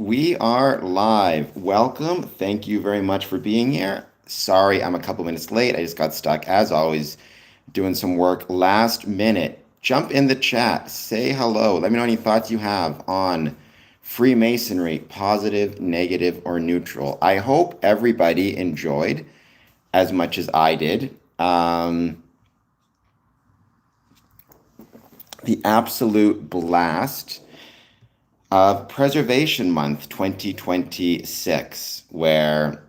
We are live. Welcome. Thank you very much for being here. Sorry, I'm a couple minutes late. I just got stuck, as always, doing some work last minute. Jump in the chat, say hello. Let me know any thoughts you have on Freemasonry, positive, negative, or neutral. I hope everybody enjoyed as much as I did. The absolute blast of Preservation Month 2026, where,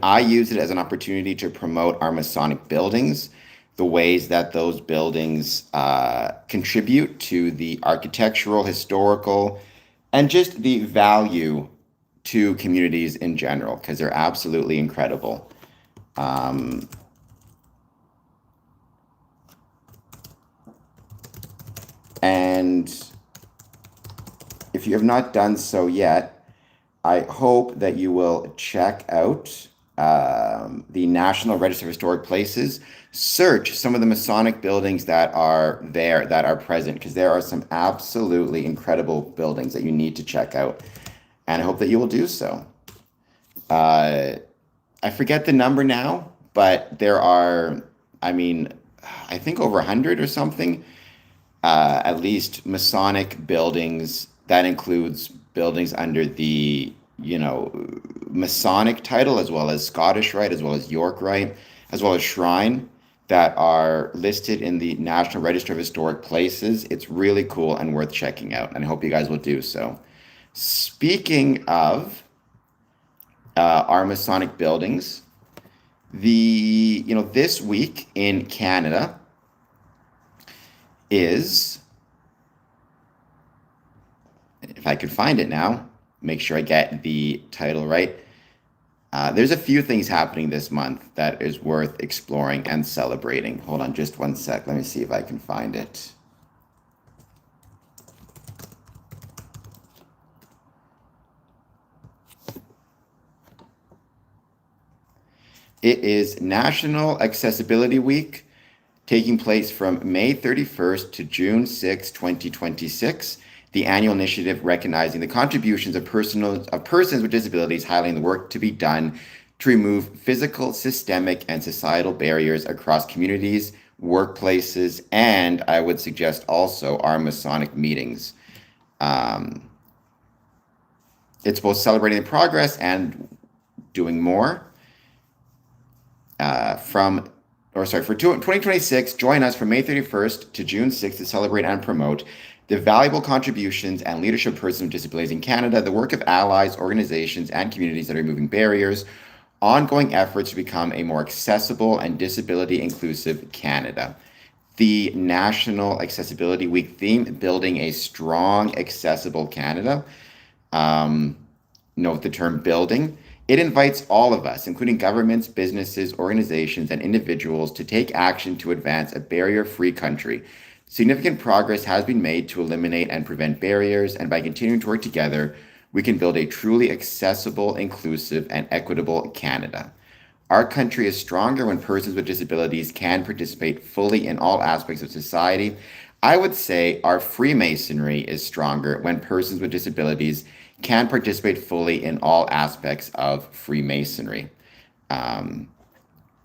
I use it as an opportunity to promote our Masonic buildings, the ways that those buildings contribute to the architectural, historical, and just the value to communities in general, because they're absolutely incredible. And if you have not done so yet, I hope that you will check out the National Register of Historic Places. Search some of the Masonic buildings that are there, that are present, because there are some absolutely incredible buildings that you need to check out. And I hope that you will do so. I forget the number now, but there are, I think over 100 or something, at least Masonic buildings. That includes buildings under the, Masonic title, as well as Scottish Rite, as well as York Rite, as well as Shrine, that are listed in the National Register of Historic Places. It's really cool and worth checking out, and I hope you guys will do so. Speaking of our Masonic buildings, this week in Canada is, if I could find it now, make sure I get the title right. There's a few things happening this month that is worth exploring and celebrating. Hold on just one sec. Let me see if I can find it. It is National Accessibility Week, taking place from May 31st to June 6, 2026. The annual initiative recognizing the contributions of persons with disabilities, highlighting the work to be done to remove physical, systemic, and societal barriers across communities, workplaces, and I would suggest also our Masonic meetings. It's both celebrating the progress and doing more. For 2026, join us from May 31st to June 6th to celebrate and promote the valuable contributions and leadership of persons with disabilities in Canada, the work of allies, organizations, and communities that are removing barriers, ongoing efforts to become a more accessible and disability inclusive Canada. The National Accessibility Week theme, building a strong, accessible Canada. Note the term building. It invites all of us, including governments, businesses, organizations, and individuals, to take action to advance a barrier-free country. Significant progress has been made to eliminate and prevent barriers, and by continuing to work together, we can build a truly accessible, inclusive, and equitable Canada. Our country is stronger when persons with disabilities can participate fully in all aspects of society. I would say our Freemasonry is stronger when persons with disabilities can participate fully in all aspects of Freemasonry. And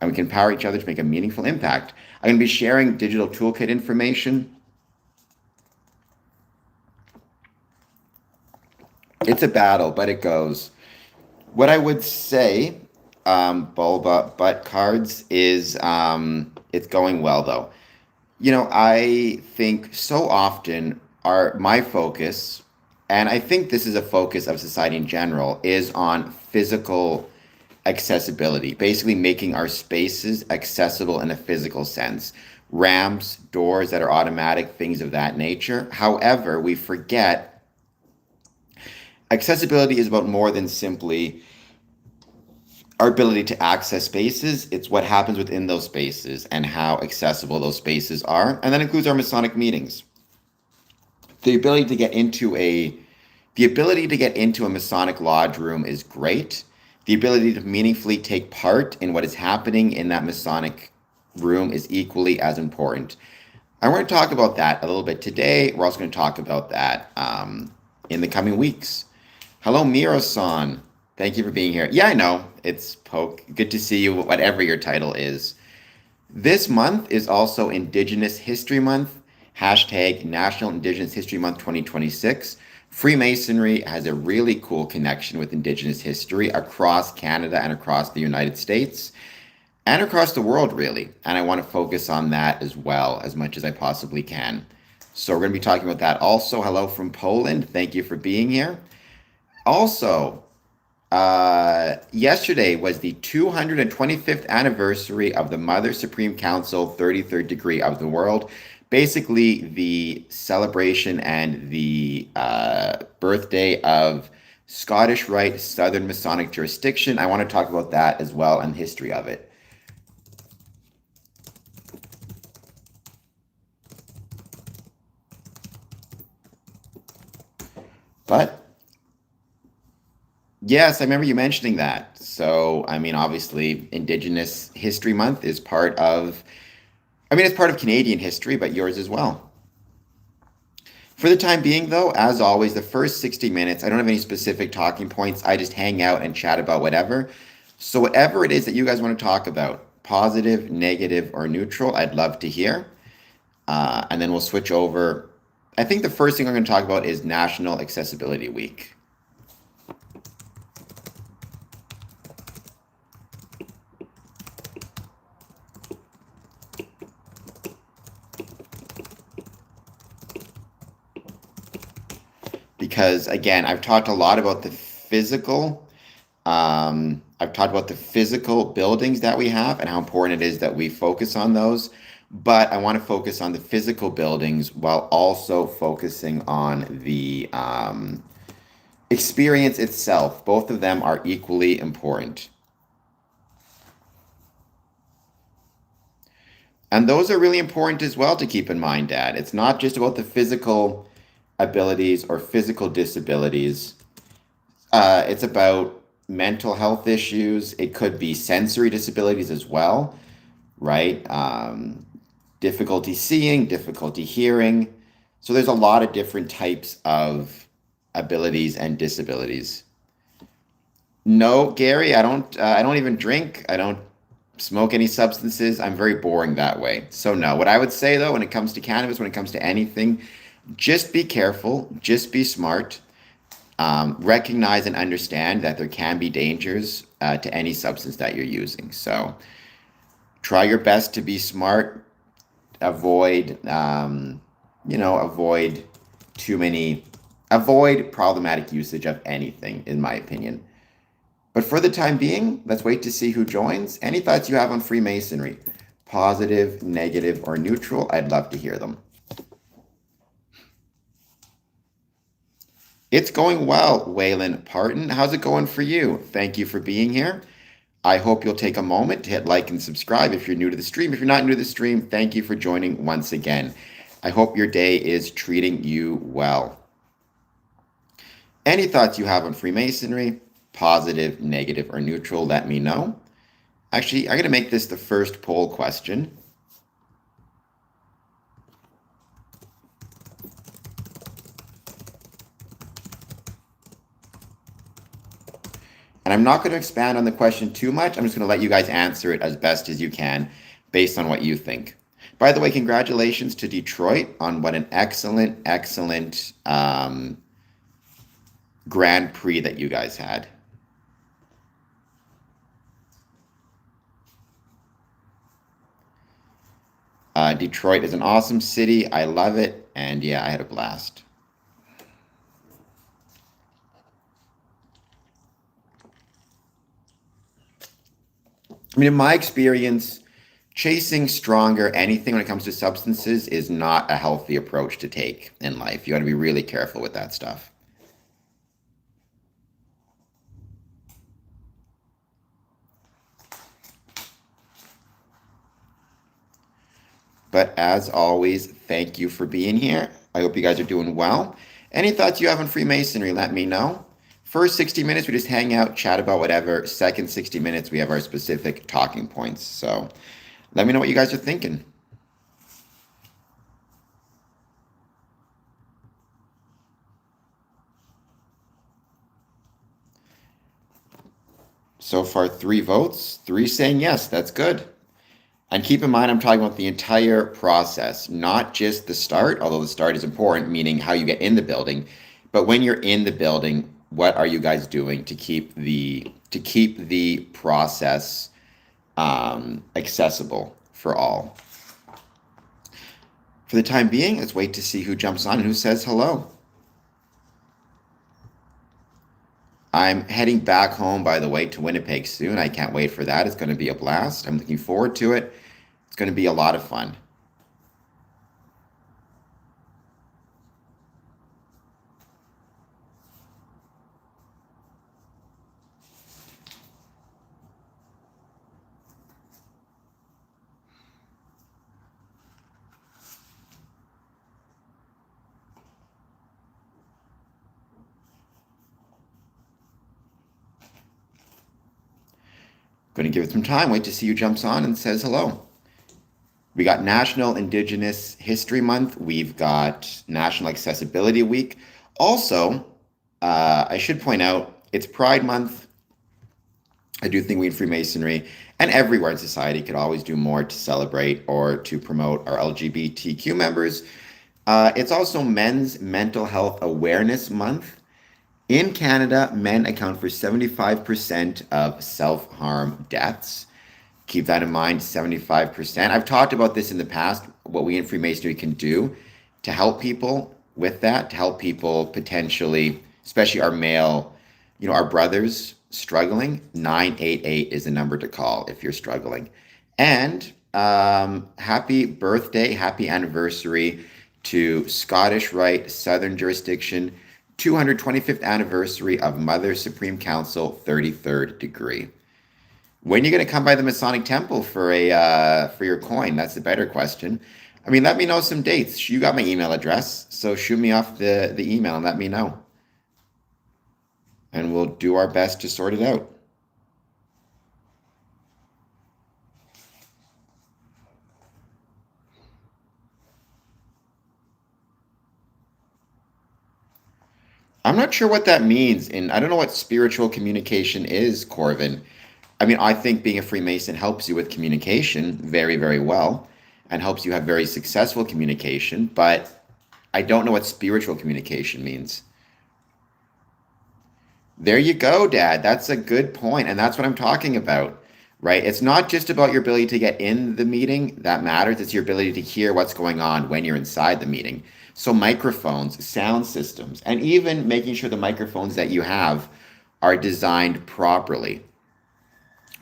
we can empower each other to make a meaningful impact. I'm going to be sharing digital toolkit information. It's a battle, but it goes. What I would say, Bulba butt cards, is it's going well, though. I think so often my focus, and I think this is a focus of society in general, is on physical accessibility, basically making our spaces accessible in a physical sense. Ramps, doors that are automatic, things of that nature. However, we forget accessibility is about more than simply our ability to access spaces. It's what happens within those spaces and how accessible those spaces are. And that includes our Masonic meetings. The ability to get into a Masonic lodge room is great. The ability to meaningfully take part in what is happening in that Masonic room is equally as important. And we're going to talk about that a little bit today. We're also going to talk about that in the coming weeks. Hello, Miro-san. Thank you for being here. Yeah, I know. It's Poke. Good to see you, whatever your title is. This month is also Indigenous History Month. Hashtag National Indigenous History Month 2026. Freemasonry has a really cool connection with Indigenous history across Canada and across the United States and across the world, really. And I want to focus on that as well, as much as I possibly can. So we're going to be talking about that. Also, hello from Poland. Thank you for being here. Also, yesterday was the 225th anniversary of the Mother Supreme Council 33rd degree of the world. Basically, the celebration and the birthday of Scottish Rite Southern Masonic jurisdiction. I want to talk about that as well and the history of it. But yes, I remember you mentioning that. So, I mean, obviously, Indigenous History Month is part of, I mean, it's part of Canadian history, but yours as well. For the time being, though, as always, the first 60 minutes, I don't have any specific talking points. I just hang out and chat about whatever. So, whatever it is that you guys want to talk about, positive, negative, or neutral, I'd love to hear. And then we'll switch over. I think the first thing I'm going to talk about is National Accessibility Week. Because again, I've talked a lot about the physical. I've talked about the physical buildings that we have and how important it is that we focus on those. But I want to focus on the physical buildings while also focusing on the experience itself. Both of them are equally important. And those are really important as well to keep in mind, Dad. It's not just about the physical abilities or physical disabilities. It's about mental health issues. It could be sensory disabilities as well, right? Difficulty seeing, difficulty hearing. So there's a lot of different types of abilities and disabilities. No, Gary, I don't even drink. I don't smoke any substances. I'm very boring that way. So no. What I would say though, when it comes to cannabis, when it comes to anything, just be careful. Just be smart. Recognize and understand that there can be dangers to any substance that you're using. So try your best to be smart. Avoid, avoid avoid problematic usage of anything, in my opinion. But for the time being, let's wait to see who joins. Any thoughts you have on Freemasonry? Positive, negative, or neutral? I'd love to hear them. It's going well, Waylon Parton. How's it going for you? Thank you for being here. I hope you'll take a moment to hit like and subscribe if you're new to the stream. If you're not new to the stream, thank you for joining once again. I hope your day is treating you well. Any thoughts you have on Freemasonry, positive, negative, or neutral, let me know. Actually, I'm going to make this the first poll question. And I'm not going to expand on the question too much. I'm just going to let you guys answer it as best as you can based on what you think. By the way, congratulations to Detroit on what an excellent, excellent Grand Prix that you guys had. Detroit is an awesome city. I love it. And yeah, I had a blast. I mean, in my experience, chasing stronger anything when it comes to substances is not a healthy approach to take in life. You got to be really careful with that stuff. But as always, thank you for being here. I hope you guys are doing well. Any thoughts you have on Freemasonry, let me know. First 60 minutes, we just hang out, chat about whatever. Second 60 minutes, we have our specific talking points. So let me know what you guys are thinking. So far, 3 votes, 3 saying yes, that's good. And keep in mind, I'm talking about the entire process, not just the start, although the start is important, meaning how you get in the building. But when you're in the building, what are you guys doing to keep the process accessible for all? For the time being, let's wait to see who jumps on and who says hello. I'm heading back home, by the way, to Winnipeg soon. I can't wait for that. It's going to be a blast. I'm looking forward to it. It's going to be a lot of fun. Going to give it some time. Wait to see who jumps on and says hello. We got National Indigenous History Month. We've got National Accessibility Week. Also, I should point out, it's Pride Month. I do think we in Freemasonry and everywhere in society could always do more to celebrate or to promote our LGBTQ members. It's also Men's Mental Health Awareness Month. In Canada, men account for 75% of self-harm deaths. Keep that in mind, 75%. I've talked about this in the past, what we in Freemasonry can do to help people with that, to help people potentially, especially our male, our brothers struggling. 988 is the number to call if you're struggling. And happy birthday, happy anniversary to Scottish Rite, Southern Jurisdiction, 225th anniversary of Mother Supreme Council, 33rd degree. When are you going to come by the Masonic Temple for your coin? That's the better question. I mean, let me know some dates. You got my email address, so shoot me off the email and let me know. And we'll do our best to sort it out. I'm not sure what that means, and I don't know what spiritual communication is, Corvin. I mean, I think being a Freemason helps you with communication very, very well and helps you have very successful communication, but I don't know what spiritual communication means. There you go, Dad. That's a good point, and that's what I'm talking about, right? It's not just about your ability to get in the meeting that matters, it's your ability to hear what's going on when you're inside the meeting. So microphones, sound systems, and even making sure the microphones that you have are designed properly,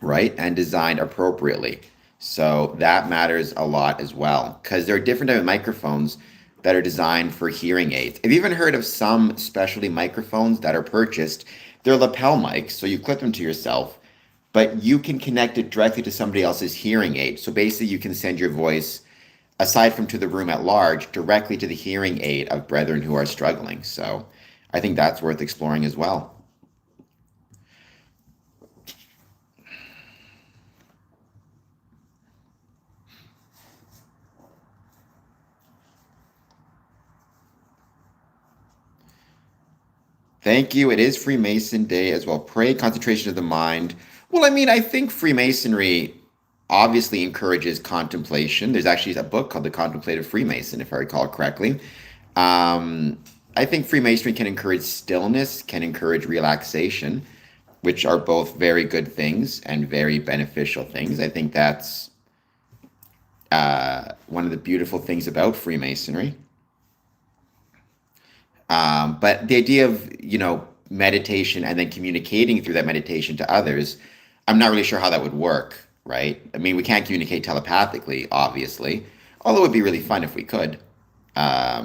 right? And designed appropriately. So that matters a lot as well, because there are different type of microphones that are designed for hearing aids. I've even heard of some specialty microphones that are purchased. They're lapel mics, so you clip them to yourself, but you can connect it directly to somebody else's hearing aid. So basically you can send your voice, aside from to the room at large, directly to the hearing aid of brethren who are struggling. So I think that's worth exploring as well. Thank you. It is Freemason Day as well. Pray, concentration of the mind. Well, I mean, I think Freemasonry obviously encourages contemplation. There's actually a book called The Contemplative Freemason, if I recall correctly. I think Freemasonry can encourage stillness, can encourage relaxation, which are both very good things and very beneficial things. I think that's one of the beautiful things about Freemasonry. But the idea of, meditation and then communicating through that meditation to others, I'm not really sure how that would work, right? I mean, we can't communicate telepathically, obviously, although it would be really fun if we could at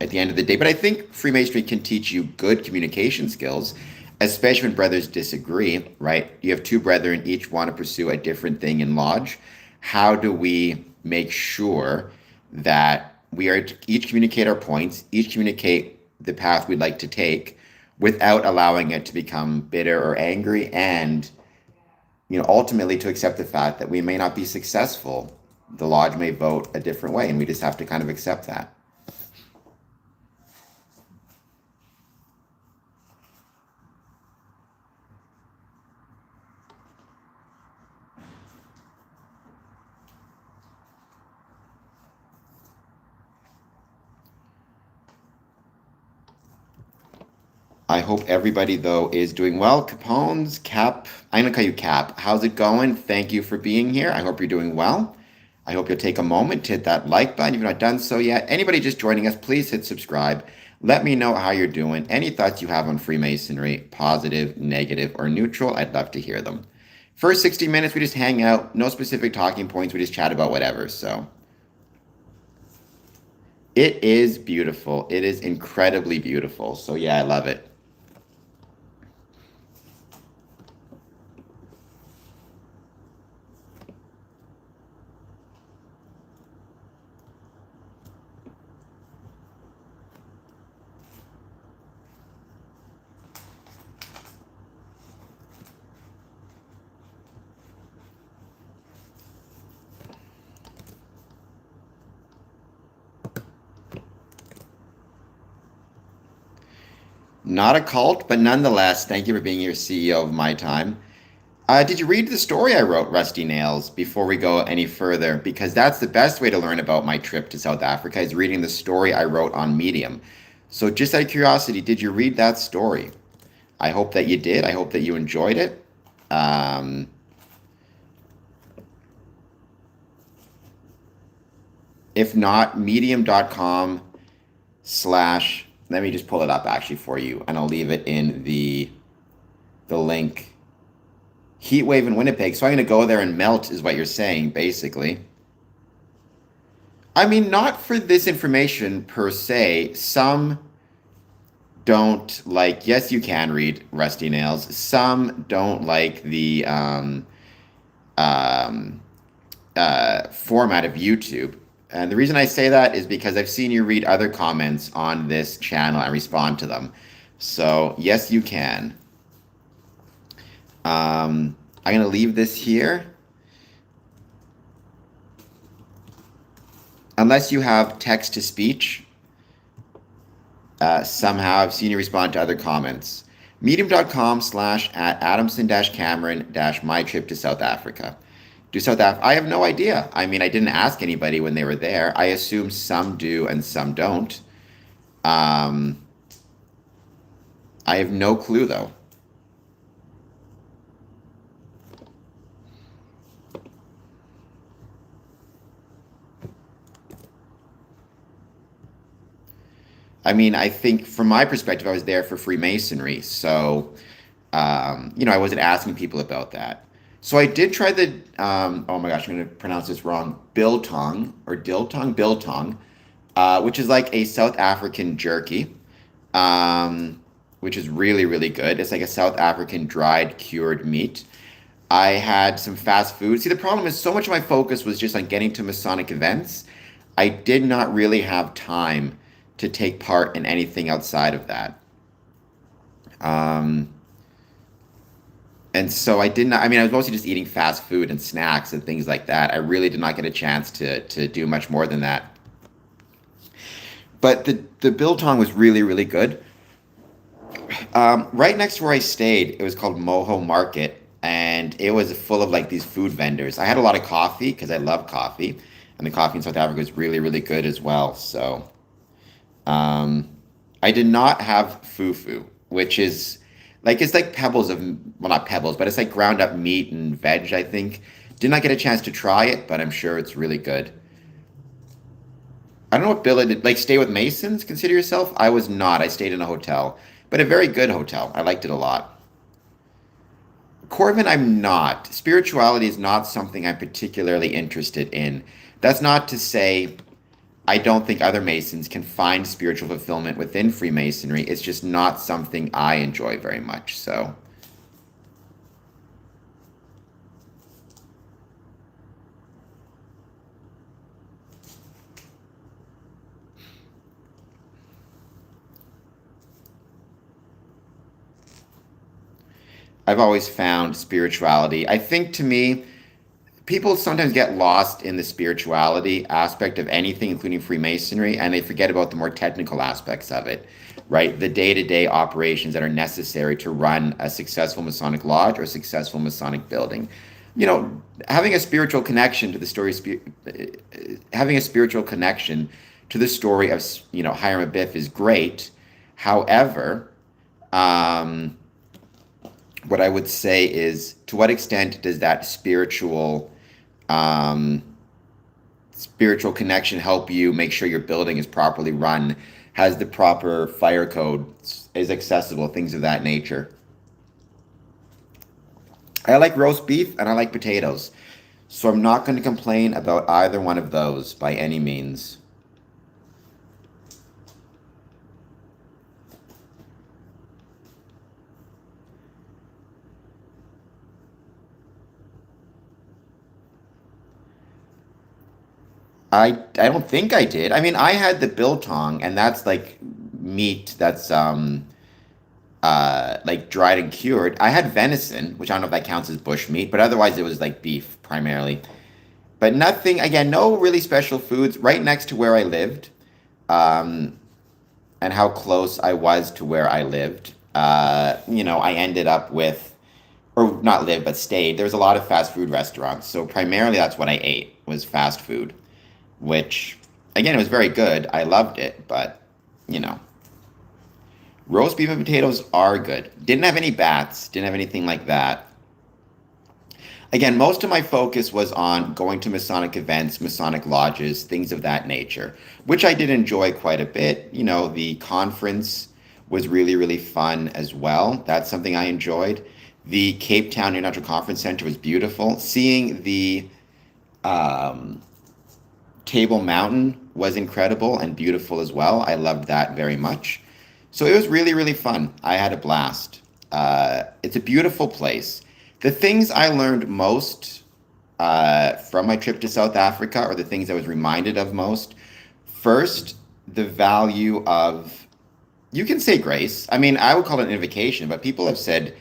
the end of the day. But I think Freemasonry can teach you good communication skills, especially when brothers disagree, right? You have two brethren, each want to pursue a different thing in lodge. How do we make sure that we are each communicate our points, each communicate the path we'd like to take without allowing it to become bitter or angry, and ultimately to accept the fact that we may not be successful. The lodge may vote a different way, and we just have to kind of accept that. I hope everybody, though, is doing well. Capone's, Cap, I'm going to call you Cap. How's it going? Thank you for being here. I hope you're doing well. I hope you'll take a moment to hit that like button if you've not done so yet. Anybody just joining us, please hit subscribe. Let me know how you're doing. Any thoughts you have on Freemasonry, positive, negative, or neutral, I'd love to hear them. First 60 minutes, we just hang out. No specific talking points. We just chat about whatever. So it is beautiful. It is incredibly beautiful. So yeah, I love it. Not a cult, but nonetheless, thank you for being your CEO of my time. Did you read the story I wrote, Rusty Nails, before we go any further? Because that's the best way to learn about my trip to South Africa is reading the story I wrote on Medium. So just out of curiosity, did you read that story? I hope that you did. I hope that you enjoyed it. If not, medium.com slash, let me just pull it up actually for you, and I'll leave it in the link. Heat wave in Winnipeg. So I'm going to go there and melt is what you're saying, basically. I mean, not for this information per se. Some don't like, yes, you can read Rusty Nails. Some don't like the format of YouTube. And the reason I say that is because I've seen you read other comments on this channel and respond to them. So yes, you can. I'm going to leave this here. Unless you have text to speech, somehow I've seen you respond to other comments. Medium.com /@Adamson-Cameron-my trip to South Africa. I have no idea. I mean, I didn't ask anybody when they were there. I assume some do and some don't. I have no clue, though. I mean, I think from my perspective, I was there for Freemasonry. So, I wasn't asking people about that. So I did try the, oh my gosh, I'm going to pronounce this wrong, biltong, which is like a South African jerky, which is really, really good. It's like a South African dried cured meat. I had some fast food. See, the problem is so much of my focus was just on getting to Masonic events. I did not really have time to take part in anything outside of that. And so I didn't, I mean, I was mostly just eating fast food and snacks and things like that. I really did not get a chance to do much more than that. But the biltong was really, really good. Right next to where I stayed, it was called Moho Market, and it was full of like these food vendors. I had a lot of coffee because I love coffee, and the coffee in South Africa is really, really good as well. So I did not have fufu, which is like, it's like pebbles of, well, not pebbles, but it's like ground up meat and veg, I think. Did not get a chance to try it, but I'm sure it's really good. I don't know what Bill did. Like, stay with Masons, consider yourself? I was not. I stayed in a hotel, but a very good hotel. I liked it a lot. Corvin, I'm not. Spirituality is not something I'm particularly interested in. That's not to say I don't think other Masons can find spiritual fulfillment within Freemasonry. It's just not something I enjoy very much. So, I've always found spirituality. I think to me, people sometimes get lost in the spirituality aspect of anything, including Freemasonry, and they forget about the more technical aspects of it, right? The day-to-day operations that are necessary to run a successful Masonic lodge or a successful Masonic building. Having a spiritual connection to the story, having a spiritual connection to the story of, Hiram Abiff is great. However, Um, what I would say is, to what extent does that um, spiritual connection help you make sure your building is properly run, has the proper fire code, is accessible, things of that nature. I like roast beef and I like potatoes, so I'm not going to complain about either one of those by any means. I don't think I did. I mean, I had the biltong, and that's like meat that's like dried and cured. I had venison, which I don't know if that counts as bush meat, but otherwise it was like beef primarily. But nothing, again, no really special foods. Right next to where I lived, um, and how close I was to where I lived. I ended up with, or not lived, but stayed. There was a lot of fast food restaurants, so primarily that's what I ate was fast food, which again it was very good. I loved it, but you know, roast beef and potatoes are good. Didn't have any bats, didn't have anything like that. Again, most of my focus was on going to Masonic events, Masonic lodges, things of that nature, which I did enjoy quite a bit. The conference was really, really fun as well. That's something I enjoyed. The Cape Town International Conference Center was beautiful. Seeing the um, Table Mountain was incredible and beautiful as well. I loved that very much. So it was really, really fun. I had a blast. It's a beautiful place. The things I learned most from my trip to South Africa are the things I was reminded of most. First, the value of, you can say grace. I mean, I would call it an invocation, but people have said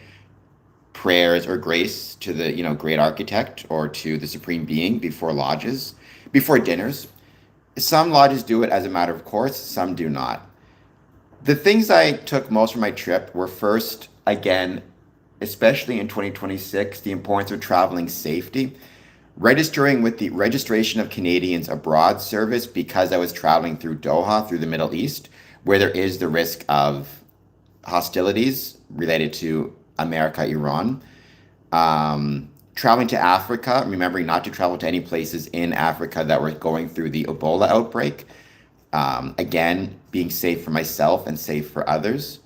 prayers or grace to the, great architect or to the supreme being before lodges, before dinners. Some lodges do it as a matter of course, some do not. The things I took most from my trip were first, again, especially in 2026, the importance of traveling safety. Registering with the Registration of Canadians Abroad service because I was traveling through Doha, through the Middle East, where there is the risk of hostilities related to America, Iran. Traveling to Africa, remembering not to travel to any places in Africa that were going through the Ebola outbreak. Again, being safe for myself and safe for others.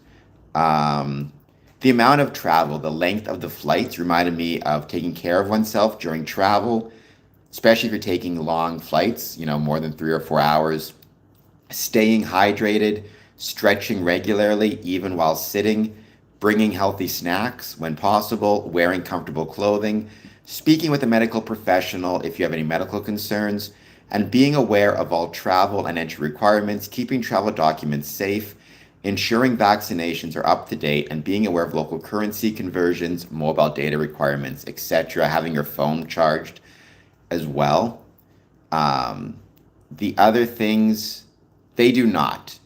The amount of travel, the length of the flights reminded me of taking care of oneself during travel, especially if you're taking long flights, more than 3 or 4 hours. Staying hydrated, stretching regularly, even while sitting, bringing healthy snacks when possible, wearing comfortable clothing, speaking with a medical professional if you have any medical concerns, and being aware of all travel and entry requirements, keeping travel documents safe, ensuring vaccinations are up to date, and being aware of local currency conversions, mobile data requirements, etc., having your phone charged as well. The other things, they do not.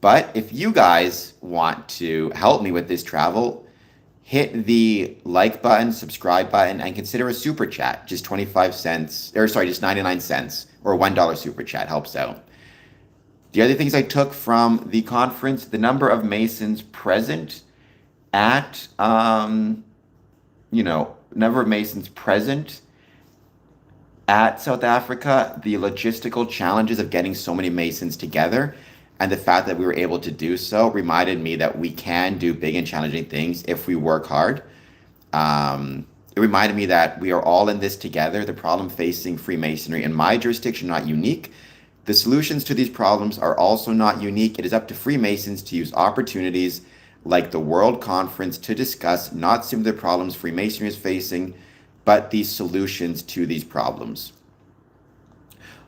But if you guys want to help me with this travel, hit the like button, subscribe button, and consider a super chat. Just 25 cents, or sorry, just 99 cents, or $1 super chat helps out. The other things I took from the conference, the number of Masons present at, number of Masons present at South Africa, the logistical challenges of getting so many Masons together, and the fact that we were able to do so reminded me that we can do big and challenging things if we work hard. It reminded me that we are all in this together. The problem facing Freemasonry in my jurisdiction not unique. The solutions to these problems are also not unique. It is up to Freemasons to use opportunities like the World Conference to discuss not simply the problems Freemasonry is facing, but the solutions to these problems.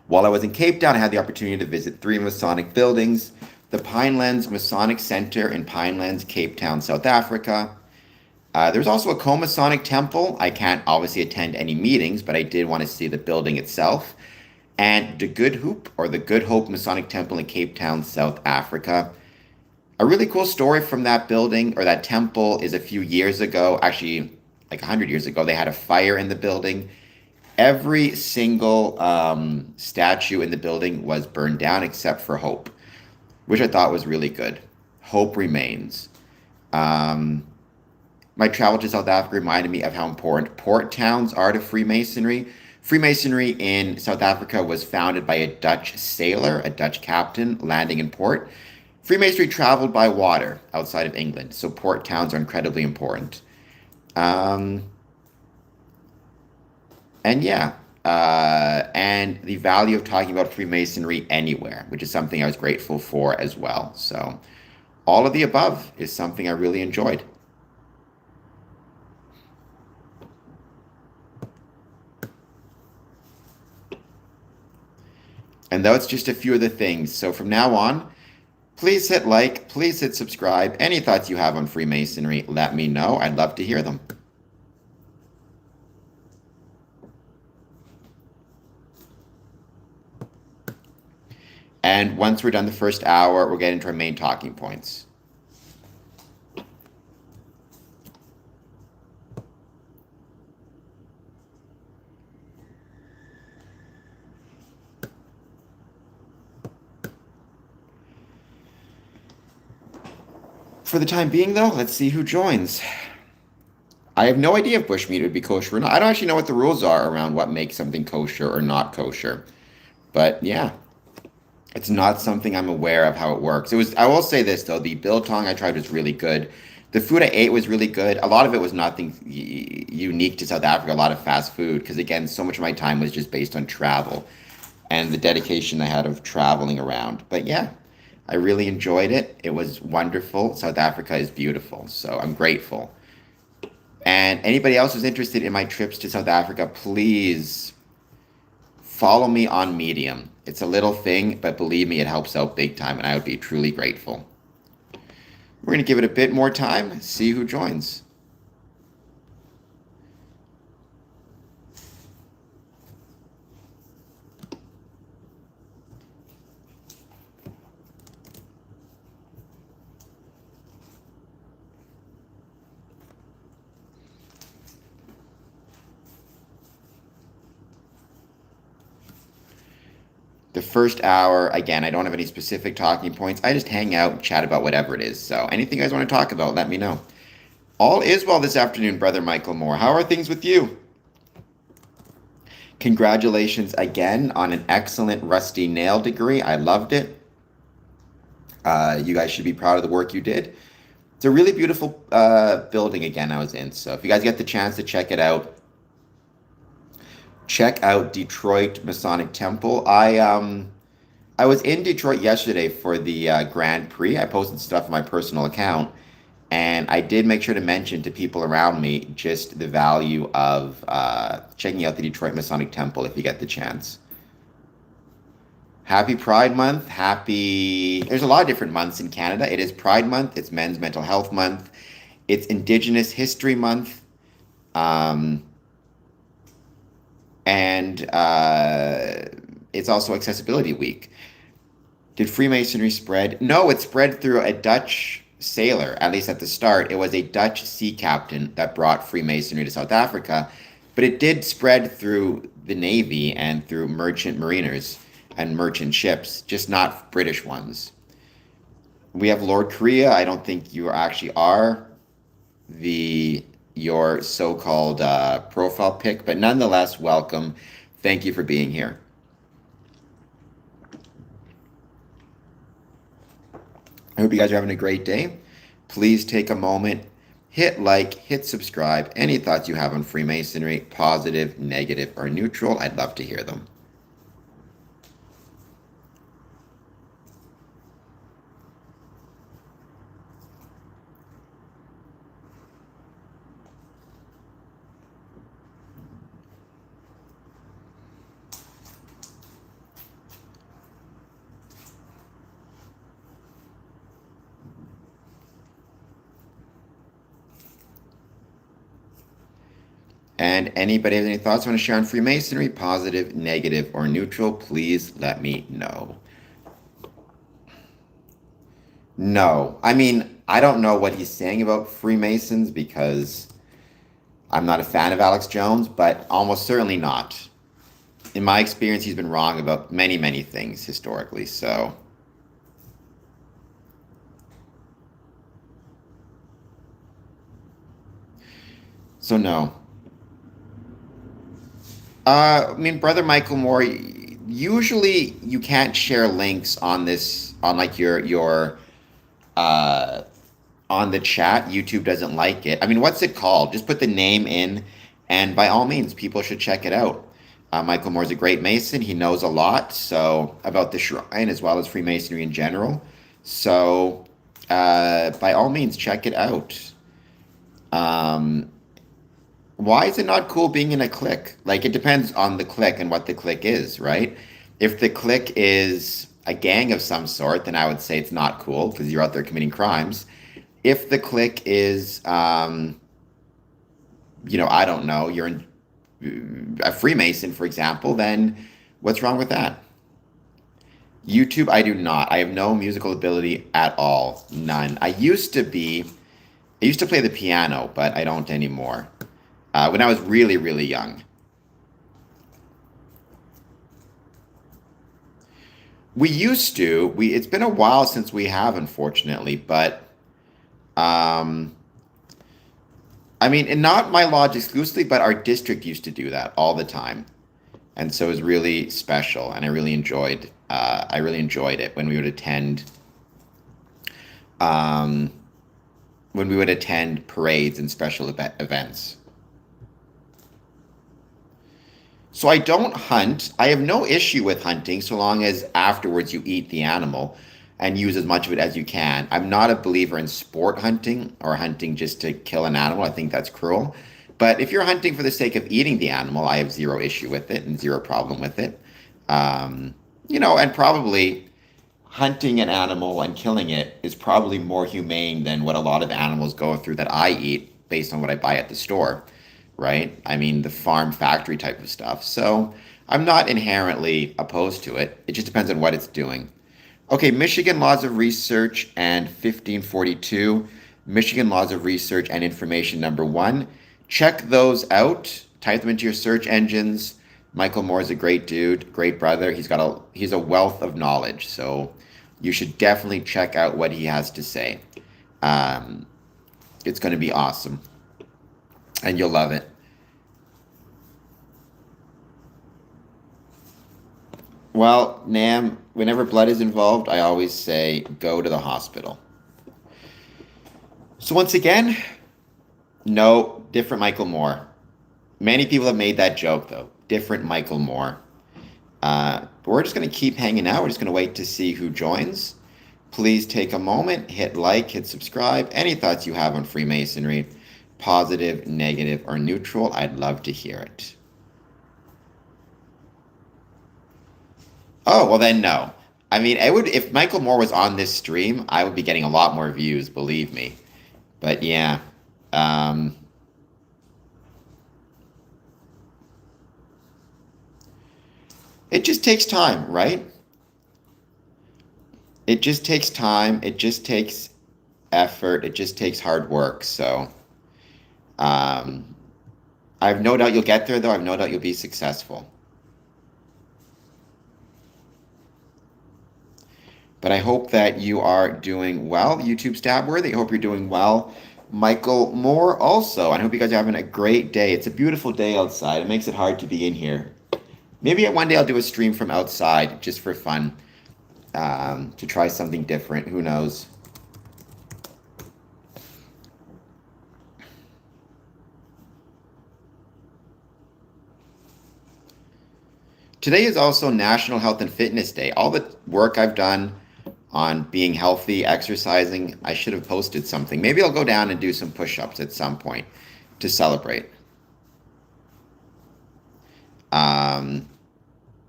While I was in Cape Town, I had the opportunity to visit 3 Masonic buildings: the Pinelands Masonic Center in Pinelands, Cape Town, South Africa. There's also a co-Masonic temple. I can't obviously attend any meetings, but I did want to see the building itself. And the Good Hope, or the Good Hope Masonic Temple in Cape Town, South Africa. A really cool story from that building, or that temple, is a few years ago, actually like 100 years ago, they had a fire in the building. Every single statue in the building was burned down except for Hope, which I thought was really good. Hope remains. Um, my travel to South Africa reminded me of how important port towns are to Freemasonry. Freemasonry in South Africa was founded by a Dutch sailor, a Dutch captain landing in port. Freemasonry traveled by water outside of England, so port towns are incredibly important. Um, and yeah, and the value of talking about Freemasonry anywhere, which is something I was grateful for as well. So, all of the above is something I really enjoyed. And that's just a few of the things. So, from now on, please hit like, please hit subscribe. Any thoughts you have on Freemasonry, let me know. I'd love to hear them. And once we're done the first hour, we'll get into our main talking points. For the time being, though, let's see who joins. I have no idea if bushmeat would be kosher or not. I don't actually know what the rules are around what makes something kosher or not kosher. But yeah, it's not something I'm aware of how it works. It was, I will say this though, the biltong I tried was really good. The food I ate was really good. A lot of it was nothing unique to South Africa, a lot of fast food, because again, so much of my time was just based on travel and the dedication I had of traveling around. But yeah, I really enjoyed it. It was wonderful. South Africa is beautiful, so I'm grateful. And anybody else who's interested in my trips to South Africa, please follow me on Medium. It's a little thing, but believe me, it helps out big time, and I would be truly grateful. We're going to give it a bit more time, see who joins. The first hour, again, I don't have any specific talking points. I just hang out and chat about whatever it is. So anything you guys want to talk about, let me know. All is well this afternoon, Brother Michael Moore. How are things with you? Congratulations again on an excellent rusty nail degree. I loved it. You guys should be proud of the work you did. It's a really beautiful building again I was in. So if you guys get the chance to check it out, check out Detroit Masonic Temple. I was in Detroit yesterday for the Grand Prix. I posted stuff on my personal account, and I did make sure to mention to people around me just the value of checking out the Detroit Masonic Temple if you get the chance. Happy Pride Month. There's a lot of different months in Canada. It is Pride Month. It's Men's Mental Health Month. It's Indigenous History Month. And it's also Accessibility Week. Did Freemasonry spread? No, it spread through a Dutch sailor, at least at the start. It was a Dutch sea captain that brought Freemasonry to South Africa, but it did spread through the Navy and through merchant mariners and merchant ships, just not British ones. We have Lord Korea. I don't think you actually are your so-called profile pic, but nonetheless, welcome. Thank you for being here. I hope you guys are having a great day. Please take a moment, hit like, hit subscribe. Any thoughts you have on Freemasonry, positive, negative, or neutral, I'd love to hear them. And anybody has any thoughts want to share on Freemasonry, positive, negative, or neutral, please let me know. No. I mean, I don't know what he's saying about Freemasons because I'm not a fan of Alex Jones, but almost certainly not. In my experience, he's been wrong about many, many things historically, so. So no. I mean, Brother Michael Moore, usually you can't share links on this, on like your uh on the chat. YouTube doesn't like it. I mean, what's it called? Just put the name in, and by all means, people should check it out. Michael Moore's a great Mason. He knows a lot so about the shrine as well as Freemasonry in general. So, by all means, check it out. Um, why is it not cool being in a clique? Like, it depends on the clique and what the clique is, right? If the clique is a gang of some sort, then I would say it's not cool because you're out there committing crimes. If the clique is, I don't know, you're a Freemason, for example, then what's wrong with that? YouTube, I do not. I have no musical ability at all. None. I used to play the piano, but I don't anymore. When I was really, really young. We used to. It's been a while since we have, unfortunately, but um, I mean, and not my lodge exclusively, but our district used to do that all the time, and so it was really special, and I really enjoyed it um, when we would attend parades and special events. So I don't hunt. I have no issue with hunting so long as afterwards you eat the animal and use as much of it as you can. I'm not a believer in sport hunting or hunting just to kill an animal. I think that's cruel. But if you're hunting for the sake of eating the animal, I have zero issue with it and zero problem with it. And probably hunting an animal and killing it is probably more humane than what a lot of animals go through that I eat based on what I buy at the store, right? I mean, the farm factory type of stuff. So I'm not inherently opposed to it. It just depends on what it's doing. Okay, Michigan Laws of Research and 1542. Michigan Laws of Research and Information number 1. Check those out. Type them into your search engines. Michael Moore is a great dude, great brother. He's a wealth of knowledge. So you should definitely check out what he has to say. Um, it's going to be awesome, and you'll love it. Well, Nam, whenever blood is involved, I always say go to the hospital. So once again, no, different Michael Moore. Many people have made that joke, though. Different Michael Moore. But we're just going to keep hanging out. We're just going to wait to see who joins. Please take a moment, hit like, hit subscribe. Any thoughts you have on Freemasonry, positive, negative, or neutral, I'd love to hear it. Oh, well then no. I mean, if Michael Moore was on this stream, I would be getting a lot more views, believe me. But yeah. It just takes time, right? It just takes time. It just takes effort. It just takes hard work. So um, I have no doubt you'll get there, though. I have no doubt you'll be successful. But I hope that you are doing well, YouTube Stabworthy. I hope you're doing well, Michael Moore also. I hope you guys are having a great day. It's a beautiful day outside. It makes it hard to be in here. Maybe one day I'll do a stream from outside just for fun, to try something different. Who knows? Today is also National Health and Fitness Day. All the work I've done on being healthy, exercising, I should have posted something. Maybe I'll go down and do some push-ups at some point to celebrate.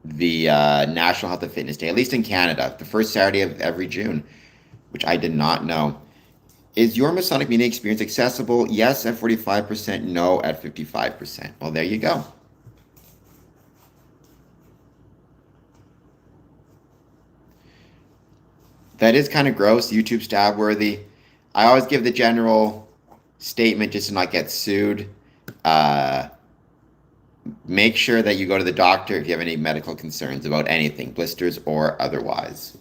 The National Health and Fitness Day, at least in Canada, the first Saturday of every June, which I did not know. Is your Masonic meeting experience accessible? Yes at 45%, no at 55%. Well, there you go. That is kind of gross, YouTube stab worthy. I always give the general statement just to not get sued. Make sure that you go to the doctor if you have any medical concerns about anything, blisters or otherwise.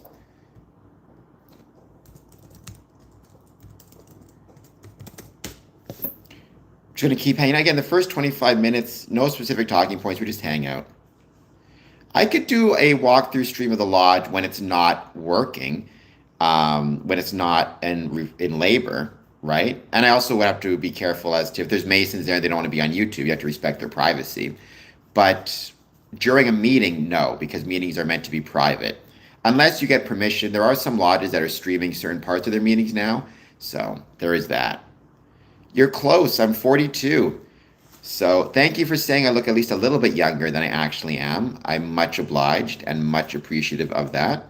Just gonna keep hanging out. Again, the first 25 minutes, no specific talking points, we just hang out. I could do a walkthrough stream of the lodge when it's not working, when it's not in labor, right? And I also would have to be careful as to if there's Masons there, they don't want to be on YouTube. You have to respect their privacy. But during a meeting, no, because meetings are meant to be private. Unless you get permission. There are some lodges that are streaming certain parts of their meetings now. So there is that. You're close. I'm 42. So thank you for saying I look at least a little bit younger than I actually am. I'm much obliged and much appreciative of that.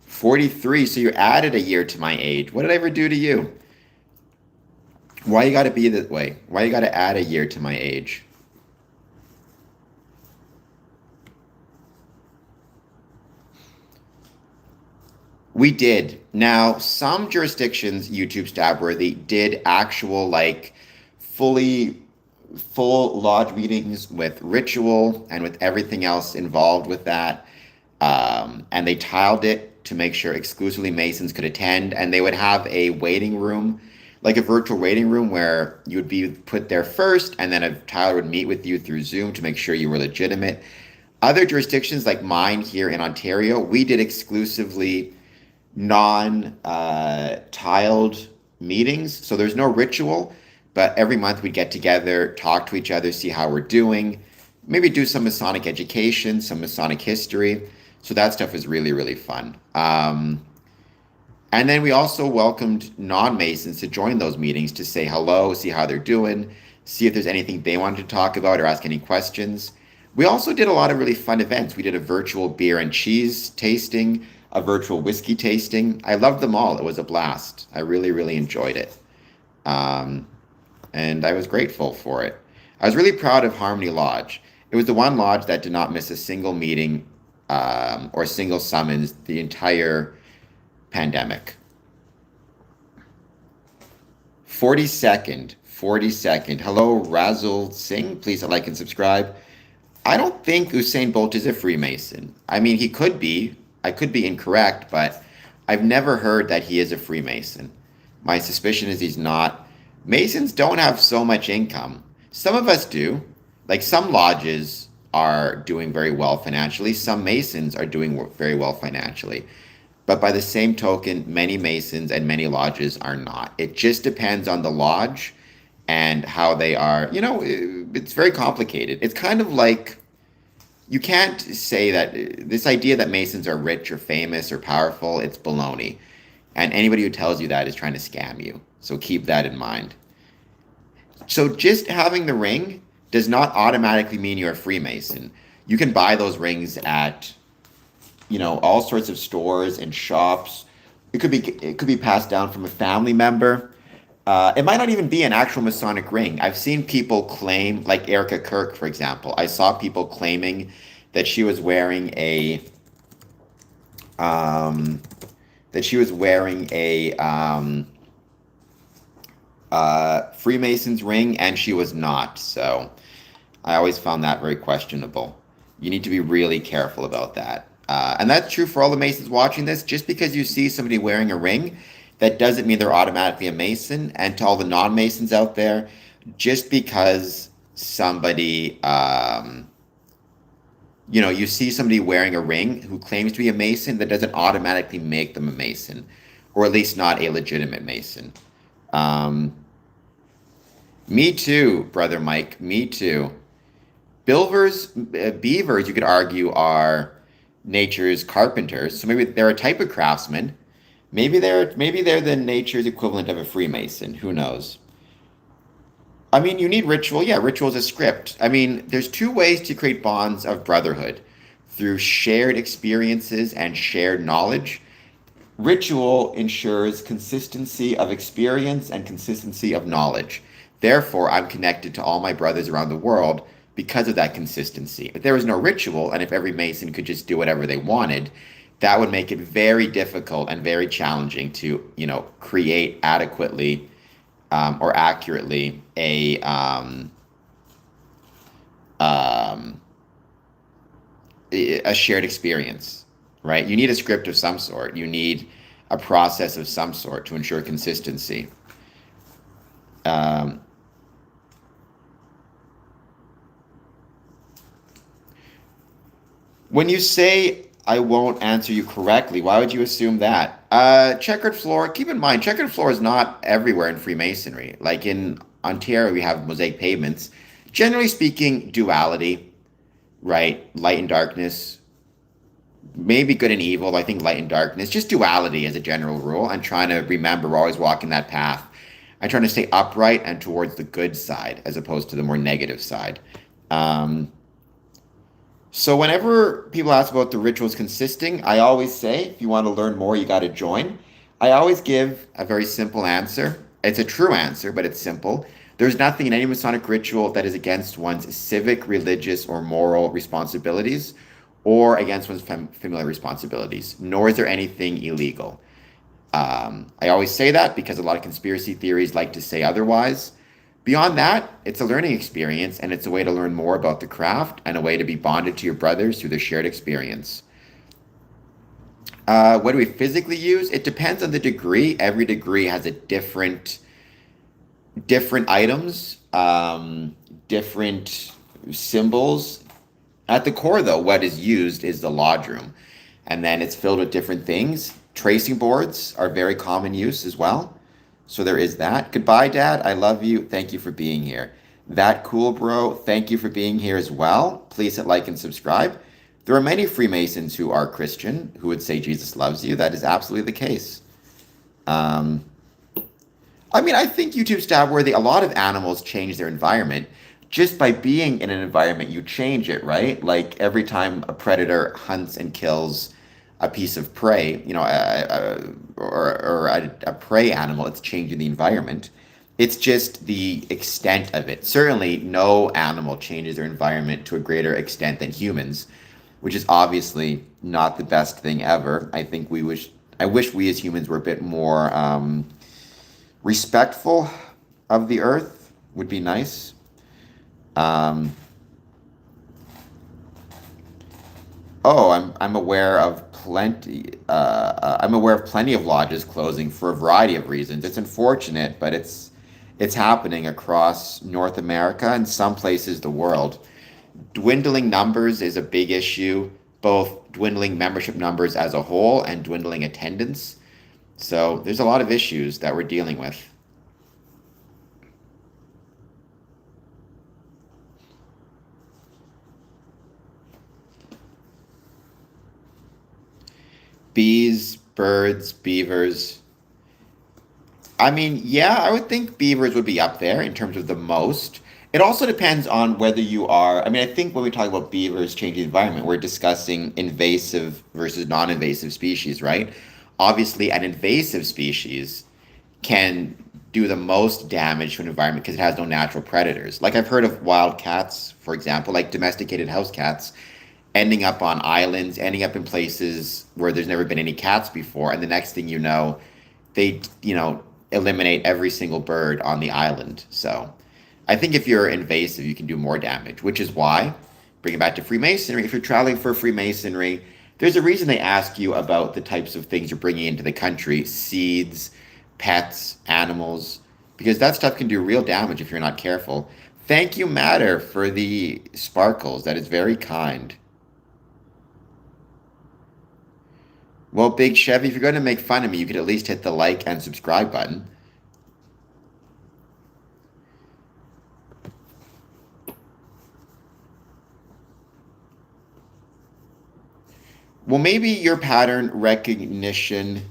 43, so you added a year to my age. What did I ever do to you? Why you gotta be that way? Why you gotta add a year to my age? We did. Now, some jurisdictions, YouTube Stabworthy, did actual, like, full lodge meetings with ritual and with everything else involved with that. And they tiled it to make sure exclusively Masons could attend. And they would have a waiting room, like a virtual waiting room where you would be put there first, and then a Tyler would meet with you through Zoom to make sure you were legitimate. Other jurisdictions, like mine here in Ontario, we did exclusively non-tiled meetings. So there's no ritual, but every month we'd get together, talk to each other, see how we're doing, maybe do some Masonic education, some Masonic history. So that stuff was really, really fun. And then we also welcomed non-Masons to join those meetings to say hello, see how they're doing, see if there's anything they wanted to talk about or ask any questions. We also did a lot of really fun events. We did a virtual beer and cheese tasting, a virtual whiskey tasting. I loved them all. It was a blast. I really, really enjoyed it. And I was grateful for it. I was really proud of Harmony Lodge. It was the one lodge that did not miss a single meeting or single summons the entire pandemic. 42nd. Hello, Razul Singh. Please like and subscribe. I don't think Usain Bolt is a Freemason. I mean, he could be. I could be incorrect, but I've never heard that he is a Freemason. My suspicion is he's not. Masons don't have so much income. Some of us do. Like, some lodges are doing very well financially. Some Masons are doing very well financially. But by the same token, many Masons and many lodges are not. It just depends on the lodge and how they are. You know, it's very complicated. It's kind of like, you can't say that this idea that Masons are rich or famous or powerful, it's baloney. And anybody who tells you that is trying to scam you. So keep that in mind. So just having the ring does not automatically mean you're a Freemason. You can buy those rings at, all sorts of stores and shops. It could be passed down from a family member. It might not even be an actual Masonic ring. I've seen people claim, like Erica Kirk, for example. I saw people claiming that she was wearing a Freemason's ring, and she was not. So I always found that very questionable. You need to be really careful about that. And that's true for all the Masons watching this. Just because you see somebody wearing a ring, that doesn't mean they're automatically a Mason. And to all the non-Masons out there, just because somebody, you see somebody wearing a ring who claims to be a Mason, that doesn't automatically make them a Mason, or at least not a legitimate Mason. Me too, Brother Mike, me too. Beavers, you could argue, are nature's carpenters. So maybe they're a type of craftsman. Maybe they're the nature's equivalent of a Freemason. Who knows? I mean, you need ritual. Yeah, ritual is a script. I mean, there's two ways to create bonds of brotherhood: through shared experiences and shared knowledge. Ritual ensures consistency of experience and consistency of knowledge. Therefore, I'm connected to all my brothers around the world because of that consistency. If there was no ritual, and if every Mason could just do whatever they wanted, that would make it very difficult and very challenging to, create adequately or accurately um, a shared experience, right? You need a script of some sort. You need a process of some sort to ensure consistency. Um, when you say I won't answer you correctly, why would you assume that? Checkered floor, keep in mind, checkered floor is not everywhere in Freemasonry. Like in Ontario, we have mosaic pavements. Generally speaking, duality, right? Light and darkness, maybe good and evil. I think light and darkness, just duality as a general rule. I'm trying to remember we're always walking that path. I'm trying to stay upright and towards the good side as opposed to the more negative side. Um, so whenever people ask about the rituals consisting, I always say, if you want to learn more, you got to join. I always give a very simple answer. It's a true answer, but it's simple. There's nothing in any Masonic ritual that is against one's civic, religious, or moral responsibilities or against one's familial responsibilities, nor is there anything illegal. I always say that because a lot of conspiracy theories like to say otherwise. Beyond that, it's a learning experience and it's a way to learn more about the craft and a way to be bonded to your brothers through the shared experience. What do we physically use? It depends on the degree. Every degree has a different items, different symbols. At the core, though, what is used is the lodge room, and then it's filled with different things. Tracing boards are very common use as well. So there is that. Goodbye, Dad. I love you. Thank you for being here. That cool, bro. Thank you for being here as well. Please hit like and subscribe. There are many Freemasons who are Christian who would say Jesus loves you. That is absolutely the case. Um, I think YouTube stab worthy. A lot of animals change their environment. Just by being in an environment, you change it, right? Like every time a predator hunts and kills a piece of prey, or a prey animal, it's changing the environment. It's just the extent of it. Certainly, no animal changes their environment to a greater extent than humans, which is obviously not the best thing ever. I wish we as humans were a bit more respectful of the earth. Would be nice. Um, oh, I'm aware of plenty. I'm aware of plenty of lodges closing for a variety of reasons. It's unfortunate, but it's happening across North America and some places the world. Dwindling numbers is a big issue, both dwindling membership numbers as a whole and dwindling attendance. So there's a lot of issues that we're dealing with. Bees, birds, beavers. Yeah, I would think beavers would be up there in terms of the most. It also depends on whether you are. I think when we talk about beavers changing the environment, we're discussing invasive versus non-invasive species, right? Obviously, an invasive species can do the most damage to an environment because it has no natural predators. Like I've heard of wild cats, for example, like domesticated house cats, ending up on islands, ending up in places where there's never been any cats before, and the next thing you know, they eliminate every single bird on the island. So I think if you're invasive, you can do more damage, which is why, bring it back to Freemasonry, if you're traveling for Freemasonry, there's a reason they ask you about the types of things you're bringing into the country, seeds, pets, animals, because that stuff can do real damage if you're not careful. Thank you, Matter, for the sparkles. That is very kind. Well, Big Chevy, if you're going to make fun of me, you could at least hit the like and subscribe button. Well, maybe your pattern recognition.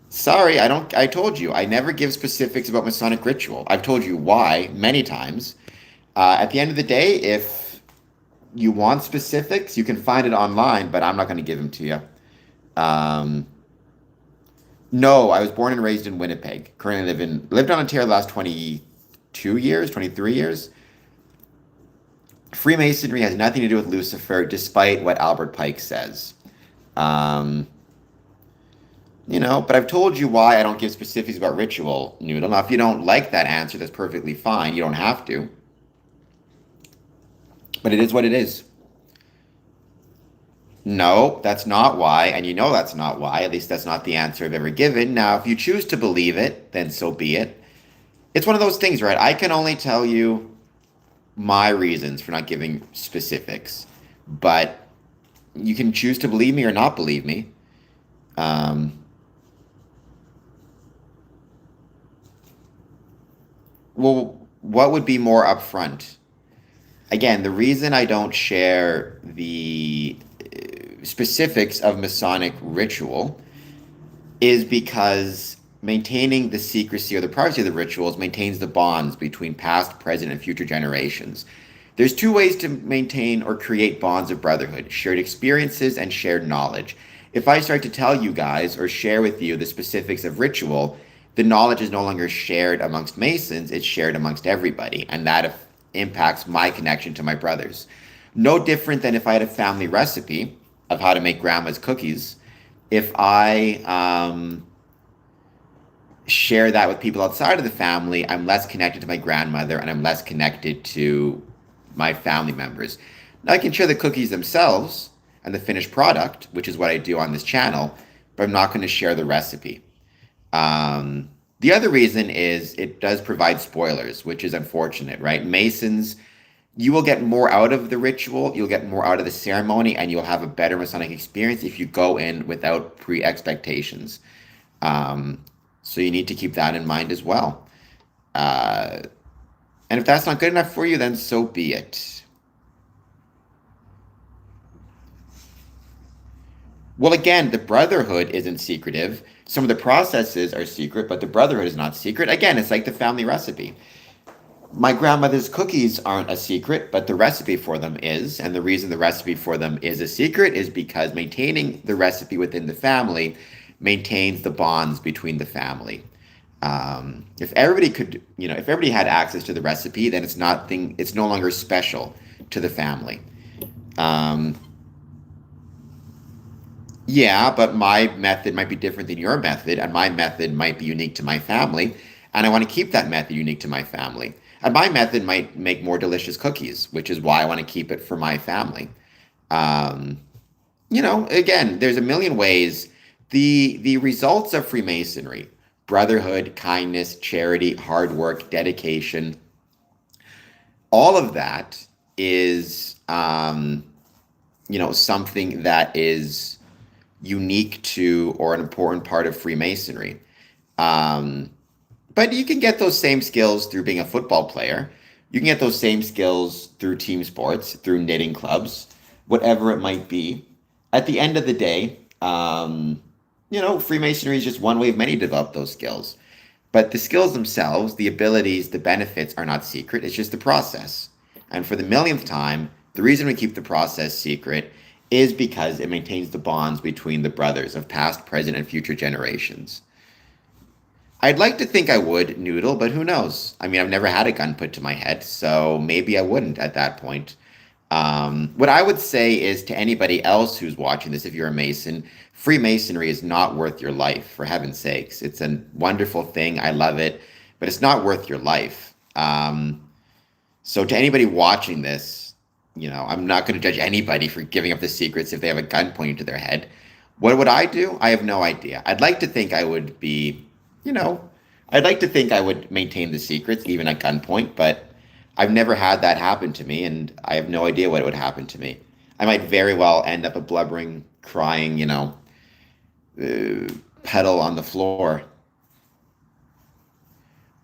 Sorry, I told you, I never give specifics about Masonic ritual. I've told you why many times. At the end of the day, if you want specifics, you can find it online, but I'm not going to give them to you. Um, no, I was born and raised in Winnipeg. Currently lived on Ontario the last 22 years, 23 years. Freemasonry has nothing to do with Lucifer, despite what Albert Pike says. Um, but I've told you why I don't give specifics about ritual, Noodle. Now, if you don't like that answer, that's perfectly fine. You don't have to, but it is what it is. No, that's not why, and that's not why. At least that's not the answer I've ever given. Now, if you choose to believe it, then so be it. It's one of those things, right? I can only tell you my reasons for not giving specifics, but you can choose to believe me or not believe me. Um, well, what would be more upfront? Again, the reason I don't share the specifics of Masonic ritual is because maintaining the secrecy or the privacy of the rituals maintains the bonds between past, present, and future generations. There's two ways to maintain or create bonds of brotherhood: shared experiences and shared knowledge. If I start to tell you guys or share with you the specifics of ritual, the knowledge is no longer shared amongst Masons, it's shared amongst everybody. And that impacts my connection to my brothers. No different than if I had a family recipe of how to make grandma's cookies. If I share that with people outside of the family, I'm less connected to my grandmother and I'm less connected to my family members. Now, I can share the cookies themselves and the finished product, which is what I do on this channel, but I'm not going to share the recipe. The other reason is it does provide spoilers, which is unfortunate, right? Masons, you will get more out of the ritual, you'll get more out of the ceremony, and you'll have a better Masonic experience if you go in without pre-expectations. So you need to keep that in mind as well. And if that's not good enough for you, then so be it. Well, again, the brotherhood isn't secretive. Some of the processes are secret, but the brotherhood is not secret. Again, it's like the family recipe. My grandmother's cookies aren't a secret, but the recipe for them is. And the reason the recipe for them is a secret is because maintaining the recipe within the family maintains the bonds between the family. If everybody could, if everybody had access to the recipe, then it's no longer special to the family. Yeah, but my method might be different than your method, and my method might be unique to my family, and I want to keep that method unique to my family. And my method might make more delicious cookies, which is why I want to keep it for my family. Um, again, there's a million ways. The results of Freemasonry, brotherhood, kindness, charity, hard work, dedication, all of that is, something that is unique to or an important part of Freemasonry. But you can get those same skills through being a football player. You can get those same skills through team sports, through knitting clubs, whatever it might be. At the end of the day, Freemasonry is just one way of many to develop those skills. But the skills themselves, the abilities, the benefits are not secret. It's just the process. And for the millionth time, the reason we keep the process secret is because it maintains the bonds between the brothers of past, present, and future generations. I'd like to think I would, Noodle, but who knows? I mean, I've never had a gun put to my head, so maybe I wouldn't at that point. What I would say is to anybody else who's watching this, if you're a Mason, Freemasonry is not worth your life, for heaven's sakes. It's a wonderful thing. I love it, but it's not worth your life. So to anybody watching this, I'm not going to judge anybody for giving up the secrets if they have a gun pointing to their head. What would I do? I have no idea. I'd like to think I would be, I'd like to think I would maintain the secrets, even at gunpoint, but I've never had that happen to me, and I have no idea what would happen to me. I might very well end up a blubbering, crying, pedal on the floor.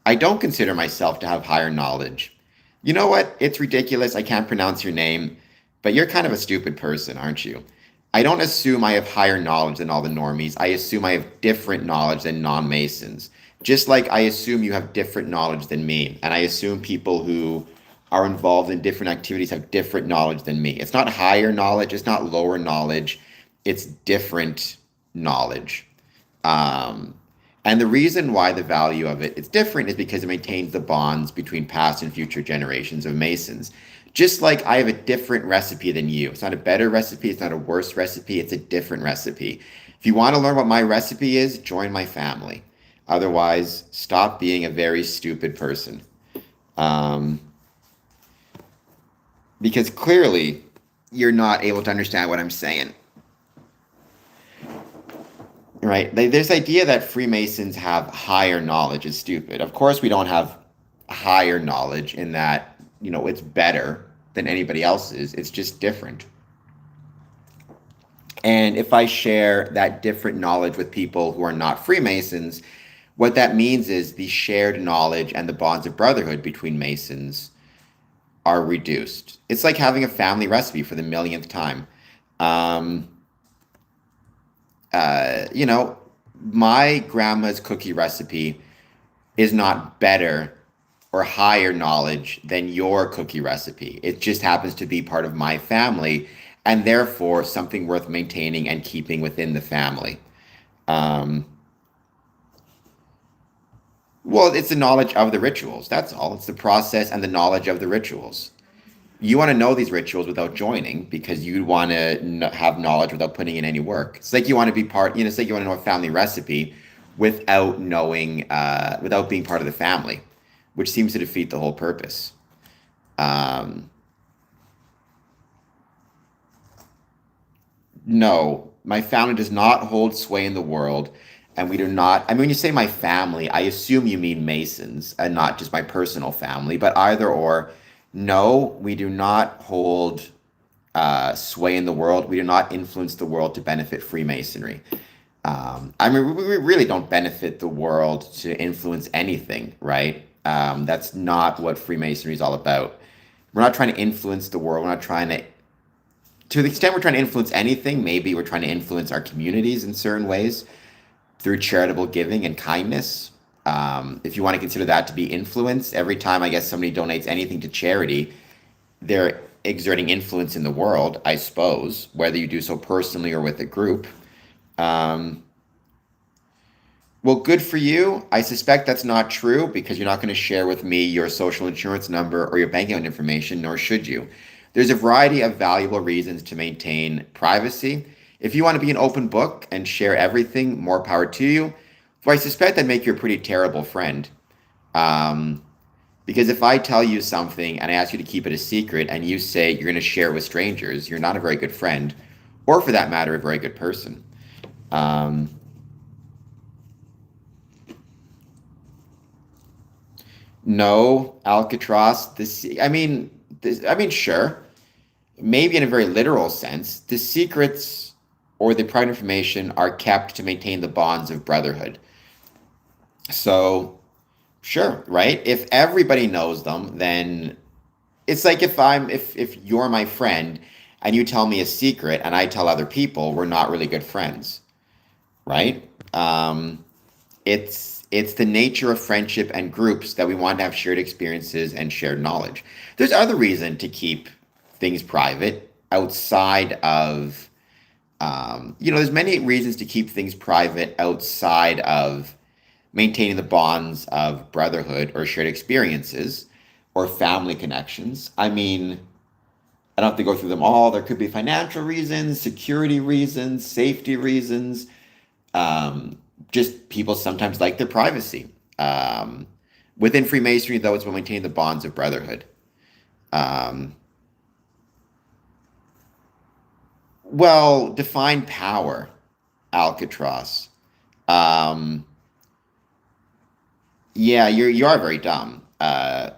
I don't consider myself to have higher knowledge. You know what? It's ridiculous. I can't pronounce your name, but you're kind of a stupid person, aren't you? I don't assume I have higher knowledge than all the normies. I assume I have different knowledge than non-Masons. Just like I assume you have different knowledge than me. And I assume people who are involved in different activities have different knowledge than me. It's not higher knowledge. It's not lower knowledge. It's different knowledge. And the reason why the value of it's different is because it maintains the bonds between past and future generations of Masons. Just like I have a different recipe than you. It's not a better recipe, it's not a worse recipe, it's a different recipe. If you want to learn what my recipe is, join my family. Otherwise, stop being a very stupid person. Um, because clearly you're not able to understand what I'm saying. Right? This idea that Freemasons have higher knowledge is stupid. Of course, we don't have higher knowledge in that, it's better than anybody else's. It's just different. And if I share that different knowledge with people who are not Freemasons, what that means is the shared knowledge and the bonds of brotherhood between Masons are reduced. It's like having a family recipe for the millionth time. Um, my grandma's cookie recipe is not better or higher knowledge than your cookie recipe. It just happens to be part of my family and therefore something worth maintaining and keeping within the family. Um, well, it's the knowledge of the rituals. That's all. It's the process and the knowledge of the rituals. You want to know these rituals without joining because you want to have knowledge without putting in any work. It's like you want to be it's like you want to know a family recipe without knowing, without being part of the family, which seems to defeat the whole purpose. No, my family does not hold sway in the world, and we do not. I mean, when you say my family, I assume you mean Masons and not just my personal family, but either or. No, we do not hold sway in the world. We do not influence the world to benefit Freemasonry. I mean, we really don't benefit the world to influence anything, right? That's not what Freemasonry is all about. We're not trying to influence the world. We're not trying to the extent we're trying to influence anything, maybe we're trying to influence our communities in certain ways through charitable giving and kindness. If you want to consider that to be influence, every time I guess somebody donates anything to charity, they're exerting influence in the world, I suppose, whether you do so personally or with a group. Um, well, good for you. I suspect that's not true because you're not going to share with me your social insurance number or your bank account information, nor should you. There's a variety of valuable reasons to maintain privacy. If you want to be an open book and share everything, more power to you. But I suspect that'd make you a pretty terrible friend. Um, because if I tell you something and I ask you to keep it a secret and you say you're going to share it with strangers, you're not a very good friend, or for that matter, a very good person. Um, no, Alcatraz. Sure, maybe in a very literal sense, the secrets or the private information are kept to maintain the bonds of brotherhood. So, sure, right? If everybody knows them, then it's like if you're my friend and you tell me a secret and I tell other people, we're not really good friends, right? It's the nature of friendship and groups that we want to have shared experiences and shared knowledge. There's other reason to keep things private outside of there's many reasons to keep things private outside of maintaining the bonds of brotherhood or shared experiences or family connections. I mean, I don't have to go through them all. There could be financial reasons, security reasons, safety reasons. Just people sometimes like their privacy. Within Freemasonry, though, it's about maintaining the bonds of brotherhood. Um, well, define power, Alcatraz. Um, Yeah, you are very dumb.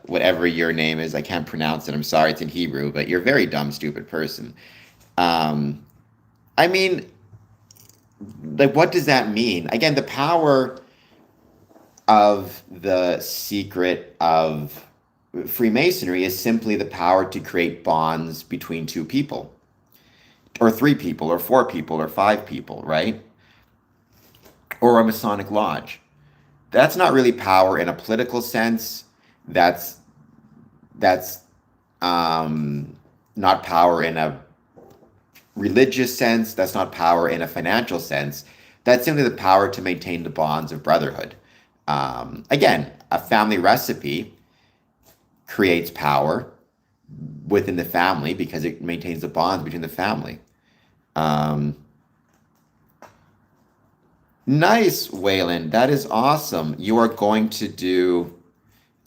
Whatever your name is, I can't pronounce it. I'm sorry, it's in Hebrew, but you're a very dumb, stupid person. Um, I mean, like, what does that mean? Again, the power of the secret of Freemasonry is simply the power to create bonds between two people, or three people, or four people, or five people, right? Or a Masonic lodge. That's not really power in a political sense. That's that's not power in a religious sense. That's not power in a financial sense. That's simply the power to maintain the bonds of brotherhood. Again, a family recipe creates power, within the family because it maintains the bonds between the family. Um, nice, Waylon. That is awesome. You are going to do,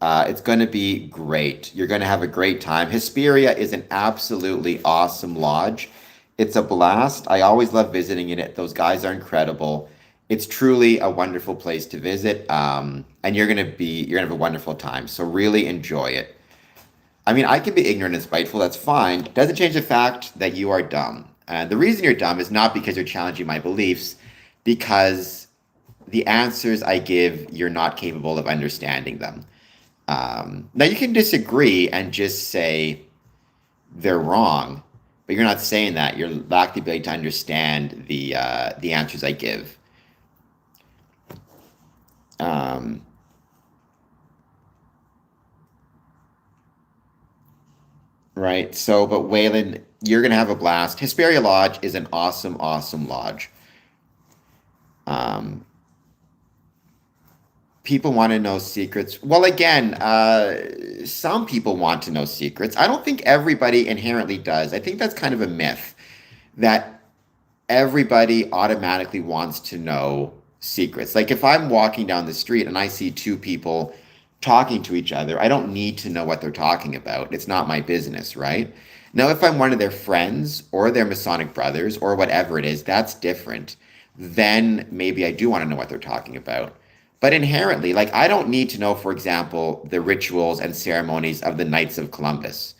it's going to be great. You're going to have a great time. Hesperia is an absolutely awesome lodge. It's a blast. I always love visiting in it. Those guys are incredible. It's truly a wonderful place to visit. And you're gonna have a wonderful time. So really enjoy it. I mean, I can be ignorant and spiteful. That's fine. Doesn't change the fact that you are dumb. And the reason you're dumb is not because you're challenging my beliefs, because the answers I give, you're not capable of understanding them. Now you can disagree and just say they're wrong, but you're not saying that. You lack the ability to understand the answers I give. Um, right. So, but Waylon, you're gonna have a blast. Hesperia Lodge is an awesome, awesome lodge. Um, People want to know secrets. Well, again, some people want to know secrets. I don't think everybody inherently does. I think that's kind of a myth that everybody automatically wants to know secrets. Like if I'm walking down the street and I see two people talking to each other, I don't need to know what they're talking about. It's not my business, right? Now, if I'm one of their friends or their Masonic brothers or whatever it is, that's different. Then maybe I do want to know what they're talking about. But inherently, like I don't need to know, for example, the rituals and ceremonies of the Knights of Columbus.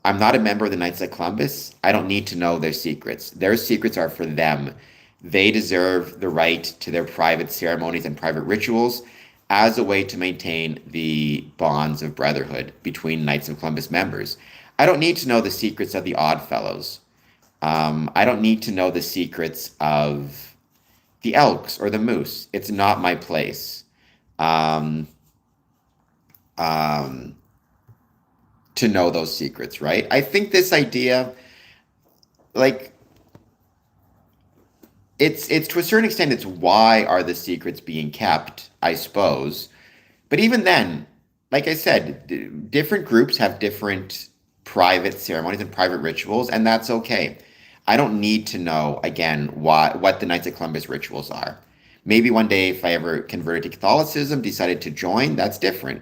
I'm not a member of the Knights of Columbus. I don't need to know their secrets. Their secrets are for them. They deserve the right to their private ceremonies and private rituals as a way to maintain the bonds of brotherhood between Knights of Columbus members. I don't need to know the secrets of the Odd Fellows. I don't need to know the secrets of the Elks or the Moose. It's not my place. Um, um, to know those secrets, right? I think this idea, like it's to a certain extent, it's why are the secrets being kept, I suppose. But even then, like I said, different groups have different private ceremonies and private rituals, and that's okay. I don't need to know again what the Knights of Columbus rituals are. Maybe one day, if I ever converted to Catholicism, decided to join, that's different.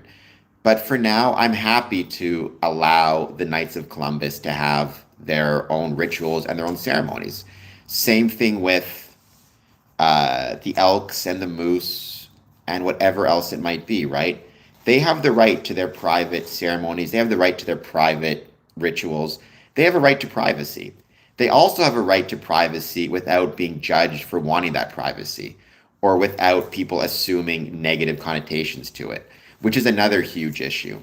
But for now, I'm happy to allow the Knights of Columbus to have their own rituals and their own ceremonies. Same thing with the Elks and the Moose and whatever else it might be, right? They have the right to their private ceremonies, they have the right to their private rituals, they have a right to privacy. They also have a right to privacy without being judged for wanting that privacy or without people assuming negative connotations to it, which is another huge issue.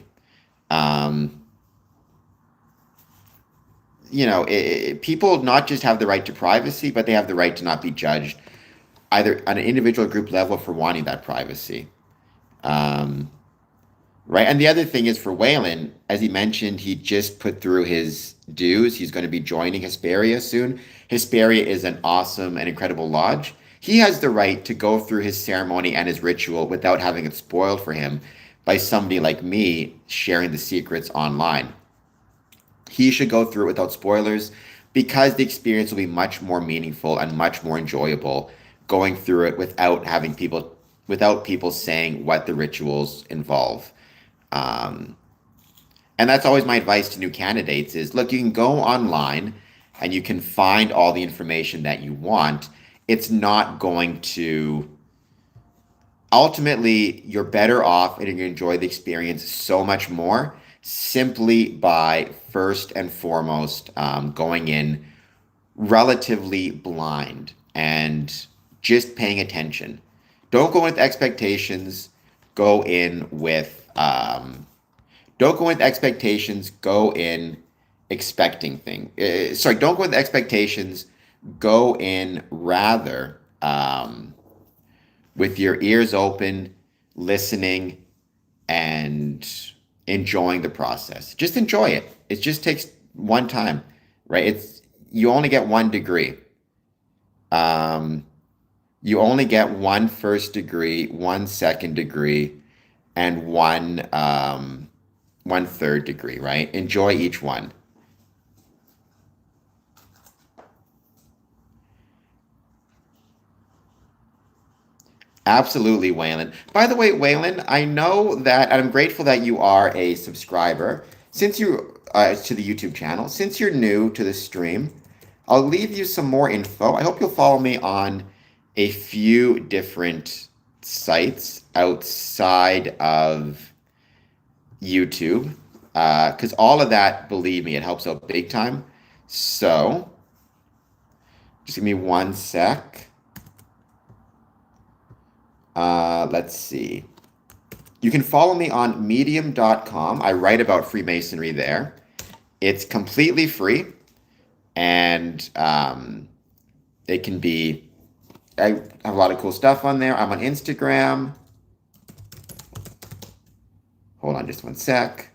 Um, People not just have the right to privacy, but they have the right to not be judged either on an individual or group level for wanting that privacy. Um, right. And the other thing is for Waylon, as he mentioned, he just put through his dues. He's going to be joining Hesperia soon. Hesperia is an awesome and incredible lodge. He has the right to go through his ceremony and his ritual without having it spoiled for him by somebody like me sharing the secrets online. He should go through it without spoilers because the experience will be much more meaningful and much more enjoyable going through it without people saying what the rituals involve. Um, and that's always my advice to new candidates is look, you can go online and you can find all the information that you want. It's not going to ultimately you're better off and you're going to enjoy the experience so much more simply by first and foremost going in relatively blind and just paying attention. Don't go in with expectations. Go in with don't go with expectations. Go in expecting things. Sorry, don't go with expectations. Go in rather with your ears open, listening, and enjoying the process. Just enjoy it. It just takes one time, right? It's you only get one degree. Um, you only get one first degree, one second degree, and one 1/3 degree, right? Enjoy each one. Absolutely, Waylon. By the way, Waylon, I know that, and I'm grateful that you are a subscriber. Since you to the YouTube channel, since you're new to the stream, I'll leave you some more info. I hope you'll follow me on a few different sites outside of YouTube, because all of that, believe me, it helps out big time. So, just give me one sec. Let's see. You can follow me on medium.com. I write about Freemasonry there. It's completely free, and it can be, I have a lot of cool stuff on there. I'm on Instagram. Hold on just one sec.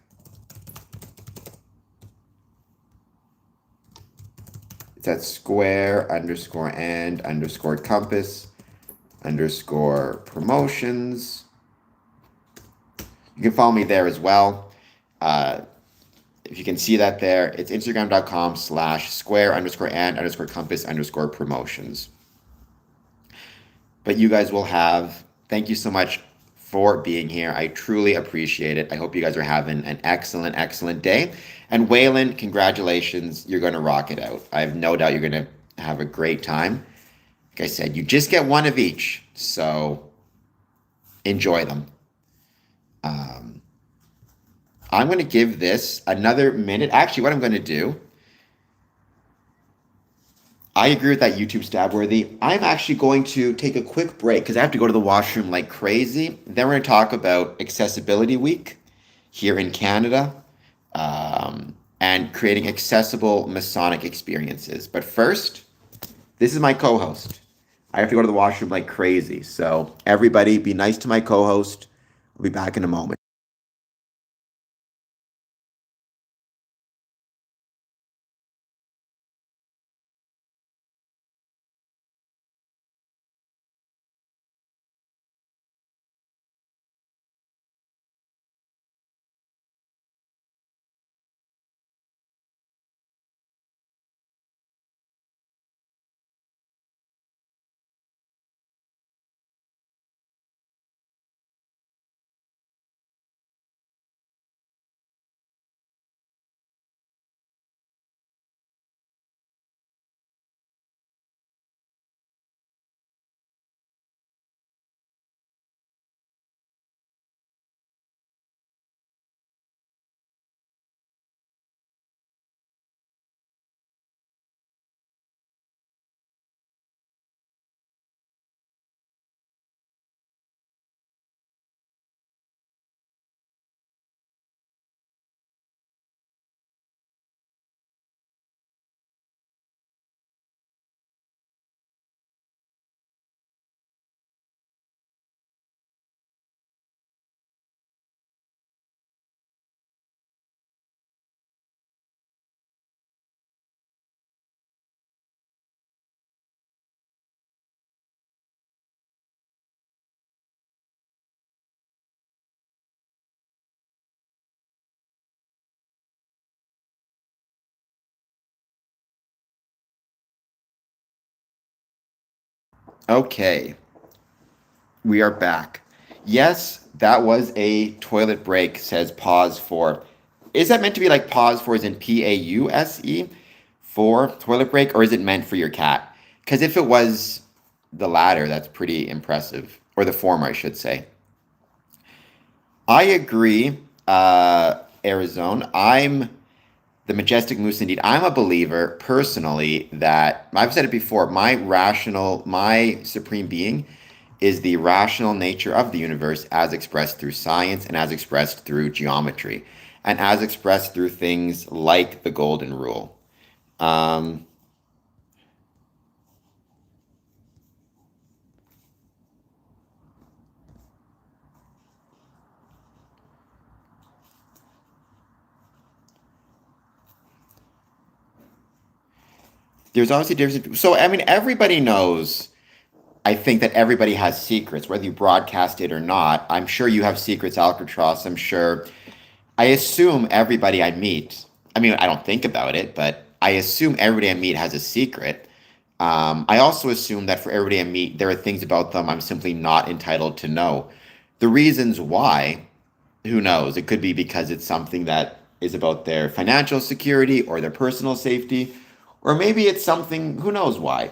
It's at square_and_compass_promotions. You can follow me there as well. If you can see that there, it's instagram.com/square_and_compass_promotions. But you guys will have, thank you so much for being here. I truly appreciate it. I hope you guys are having an excellent, excellent day. And Waylon, congratulations. You're going to rock it out. I have no doubt you're going to have a great time. Like I said, you just get one of each. So enjoy them. I'm going to give this another minute. Actually, what I'm going to do, I agree with that YouTube stab worthy. I'm actually going to take a quick break because I have to go to the washroom like crazy. Then we're going to talk about Accessibility Week here in Canada, and creating accessible Masonic experiences. But first, this is my co-host. I have to go to the washroom like crazy. So everybody be nice to my co-host. I'll be back in a moment. Okay, we are back. Yes, that was a toilet break, says pause for. Is that meant to be like pause for as in PAUSE for toilet break, or is it meant for your cat? Because if it was the latter, that's pretty impressive, or the former, I should say. I agree, Arizona. I'm the majestic moose indeed. I'm a believer personally that I've said it before. My supreme being is the rational nature of the universe as expressed through science and as expressed through geometry and as expressed through things like the golden rule. Um, there's obviously difference. So, I mean, everybody knows. I think that everybody has secrets, whether you broadcast it or not. I'm sure you have secrets, Alcatraz. I'm sure. I assume everybody I meet, I mean, I don't think about it, but I assume everybody I meet has a secret. I also assume that for everybody I meet, there are things about them I'm simply not entitled to know. The reasons why, who knows? It could be because it's something that is about their financial security or their personal safety, or maybe it's something, who knows why.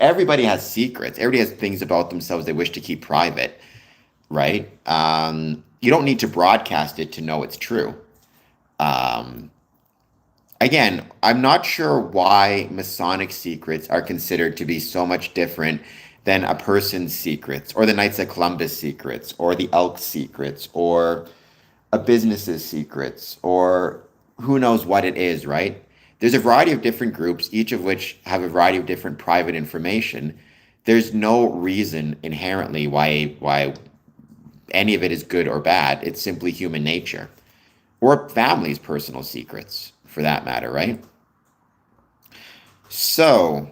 Everybody has secrets. Everybody has things about themselves they wish to keep private, right? You don't need to broadcast it to know it's true. Um, Again, I'm not sure why Masonic secrets are considered to be so much different than a person's secrets, or the Knights of Columbus secrets, or the Elks secrets, or a business's secrets, or who knows what it is, right? There's a variety of different groups, each of which have a variety of different private information. There's no reason inherently why any of it is good or bad. It's simply human nature, or families' personal secrets, for that matter, right? So,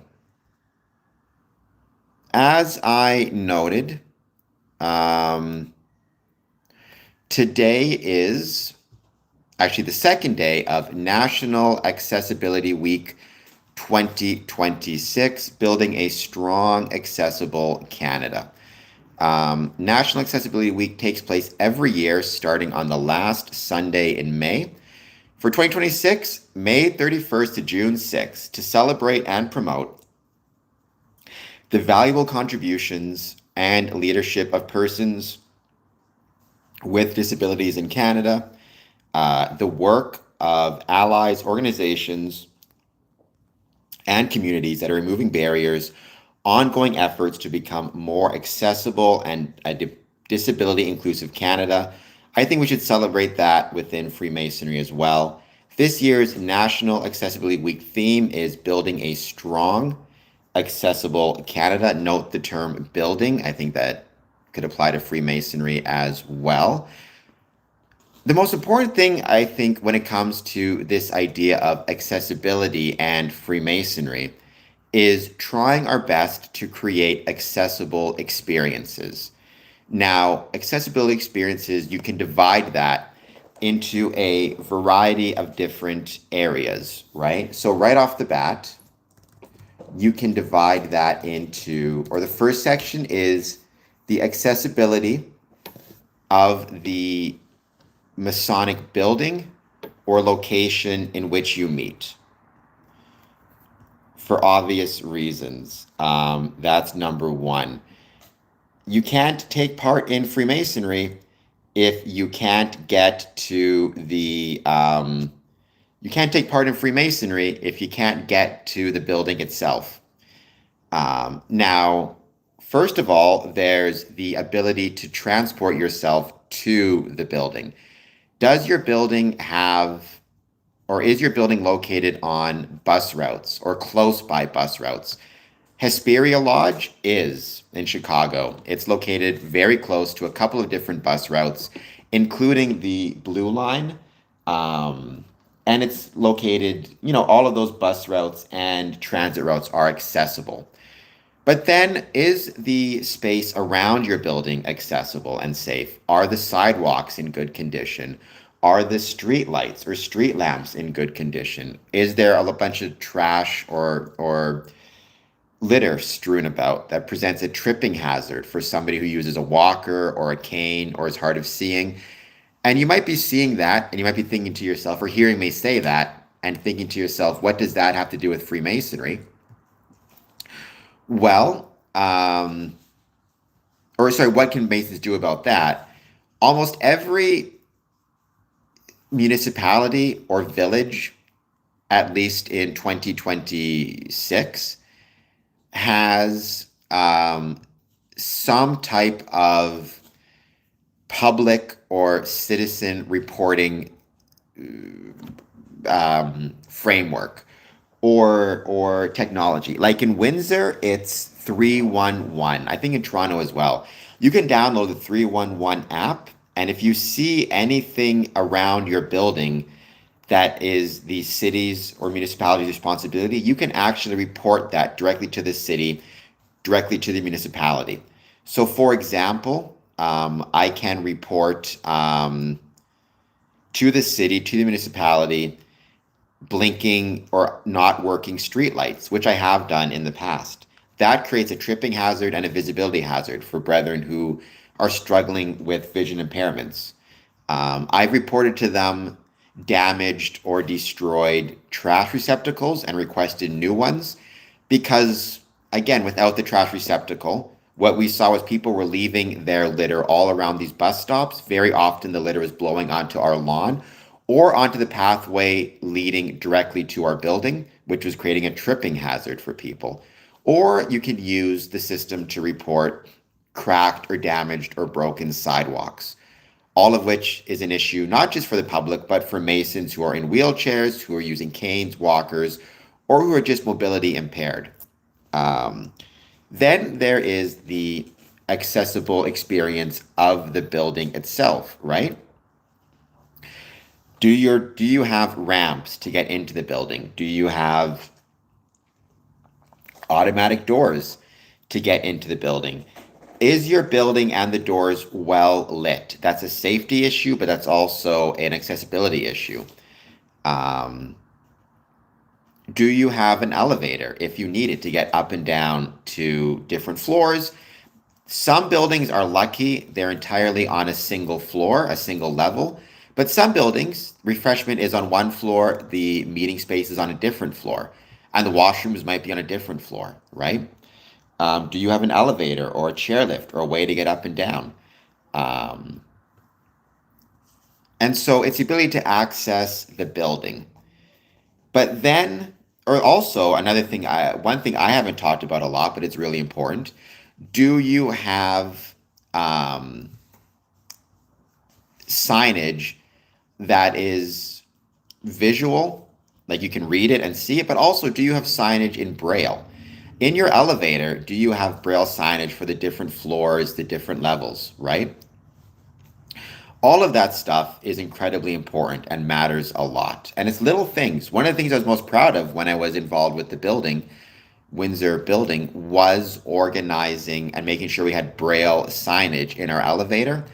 as I noted, um, today is actually the second day of National Accessibility Week 2026, Building a Strong, Accessible Canada. National Accessibility Week takes place every year starting on the last Sunday in May. For 2026, May 31st to June 6th, to celebrate and promote the valuable contributions and leadership of persons with disabilities in Canada, the work of allies, organizations, and communities that are removing barriers, ongoing efforts to become more accessible and a disability inclusive Canada. I think we should celebrate that within Freemasonry as well. This year's National Accessibility Week theme is Building a Strong, Accessible Canada. Note the term building. I think that could apply to Freemasonry as well. The most important thing, I think, when it comes to this idea of accessibility and Freemasonry is trying our best to create accessible experiences. Now, accessibility experiences, you can divide that into a variety of different areas, right? So right off the bat, you can divide that into, or the first section is the accessibility of the Masonic building or location in which you meet. For obvious reasons. That's number one. You can't take part in Freemasonry if you can't get to the you can't take part in Freemasonry if you can't get to the building itself. Now, first of all, there's the ability to transport yourself to the building. Does your building have, or is your building located on bus routes or close by bus routes? Hesperia Lodge is in Chicago. It's located very close to a couple of different bus routes, including the Blue Line. And it's located, all of those bus routes and transit routes are accessible. But then, is the space around your building accessible and safe? Are the sidewalks in good condition? Are the street lights or street lamps in good condition? Is there a bunch of trash or litter strewn about that presents a tripping hazard for somebody who uses a walker or a cane or is hard of seeing? And you might be seeing that and you might be thinking to yourself, or hearing me say that and thinking to yourself, what does that have to do with Freemasonry? Well, what can Masons do about that? Almost every municipality or village, at least in 2026, has some type of public or citizen reporting framework or technology. Like in Windsor, it's 311. I think in Toronto as well. You can download the 311 app, and if you see anything around your building that is the city's or municipality's responsibility, you can actually report that directly to the city, directly to the municipality. So, for example, I can report to the city, to the municipality, blinking or not working streetlights, which I have done in the past. That creates a tripping hazard and a visibility hazard for brethren who are struggling with vision impairments. I've reported to them damaged or destroyed trash receptacles and requested new ones because, again, without the trash receptacle, what we saw was people were leaving their litter all around these bus stops. Very often the litter was blowing onto our lawn or onto the pathway leading directly to our building, which was creating a tripping hazard for people. Or you could use the system to report cracked or damaged or broken sidewalks, all of which is an issue not just for the public, but for Masons who are in wheelchairs, who are using canes, walkers, or who are just mobility impaired. Then there is the accessible experience of the building itself, right? Do you have ramps to get into the building? Do you have automatic doors to get into the building? Is your building and the doors well lit? That's a safety issue, but that's also an accessibility issue. Do you have an elevator if you need it to get up and down to different floors? Some buildings are lucky, they're entirely on a single floor, a single level. But some buildings, refreshment is on one floor, the meeting space is on a different floor, and the washrooms might be on a different floor, right? Do you have an elevator or a chairlift or a way to get up and down? And so it's the ability to access the building. But then, or also another thing, one thing I haven't talked about a lot, but it's really important. Do you have signage that is visual, like you can read it and see it, but also do you have signage in Braille? In your elevator, do you have Braille signage for the different floors, the different levels, right? All of that stuff is incredibly important and matters a lot. And it's little things. One of the things I was most proud of when I was involved with the building, Windsor building, was organizing and making sure we had Braille signage in our elevator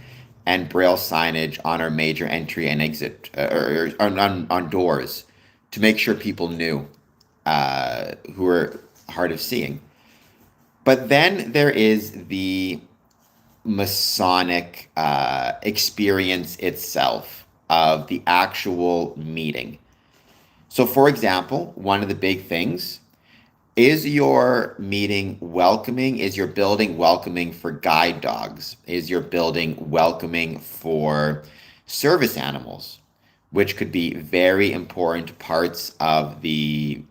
and Braille signage on our major entry and exit, or on doors, to make sure people knew who are hard of seeing. But then there is the Masonic experience itself of the actual meeting. So, for example, one of the big things is your meeting welcoming? Is your building welcoming for guide dogs? Is your building welcoming for service animals, which could be very important parts of a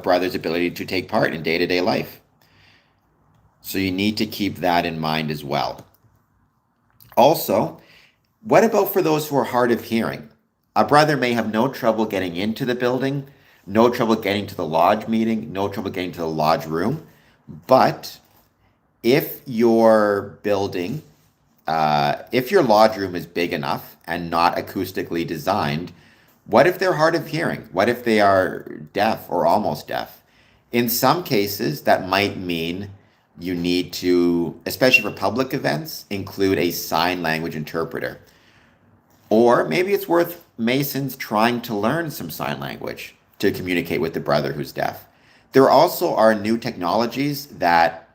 brother's ability to take part in day-to-day life? So you need to keep that in mind as well. Also, what about for those who are hard of hearing? A brother may have no trouble getting into the building, no trouble getting to the lodge meeting, no trouble getting to the lodge room. But if your building, if your lodge room is big enough and not acoustically designed, what if they're hard of hearing? What if they are deaf or almost deaf? In some cases, that might mean you need to, especially for public events, include a sign language interpreter. Or maybe it's worth Masons trying to learn some sign language to communicate with the brother who's deaf. There also are new technologies that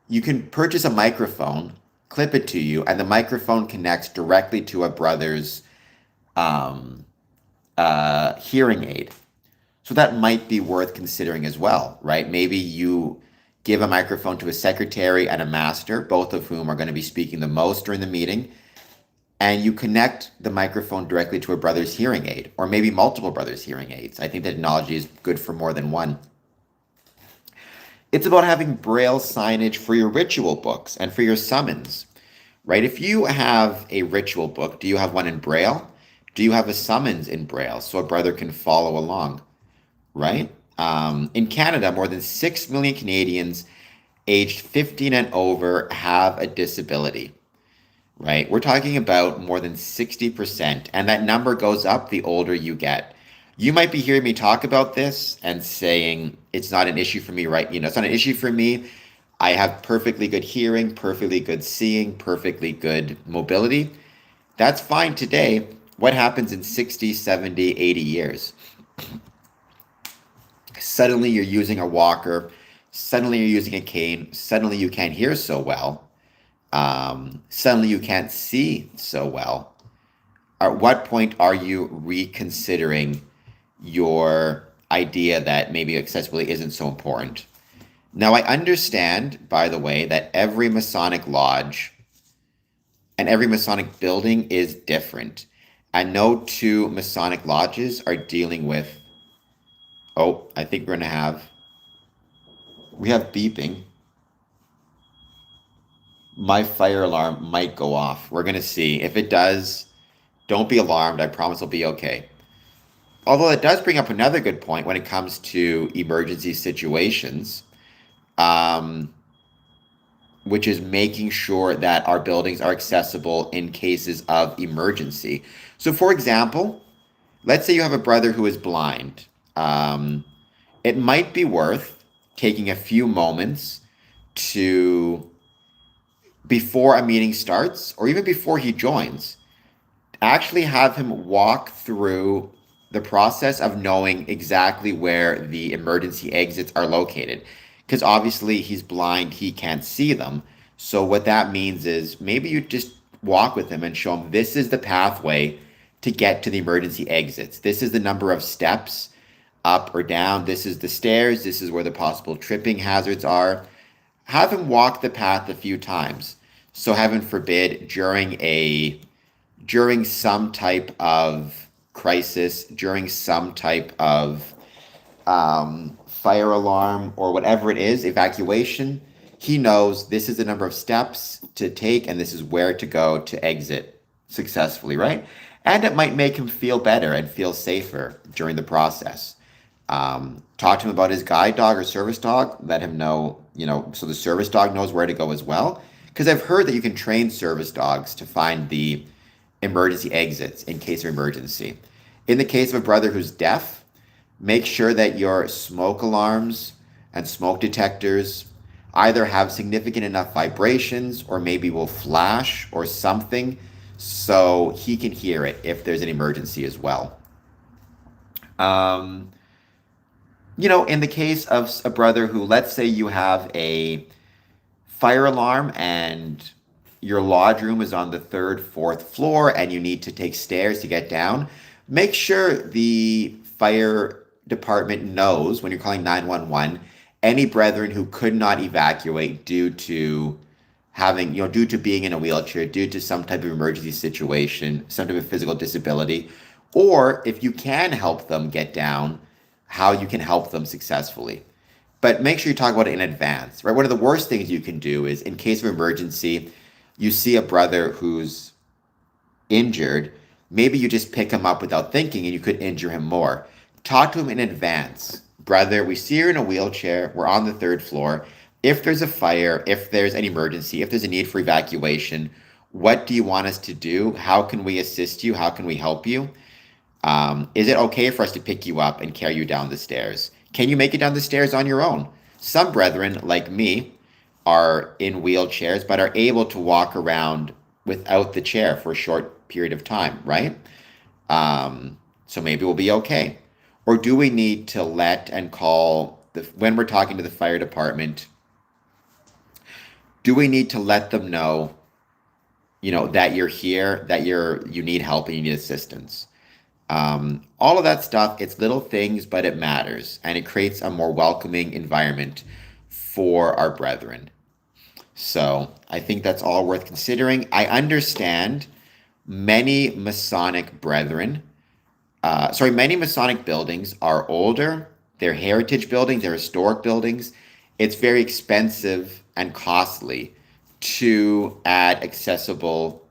you can purchase a microphone, clip it to you, and the microphone connects directly to a brother's hearing aid. So that might be worth considering as well, right? Maybe you give a microphone to a secretary and a master, both of whom are going to be speaking the most during the meeting, and you connect the microphone directly to a brother's hearing aid, or maybe multiple brothers' hearing aids. I think that technology is good for more than one. It's about having Braille signage for your ritual books and for your summons, right? If you have a ritual book, do you have one in Braille? Do you have a summons in Braille so a brother can follow along, right? In Canada, more than 6 million Canadians aged 15 and over have a disability, right? We're talking about more than 60%, and that number goes up the older you get. You might be hearing me talk about this and saying, it's not an issue for me, right? It's not an issue for me. I have perfectly good hearing, perfectly good seeing, perfectly good mobility. That's fine today. What happens in 60, 70, 80 years? Suddenly you're using a walker, suddenly you're using a cane, suddenly you can't hear so well, suddenly you can't see so well. At what point are you reconsidering your idea that maybe accessibility isn't so important? Now, I understand, by the way, that every Masonic lodge and every Masonic building is different. And no two Masonic lodges are dealing with, oh, I think we have beeping. My fire alarm might go off. We're going to see. If it does, don't be alarmed. I promise it'll be okay. Although it does bring up another good point when it comes to emergency situations, um, which is making sure that our buildings are accessible in cases of emergency. So, for example, let's say you have a brother who is blind. It might be worth taking a few moments to, before a meeting starts, or even before he joins, actually have him walk through the process of knowing exactly where the emergency exits are located. Because obviously he's blind, he can't see them. So what that means is maybe you just walk with him and show him this is the pathway to get to the emergency exits. This is the number of steps up or down. This is the stairs. This is where the possible tripping hazards are. Have him walk the path a few times. So heaven forbid, during some type of crisis, during some type of fire alarm or whatever it is, evacuation, he knows this is the number of steps to take and this is where to go to exit successfully, right? And it might make him feel better and feel safer during the process. Talk to him about his guide dog or service dog. Let him know, so the service dog knows where to go as well. Because I've heard that you can train service dogs to find the emergency exits in case of emergency. In the case of a brother who's deaf, make sure that your smoke alarms and smoke detectors either have significant enough vibrations or maybe will flash or something so he can hear it if there's an emergency as well. In the case of a brother who, let's say you have a fire alarm and your lodge room is on the third, fourth floor and you need to take stairs to get down, make sure the fire department knows when you're calling 911 any brethren who could not evacuate due to due to being in a wheelchair, due to some type of emergency situation, some type of physical disability, or if you can help them get down, how you can help them successfully. But make sure you talk about it in advance, right? One of the worst things you can do is in case of emergency, you see a brother who's injured, maybe you just pick him up without thinking and you could injure him more. Talk to him in advance. Brother, we see you're in a wheelchair. We're on the third floor. If there's a fire, if there's an emergency, if there's a need for evacuation, what do you want us to do? How can we assist you? How can we help you? Is it okay for us to pick you up and carry you down the stairs? Can you make it down the stairs on your own? Some brethren, like me, are in wheelchairs but are able to walk around without the chair for a short period of time, right? So maybe we'll be okay. Or do we need to when we're talking to the fire department, do we need to let them know, that you're here, that you need help and you need assistance? All of that stuff, it's little things, but it matters. And it creates a more welcoming environment for our brethren. So I think that's all worth considering. I understand many Masonic buildings are older. They're heritage buildings, they're historic buildings. It's very expensive and costly to add accessible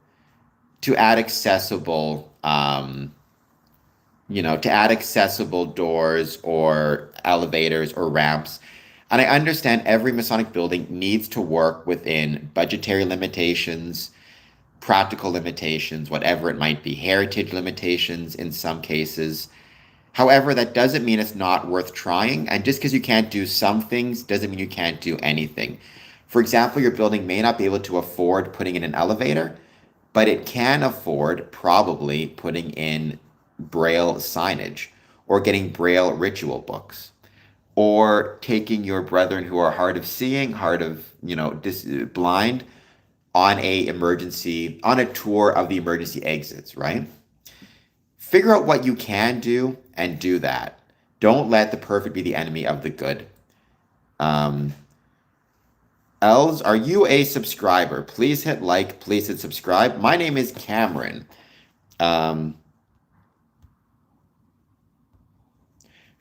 doors or elevators or ramps. And I understand every Masonic building needs to work within budgetary limitations, practical limitations, whatever it might be, heritage limitations in some cases. However, that doesn't mean it's not worth trying. And just because you can't do some things doesn't mean you can't do anything. For example, your building may not be able to afford putting in an elevator, but it can afford probably putting in Braille signage or getting Braille ritual books or taking your brethren who are hard of seeing, hard of, blind on a tour of the emergency exits, right? Figure out what you can do and do that. Don't let the perfect be the enemy of the good. Els, are you a subscriber? Please hit like, please hit subscribe. My name is Cameron.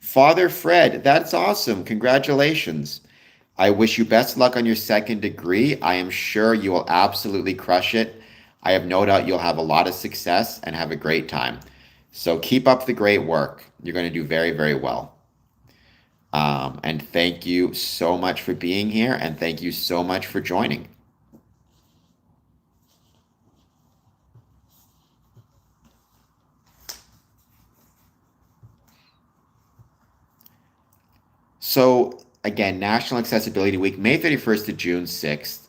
Father Fred, that's awesome. Congratulations. I wish you best luck on your second degree. I am sure you will absolutely crush it. I have no doubt you'll have a lot of success and have a great time. So keep up the great work. You're going to do very, very well. And thank you so much for being here, and thank you so much for joining. So again, National Accessibility Week, May 31st to June 6th.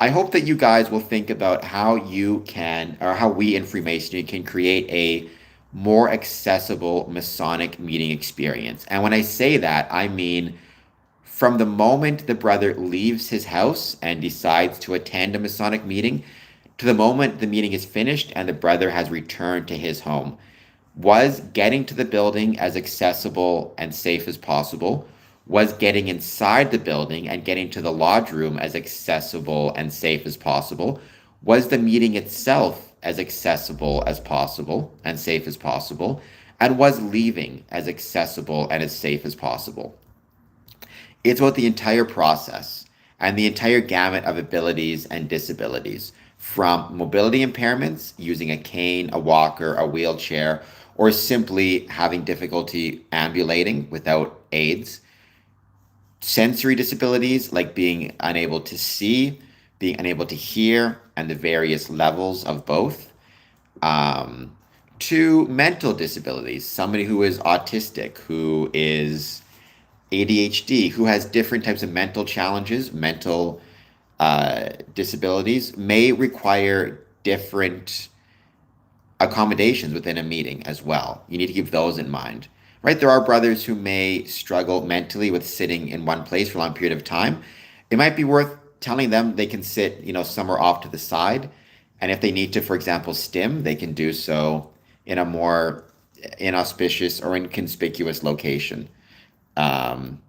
I hope that you guys will think about how you can, or how we in Freemasonry can create a more accessible Masonic meeting experience. And when I say that, I mean from the moment the brother leaves his house and decides to attend a Masonic meeting to the moment the meeting is finished and the brother has returned to his home. Was getting to the building as accessible and safe as possible? Was getting inside the building and getting to the lodge room as accessible and safe as possible? Was the meeting itself as accessible as possible and safe as possible? And was leaving as accessible and as safe as possible? It's about the entire process and the entire gamut of abilities and disabilities, from mobility impairments, using a cane, a walker, a wheelchair, or simply having difficulty ambulating without aids, sensory disabilities like being unable to see, being unable to hear, and the various levels of both, to mental disabilities, somebody who is autistic, who is ADHD, who has different types of mental challenges, mental disabilities, may require different accommodations within a meeting as well. You need to keep those in mind, right? There are brothers who may struggle mentally with sitting in one place for a long period of time. It might be worth telling them they can sit, somewhere off to the side. And if they need to, for example, stim, they can do so in a more inauspicious or inconspicuous location. Hello,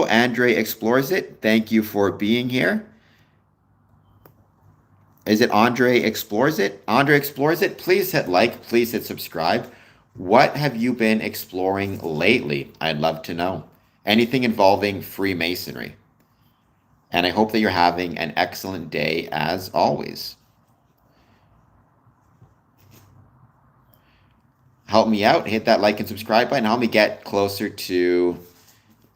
Andre Explores It. Thank you for being here. Is it Andre Explores It? Andre Explores It. Please hit like, please hit subscribe. What have you been exploring lately? I'd love to know. Anything involving Freemasonry. And I hope that you're having an excellent day as always. Help me out. Hit that like and subscribe button. Help me get closer to...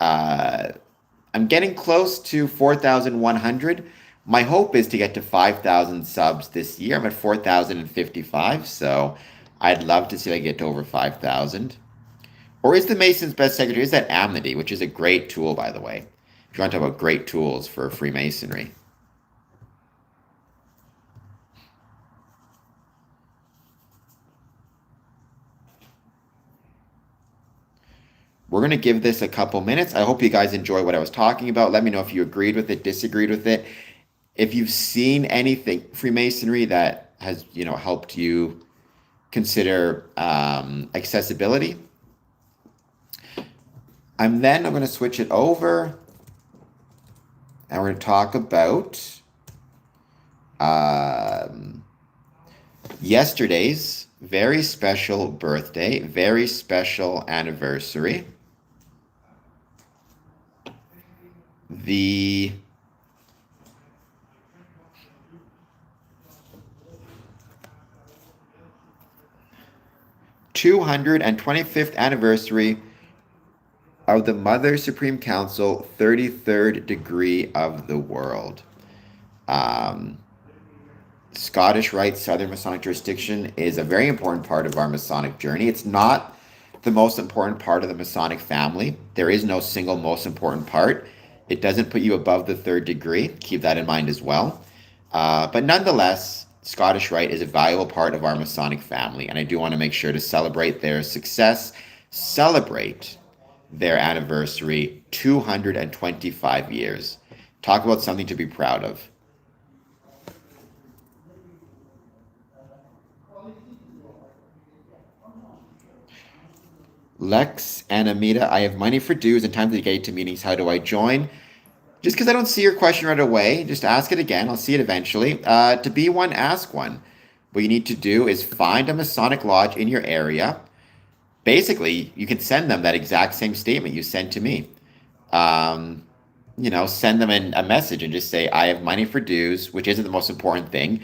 I'm getting close to 4,100. My hope is to get to 5,000 subs this year. I'm at 4,055, so I'd love to see if I get to over 5,000. Or is the Mason's best secretary? Is that Amity, which is a great tool, by the way. If you want to talk about great tools for Freemasonry. We're going to give this a couple minutes. I hope you guys enjoy what I was talking about. Let me know if you agreed with it, disagreed with it. If you've seen anything Freemasonry that has, helped you consider accessibility. I'm going to switch it over, and we're going to talk about yesterday's very special birthday, very special anniversary. The 225th anniversary of the Mother Supreme Council, 33rd degree of the world. Scottish Rite, Southern Masonic jurisdiction is a very important part of our Masonic journey. It's not the most important part of the Masonic family. There is no single most important part. It doesn't put you above the third degree. Keep that in mind as well. But nonetheless, Scottish Rite is a valuable part of our Masonic family, and I do want to make sure to celebrate their success, celebrate their anniversary, 225 years. Talk about something to be proud of. Lex and Amita, I have money for dues and time to get to meetings. How do I join? Just because I don't see your question right away, just ask it again. I'll see it eventually. To be one, ask one. What you need to do is find a Masonic lodge in your area. Basically, you can send them that exact same statement you sent to me. Um, Send them a message and just say, I have money for dues, which isn't the most important thing.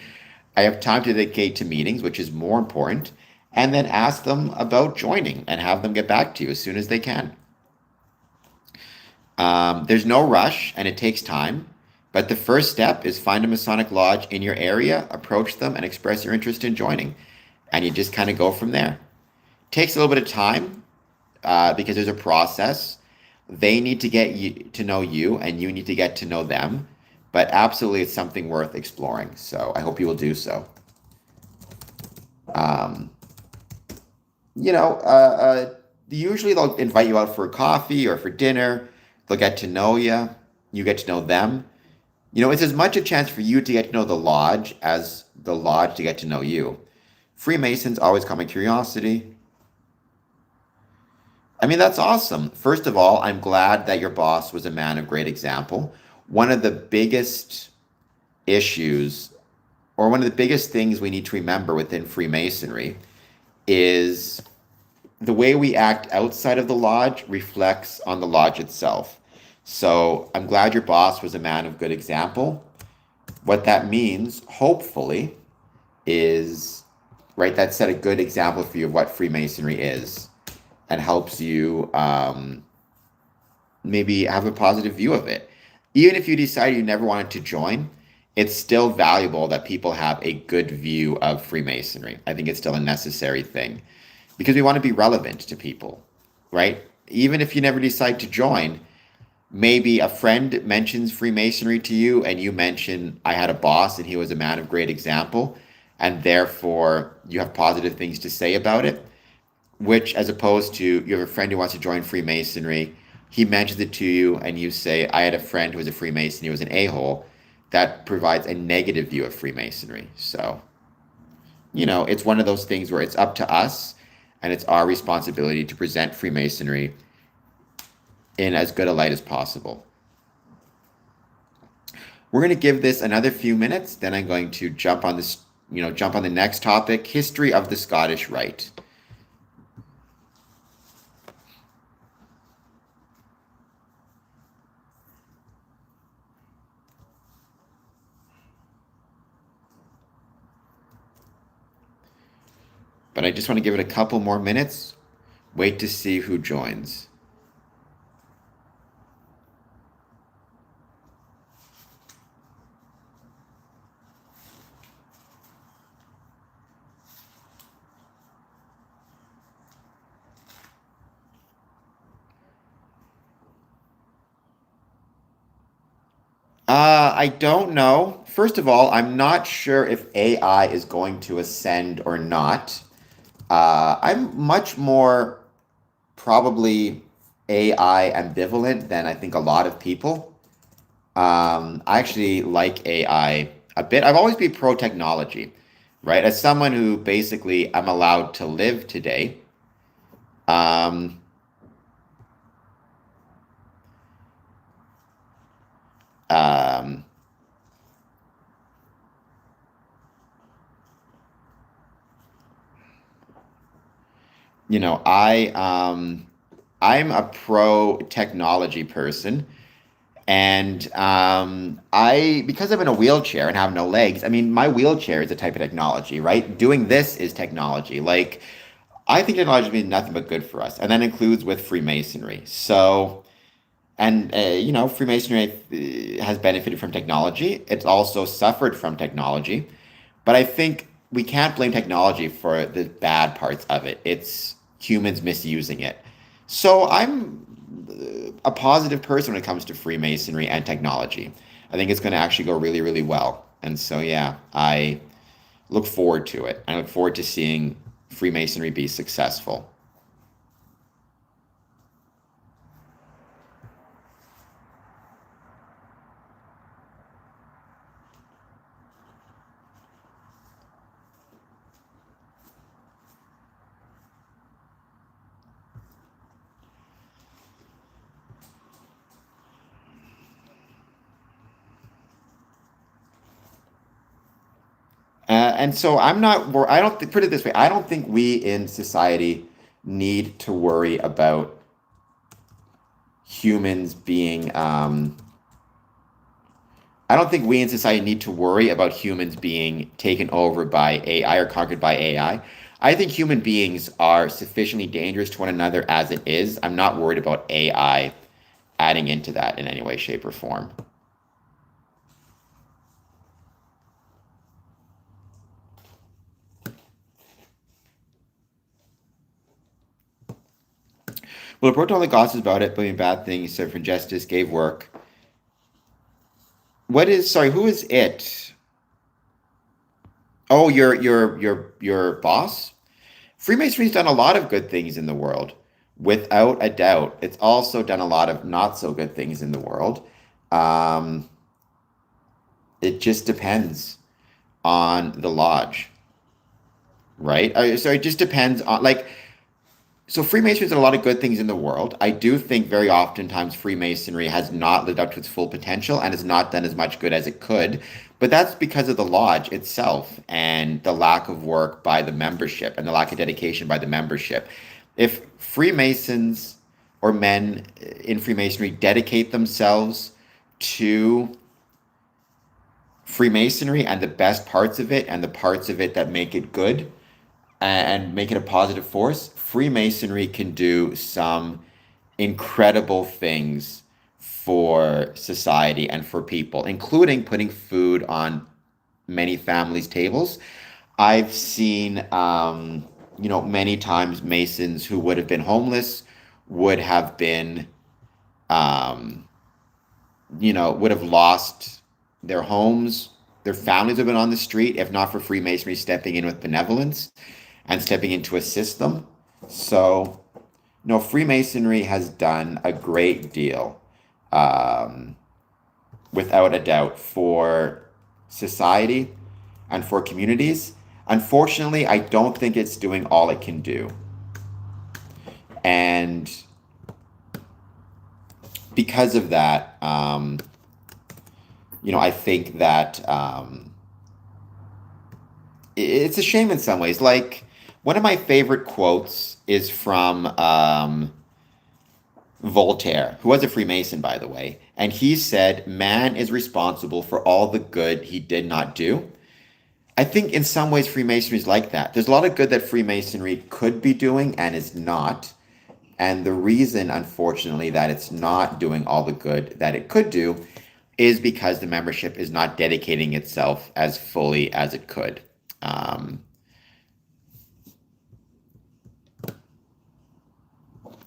I have time to dedicate to meetings, which is more important. And then ask them about joining and have them get back to you as soon as they can. There's no rush and it takes time, but the first step is find a Masonic lodge in your area, approach them, and express your interest in joining. And you just kind of go from there. Takes a little bit of time because there's a process. They need to get you to know you, and you need to get to know them. But absolutely, it's something worth exploring. So I hope you will do so. Um, Usually they'll invite you out for a coffee or for dinner. They'll get to know you. You get to know them. It's as much a chance for you to get to know the lodge as the lodge to get to know you. Freemasons always caught my curiosity. I mean, that's awesome. First of all, I'm glad that your boss was a man of great example. One of the biggest issues, or one of the biggest things we need to remember within Freemasonry is the way we act outside of the lodge reflects on the lodge itself. So I'm glad your boss was a man of good example. What that means, hopefully, is, right, that set a good example for you of what Freemasonry is and helps you maybe have a positive view of it. Even if you decide you never wanted to join, it's still valuable that people have a good view of Freemasonry. I think it's still a necessary thing because we want to be relevant to people, right? Even if you never decide to join, maybe a friend mentions Freemasonry to you and you mention, I had a boss and he was a man of great example, and therefore you have positive things to say about it, which as opposed to you have a friend who wants to join Freemasonry, he mentions it to you and you say, I had a friend who was a Freemason, he was an a-hole. That provides a negative view of Freemasonry. So, it's one of those things where it's up to us and it's our responsibility to present Freemasonry in as good a light as possible. We're going to give this another few minutes, then I'm going to jump on the next topic, history of the Scottish Rite. But I just want to give it a couple more minutes. Wait to see who joins. I don't know. First of all, I'm not sure if AI is going to ascend or not. I'm much more probably AI ambivalent than I think a lot of people. I actually like AI a bit. I've always been pro technology, right? As someone who basically I'm allowed to live today, um, um, I'm a pro technology person. And I, because I'm in a wheelchair and have no legs, I mean, my wheelchair is a type of technology, right? Doing this is technology. Like, I think technology means nothing but good for us, and that includes with Freemasonry. So, and Freemasonry has benefited from technology. It's also suffered from technology, but I think we can't blame technology for the bad parts of it. It's humans misusing it. So I'm a positive person when it comes to Freemasonry and technology. I think it's going to actually go really, really well. And so, yeah, I look forward to it. I look forward to seeing Freemasonry be successful. And so I don't put it this way. I don't think we in society need to worry about humans being, I don't think we in society need to worry about humans being taken over by AI or conquered by AI. I think human beings are sufficiently dangerous to one another as it is. I'm not worried about AI adding into that in any way, shape, or form. Well, it wrote all the gossips about it, blaming bad things, served for justice, gave work. Sorry, who is it? Oh, your boss? Freemasonry's done a lot of good things in the world, without a doubt. It's also done a lot of not so good things in the world. Um, it just depends on the lodge, right? So it just depends on so Freemasonry's done a lot of good things in the world. I do think very oftentimes Freemasonry has not lived up to its full potential and has not done as much good as it could. But that's because of the lodge itself and the lack of work by the membership and the lack of dedication by the membership. If Freemasons or men in Freemasonry dedicate themselves to Freemasonry and the best parts of it and the parts of it that make it good and make it a positive force, Freemasonry can do some incredible things for society and for people, including putting food on many families' tables. I've seen, many times Masons who would have been homeless would have been, um, would have lost their homes. Their families have been on the street, if not for Freemasonry stepping in with benevolence and stepping in to assist them. So, no, Freemasonry has done a great deal, um, without a doubt, for society and for communities. Unfortunately, I don't think it's doing all it can do. And because of that, I think that it's a shame in some ways. Like, one of my favorite quotes is from Voltaire, who was a Freemason, by the way. And he said, "Man is responsible for all the good he did not do." I think in some ways Freemasonry is like that. There's a lot of good that Freemasonry could be doing and is not. And the reason, unfortunately, that it's not doing all the good that it could do is because the membership is not dedicating itself as fully as it could. Um,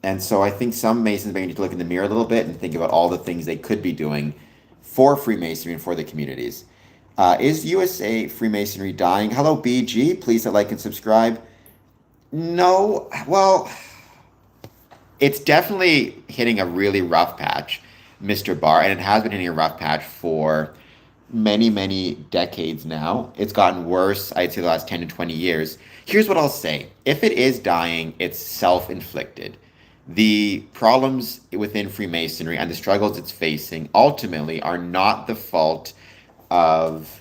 and so I think some Masons may need to look in the mirror a little bit and think about all the things they could be doing for Freemasonry and for the communities. Is USA Freemasonry dying? Hello, BG. Please hit like and subscribe. No, well, it's definitely hitting a really rough patch, Mr. Barr, and it has been hitting a rough patch for many, many decades now. It's gotten worse, I'd say, the last 10 to 20 years. Here's what I'll say. If it is dying, it's self-inflicted. The problems within Freemasonry and the struggles it's facing ultimately are not the fault of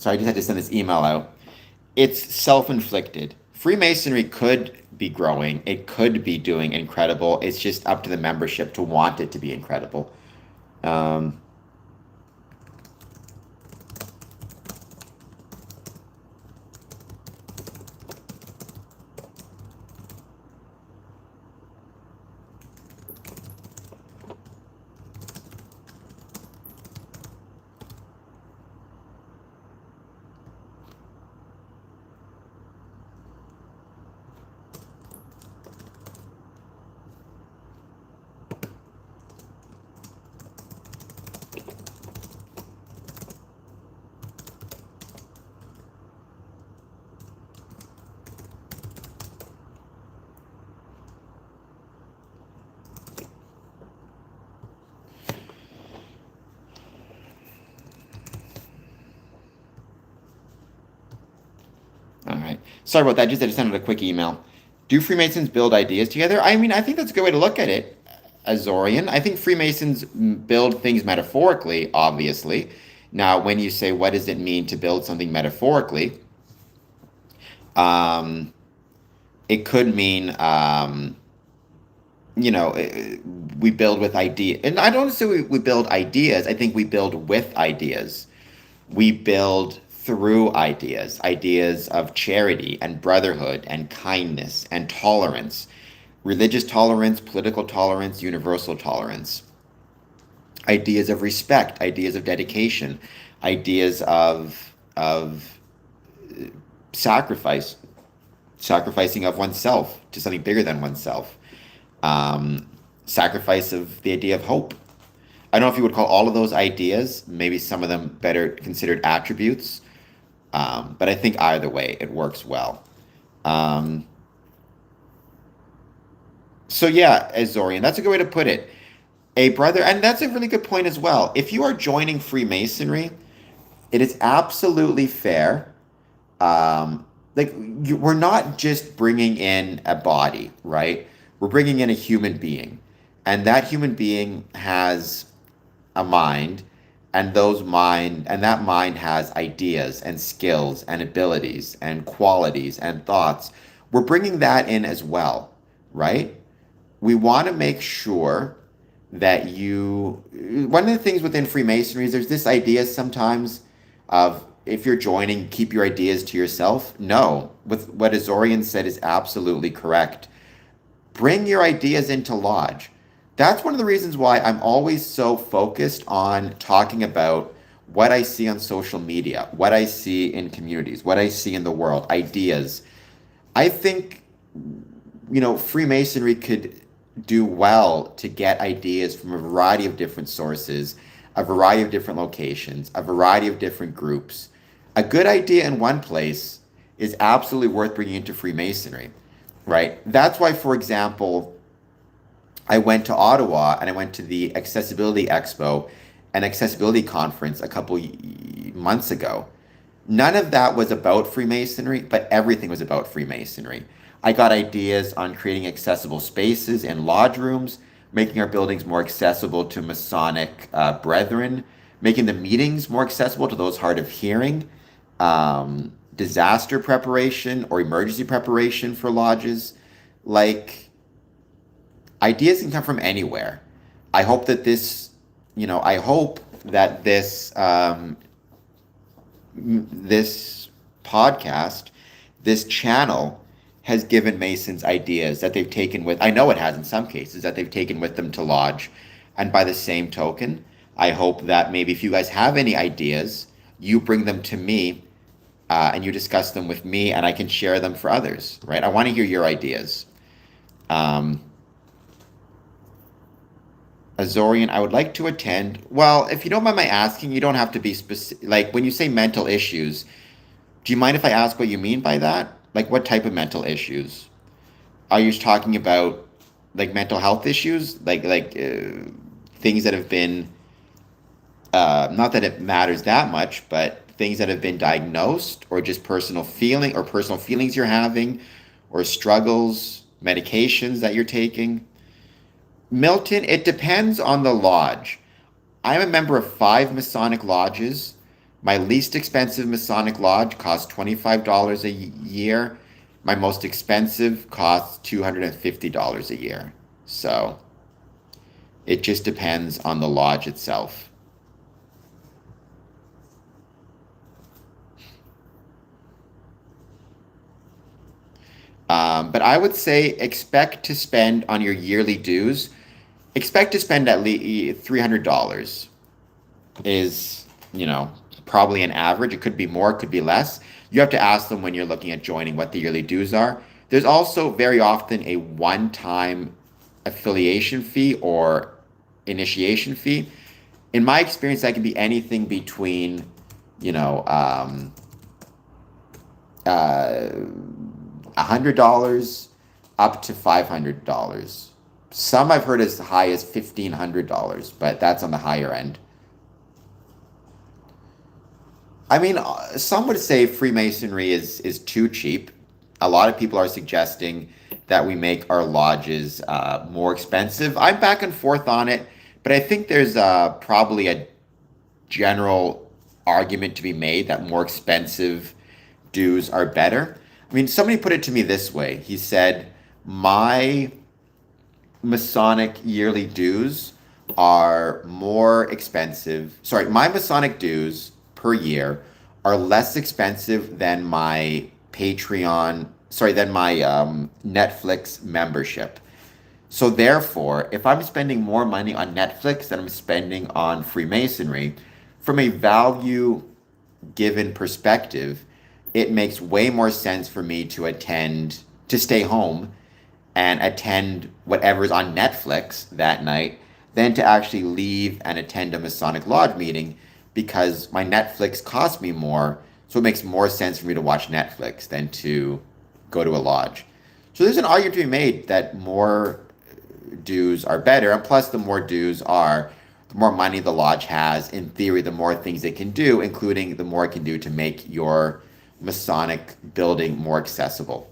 so I just had to send this email out. It's self-inflicted. Freemasonry could be growing. It could be doing incredible. It's just up to the membership to want it to be incredible. Um, Sorry about that. I just sent out a quick email. Do Freemasons build ideas together? I mean, I think that's a good way to look at it, Azorian. I think Freemasons build things metaphorically, obviously. Now, when you say, what does it mean to build something metaphorically? Um, it could mean, we build with idea. And I don't say we build ideas. I think we build with ideas. We build through ideas, ideas of charity and brotherhood and kindness and tolerance, religious tolerance, political tolerance, universal tolerance, ideas of respect, ideas of dedication, ideas of sacrifice, sacrificing of oneself to something bigger than oneself, sacrifice of the idea of hope. I don't know if you would call all of those ideas, maybe some of them better considered attributes, but I think either way, it works well. Um, so yeah, Azorian, that's a good way to put it. A brother, and that's a really good point as well. If you are joining Freemasonry, it is absolutely fair. We're not just bringing in a body, right? We're bringing in a human being, and that human being has a mind, and that mind has ideas and skills and abilities and qualities and thoughts. We're bringing that in as well, right? We want to make sure that one of the things within Freemasonry is there's this idea sometimes of, if you're joining, keep your ideas to yourself. No, with what Azorian said is absolutely correct. Bring your ideas into lodge. That's one of the reasons why I'm always so focused on talking about what I see on social media, what I see in communities, what I see in the world, ideas. I think, Freemasonry could do well to get ideas from a variety of different sources, a variety of different locations, a variety of different groups. A good idea in one place is absolutely worth bringing into Freemasonry, right? That's why, for example, I went to Ottawa and I went to the Accessibility Expo and Accessibility Conference a couple months ago. None of that was about Freemasonry, but everything was about Freemasonry. I got ideas on creating accessible spaces in lodge rooms, making our buildings more accessible to Masonic brethren, making the meetings more accessible to those hard of hearing, disaster preparation or emergency preparation for lodges. Like, ideas can come from anywhere. I hope that this podcast, this channel, has given Masons ideas that they've taken with, I know it has in some cases, that they've taken with them to lodge. And by the same token, I hope that maybe if you guys have any ideas, you bring them to me and you discuss them with me, and I can share them for others, right? I want to hear your ideas. Azorian, I would like to attend. Well, if you don't mind my asking, you don't have to be specific. Like, when you say mental issues, do you mind if I ask what you mean by that? Like, what type of mental issues? Are you talking about, like, mental health issues? Things that have been, not that it matters that much, but things that have been diagnosed, or just personal feelings you're having, or struggles, medications that you're taking? Milton, it depends on the lodge. I'm a member of 5 Masonic lodges. My least expensive Masonic lodge costs $25 a year. My most expensive costs $250 a year. So it just depends on the lodge itself. But I would say expect to spend on your yearly dues. Expect to spend at least $300 is, probably an average. It could be more, it could be less. You have to ask them when you're looking at joining what the yearly dues are. There's also very often a one-time affiliation fee or initiation fee. In my experience, that can be anything between, $100 up to $500. Some I've heard as high as $1,500, but that's on the higher end. I mean, some would say Freemasonry is too cheap. a lot of people are suggesting that we make our lodges more expensive. I'm back and forth on it, but I think there's probably a general argument to be made that more expensive dues are better. I mean, somebody put it to me this way. He said, my Masonic yearly dues are more expensive. Sorry, my Masonic dues per year are less expensive than my than my Netflix membership. So therefore, if I'm spending more money on Netflix than I'm spending on Freemasonry, from a value given perspective, it makes way more sense for me to stay home and attend whatever's on Netflix that night than to actually leave and attend a Masonic Lodge meeting because my Netflix costs me more. So it makes more sense for me to watch Netflix than to go to a lodge. So there's an argument to be made that more dues are better. And plus, the more dues are, the more money the lodge has. In theory, the more things it can do, including the more it can do to make your Masonic building more accessible.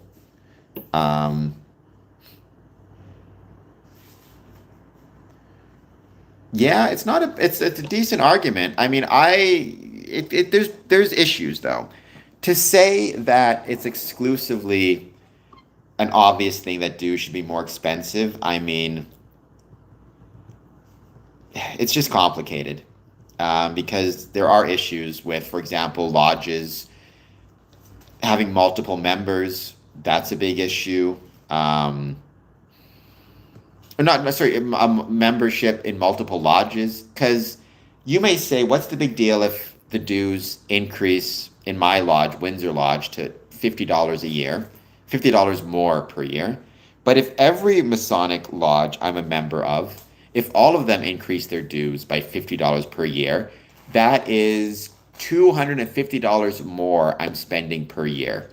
Yeah, it's a decent argument. I mean, there's issues though. To say that it's exclusively an obvious thing that dues should be more expensive, I mean, it's just complicated because there are issues with, for example, lodges having multiple members. That's a big issue. Or not, sorry, membership in multiple lodges. Because you may say, what's the big deal if the dues increase in my lodge, Windsor Lodge, to $50 a year, $50 more per year? But if every Masonic lodge I'm a member of, if all of them increase their dues by $50 per year, that is $250 more I'm spending per year.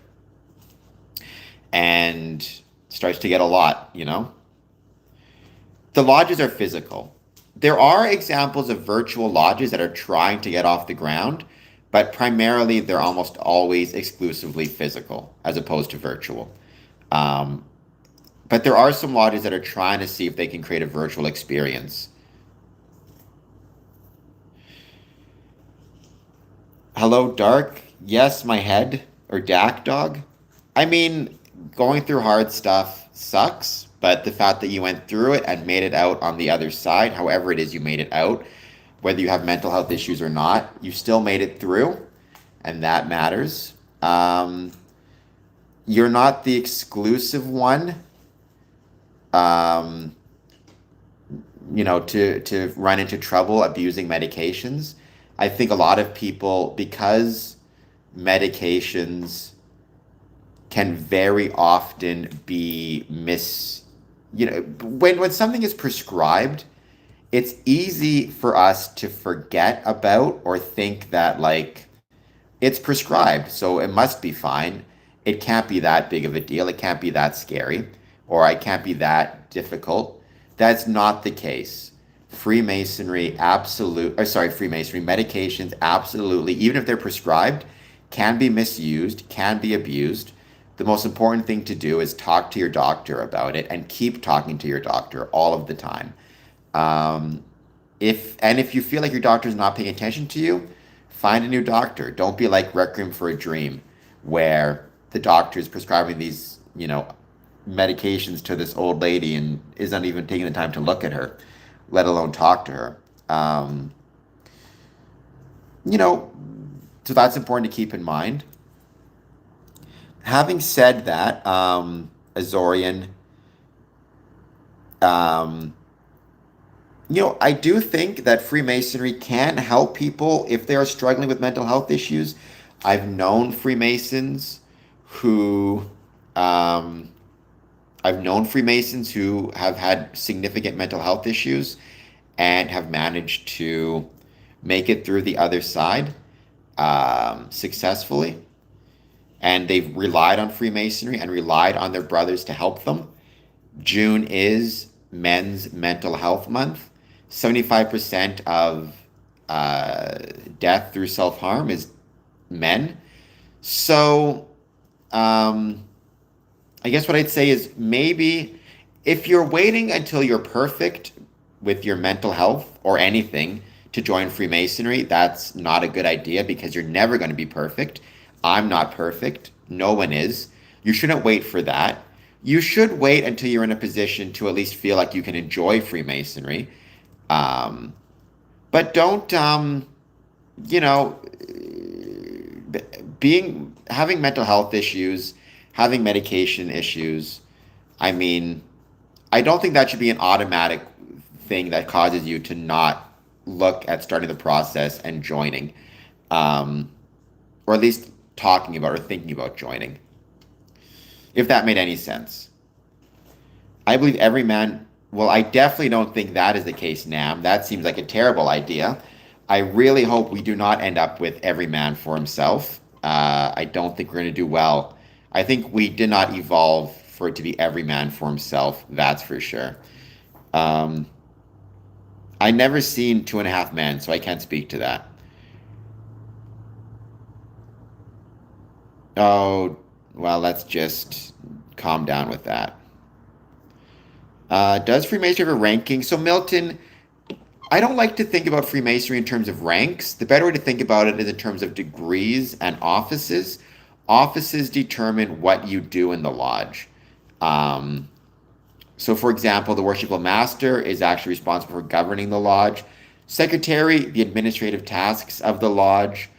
And starts to get a lot, you know? The lodges are physical. There are examples of virtual lodges that are trying to get off the ground, but primarily they're almost always exclusively physical as opposed to virtual. But there are some lodges that are trying to see if they can create a virtual experience. Hello, Dark. Yes, my head, or Dak Dog. I mean, going through hard stuff sucks, but the fact that you went through it and made it out on the other side, however it is you made it out, whether you have mental health issues or not, you still made it through, and that matters. You're not the exclusive one, to run into trouble abusing medications. I think a lot of people, because medications can very often be when something is prescribed, it's easy for us to forget about or think that like it's prescribed, so it must be fine. It can't be that big of a deal. It can't be that scary, or it can't be that difficult. That's not the case. Freemasonry medications absolutely, even if they're prescribed, can be misused, can be abused. The most important thing to do is talk to your doctor about it and keep talking to your doctor all of the time. If you feel like your doctor is not paying attention to you, find a new doctor. Don't be like Requiem for a Dream, where the doctor is prescribing these, medications to this old lady and isn't even taking the time to look at her, let alone talk to her. So that's important to keep in mind. Having said that, Azorian, I do think that Freemasonry can help people if they are struggling with mental health issues. I've known Freemasons who have had significant mental health issues and have managed to make it through the other side successfully. And they've relied on Freemasonry and relied on their brothers to help them. June is Men's Mental Health Month. 75% of death through self-harm is men. So I guess what I'd say is maybe if you're waiting until you're perfect with your mental health or anything to join Freemasonry, that's not a good idea because you're never going to be perfect. I'm not perfect. No one is. You shouldn't wait for that. You should wait until you're in a position to at least feel like you can enjoy Freemasonry. Um, but don't, you know, having mental health issues, having medication issues. I mean, I don't think that should be an automatic thing that causes you to not look at starting the process and joining, um, or at least talking about or thinking about joining, if that made any sense. I believe every man, well, I definitely don't think that is the case, Nam. That seems like a terrible idea. I really hope we do not end up with every man for himself. I don't think we're going to do well. I think we did not evolve for it to be every man for himself. That's for sure. Um, I never seen Two and a Half Men, so I can't speak to that. Oh, well, let's just calm down with that. Does Freemasonry have a ranking? So, Milton, I don't like to think about Freemasonry in terms of ranks. The better way to think about it is in terms of degrees and offices. Offices determine what you do in the lodge. Um, so, for example, the worshipful master is actually responsible for governing the lodge. Secretary, the administrative tasks of the lodge.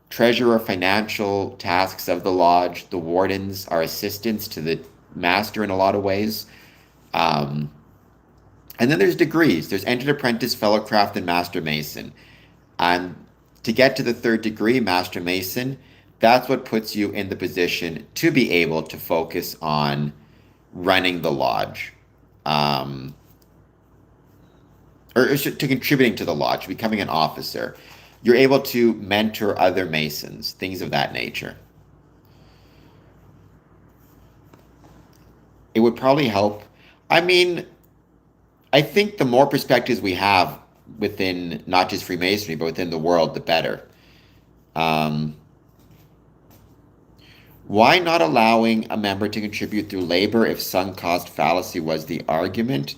Treasurer, financial tasks of the lodge. The wardens are assistants to the master in a lot of ways. Um, and then there's degrees. There's entered apprentice, fellow craft, and master mason. And to get to the third degree, master mason, that's what puts you in the position to be able to focus on running the lodge, um, or to contributing to the lodge, becoming an officer. You're able to mentor other masons, things of that nature. It would probably help. I mean, I think the more perspectives we have within not just Freemasonry, but within the world, the better. Um, why not allowing a member to contribute through labor if sunk cost fallacy was the argument?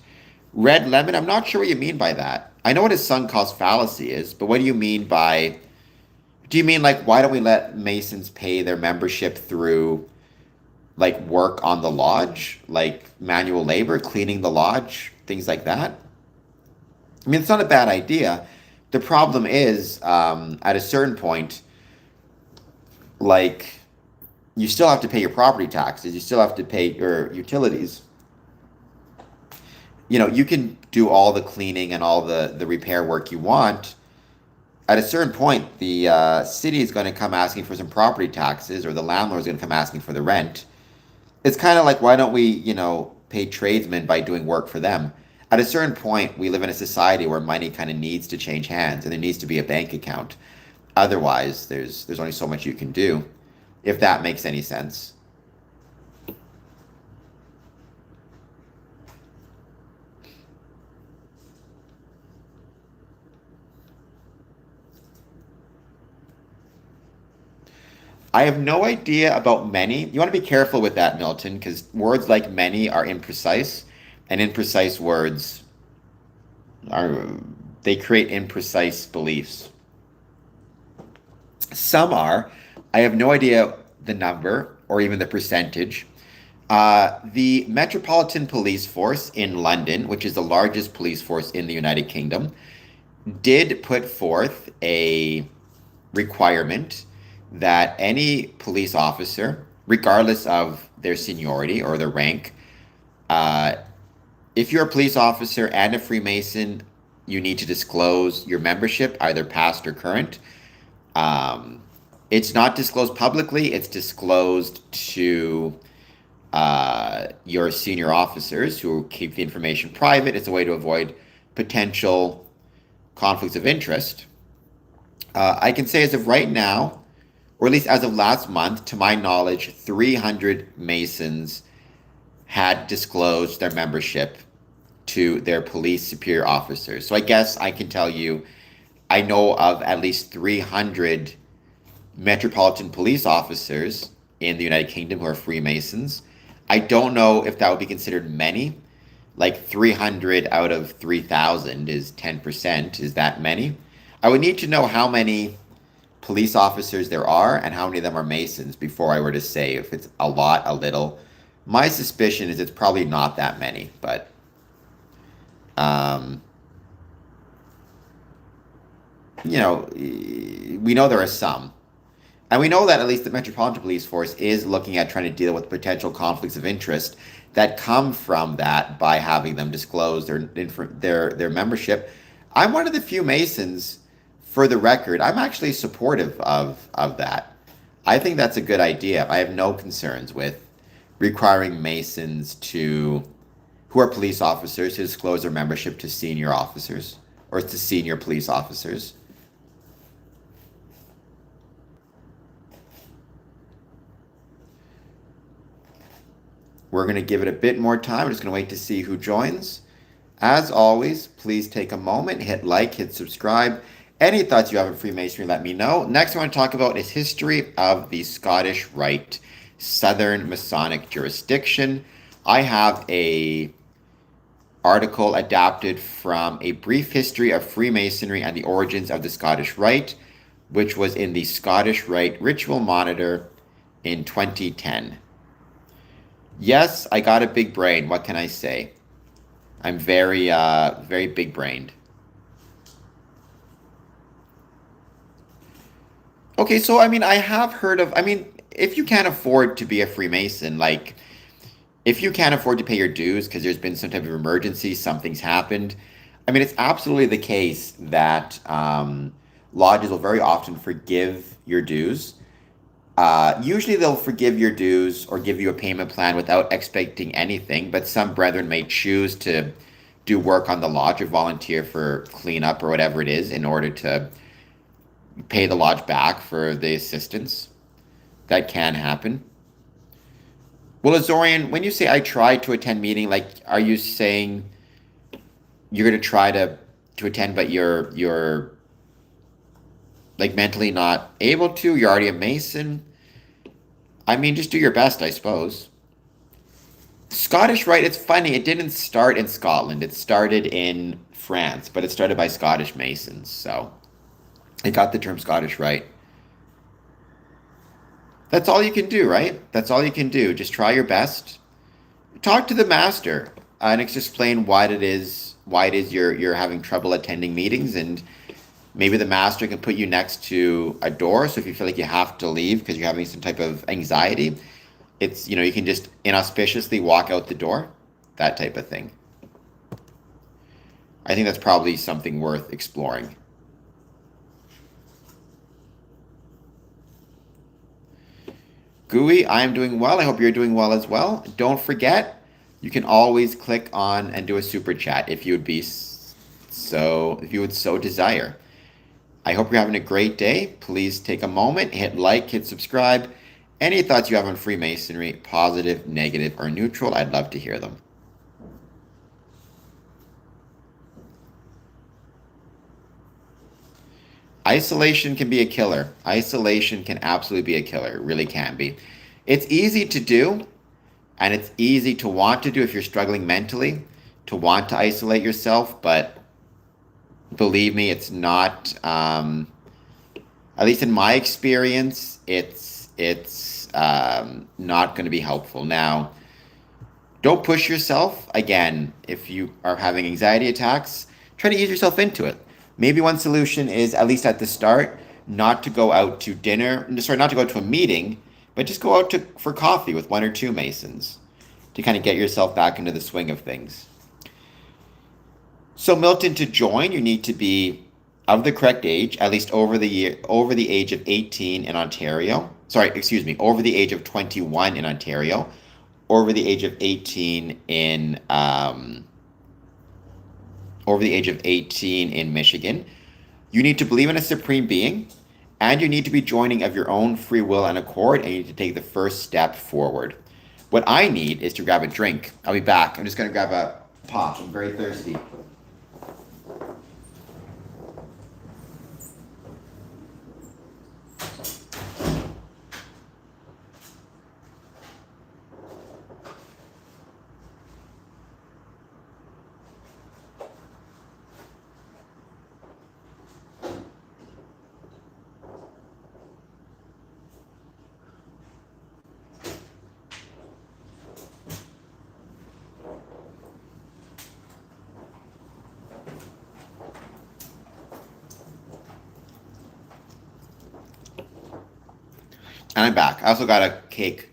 Red Lemon, I'm not sure what you mean by that. I know what a sunk cost fallacy is, but what do you mean by, do you mean like, why don't we let Masons pay their membership through like work on the lodge, like manual labor, cleaning the lodge, things like that? I mean, it's not a bad idea. The problem is, at a certain point, like, you still have to pay your property taxes, you still have to pay your utilities. You know, you can do all the cleaning and all the repair work you want. At a certain point, the city is going to come asking for some property taxes, or the landlord is going to come asking for the rent. It's kind of like, why don't we, pay tradesmen by doing work for them? At a certain point, we live in a society where money kind of needs to change hands, and there needs to be a bank account. Otherwise, there's only so much you can do, if that makes any sense. I have no idea about many. You want to be careful with that, Milton, because words like many are imprecise, and imprecise words are they create imprecise beliefs. Some are. I have no idea the number or even the percentage. The Metropolitan Police Force in London, which is the largest police force in the United Kingdom, did put forth a requirement that any police officer, regardless of their seniority or their rank, uh, if you're a police officer and a Freemason, you need to disclose your membership, either past or current. Um, it's not disclosed publicly, it's disclosed to your senior officers who keep the information private. It's a way to avoid potential conflicts of interest. I can say as of right now, or at least as of last month, to my knowledge, 300 Masons had disclosed their membership to their police superior officers. So I guess I can tell you, I know of at least 300 Metropolitan Police officers in the United Kingdom who are Freemasons. I don't know if that would be considered many. Like 300 out of 3,000 is 10%. Is that many? I would need to know how many police officers there are and how many of them are Masons before I were to say if it's a lot, a little. My suspicion is it's probably not that many, but um, we know there are some. And we know that at least the Metropolitan Police Force is looking at trying to deal with potential conflicts of interest that come from that by having them disclose their membership. I'm one of the few Masons, for the record. I'm actually supportive of that. I think that's a good idea. I have no concerns with requiring Masons who are police officers to disclose their membership to senior officers or to senior police officers. We're going to give it a bit more time. I'm just going to wait to see who joins. As always, please take a moment, hit like, hit subscribe. Any thoughts you have on Freemasonry, let me know. Next, I want to talk about is history of the Scottish Rite, Southern Masonic jurisdiction. I have a article adapted from A Brief History of Freemasonry and the Origins of the Scottish Rite, which was in the Scottish Rite Ritual Monitor in 2010. Yes, I got a big brain. What can I say? I'm very, very big-brained. Okay, so I have heard of, if you can't afford to be a Freemason, like, if you can't afford to pay your dues because there's been some type of emergency, something's happened, it's absolutely the case that lodges will very often forgive your dues. Usually they'll forgive your dues or give you a payment plan without expecting anything, but some brethren may choose to do work on the lodge or volunteer for cleanup or whatever it is in order to pay the lodge back for the assistance. That can happen. Well, Azorian, when you say I tried to attend meeting, like, are you saying you're going to try to attend, but you're like mentally not able to? You're already a Mason. Just do your best, I suppose. Scottish Rite, it's funny, it didn't start in Scotland. It started in France, but it started by Scottish Masons, so it got the term Scottish Rite. That's all you can do, right? That's all you can do. Just try your best. Talk to the master and explain why it is you're having trouble attending meetings, and maybe the master can put you next to a door. So if you feel like you have to leave because you're having some type of anxiety, it's, you can just inauspiciously walk out the door, that type of thing. I think that's probably something worth exploring. Gooey, I am doing well. I hope you're doing well as well. Don't forget, you can always click on and do a super chat if you would so desire. I hope you're having a great day. Please take a moment, hit like, hit subscribe. Any thoughts you have on Freemasonry, positive, negative, or neutral, I'd love to hear them. Isolation can be a killer. Isolation can absolutely be a killer. It really can be. It's easy to do, and it's easy to want to do if you're struggling mentally, to want to isolate yourself, but believe me, it's not, at least in my experience, it's not going to be helpful. Now, don't push yourself. Again, if you are having anxiety attacks, try to ease yourself into it. Maybe one solution is, at least at the start, not to go out to dinner, not to go to a meeting, but just go out for coffee with one or two Masons to kind of get yourself back into the swing of things. So Milton, to join, you need to be of the correct age, at least over the age of 18 in Ontario. Over the age of 21 in Ontario, over the age of 18 in Michigan. You need to believe in a supreme being, and you need to be joining of your own free will and accord, and you need to take the first step forward. What I need is to grab a drink. I'll be back. I'm just going to grab a pop. I'm very thirsty. And I'm back. I also got a cake.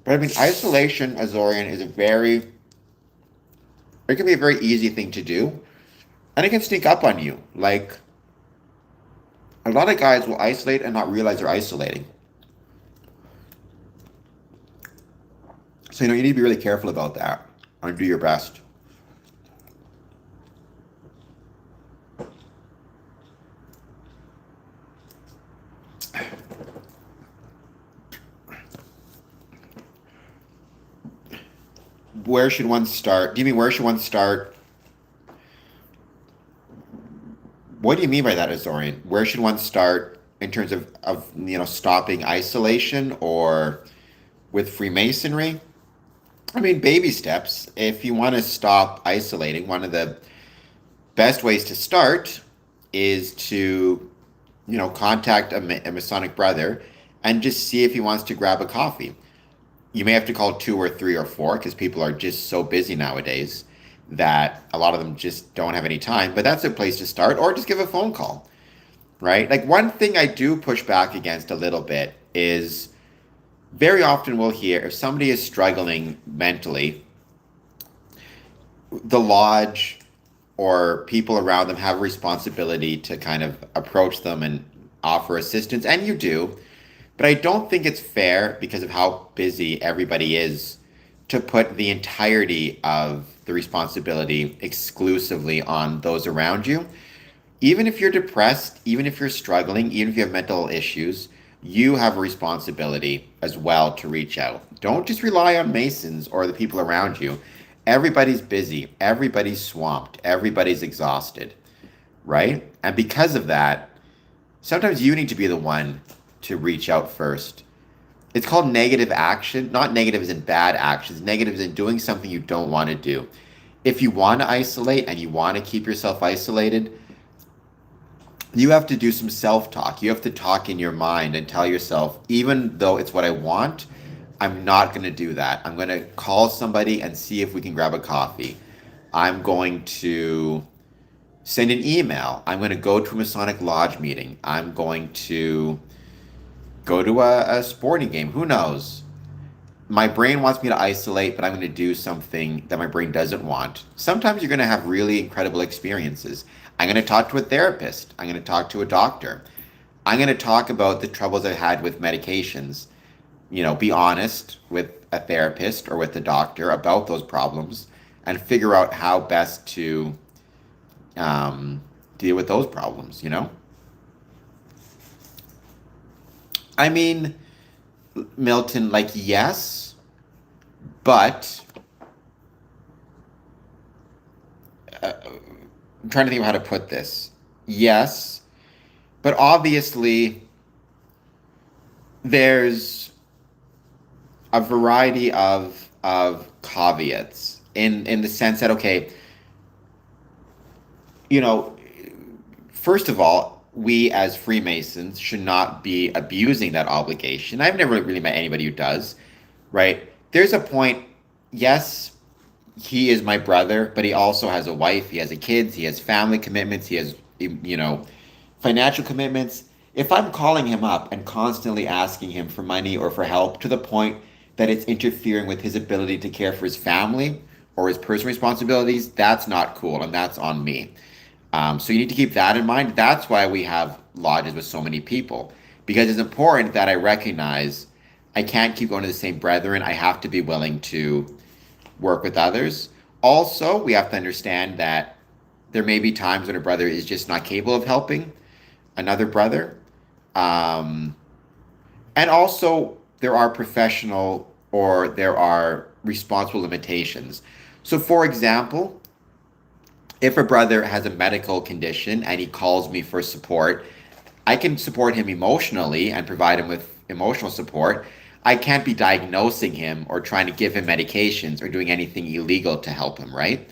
But I mean, isolation, Azorian, is it can be a very easy thing to do. And it can sneak up on you. Like, a lot of guys will isolate and not realize they're isolating. So, you need to be really careful about that and do your best. Where should one start? Do you mean where should one start? What do you mean by that, Azorian? Where should one start in terms of stopping isolation or with Freemasonry? I mean, baby steps. If you want to stop isolating, one of the best ways to start is to, contact a Masonic brother and just see if he wants to grab a coffee. You may have to call two or three or four because people are just so busy nowadays that a lot of them just don't have any time. But that's a place to start, or just give a phone call, right? Like, one thing I do push back against a little bit is very often we'll hear if somebody is struggling mentally, the lodge or people around them have a responsibility to kind of approach them and offer assistance, and you do. But I don't think it's fair, because of how busy everybody is, to put the entirety of the responsibility exclusively on those around you. Even if you're depressed, even if you're struggling, even if you have mental issues, you have a responsibility as well to reach out. Don't just rely on Masons or the people around you. Everybody's busy, everybody's swamped, everybody's exhausted, right? And because of that, sometimes you need to be the one to reach out first. It's called negative action, not negative as in bad actions, negative as in doing something you don't want to do. If you want to isolate and you want to keep yourself isolated, you have to do some self-talk. You have to talk in your mind and tell yourself, even though it's what I want, I'm not going to do that. I'm going to call somebody and see if we can grab a coffee. I'm going to send an email. I'm going to go to a Masonic Lodge meeting. I'm going to go to a sporting game. Who knows? My brain wants me to isolate, but I'm going to do something that my brain doesn't want. Sometimes you're going to have really incredible experiences. I'm going to talk to a therapist. I'm going to talk to a doctor. I'm going to talk about the troubles I've had with medications. Be honest with a therapist or with a doctor about those problems and figure out how best to deal with those problems. I mean, Milton, like, yes, but I'm trying to think of how to put this. Yes, but obviously there's a variety of caveats in the sense that, okay, first of all, we as Freemasons should not be abusing that obligation. I've never really met anybody who does, right? There's a point, yes, he is my brother, but he also has a wife, he has a kids, he has family commitments, he has, financial commitments. If I'm calling him up and constantly asking him for money or for help to the point that it's interfering with his ability to care for his family or his personal responsibilities, that's not cool, and that's on me. So you need to keep that in mind. That's why we have lodges with so many people, because it's important that I recognize I can't keep going to the same brethren. I have to be willing to work with others. Also, we have to understand that there may be times when a brother is just not capable of helping another brother. And also, there are professional or there are responsible limitations. So, for example, if a brother has a medical condition and he calls me for support, I can support him emotionally and provide him with emotional support. I can't be diagnosing him or trying to give him medications or doing anything illegal to help him, right?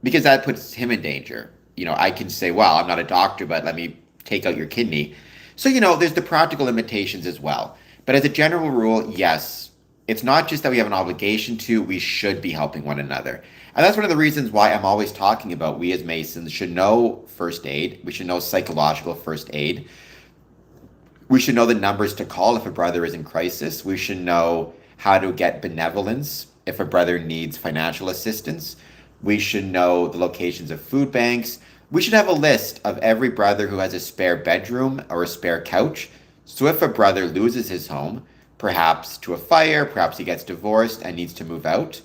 Because that puts him in danger. I can say, well, I'm not a doctor, but let me take out your kidney. So, there's the practical limitations as well. But as a general rule, yes, it's not just that we have an obligation to, we should be helping one another. And that's one of the reasons why I'm always talking about we as Masons should know first aid. We should know psychological first aid. We should know the numbers to call if a brother is in crisis. We should know how to get benevolence if a brother needs financial assistance. We should know the locations of food banks. We should have a list of every brother who has a spare bedroom or a spare couch. So if a brother loses his home, perhaps to a fire, perhaps he gets divorced and needs to move out,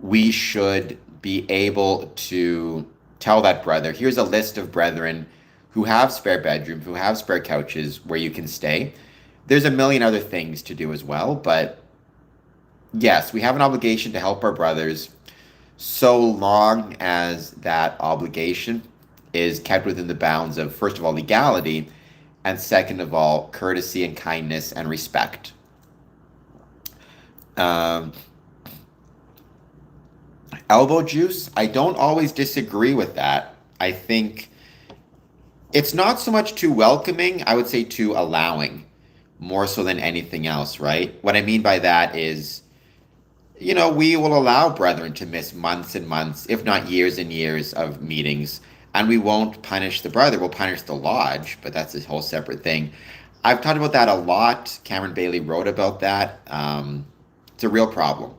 we should be able to tell that brother, here's a list of brethren who have spare bedrooms, who have spare couches where you can stay. There's a million other things to do as well, but yes, we have an obligation to help our brothers so long as that obligation is kept within the bounds of, first of all, legality, and second of all, courtesy and kindness and respect. Elbow juice, I don't always disagree with that. I think it's not so much too welcoming, I would say too allowing, more so than anything else, right? What I mean by that is, we will allow brethren to miss months and months, if not years and years of meetings, and we won't punish the brother, we'll punish the lodge, but that's a whole separate thing. I've talked about that a lot. Cameron Bailey wrote about that. It's a real problem.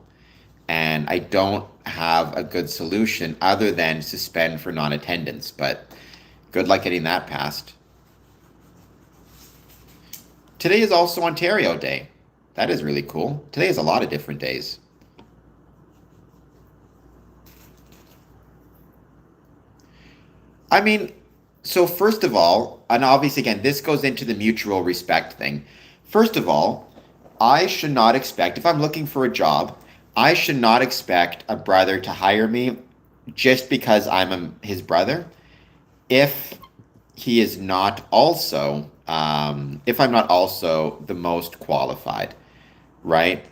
And I don't have a good solution other than suspend for non-attendance, but good luck getting that passed. Today is also Ontario Day. That is really cool. Today is a lot of different days. I mean, so first of all, and obviously again, this goes into the mutual respect thing. First of all, I should not expect, if I'm looking for a job, I should not expect a brother to hire me just because his brother, if he is not also, if I'm not also the most qualified, right?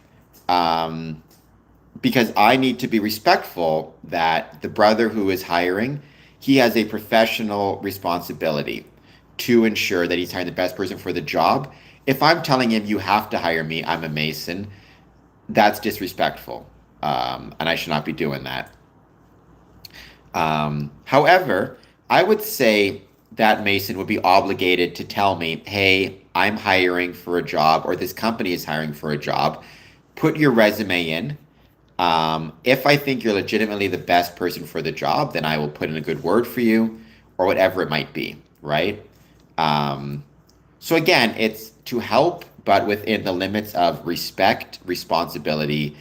Because I need to be respectful that the brother who is hiring, he has a professional responsibility to ensure that he's hiring the best person for the job. If I'm telling him, you have to hire me, I'm a Mason, that's disrespectful, and I should not be doing that. However, I would say that Mason would be obligated to tell me, hey, I'm hiring for a job, or this company is hiring for a job. Put your resume in. If I think you're legitimately the best person for the job, then I will put in a good word for you, or whatever it might be, right? So again, it's to help, but within the limits of respect, responsibility,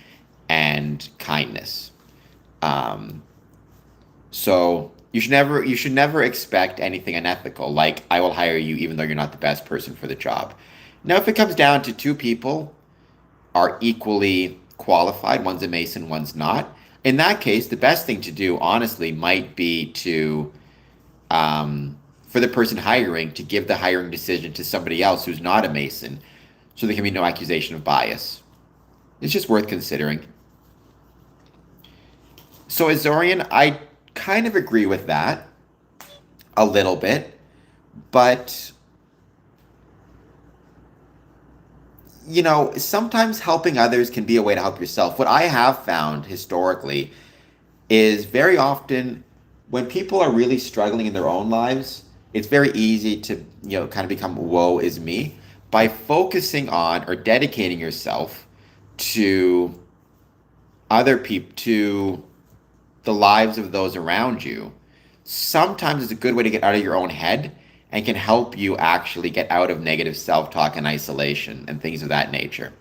and kindness. So you should never expect anything unethical, like I will hire you even though you're not the best person for the job. Now, if it comes down to two people are equally qualified, one's a Mason, one's not, in that case, the best thing to do, honestly, might be to for the person hiring to give the hiring decision to somebody else who's not a Mason, so there can be no accusation of bias. It's just worth considering. So Azorian, I kind of agree with that a little bit, but sometimes helping others can be a way to help yourself. What I have found historically is very often when people are really struggling in their own lives, it's very easy to, kind of become woe is me. By focusing on or dedicating yourself to other people, to the lives of those around you, sometimes it's a good way to get out of your own head and can help you actually get out of negative self-talk and isolation and things of that nature.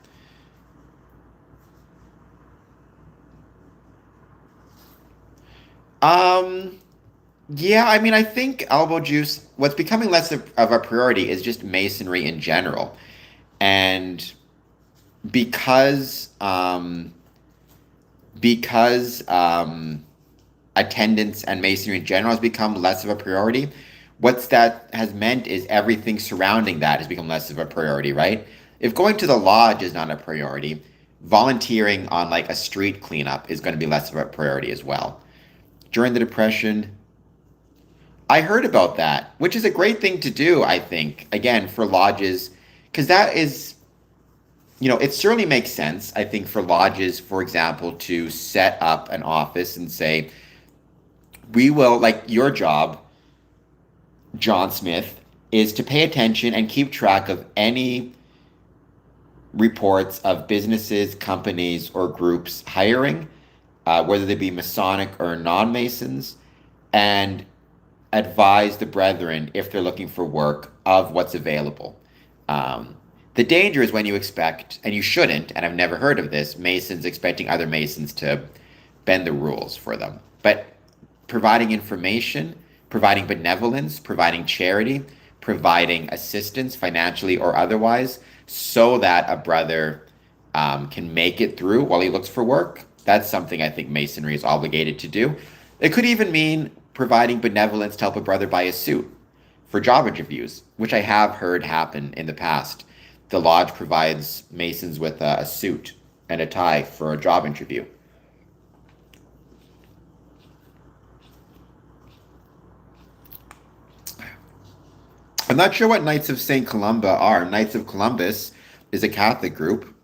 Yeah, I mean, I think elbow juice, what's becoming less of a priority is just masonry in general. And because attendance and masonry in general has become less of a priority, what that has meant is everything surrounding that has become less of a priority, right? If going to the lodge is not a priority, volunteering on like a street cleanup is going to be less of a priority as well. During the Depression, I heard about that, which is a great thing to do, I think, again, for lodges, because that is it certainly makes sense, I think, for lodges, for example, to set up an office and say, we will, like your job, John Smith, is to pay attention and keep track of any reports of businesses, companies, or groups hiring, whether they be Masonic or non-Masons, and advise the brethren if they're looking for work of what's available. The danger is when you expect, and you shouldn't, and I've never heard of this, Masons expecting other Masons to bend the rules for them. But providing information, providing benevolence, providing charity, providing assistance financially or otherwise, so that a brother can make it through while he looks for work. That's something I think Masonry is obligated to do. It could even mean providing benevolence to help a brother buy a suit for job interviews, which I have heard happen in the past. The lodge provides Masons with a suit and a tie for a job interview. I'm not sure what Knights of St. Columba are. Knights of Columbus is a Catholic group.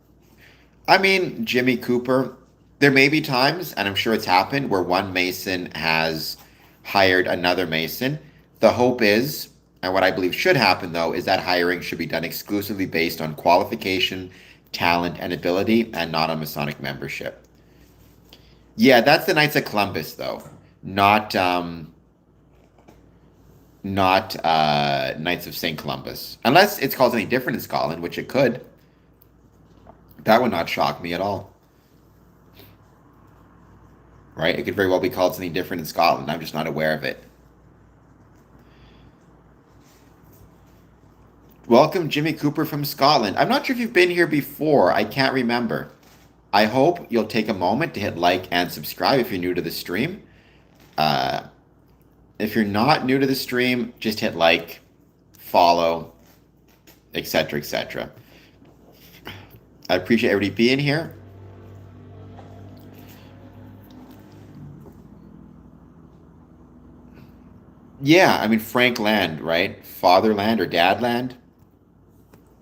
I mean, Jimmy Cooper, there may be times, and I'm sure it's happened, where one Mason has hired another Mason. The hope is, and what I believe should happen though, is that hiring should be done exclusively based on qualification, talent, and ability, and not on Masonic membership. Yeah, that's the Knights of Columbus though, not Knights of St. Columbus. Unless it's called something different in Scotland, which it could. That would not shock me at all. Right? It could very well be called something different in Scotland. I'm just not aware of it. Welcome, Jimmy Cooper from Scotland. I'm not sure if you've been here before. I can't remember. I hope you'll take a moment to hit like and subscribe if you're new to the stream. If you're not new to the stream, just hit like, follow, etc., etc. I appreciate everybody being here. Yeah, I mean, Frank Land, right? Fatherland or Dadland.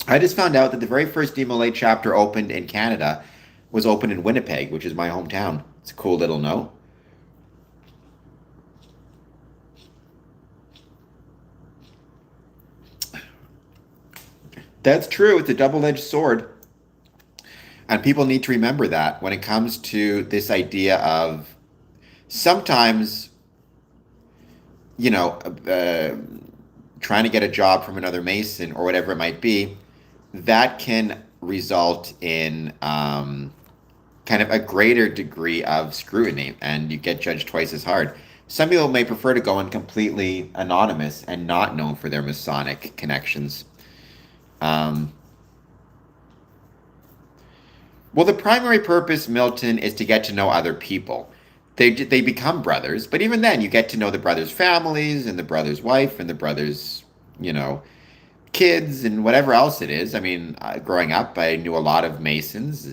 I just found out that the very first DMLA chapter opened in Canada was opened in Winnipeg, which is my hometown. It's a cool little note. That's true. It's a double-edged sword. And people need to remember that when it comes to this idea of sometimes, trying to get a job from another Mason or whatever it might be, that can result in kind of a greater degree of scrutiny, and you get judged twice as hard. Some people may prefer to go in completely anonymous and not known for their Masonic connections. Well, the primary purpose, Milton, is to get to know other people. They become brothers, but even then, you get to know the brothers' families and the brother's wife and the brother's, kids and whatever else it is. I mean, growing up, I knew a lot of Masons.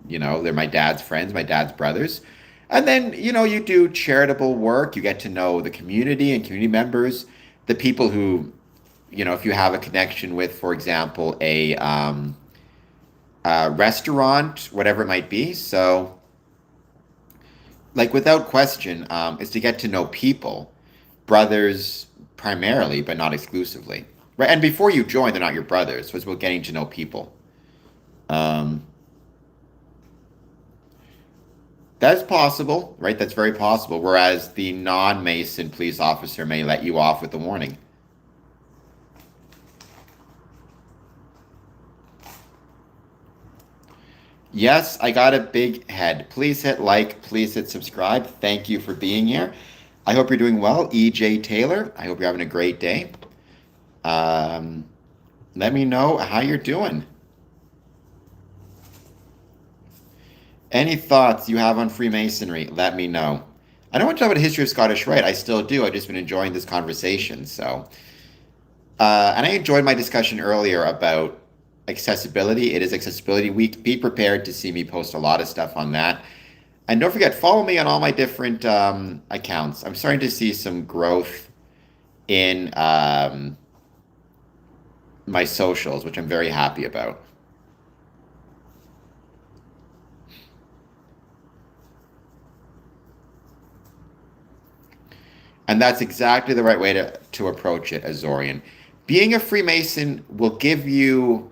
They're my dad's friends, my dad's brothers. And then, you do charitable work. You get to know the community and community members, the people who, if you have a connection with, for example, a restaurant, whatever it might be. So, like, without question, is to get to know people, brothers primarily, but not exclusively. Right? And before you join, they're not your brothers. So it's about getting to know people. That's possible, right? That's very possible. Whereas the non-Mason police officer may let you off with a warning. Yes, I got a big head. Please hit like, please hit subscribe. Thank you for being here. I hope you're doing well. EJ Taylor, I hope you're having a great day. Let me know how you're doing. Any thoughts you have on Freemasonry, let me know. I don't want to talk about the history of Scottish Rite. I still do. I've just been enjoying this conversation. So, and I enjoyed my discussion earlier about accessibility. It is Accessibility Week. Be prepared to see me post a lot of stuff on that. And don't forget, follow me on all my different accounts. I'm starting to see some growth in my socials, which I'm very happy about. And that's exactly the right way to approach it, Azorian. Being a Freemason will give you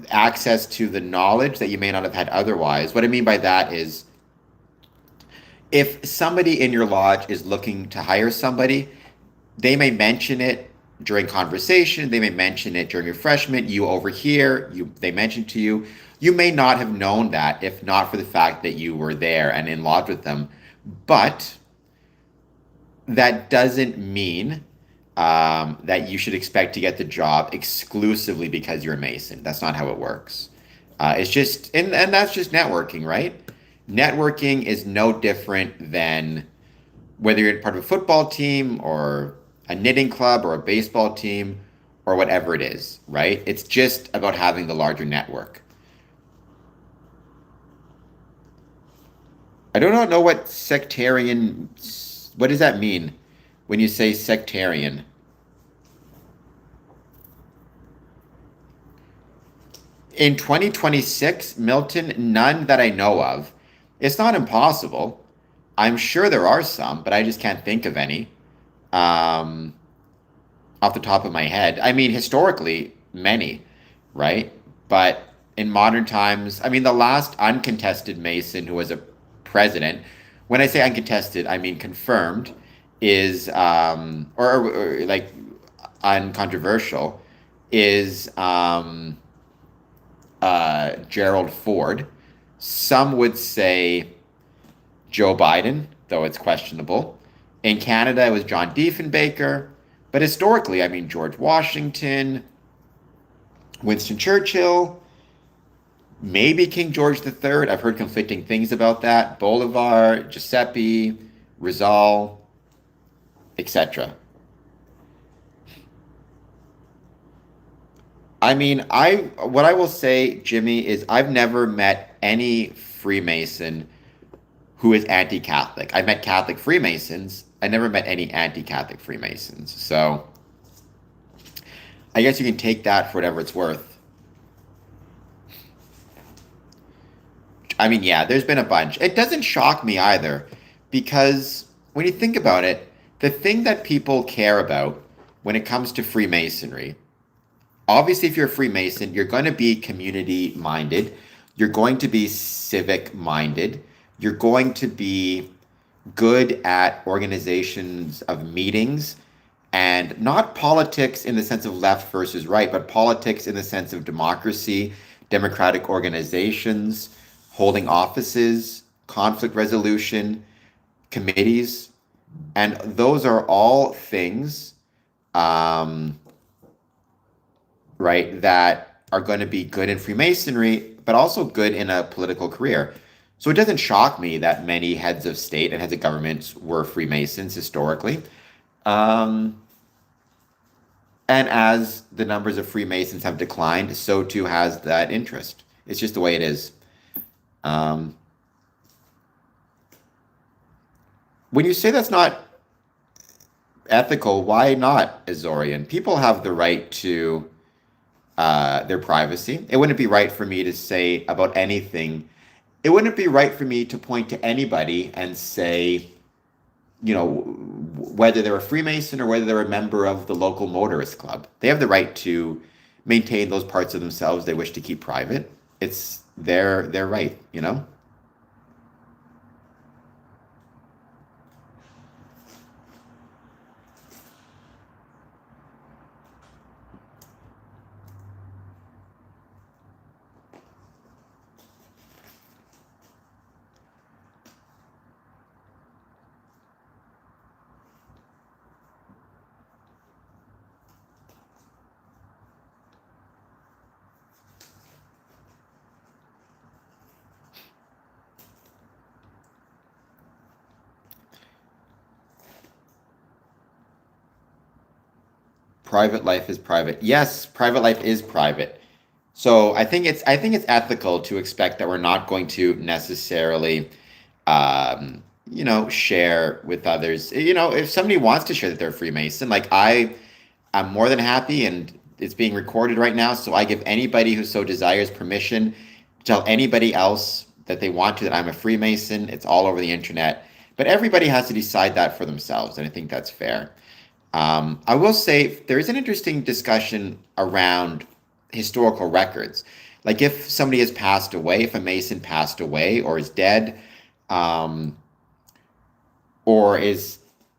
access to the knowledge that you may not have had otherwise. What I mean by that is if somebody in your lodge is looking to hire somebody, they may mention it during conversation, they may mention it during refreshment, you overhear, they mention to you. You may not have known that if not for the fact that you were there and in lodge with them. But that doesn't mean that you should expect to get the job exclusively because you're a Mason. That's not how it works. It's just, and that's just networking, right? Networking is no different than whether you're part of a football team or a knitting club or a baseball team or whatever it is, right? It's just about having the larger network. I do not know what sectarian, what does that mean when you say sectarian? In 2026, Milton, none that I know of. It's not impossible. I'm sure there are some, but I just can't think of any um, off the top of my head. I mean, historically, many, right? But in modern times, I mean, the last uncontested Mason who was a president, when I say uncontested, I mean confirmed, is, or like uncontroversial, is Gerald Ford. Some would say Joe Biden, though it's questionable. In Canada, it was John Diefenbaker. But historically, I mean, George Washington, Winston Churchill, maybe King George III. I've heard conflicting things about that. Bolivar, Giuseppe, Rizal, etc. I mean, what I will say, Jimmy, is I've never met any Freemason who is anti-Catholic. I've met Catholic Freemasons. I never met any anti-Catholic Freemasons. So I guess you can take that for whatever it's worth. I mean, yeah, there's been a bunch. It doesn't shock me either, because when you think about it, the thing that people care about when it comes to Freemasonry, obviously, if you're a Freemason, you're going to be community minded, you're going to be civic minded, you're going to be good at organizations of meetings, and not politics in the sense of left versus right, but politics in the sense of democracy, democratic organizations, holding offices, conflict resolution, committees. And those are all things, right, that are going to be good in Freemasonry, but also good in a political career. So it doesn't shock me that many heads of state and heads of governments were Freemasons historically. Um, and as the numbers of Freemasons have declined, so too has that interest. It's just the way it is. Um, when you say that's not ethical, why not, Azorian? People have the right to their privacy. It wouldn't be right for me to say about anything. It wouldn't be right for me to point to anybody and say, whether they're a Freemason or whether they're a member of the local motorist club. They have the right to maintain those parts of themselves they wish to keep private. It's their right. Private life is private. Yes, private life is private. So I think it's ethical to expect that we're not going to necessarily share with others. If somebody wants to share that they're a Freemason, like I'm more than happy, and it's being recorded right now, so I give anybody who so desires permission to tell anybody else that they want to that I'm a Freemason. It's all over the internet. But everybody has to decide that for themselves, and I think that's fair. I will say there is an interesting discussion around historical records. Like if somebody has passed away, if a Mason passed away or is dead, um, or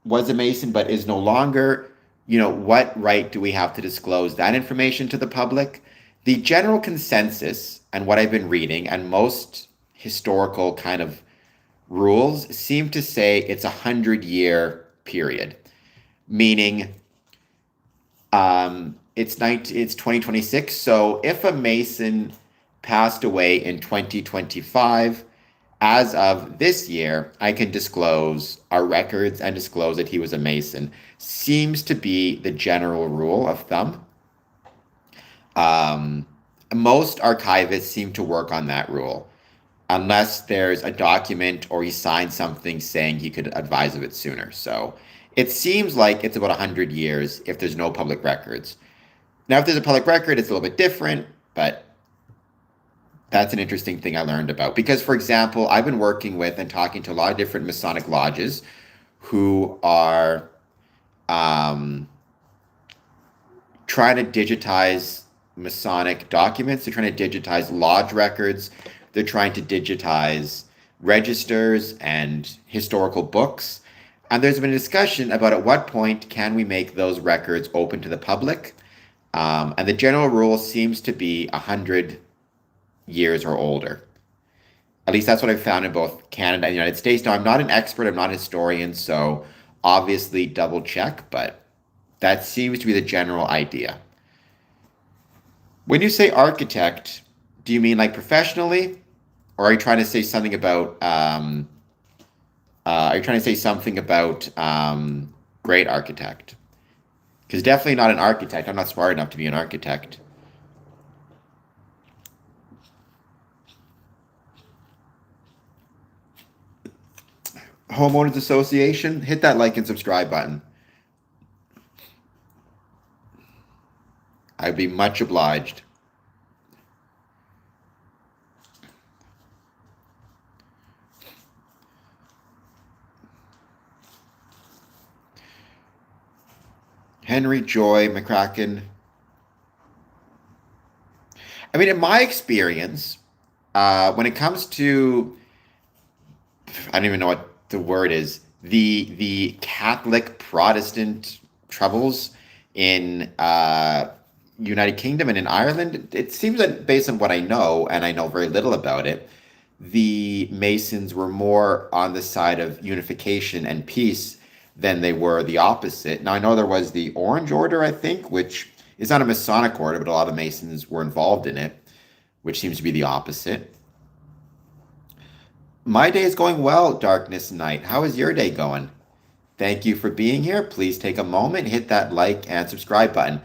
was a Mason but is no longer, what right do we have to disclose that information to the public? The general consensus and what I've been reading and most historical kind of rules seem to say it's 100-year period, meaning it's 2026. So if a Mason passed away in 2025, as of this year, I can disclose our records and disclose that he was a Mason. Seems to be the general rule of thumb. Um, Most archivists seem to work on that rule, unless there's a document or he signed something saying he could advise of it sooner. So it seems like it's about 100 years if there's no public records. Now, if there's a public record, it's a little bit different, but that's an interesting thing I learned about. Because, for example, I've been working with and talking to a lot of different Masonic lodges who are trying to digitize Masonic documents. They're trying to digitize lodge records. They're trying to digitize registers and historical books. And there's been a discussion about at what point can we make those records open to the public. And the general rule seems to be 100 years or older. At least that's what I've found in both Canada and the United States. Now, I'm not an expert, I'm not a historian, so obviously double check, but that seems to be the general idea. When you say architect, do you mean like professionally? Or are you trying to say something about great architect? Because definitely not an architect. I'm not smart enough to be an architect. Homeowners Association, hit that like and subscribe button. I'd be much obliged. Henry Joy McCracken. I mean, in my experience, when it comes to, I don't even know what the word is, the Catholic Protestant troubles in United Kingdom and in Ireland, it seems that based on what I know, and I know very little about it, the Masons were more on the side of unification and peace than they were the opposite. Now, I know there was the Orange Order, I think, which is not a Masonic order, but a lot of Masons were involved in it, which seems to be the opposite. My day is going well, Darkness Night. How is your day going? Thank you for being here. Please take a moment, hit that like and subscribe button.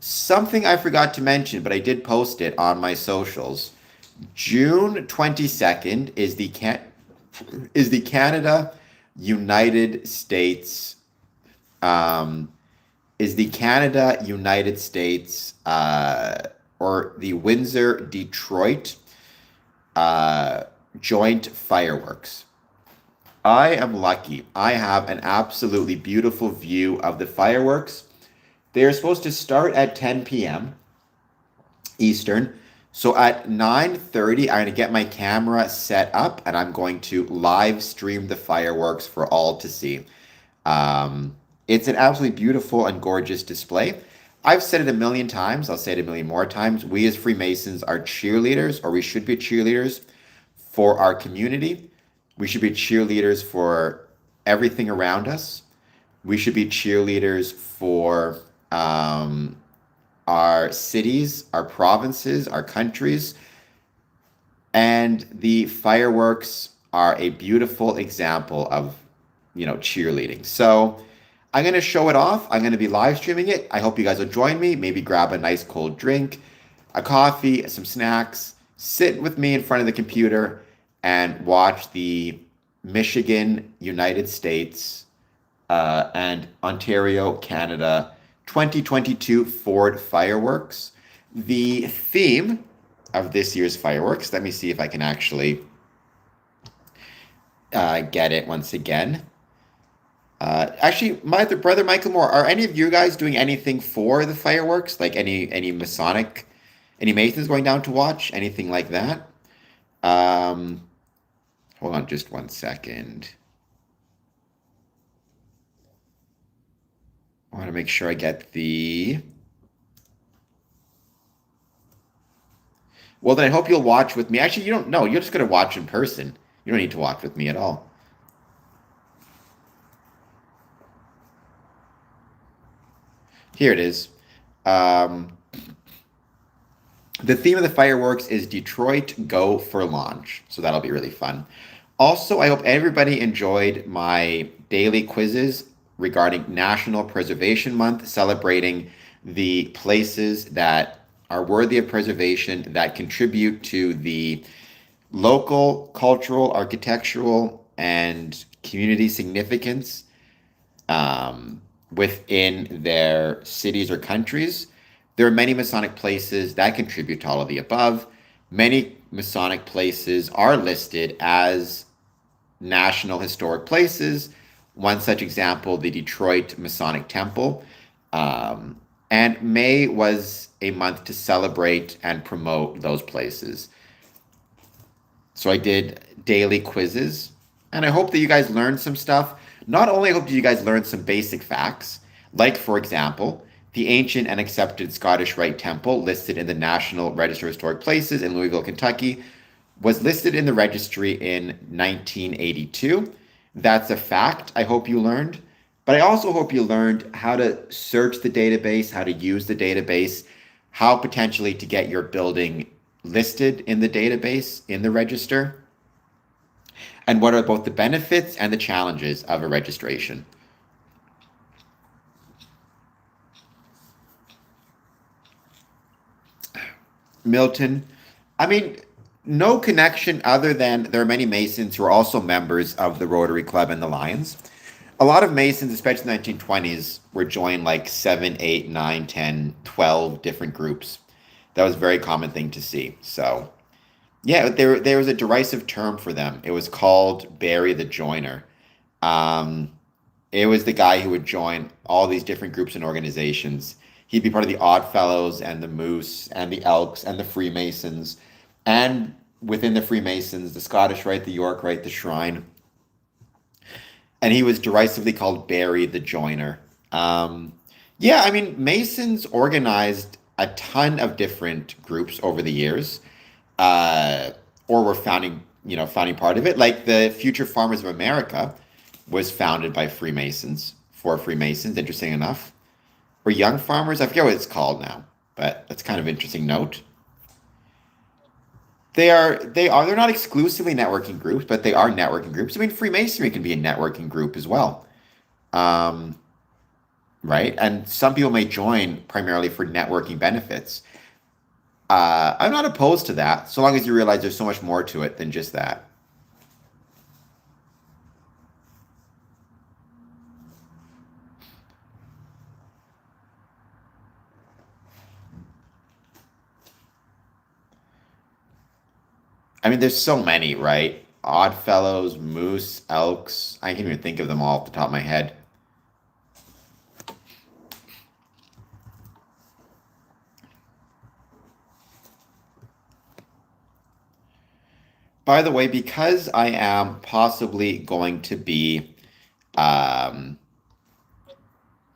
Something I forgot to mention, but I did post it on my socials. June 22nd is the Canada United States or the Windsor Detroit joint fireworks. I am lucky. I have an absolutely beautiful view of the fireworks. They are supposed to start at 10 p.m. Eastern. So at 9:30, I'm going to get my camera set up and I'm going to live stream the fireworks for all to see. It's an absolutely beautiful and gorgeous display. I've said it a million times. I'll say it a million more times. We as Freemasons are cheerleaders, or we should be cheerleaders for our community. We should be cheerleaders for everything around us. We should be cheerleaders for our cities, our provinces, our countries. And the fireworks are a beautiful example of, cheerleading. So I'm going to show it off. I'm going to be live streaming it. I hope you guys will join me. Maybe grab a nice cold drink, a coffee, some snacks, sit with me in front of the computer and watch the Michigan, United States, and Ontario, Canada 2022 Ford fireworks. The theme of this year's fireworks, let me see if I can actually get it once again. Actually, my brother Michael Moore, are any of you guys doing anything for the fireworks? Like any Masonic, any Masons going down to watch? Anything like that? Um, Hold on just one second. I want to make sure I get the. Well, then I hope you'll watch with me. Actually, you don't know. You're just going to watch in person. You don't need to watch with me at all. Here it is. Um, the theme of the fireworks is Detroit Go for Launch. So that'll be really fun. Also, I hope everybody enjoyed my daily quizzes regarding National Preservation Month, celebrating the places that are worthy of preservation that contribute to the local, cultural, architectural, and community significance within their cities or countries. There are many Masonic places that contribute to all of the above. Many Masonic places are listed as National Historic Places. One such example, the Detroit Masonic Temple. And May was a month to celebrate and promote those places. So I did daily quizzes, and I hope that you guys learned some stuff. Not only hope that you guys learned some basic facts, like, for example, the ancient and accepted Scottish Rite Temple, listed in the National Register of Historic Places in Louisville, Kentucky, was listed in the registry in 1982. That's a fact I hope you learned. But I also hope you learned how to search the database, how to use the database, how potentially to get your building listed in the database, in the register, and what are both the benefits and the challenges of a registration. Milton, I mean, no connection other than there are many Masons who are also members of the Rotary Club and the Lions. A lot of Masons, especially in the 1920s, were joined like 7, 8, 9, 10, 12 different groups. That was a very common thing to see. So, yeah, there was a derisive term for them. It was called Barry the Joiner. Um, it was the guy who would join all these different groups and organizations. He'd be part of the Odd Fellows and the Moose and the Elks and the Freemasons, and within the Freemasons, the Scottish Rite, the York Rite, the Shrine. And he was derisively called Barry the Joiner. Yeah, I mean, Masons organized a ton of different groups over the years, or were founding part of it. Like the Future Farmers of America was founded by Freemasons for Freemasons. Interesting enough, or Young Farmers. I forget what it's called now, but that's kind of interesting note. They're not exclusively networking groups, but they are networking groups. I mean, Freemasonry can be a networking group as well. Um, right? And some people may join primarily for networking benefits. I'm not opposed to that, so long as you realize there's so much more to it than just that. I mean, there's so many, right? Oddfellows, Moose, Elks. I can't even think of them all off the top of my head. By the way, because I am possibly going to be um,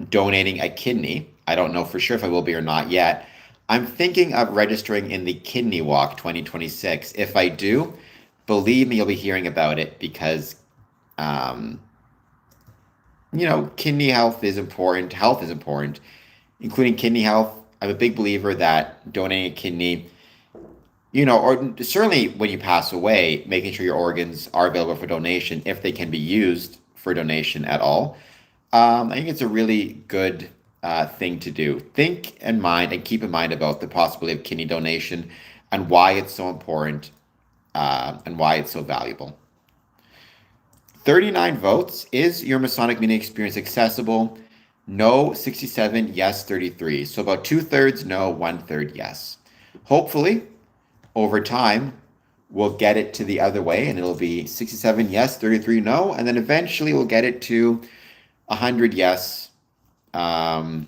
donating a kidney, I don't know for sure if I will be or not yet. I'm thinking of registering in the Kidney Walk 2026. If I do, believe me, you'll be hearing about it because, um, kidney health is important. Health is important, including kidney health. I'm a big believer that donating a kidney, or certainly when you pass away, making sure your organs are available for donation if they can be used for donation at all. I think it's a really good thing to do. Think in mind and keep in mind about the possibility of kidney donation and why it's so important, and why it's so valuable. 39 votes. Is your Masonic meeting experience accessible? No, 67, yes, 33. So about two-thirds no, one-third yes. Hopefully, over time, we'll get it to the other way, and it'll be 67 yes, 33 no, and then eventually we'll get it to 100 yes, um,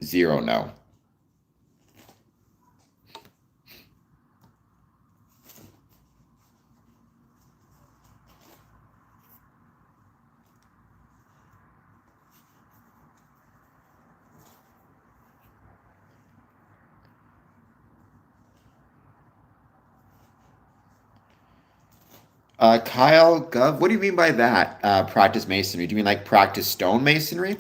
0 no. Kyle Gov, what do you mean by that? Practice masonry? Do you mean like practice stonemasonry?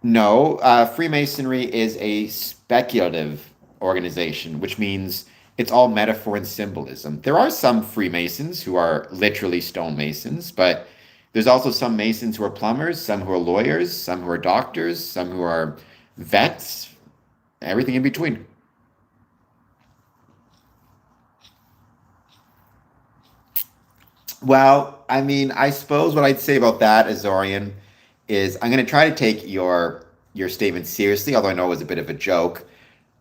No, Freemasonry is a speculative organization, which means it's all metaphor and symbolism. There are some Freemasons who are literally stonemasons, but there's also some Masons who are plumbers, some who are lawyers, some who are doctors, some who are vets, everything in between. Well, I mean, I suppose what I'd say about that, Azorian, is I'm going to try to take your statement seriously, although I know it was a bit of a joke.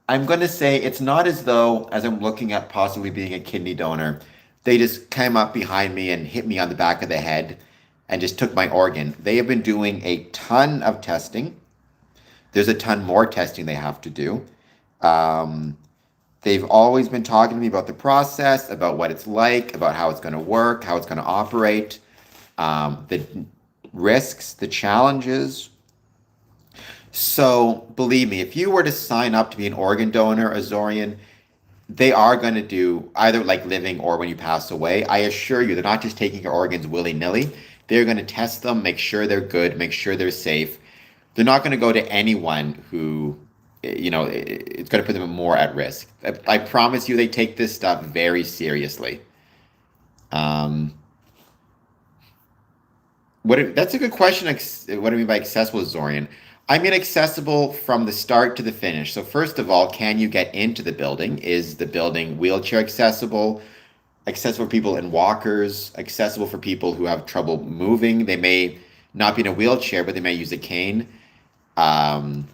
I'm going to say it's not as though, as I'm looking at possibly being a kidney donor, they just came up behind me and hit me on the back of the head and just took my organ. They have been doing a ton of testing. There's a ton more testing they have to do. Um, they've always been talking to me about the process, about what it's like, about how it's going to work, how it's going to operate, the risks, the challenges. So believe me, if you were to sign up to be an organ donor, Azorian, they are going to do either like living or when you pass away. I assure you, they're not just taking your organs willy-nilly. They're going to test them, make sure they're good, make sure they're safe. They're not going to go to anyone who, it's going to put them more at risk. I promise you, they take this stuff very seriously. Um, that's a good question. What do I mean by accessible, Zorian? I mean accessible from the start to the finish. So first of all, can you get into the building? Is the building wheelchair accessible? Accessible for people in walkers? Accessible for people who have trouble moving? They may not be in a wheelchair, but they may use a cane. Um,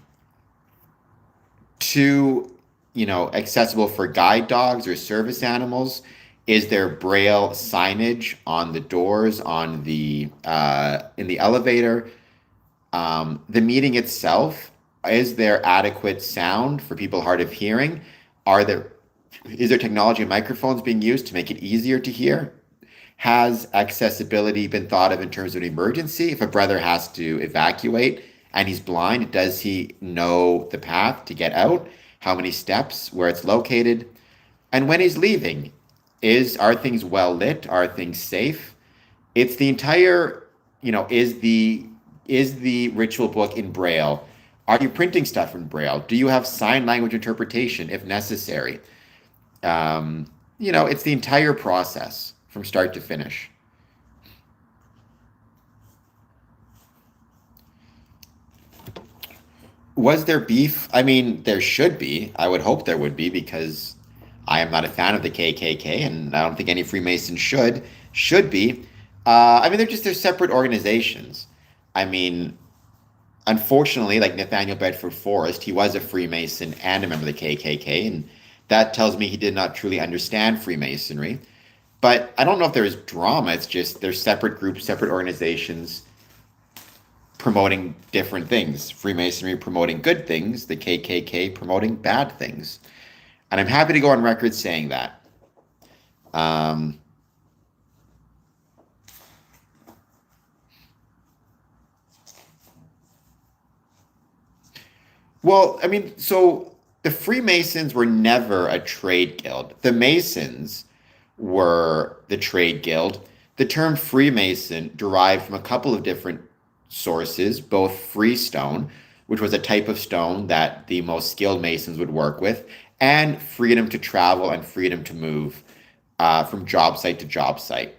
Two, accessible for guide dogs or service animals. Is there braille signage on the doors, on the in the elevator? The meeting itself, is there adequate sound for people hard of hearing? Are there is there technology and microphones being used to make it easier to hear? Has accessibility been thought of in terms of an emergency? If a brother has to evacuate and he's blind, does he know the path to get out? How many steps, where it's located? And when he's leaving, are things well lit? Are things safe? It's the entire, is the ritual book in Braille? Are you printing stuff in Braille? Do you have sign language interpretation if necessary? It's the entire process from start to finish. Was there beef? I mean, there should be. I would hope there would be because I am not a fan of the KKK, and I don't think any Freemason should be. I mean, they're separate organizations. I mean, unfortunately, like Nathaniel Bedford Forrest, he was a Freemason and a member of the KKK, and that tells me he did not truly understand Freemasonry. But I don't know if there is drama. It's just they're separate groups, separate organizations promoting different things. Freemasonry promoting good things, the KKK promoting bad things. And I'm happy to go on record saying that. Um, well, I mean, so the Freemasons were never a trade guild. The Masons were the trade guild. The term Freemason derived from a couple of different sources, both freestone, which was a type of stone that the most skilled masons would work with, and freedom to travel and freedom to move from job site to job site.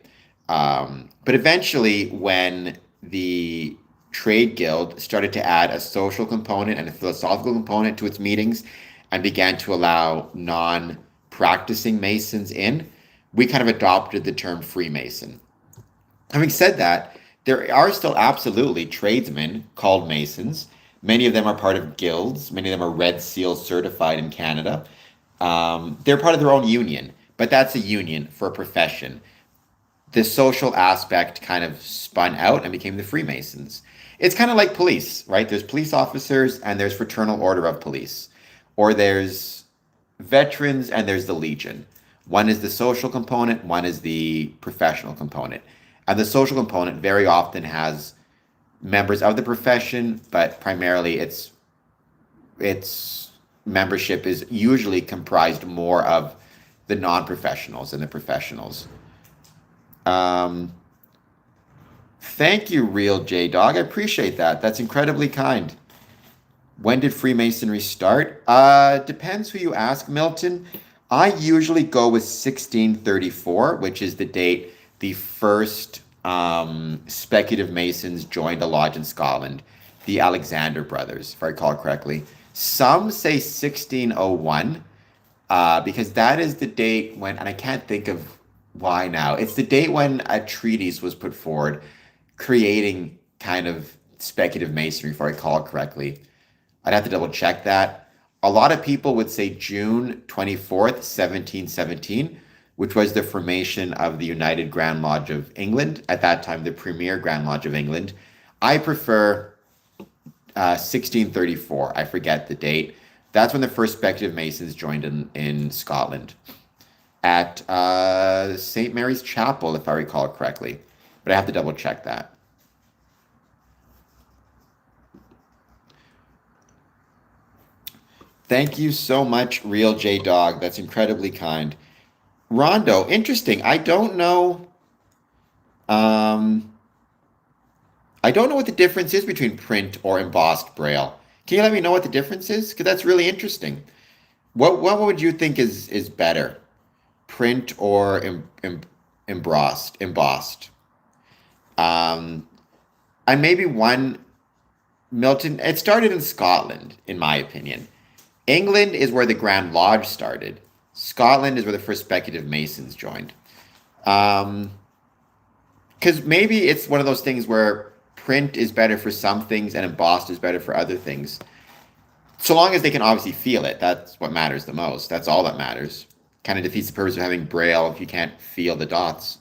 But eventually, when the trade guild started to add a social component and a philosophical component to its meetings and began to allow non-practicing masons in, we kind of adopted the term Freemason. Having said that, there are still absolutely tradesmen called Masons. Many of them are part of guilds. Many of them are Red Seal certified in Canada. They're part of their own union, but that's a union for a profession. The social aspect kind of spun out and became the Freemasons. It's kind of like police, right? There's police officers and there's Fraternal Order of Police, or there's veterans and there's the Legion. One is the social component, one is the professional component. And the social component very often has members of the profession, but primarily its membership is usually comprised more of the non-professionals than the professionals. Thank you, Real J Dog. I appreciate that. That's incredibly kind. When did Freemasonry start? Depends who you ask, Milton. I usually go with 1634, which is the date the first speculative Masons joined a lodge in Scotland, the Alexander brothers, if I recall correctly. Some say 1601, because that is the date when, and I can't think of why now, it's the date when a treatise was put forward creating kind of speculative Masonry, if I recall correctly. I'd have to double check that. A lot of people would say June 24th, 1717, which was the formation of the United Grand Lodge of England, at that time the premier Grand Lodge of England. I prefer 1634. I forget the date. That's when the first speculative Masons joined in Scotland at St. Mary's Chapel, if I recall correctly. But I have to double check that. Thank you so much, Real J Dog. That's incredibly kind. Rondo, interesting. I don't know what the difference is between print or embossed braille. Can you let me know what the difference is? Because that's really interesting. What would you think is better? Print or embossed? And maybe one, Milton, it started in Scotland, in my opinion. England is where the Grand Lodge started. Scotland is where the first speculative Masons joined. Because maybe it's one of those things where print is better for some things and embossed is better for other things. So long as they can obviously feel it, that's what matters the most. That's all that matters. Kind of defeats the purpose of having braille if you can't feel the dots.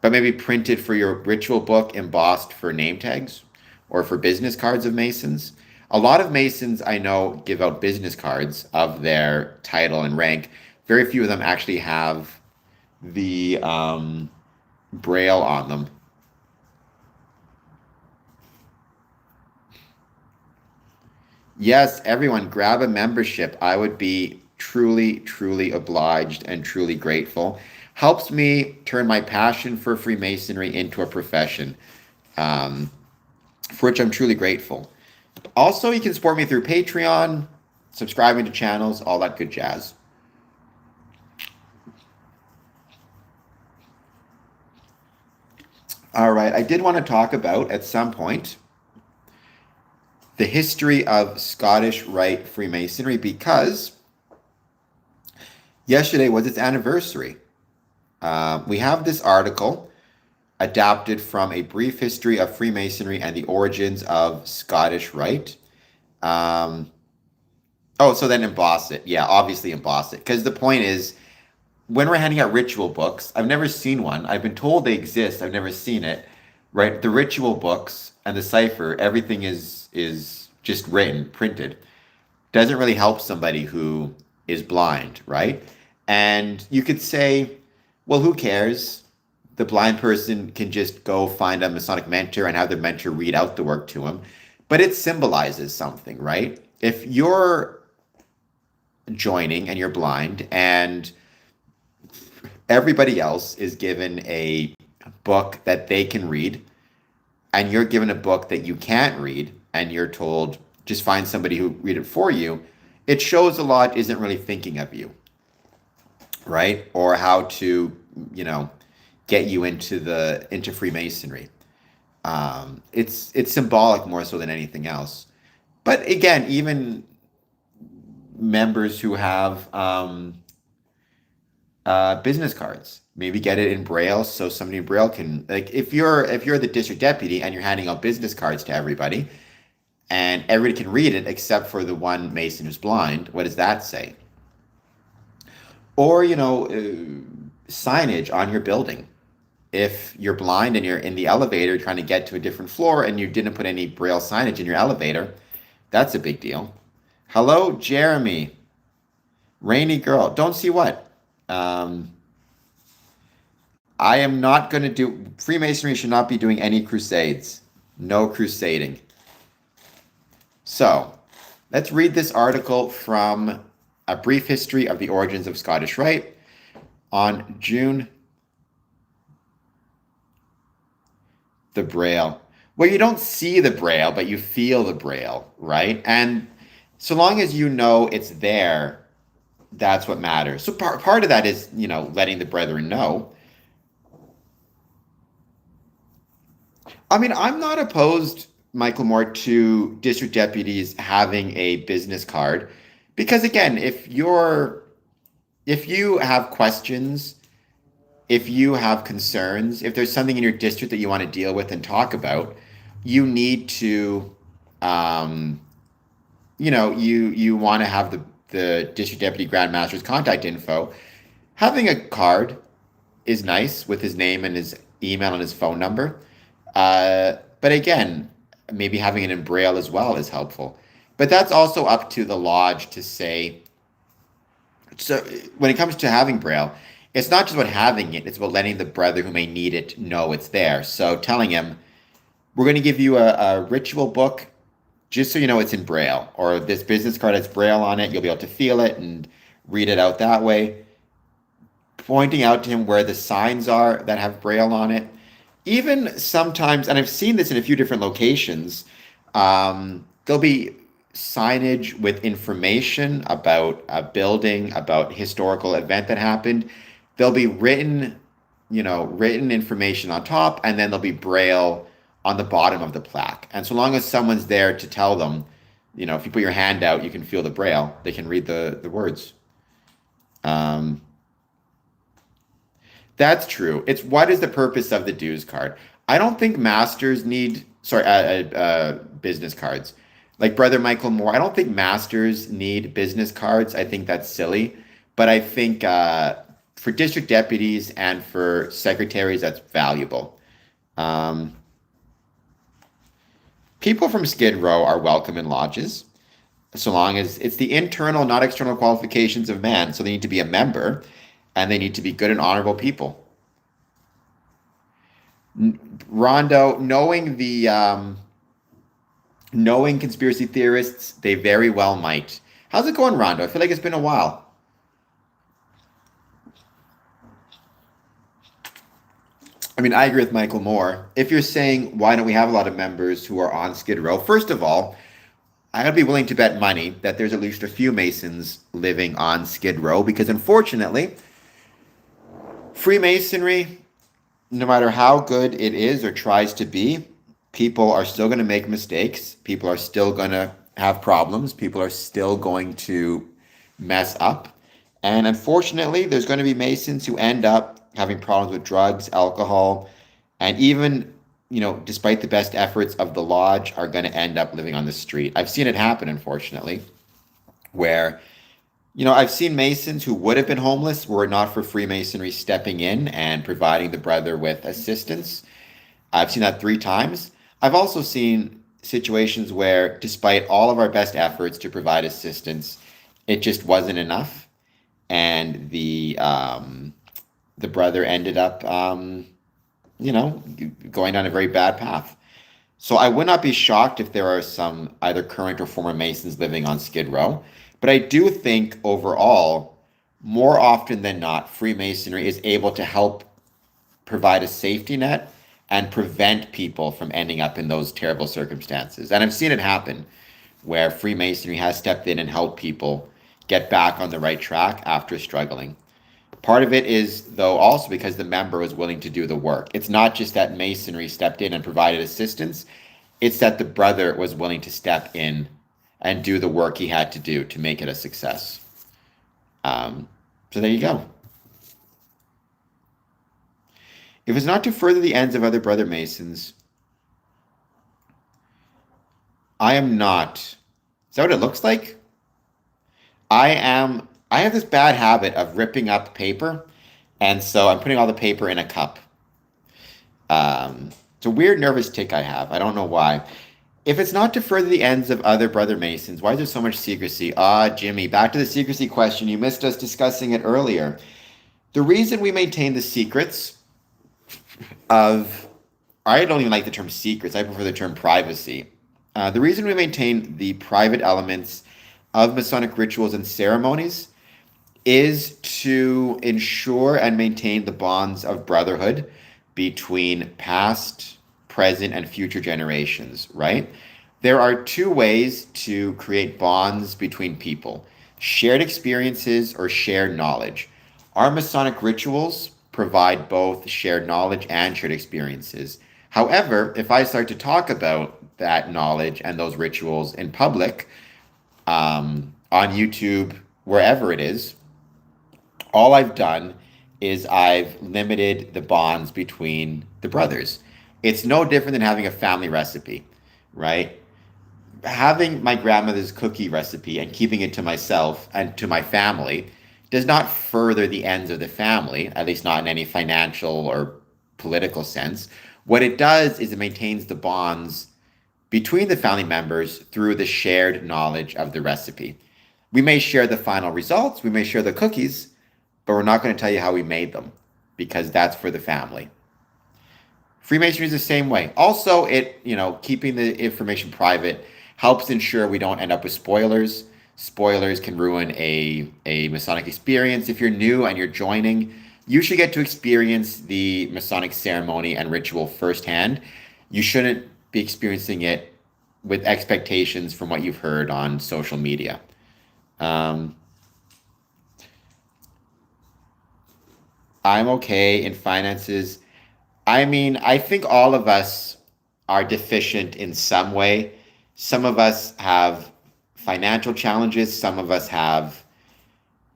But maybe printed for your ritual book, embossed for name tags or for business cards of Masons. A lot of Masons I know give out business cards of their title and rank. Very few of them actually have the braille on them. Yes, everyone, grab a membership. I would be truly, truly obliged and truly grateful. Helps me turn my passion for Freemasonry into a profession, for which I'm truly grateful. Also, you can support me through Patreon, subscribing to channels, all that good jazz. All right, I did want to talk about, at some point, the history of Scottish Rite Freemasonry, because yesterday was its anniversary. We have this article adapted from A Brief History of Freemasonry and the Origins of Scottish Rite. So then emboss it. Yeah, obviously emboss it. Because the point is, when we're handing out ritual books, I've never seen one. I've been told they exist. I've never seen it. Right? The ritual books and the cipher, everything is just written, printed. Doesn't really help somebody who is blind, right? And you could say, well, who cares? The blind person can just go find a Masonic mentor and have their mentor read out the work to him. But it symbolizes something, right? If you're joining and you're blind and everybody else is given a book that they can read and you're given a book that you can't read and you're told, just find somebody who read it for you, it shows a lot isn't really thinking of you, right? Or how to, get you into Freemasonry. It's symbolic more so than anything else. But again, even members who have business cards, maybe get it in Braille so somebody in Braille can, like, if you're the district deputy and you're handing out business cards to everybody and everybody can read it except for the one Mason who's blind, what does that say? Or, signage on your building. If you're blind and you're in the elevator trying to get to a different floor and you didn't put any braille signage in your elevator, that's a big deal. Hello, Jeremy. Rainy girl. Don't see what? Um, I am not going to do. Freemasonry should not be doing any crusades. No crusading. So, let's read this article from A Brief History of the Origins of Scottish Rite on June. The Braille. Well, you don't see the Braille, but you feel the Braille, right? And so long as you know it's there, that's what matters. So part of that is, letting the brethren know. I mean, I'm not opposed, Michael Moore, to district deputies having a business card because again, if you have questions, if you have concerns, if there's something in your district that you want to deal with and talk about, you need to, um, you want to have the district deputy grand master's contact info. Having a card is nice with his name and his email and his phone number. But again, maybe having it in Braille as well is helpful. But that's also up to the lodge to say. So when it comes to having Braille, it's not just about having it, it's about letting the brother who may need it know it's there. So telling him, we're going to give you a ritual book just so you know it's in Braille, or this business card has Braille on it. You'll be able to feel it and read it out that way. Pointing out to him where the signs are that have Braille on it. Even sometimes, and I've seen this in a few different locations, there'll be signage with information about a building, about historical event that happened. There'll be written information on top, and then there'll be Braille on the bottom of the plaque. And so long as someone's there to tell them, if you put your hand out, you can feel the Braille. They can read the words. Um, that's true. It's what is the purpose of the dues card? I don't think masters need, business cards. Like Brother Michael Moore, I don't think masters need business cards. I think that's silly. But I think for district deputies and for secretaries, that's valuable. Um, People from Skid Row are welcome in lodges, so long as it's the internal, not external qualifications of man. So they need to be a member, and they need to be good and honorable people. Rondo, knowing conspiracy theorists, they very well might. How's it going, Rondo? I feel like it's been a while. I mean, I agree with Michael Moore. If you're saying, why don't we have a lot of members who are on Skid Row? First of all, I gotta be willing to bet money that there's at least a few Masons living on Skid Row because unfortunately, Freemasonry, no matter how good it is or tries to be, people are still going to make mistakes. People are still going to have problems. People are still going to mess up. And unfortunately, there's going to be Masons who end up having problems with drugs, alcohol, and even, despite the best efforts of the lodge, are going to end up living on the street. I've seen it happen, unfortunately, where, I've seen Masons who would have been homeless were it not for Freemasonry stepping in and providing the brother with assistance. I've seen that 3 times. I've also seen situations where, despite all of our best efforts to provide assistance, it just wasn't enough, and the brother ended up, going down a very bad path. So I would not be shocked if there are some either current or former Masons living on Skid Row. But I do think overall, more often than not, Freemasonry is able to help provide a safety net and prevent people from ending up in those terrible circumstances. And I've seen it happen where Freemasonry has stepped in and helped people get back on the right track after struggling. Part of it is, though, also because the member was willing to do the work. It's not just that Masonry stepped in and provided assistance, it's that the brother was willing to step in and do the work he had to do to make it a success. So there you go. If it's not to further the ends of other brother Masons, I am not. Is that what it looks like? I am I have this bad habit of ripping up paper, and so I'm putting all the paper in a cup. It's a weird nervous tick I have. I don't know why. If it's not to further the ends of other brother Masons, why is there so much secrecy? Ah, Jimmy, back to the secrecy question. You missed us discussing it earlier. The reason we maintain the secrets of, I don't even like the term secrets, I prefer the term privacy. The reason we maintain the private elements of Masonic rituals and ceremonies is to ensure and maintain the bonds of brotherhood between past, present, and future generations, right? There are two ways to create bonds between people: shared experiences or shared knowledge. Our Masonic rituals provide both shared knowledge and shared experiences. However, if I start to talk about that knowledge and those rituals in public, on YouTube, wherever it is, all I've done is I've limited the bonds between the brothers. It's no different than having a family recipe, right? Having my grandmother's cookie recipe and keeping it to myself and to my family does not further the ends of the family, at least not in any financial or political sense. What it does is it maintains the bonds between the family members through the shared knowledge of the recipe. We may share the final results, we may share the cookies, but we're not going to tell you how we made them because that's for the family. Freemasonry is the same way. Also, keeping the information private helps ensure we don't end up with spoilers. Spoilers can ruin a Masonic experience. If you're new and you're joining, you should get to experience the Masonic ceremony and ritual firsthand. You shouldn't be experiencing it with expectations from what you've heard on social media. Um, I'm okay in finances. I mean, I think all of us are deficient in some way. Some of us have financial challenges, some of us have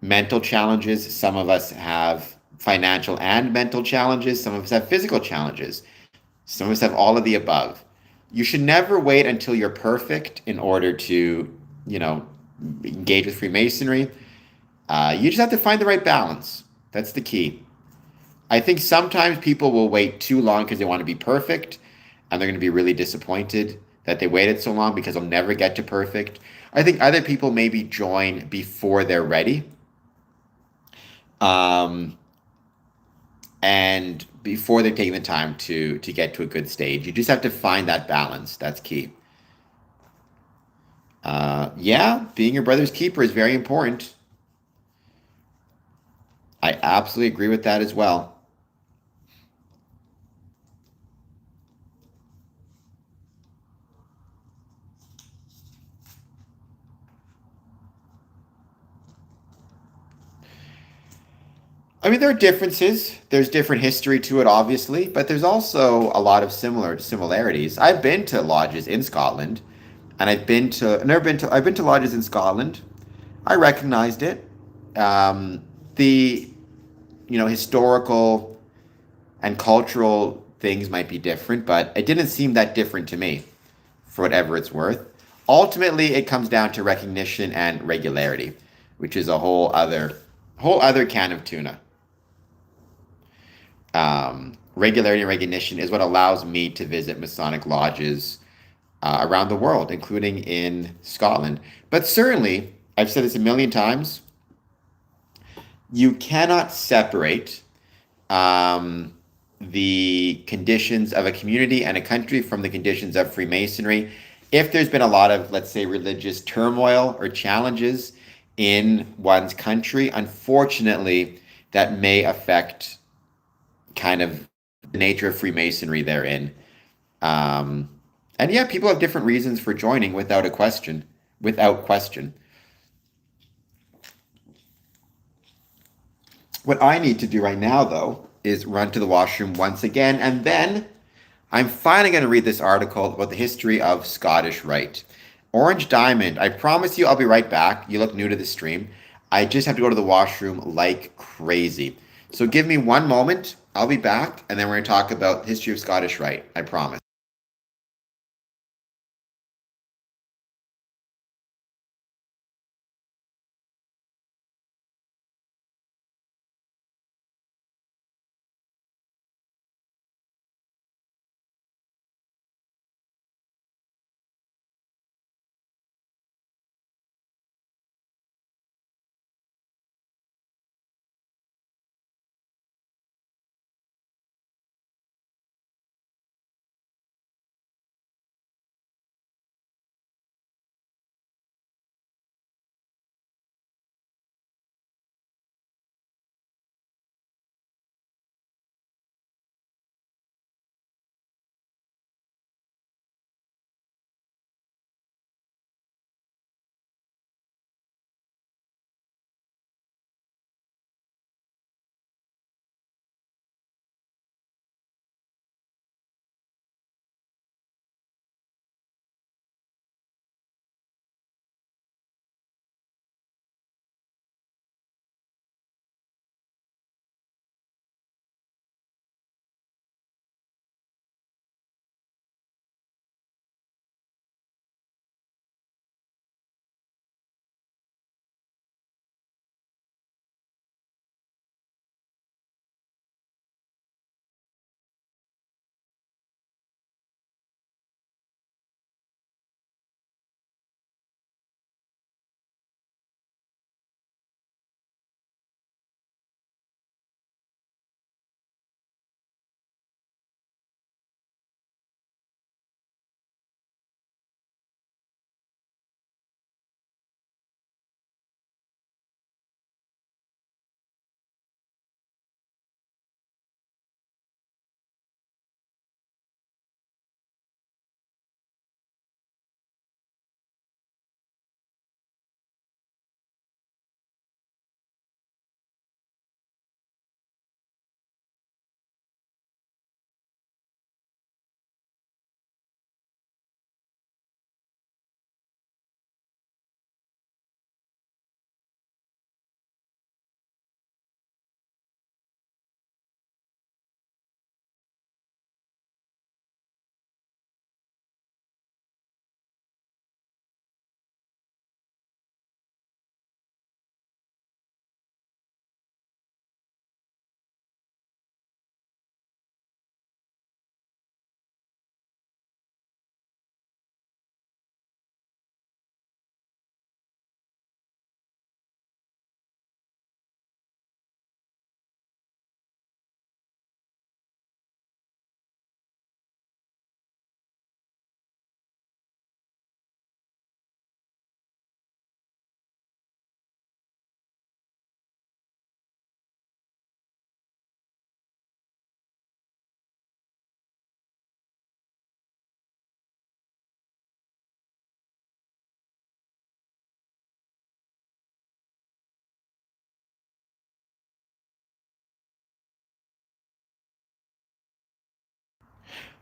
mental challenges, some of us have financial and mental challenges, some of us have physical challenges, some of us have all of the above. You should never wait until you're perfect in order to, you know, engage with Freemasonry. You just have to find the right balance. That's the key. I think sometimes people will wait too long because they want to be perfect, and they're going to be really disappointed that they waited so long because they'll never get to perfect. I think other people maybe join before they're ready, um, and before they're taking the time to get to a good stage. You just have to find that balance. That's key. Yeah, being your brother's keeper is very important. I absolutely agree with that as well. I mean, there are differences. There's different history to it, obviously, but there's also a lot of similarities. I've been to lodges in Scotland, and I've been to lodges in Scotland. I recognized it. The historical and cultural things might be different, but it didn't seem that different to me, for whatever it's worth. Ultimately, it comes down to recognition and regularity, which is a whole other can of tuna. Regularity and recognition is what allows me to visit Masonic lodges around the world, including in Scotland. But certainly, I've said this a million times, you cannot separate um, the conditions of a community and a country from the conditions of Freemasonry. If there's been a lot of, let's say, religious turmoil or challenges in one's country, unfortunately, that may affect kind of the nature of Freemasonry therein. Um, and yeah, people have different reasons for joining without a question. Without question. What I need to do right now, though, is run to the washroom once again, and then I'm finally going to read this article about the history of Scottish Rite. Orange Diamond, I promise you I'll be right back. You look new to the stream. I just have to go to the washroom like crazy. So give me one moment. I'll be back, and then we're going to talk about the history of Scottish Rite. I promise.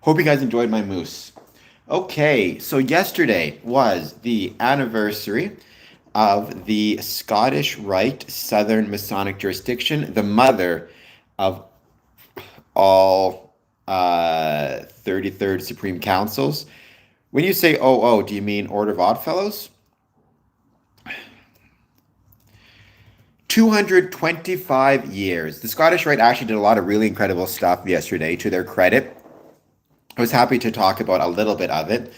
Hope you guys enjoyed my moose. Okay, so yesterday was the anniversary of the Scottish Rite Southern Masonic jurisdiction, the mother of all 33rd Supreme Councils. When you say OO, do you mean Order of Oddfellows? 225 years. The Scottish Rite actually did a lot of really incredible stuff yesterday, to their credit. I was happy to talk about a little bit of it.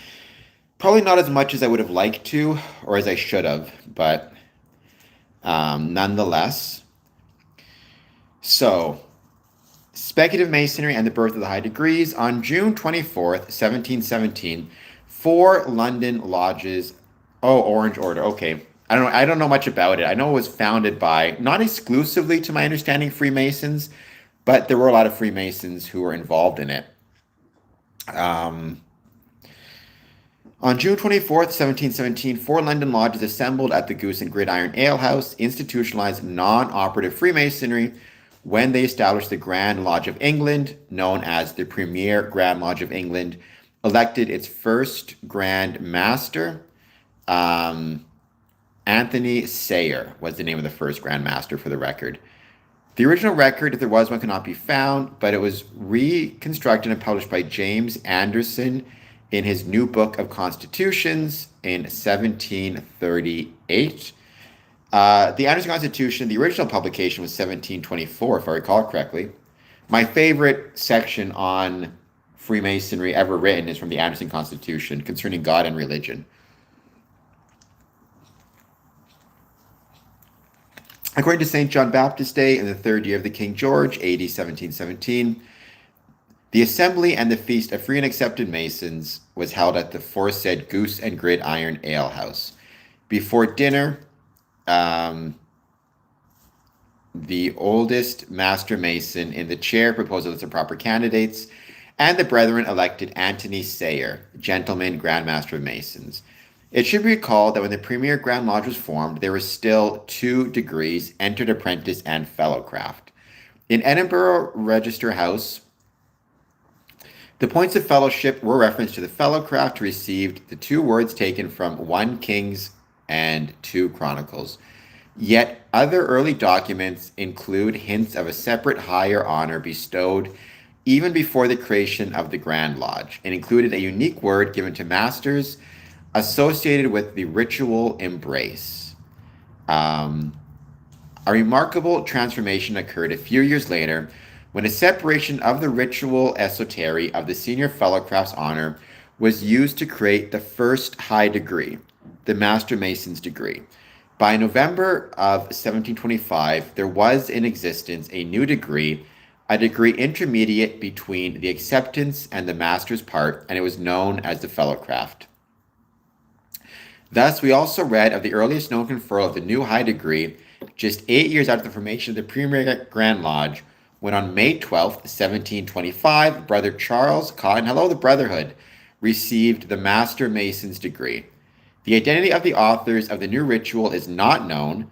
Probably not as much as I would have liked to, or as I should have, but nonetheless. So, speculative masonry and the birth of the high degrees. On June 24th, 1717, 4 London lodges. Oh, Orange Order. Okay. I don't know much about it. I know it was founded by, not exclusively to my understanding, Freemasons, but there were a lot of Freemasons who were involved in it. On June 24th, 1717, 4 London lodges assembled at the Goose and Gridiron Ale House, institutionalized non-operative Freemasonry when they established the Grand Lodge of England, known as the Premier Grand Lodge of England, elected its first Grand Master. Anthony Sayer was the name of the first Grand Master, for the record. The original record, if there was one, cannot be found, but it was reconstructed and published by James Anderson in his New Book of Constitutions in 1738. The Anderson Constitution, the original publication was 1724, if I recall correctly. My favorite section on Freemasonry ever written is from the Anderson Constitution concerning God and religion. According to St. John Baptist Day, in the 3rd year of the King George, AD 1717, the assembly and the feast of free and accepted Masons was held at the aforesaid Goose and Gridiron Ale House. Before dinner, the oldest Master Mason in the chair proposed a list of proper candidates, and the brethren elected Anthony Sayer, Gentleman Grand Master of Masons. It should be recalled that when the Premier Grand Lodge was formed, there were still 2 degrees, entered apprentice and fellowcraft. In Edinburgh Register House, the points of fellowship were referenced to the fellowcraft received, the 2 words taken from 1 Kings and 2 Chronicles. Yet other early documents include hints of a separate higher honor bestowed even before the creation of the Grand Lodge, and included a unique word given to masters associated with the ritual embrace. A remarkable transformation occurred a few years later when a separation of the ritual esotery of the senior fellowcraft's honor was used to create the first high degree, the Master Mason's degree. By November of 1725, there was in existence a new degree, a degree intermediate between the acceptance and the master's part, and it was known as the fellowcraft. Thus, we also read of the earliest known conferral of the new high degree just 8 years after the formation of the Premier Grand Lodge, when on May 12th, 1725, Brother Charles Cotton, hello the Brotherhood, received the Master Mason's degree. The identity of the authors of the new ritual is not known,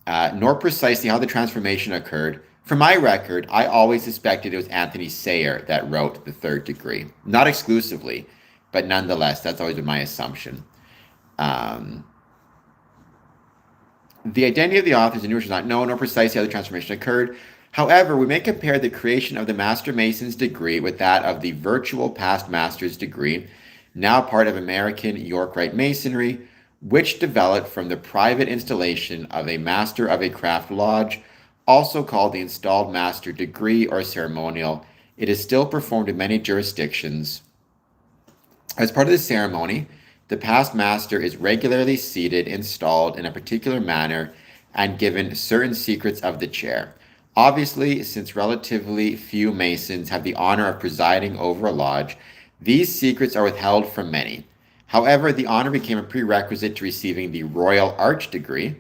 nor precisely how the transformation occurred. For my record, I always suspected it was Anthony Sayer that wrote the 3rd degree. Not exclusively, but nonetheless, that's always been my assumption. The identity of the authors of the new ritual is not known, nor precisely how the transformation occurred. However, we may compare the creation of the Master Mason's degree with that of the virtual past master's degree, now part of American York Rite Masonry, which developed from the private installation of a Master of a Craft Lodge, also called the Installed Master degree or ceremonial. It is still performed in many jurisdictions. As part of the ceremony, the past master is regularly seated, installed in a particular manner, and given certain secrets of the chair. Obviously, since relatively few Masons have the honor of presiding over a lodge, these secrets are withheld from many. However, the honor became a prerequisite to receiving the Royal Arch degree.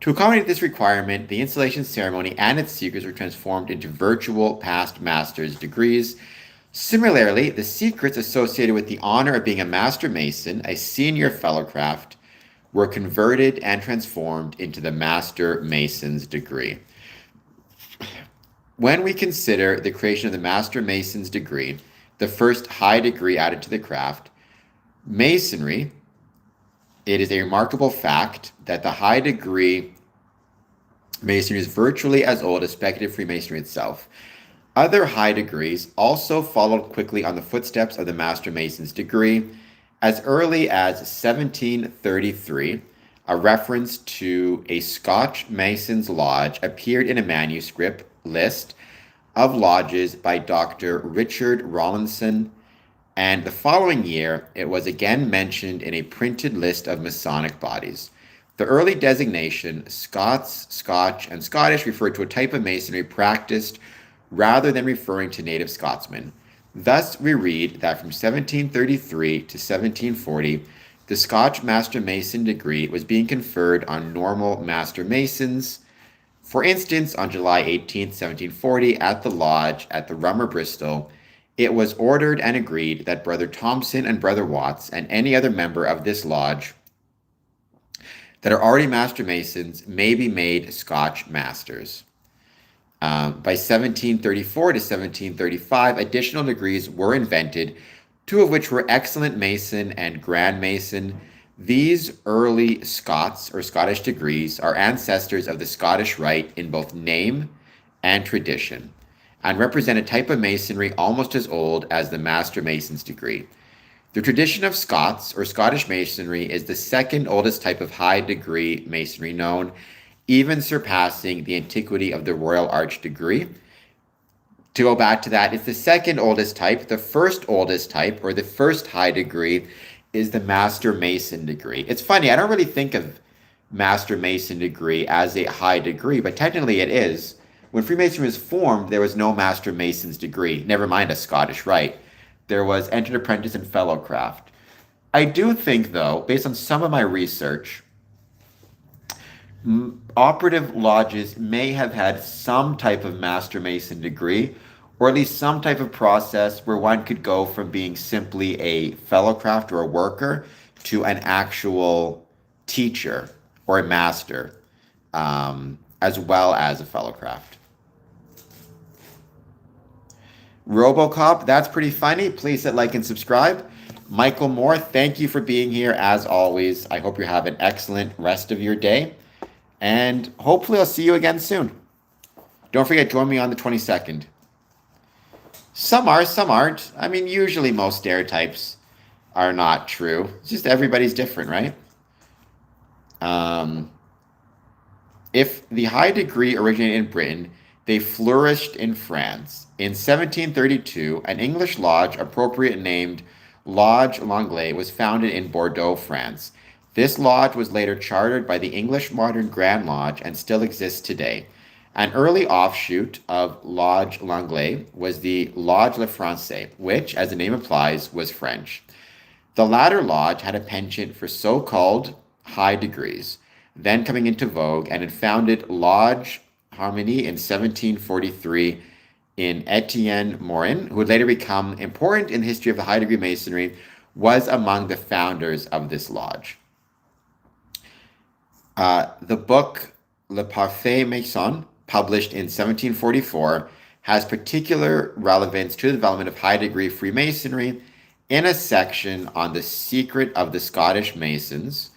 To accommodate this requirement, the installation ceremony and its secrets were transformed into virtual past master's degrees. Similarly, the secrets associated with the honor of being a Master Mason, a senior fellowcraft, were converted and transformed into the Master Mason's degree. When we consider the creation of the Master Mason's degree, the first high degree added to the craft. Masonry, it is a remarkable fact that the high degree Masonry is virtually as old as speculative Freemasonry itself. Other high degrees also followed quickly on the footsteps of the Master Mason's degree. As early as 1733, a reference to a Scotch Mason's Lodge appeared in a manuscript list of lodges by Dr. Richard Rawlinson, and the following year it was again mentioned in a printed list of Masonic bodies. The early designation Scots, Scotch, and Scottish referred to a type of masonry practiced rather than referring to native Scotsmen. Thus, we read that from 1733 to 1740, the Scotch Master Mason degree was being conferred on normal Master Masons. For instance, on July 18, 1740, at the lodge at the Rummer, Bristol, it was ordered and agreed that Brother Thompson and Brother Watts and any other member of this lodge that are already Master Masons may be made Scotch Masters. By 1734 to 1735, additional degrees were invented, two of which were Excellent Mason and Grand Mason. These early Scots or Scottish degrees are ancestors of the Scottish Rite in both name and tradition, and represent a type of masonry almost as old as the Master Mason's degree. The tradition of Scots or Scottish Masonry is the second oldest type of high degree masonry known, even surpassing the antiquity of the Royal Arch degree. To go back to that, it's the second oldest type. The first oldest type, or the first high degree, is the Master Mason degree. It's funny, I don't really think of Master Mason degree as a high degree, but technically it is. When Freemasonry was formed, there was no Master Mason's degree, never mind a Scottish Rite. There was Entered Apprentice and Fellowcraft. I do think, though, based on some of my research, operative lodges may have had some type of Master Mason degree, or at least some type of process where one could go from being simply a fellowcraft or a worker to an actual teacher or a master, as well as a fellowcraft. Robocop, that's pretty funny. Please hit like and subscribe. Michael Moore, thank you for being here as always. I hope you have an excellent rest of your day. And hopefully I'll see you again soon. Don't forget, join me on the 22nd. Some are, some aren't. I mean, usually most stereotypes are not true. It's just everybody's different, right? If the high degree originated in Britain, they flourished in France. In 1732, an English lodge appropriately named Lodge Langlais was founded in Bordeaux, France. This lodge was later chartered by the English Modern Grand Lodge and still exists today. An early offshoot of Lodge Langlais was the Lodge Le Français, which, as the name implies, was French. The latter lodge had a penchant for so-called high degrees, then coming into vogue, and had founded Lodge Harmonie in 1743 in Etienne Morin, who would later become important in the history of the high degree masonry, was among the founders of this lodge. The book Le Parfait Mason, published in 1744, has particular relevance to the development of high degree Freemasonry. In a section on the secret of the Scottish Masons,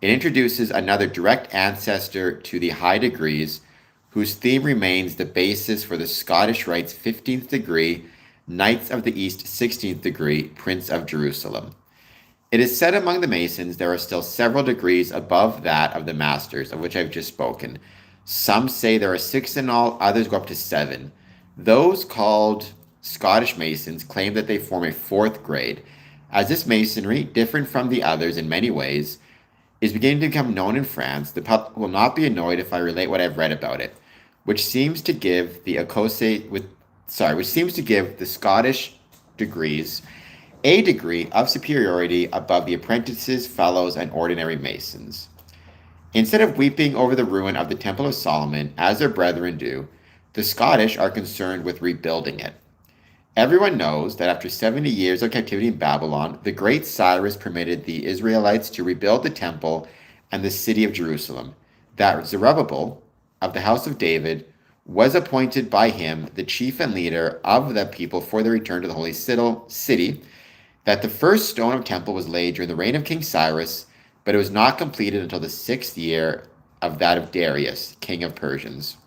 it introduces another direct ancestor to the high degrees, whose theme remains the basis for the Scottish Rite's 15th degree, Knights of the East 16th degree, Prince of Jerusalem. It is said among the Masons there are still several degrees above that of the Masters, of which I've just spoken. Some say there are 6 in all, others go up to 7. Those called Scottish Masons claim that they form a 4th grade. As this Masonry, different from the others in many ways, is beginning to become known in France, the public will not be annoyed if I relate what I've read about it, which seems to give the Scottish degrees a degree of superiority above the apprentices, fellows, and ordinary Masons. Instead of weeping over the ruin of the Temple of Solomon, as their brethren do, the Scottish are concerned with rebuilding it. Everyone knows that after 70 years of captivity in Babylon, the great Cyrus permitted the Israelites to rebuild the temple and the city of Jerusalem, that Zerubbabel, of the house of David, was appointed by him the chief and leader of the people for the return to the holy city, that the first stone of temple was laid during the reign of King Cyrus, but it was not completed until the 6th year of that of Darius, king of Persians.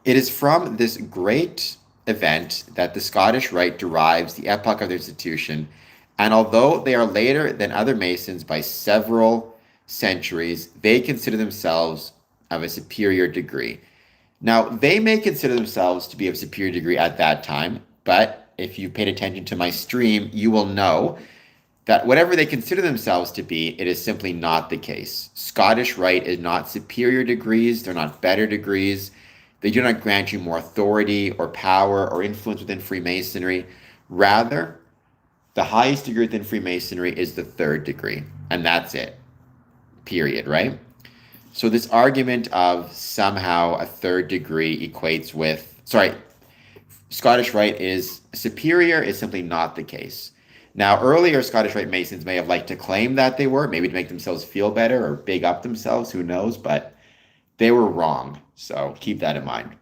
It is from this great event that the Scottish Rite derives the epoch of their institution, and although they are later than other Masons by several centuries, they consider themselves of a superior degree. Now, they may consider themselves to be of superior degree at that time, but if you paid attention to my stream, you will know that whatever they consider themselves to be, it is simply not the case. Scottish Rite is not superior degrees, they're not better degrees. They do not grant you more authority or power or influence within Freemasonry. Rather, the highest degree within Freemasonry is the 3rd degree, and that's it. Period, right? So this argument of somehow a 3rd degree equates with, Scottish Rite is superior is simply not the case. Now, earlier Scottish Rite Masons may have liked to claim that they were, maybe to make themselves feel better or big up themselves, who knows, but they were wrong. So keep that in mind.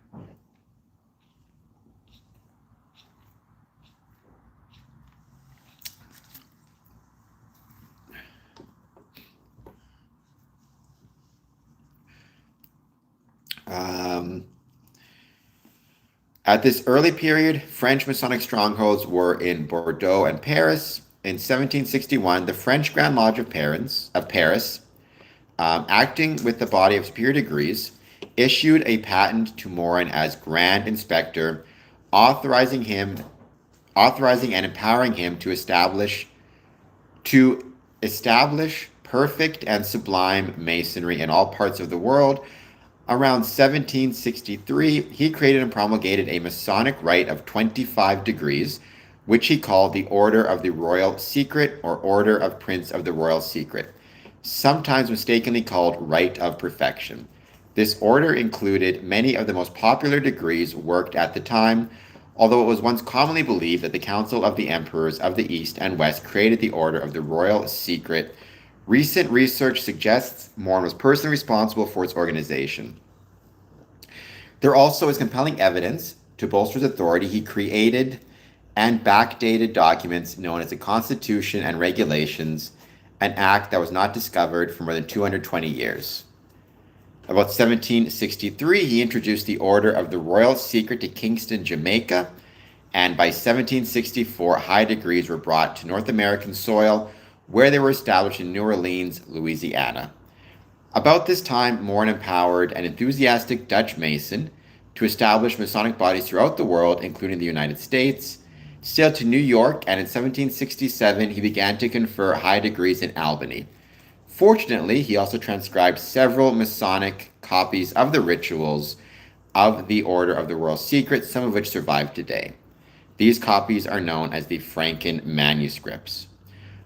At this early period, French Masonic strongholds were in Bordeaux and Paris. In 1761, the French Grand Lodge of Paris, acting with the body of superior degrees, issued a patent to Morin as Grand Inspector, authorizing and empowering him to establish perfect and sublime masonry in all parts of the world. Around 1763, he created and promulgated a Masonic rite of 25 degrees, which he called the Order of the Royal Secret or Order of Prince of the Royal Secret, sometimes mistakenly called Rite of Perfection. This order included many of the most popular degrees worked at the time, although it was once commonly believed that the Council of the Emperors of the East and West created the Order of the Royal Secret. Recent research suggests Morin was personally responsible for its organization. There also is compelling evidence to bolster his authority. He created and backdated documents known as the Constitution and Regulations, an act that was not discovered for more than 220 years. About 1763, he introduced the Order of the Royal Secret to Kingston, Jamaica, and by 1764, high degrees were brought to North American soil, where they were established in New Orleans, Louisiana. About this time, Morin empowered an enthusiastic Dutch Mason to establish Masonic bodies throughout the world, including the United States, sailed to New York, and in 1767, he began to confer high degrees in Albany. Fortunately, he also transcribed several Masonic copies of the rituals of the Order of the Royal Secret, some of which survive today. These copies are known as the Franken manuscripts.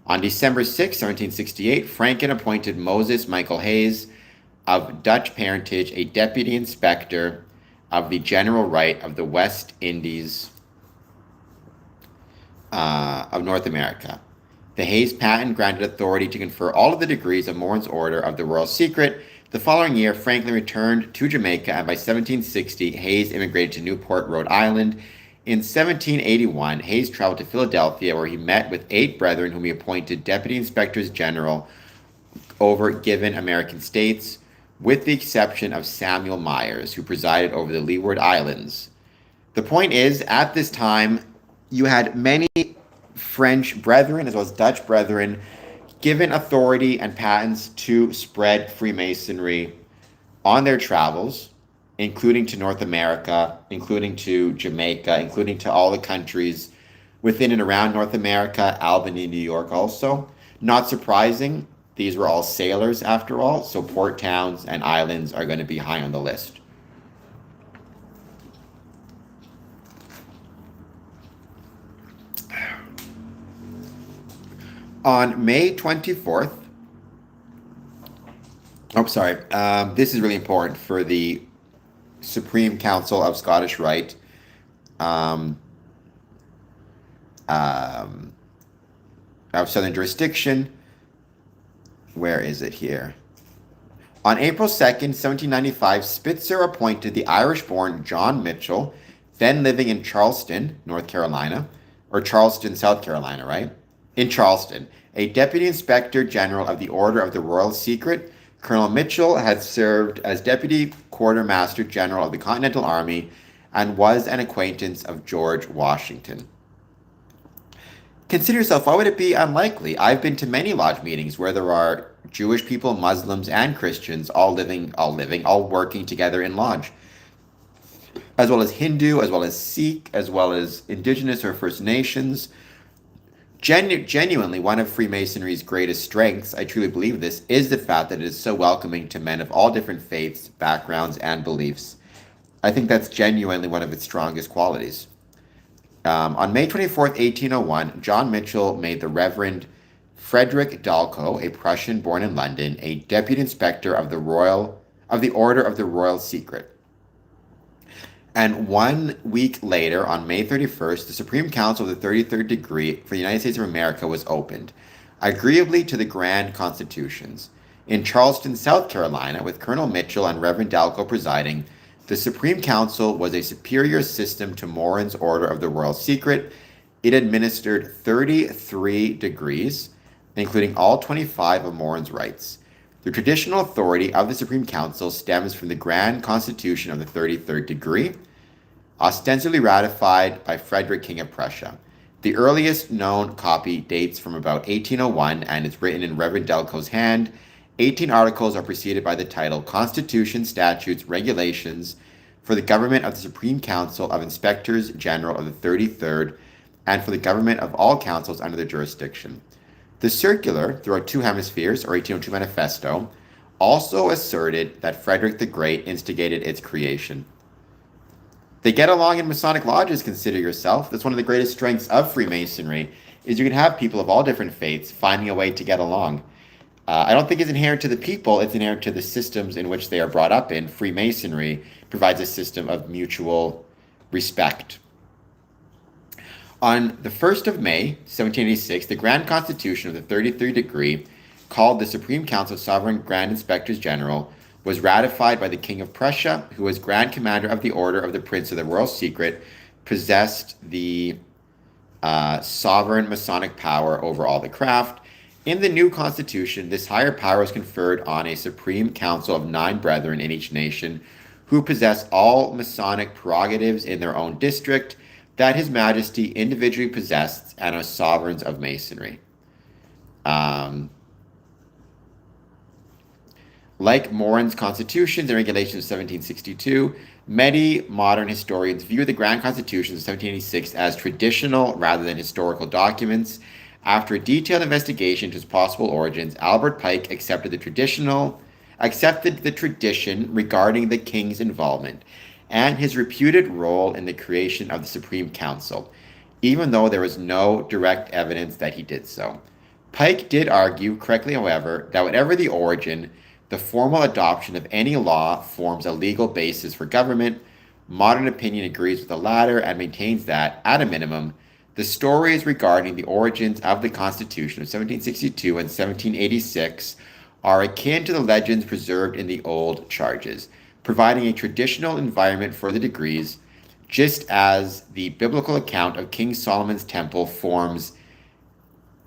On December 6, 1768, Franken appointed Moses Michael Hayes of Dutch parentage a deputy inspector of the General Rite of the West Indies of North America. The Hayes patent granted authority to confer all of the degrees of Morin's Order of the Royal Secret. The following year, Franklin returned to Jamaica, and by 1760, Hayes immigrated to Newport, Rhode Island. In 1781, Hayes traveled to Philadelphia, where he met with 8 brethren whom he appointed deputy inspectors general over given American states, with the exception of Samuel Myers, who presided over the Leeward Islands. The point is, at this time, you had many French brethren, as well as Dutch brethren, given authority and patents to spread Freemasonry on their travels, including to North America, including to Jamaica, including to all the countries within and around North America, Albany, New York also. Not surprising, these were all sailors after all, so port towns and islands are going to be high on the list. On May 24th, this is really important for the Supreme Council of Scottish Rite, of Southern Jurisdiction. Where is it here? On April 2nd, 1795, Spitzer appointed the Irish-born John Mitchell, then living in Charleston, North Carolina, or Charleston, South Carolina, right? In Charleston, a Deputy Inspector General of the Order of the Royal Secret. Colonel Mitchell had served as Deputy Quartermaster General of the Continental Army and was an acquaintance of George Washington. Consider yourself, why would it be unlikely? I've been to many lodge meetings where there are Jewish people, Muslims, and Christians all working together in lodge, as well as Hindu, as well as Sikh, as well as Indigenous or First Nations. Genuinely, one of Freemasonry's greatest strengths, I truly believe this, is the fact that it is so welcoming to men of all different faiths, backgrounds, and beliefs. I think that's genuinely one of its strongest qualities. On May 24th, 1801, John Mitchell made the Reverend Frederick Dalco, a Prussian born in London, a deputy inspector of the Order of the Royal Secret. And 1 week later, on May 31st, the Supreme Council of the 33rd degree for the United States of America was opened, agreeably to the Grand Constitutions. In Charleston, South Carolina, with Colonel Mitchell and Reverend Dalco presiding, the Supreme Council was a superior system to Morin's Order of the Royal Secret. It administered 33 degrees, including all 25 of Morin's rights. The traditional authority of the Supreme Council stems from the Grand Constitution of the 33rd degree, ostensibly ratified by Frederick, King of Prussia. The earliest known copy dates from about 1801 and is written in Reverend Dalco's hand. 18 articles are preceded by the title Constitution, Statutes, Regulations for the Government of the Supreme Council of Inspectors General of the 33rd and for the government of all councils under their jurisdiction. The circular, throughout two hemispheres, or 1802 Manifesto, also asserted that Frederick the Great instigated its creation. They get along in Masonic lodges, consider yourself. That's one of the greatest strengths of Freemasonry, is you can have people of all different faiths finding a way to get along. I don't think it's inherent to the people, it's inherent to the systems in which they are brought up in. Freemasonry provides a system of mutual respect. On the 1st of May, 1786, the Grand Constitution of the 33rd degree, called the Supreme Council of Sovereign Grand Inspectors General, was ratified by the King of Prussia, who was Grand Commander of the Order of the Prince of the Royal Secret, possessed the sovereign Masonic power over all the craft. In the new constitution, this higher power was conferred on a Supreme Council of 9 brethren in each nation, who possess all Masonic prerogatives in their own district that His Majesty individually possessed and are sovereigns of Masonry. Like Morin's constitutions and regulations of 1762, many modern historians view the Grand Constitutions of 1786 as traditional rather than historical documents. After a detailed investigation into its possible origins, Albert Pike accepted the tradition regarding the king's involvement and his reputed role in the creation of the Supreme Council, even though there was no direct evidence that he did so. Pike did argue, correctly however, that whatever the origin, the formal adoption of any law forms a legal basis for government. Modern opinion agrees with the latter and maintains that, at a minimum, the stories regarding the origins of the Constitution of 1762 and 1786 are akin to the legends preserved in the old charges, providing a traditional environment for the degrees, just as the biblical account of King Solomon's temple forms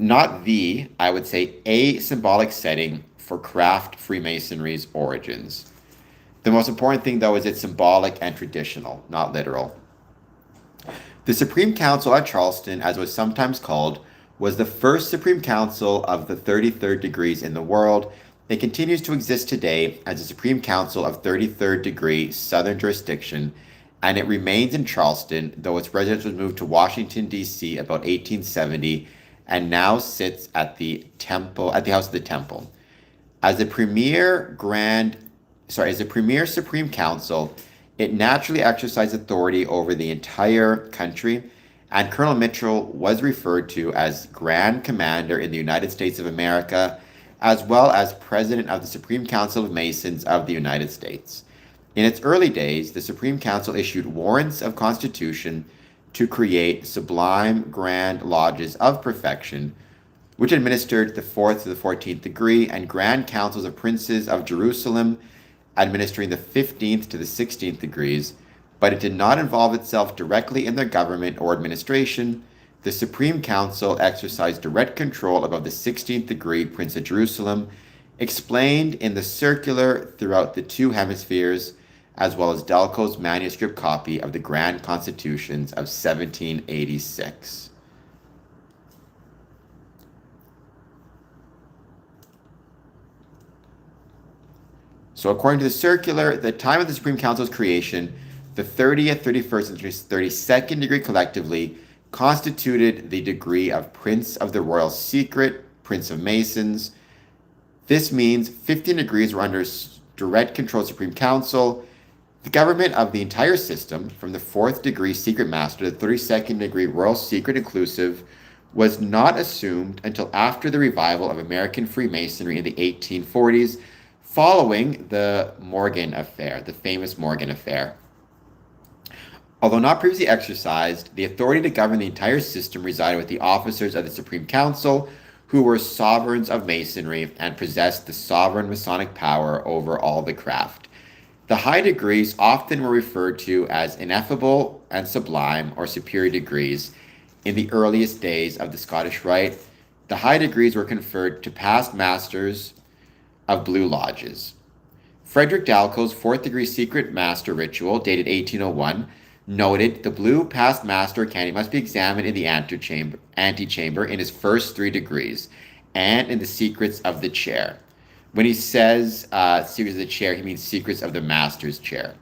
a symbolic setting for craft Freemasonry's origins. The most important thing, though, is it's symbolic and traditional, not literal. The Supreme Council at Charleston, as it was sometimes called, was the first Supreme Council of the 33rd degrees in the world. It continues to exist today as the Supreme Council of 33rd degree Southern jurisdiction, and it remains in Charleston, though its residence was moved to Washington, D.C. about 1870, and now sits at the House of the Temple. As the premier Supreme Council, it naturally exercised authority over the entire country, and Colonel Mitchell was referred to as Grand Commander in the United States of America, as well as President of the Supreme Council of Masons of the United States. In its early days, the Supreme Council issued warrants of constitution to create sublime grand lodges of perfection, which administered the 4th to the 14th degree, and Grand Councils of Princes of Jerusalem, administering the 15th to the 16th degrees, but it did not involve itself directly in their government or administration. The Supreme Council exercised direct control above the 16th degree Prince of Jerusalem, explained in the circular throughout the two hemispheres, as well as Delco's manuscript copy of the Grand Constitutions of 1786. So according to the circular, at the time of the Supreme Council's creation, the 30th, 31st, and 32nd degree collectively constituted the degree of Prince of the Royal Secret, Prince of Masons. This means 15 degrees were under direct control of the Supreme Council. The government of the entire system, from the 4th degree Secret Master to the 32nd degree Royal Secret Inclusive, was not assumed until after the revival of American Freemasonry in the 1840s, following the Morgan Affair, the famous Morgan Affair. Although not previously exercised, the authority to govern the entire system resided with the officers of the Supreme Council, who were sovereigns of Masonry and possessed the sovereign Masonic power over all the craft. The high degrees often were referred to as ineffable and sublime or superior degrees. In the earliest days of the Scottish Rite, the high degrees were conferred to past masters of Blue Lodges. Frederick Dalco's 4th degree secret master ritual, dated 1801, noted the blue past master candidate must be examined in the antechamber in his first 3 degrees and in the secrets of the chair. When he says secrets of the chair, he means secrets of the master's chair,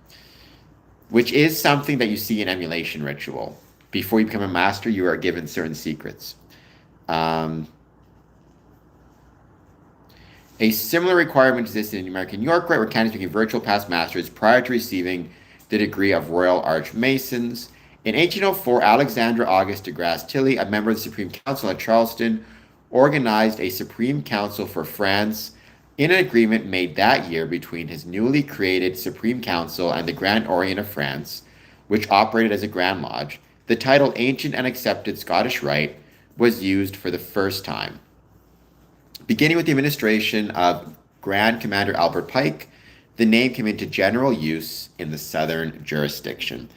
which is something that you see in emulation ritual. Before you become a master, you are given certain secrets. A similar requirement existed in American York Rite, where candidates became virtual past masters prior to receiving the degree of Royal Archmasons. In 1804, Alexandre Auguste de Grasse Tilly, a member of the Supreme Council at Charleston, organized a Supreme Council for France in an agreement made that year between his newly created Supreme Council and the Grand Orient of France, which operated as a Grand Lodge. The title Ancient and Accepted Scottish Rite was used for the first time. Beginning with the administration of Grand Commander Albert Pike, the name came into general use in the southern jurisdiction.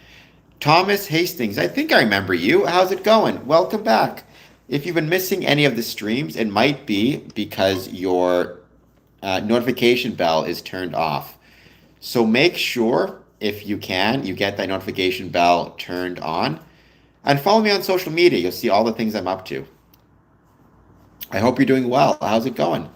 Thomas Hastings, I think I remember you. How's it going? Welcome back. If you've been missing any of the streams, it might be because your notification bell is turned off. So make sure, if you can, you get that notification bell turned on. And follow me on social media. You'll see all the things I'm up to. I hope you're doing well. How's it going?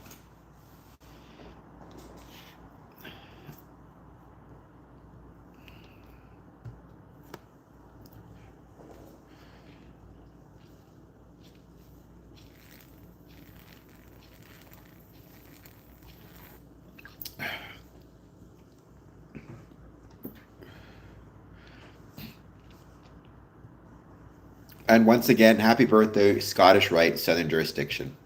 And once again, happy birthday, Scottish Rite, Southern Jurisdiction.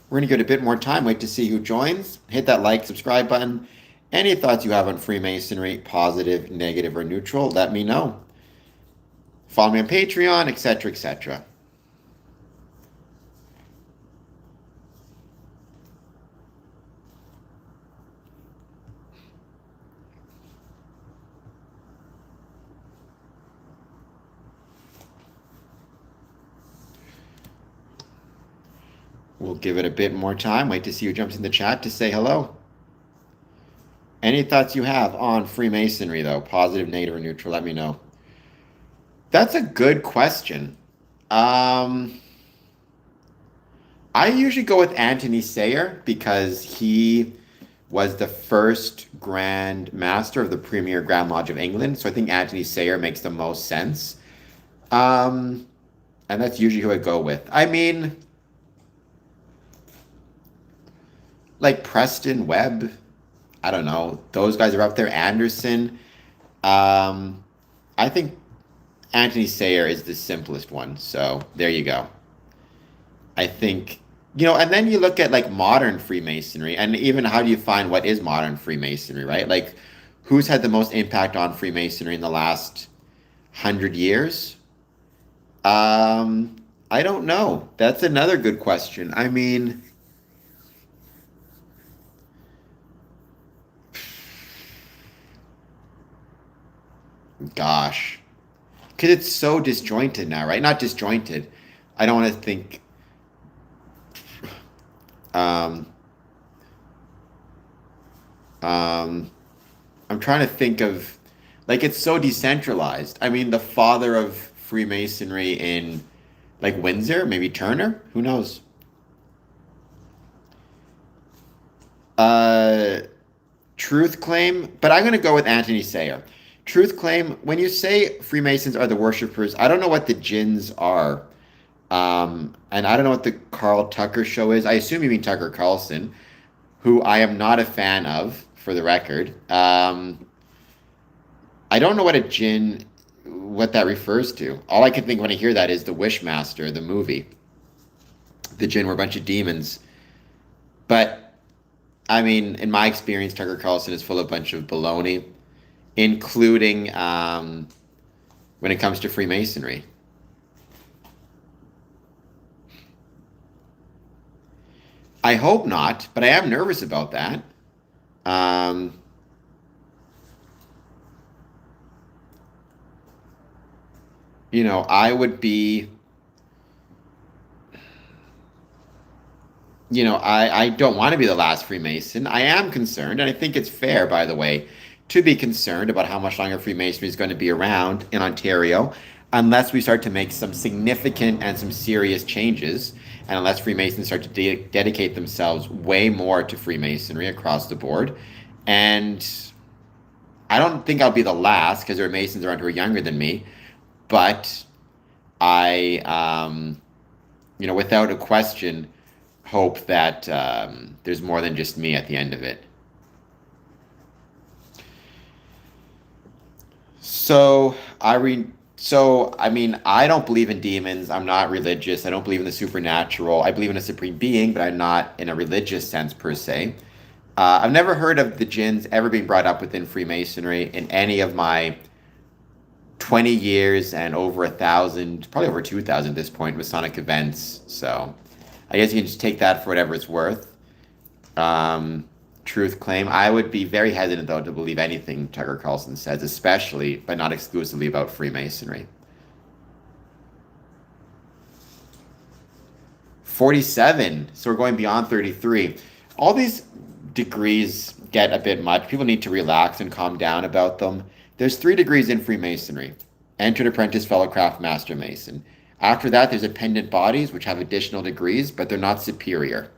We're going to give it a bit more time, wait to see who joins. Hit that like, subscribe button. Any thoughts you have on Freemasonry, positive, negative, or neutral, let me know. Follow me on Patreon, etc., etc. We'll give it a bit more time. Wait to see who jumps in the chat to say hello. Any thoughts you have on Freemasonry, though? Positive, negative, or neutral? Let me know. That's a good question. I usually go with Anthony Sayer because he was the first Grand Master of the Premier Grand Lodge of England. So I think Anthony Sayer makes the most sense. And that's usually who I go with. I mean, like Preston Webb. I don't know. Those guys are up there. Anderson. Um, I think Anthony Sayer is the simplest one. So there you go. I think, and then you look at like modern Freemasonry, and even how do you find what is modern Freemasonry, right? Like, who's had the most impact on Freemasonry in the last 100 years? I don't know. That's another good question. I mean, gosh, because it's so disjointed now, right? Not disjointed. I don't want to think. Um, um, I'm trying to think of, like, it's so decentralized. I mean, the father of Freemasonry in, like, Windsor, maybe Turner, who knows? Uh, Truth claim, but I'm going to go with Anthony Sayer. Truth claim, when you say Freemasons are the worshippers, I don't know what the jinns are. And I don't know what the Carl Tucker show is. I assume you mean Tucker Carlson, who I am not a fan of, for the record. I don't know what a jinn, what that refers to. All I can think when I hear that is the Wishmaster, the movie. The jinn were a bunch of demons. But I mean, in my experience, Tucker Carlson is full of a bunch of baloney, including when it comes to Freemasonry. I hope not, but I am nervous about that. Um, I would be, I don't want to be the last Freemason. I am concerned, and I think it's fair, by the way, to be concerned about how much longer Freemasonry is going to be around in Ontario, unless we start to make some significant and some serious changes, and unless Freemasons start to dedicate themselves way more to Freemasonry across the board. And I don't think I'll be the last because there are Masons around who are younger than me, but I, without a question, hope that there's more than just me at the end of it. So I mean, I don't believe in demons. I'm not religious. I don't believe in the supernatural. I believe in a supreme being, but I'm not in a religious sense per se. I've never heard of the jinns ever being brought up within Freemasonry in any of my 20 years and over 1,000, probably over 2,000 at this point, Masonic events. So I guess you can just take that for whatever it's worth. Um, Truth claim. I would be very hesitant, though, to believe anything Tucker Carlson says, especially, but not exclusively, about Freemasonry. 47. So we're going beyond 33. All these degrees get a bit much. People need to relax and calm down about them. There's 3 degrees in Freemasonry: entered apprentice, fellow craft, master mason. After that, there's appendant bodies, which have additional degrees, but they're not superior.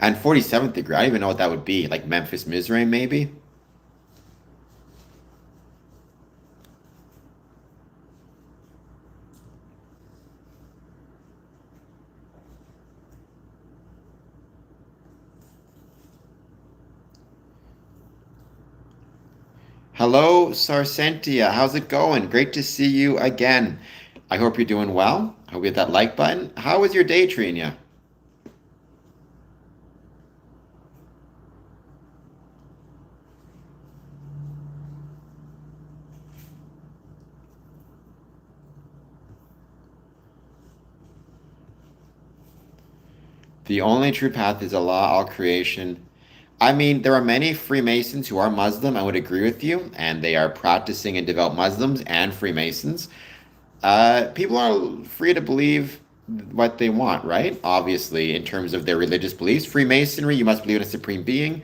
And 47th degree, I don't even know what that would be. Like Memphis Mizraim, maybe? Hello, Sarsentia. How's it going? Great to see you again. I hope you're doing well. I hope you hit that like button. How was your day treating you? The only true path is Allah, all creation. I mean, there are many Freemasons who are Muslim. I would agree with you, and they are practicing and devout Muslims and Freemasons. People are free to believe what they want, right? Obviously, in terms of their religious beliefs. Freemasonry, you must believe in a supreme being,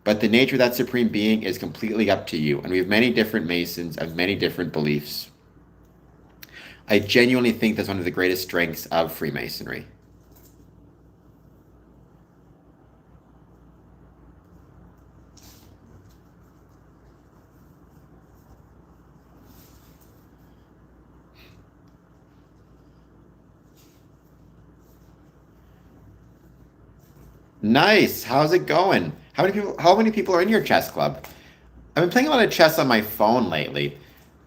but the nature of that supreme being is completely up to you. And we have many different Masons of many different beliefs. I genuinely think that's one of the greatest strengths of Freemasonry. Nice. How's it going? How many people are in your chess club? I've been playing a lot of chess on my phone lately.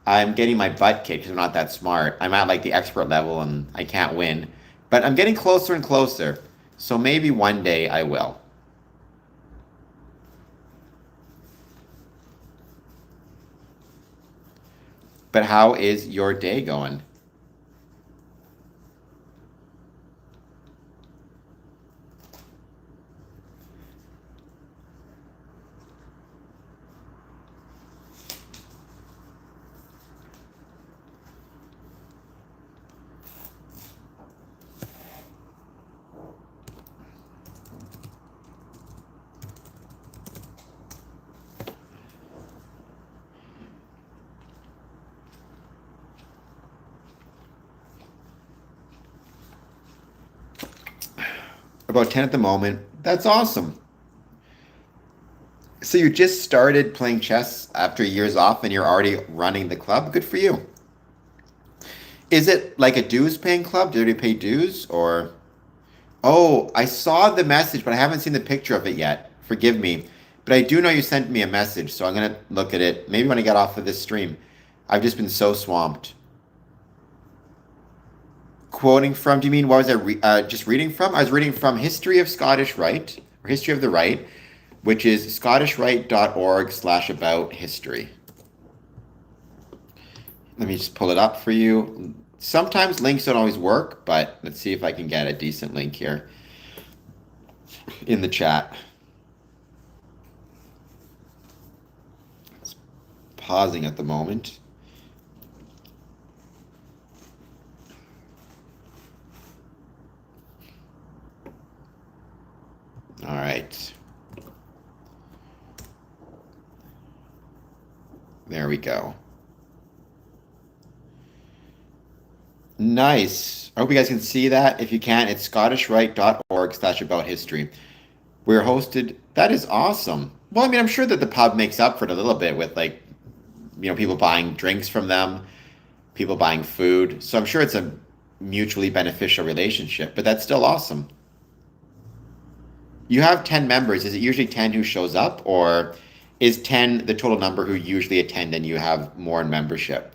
I'm getting my butt kicked because I'm not that smart. I'm at like the expert level and I can't win. But I'm getting closer and closer. So maybe one day I will. But how is your day going? About 10 at the moment. That's awesome. So you just started playing chess after years off and you're already running the club? Good for you. Is it like a dues paying club? Do you pay dues or? Oh, I saw the message, but I haven't seen the picture of it yet. Forgive me. But I do know you sent me a message, so I'm gonna look at it maybe when I get off of this stream. I've just been so swamped. Quoting from, do you mean what was just reading from? I was reading from History of Scottish Rite, or History of the Rite, which is scottishrite.org/about history. Let me just pull it up for you. Sometimes links don't always work, but let's see if I can get a decent link here in the chat. It's pausing at the moment. All right. There we go. Nice. I hope you guys can see that. If you can, it's scottishrite.org/about history. We're hosted. That is awesome. Well, I mean, I'm sure that the pub makes up for it a little bit with like, people buying drinks from them, people buying food. So I'm sure it's a mutually beneficial relationship, but that's still awesome. You have 10 members. Is it usually 10 who shows up, or is 10 the total number who usually attend and you have more in membership?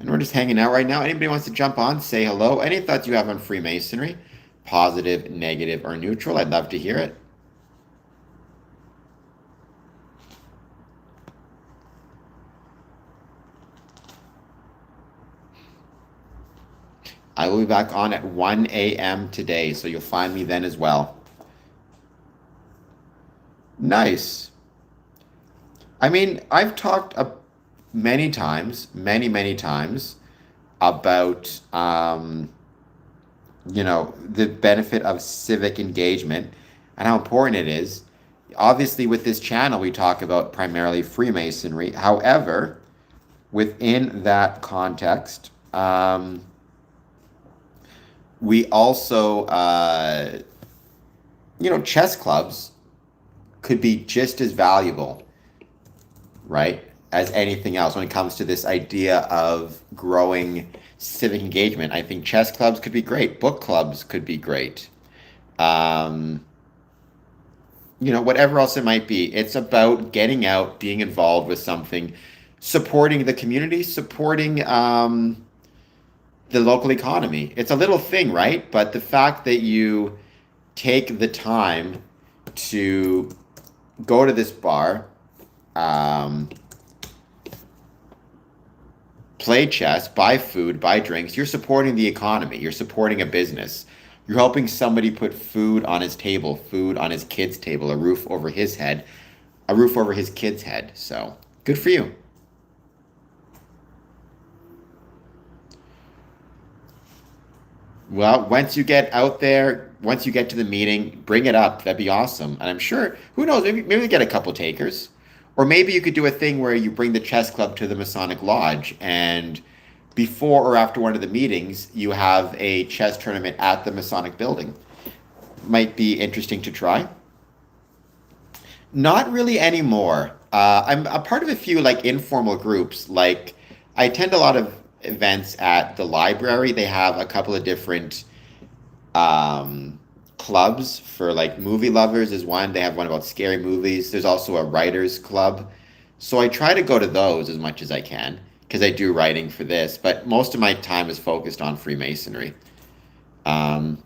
And we're just hanging out right now. Anybody wants to jump on, say hello. Any thoughts you have on Freemasonry, positive, negative, or neutral? I'd love to hear it. I will be back on at 1 a.m. today, so you'll find me then as well. Nice. I mean, I've talked many times, many times about the benefit of civic engagement and how important it is. Obviously, with this channel, we talk about primarily Freemasonry. However, within that context, we also, chess clubs could be just as valuable, right, as anything else when it comes to this idea of growing civic engagement. I think chess clubs could be great. Book clubs could be great. Um, whatever else it might be. It's about getting out, being involved with something, supporting the community, supporting the local economy. It's a little thing, right? But the fact that you take the time to go to this bar, um, play chess, buy food, buy drinks, you're supporting the economy. You're supporting a business. You're helping somebody put food on his table, food on his kid's table, a roof over his head, a roof over his kid's head. So good for you. Well, once you get out there, once you get to the meeting, bring it up. That'd be awesome. And I'm sure, who knows, maybe we get a couple takers. Or maybe you could do a thing where you bring the chess club to the Masonic Lodge, and before or after one of the meetings, you have a chess tournament at the Masonic building. Might be interesting to try. Not really anymore. I'm a part of a few like informal groups. Like I attend a lot of events at the library. They have a couple of different clubs for like movie lovers is one. They have one about scary movies. There's also a writers club. So I try to go to those as much as I can because I do writing for this, but most of my time is focused on Freemasonry. Um,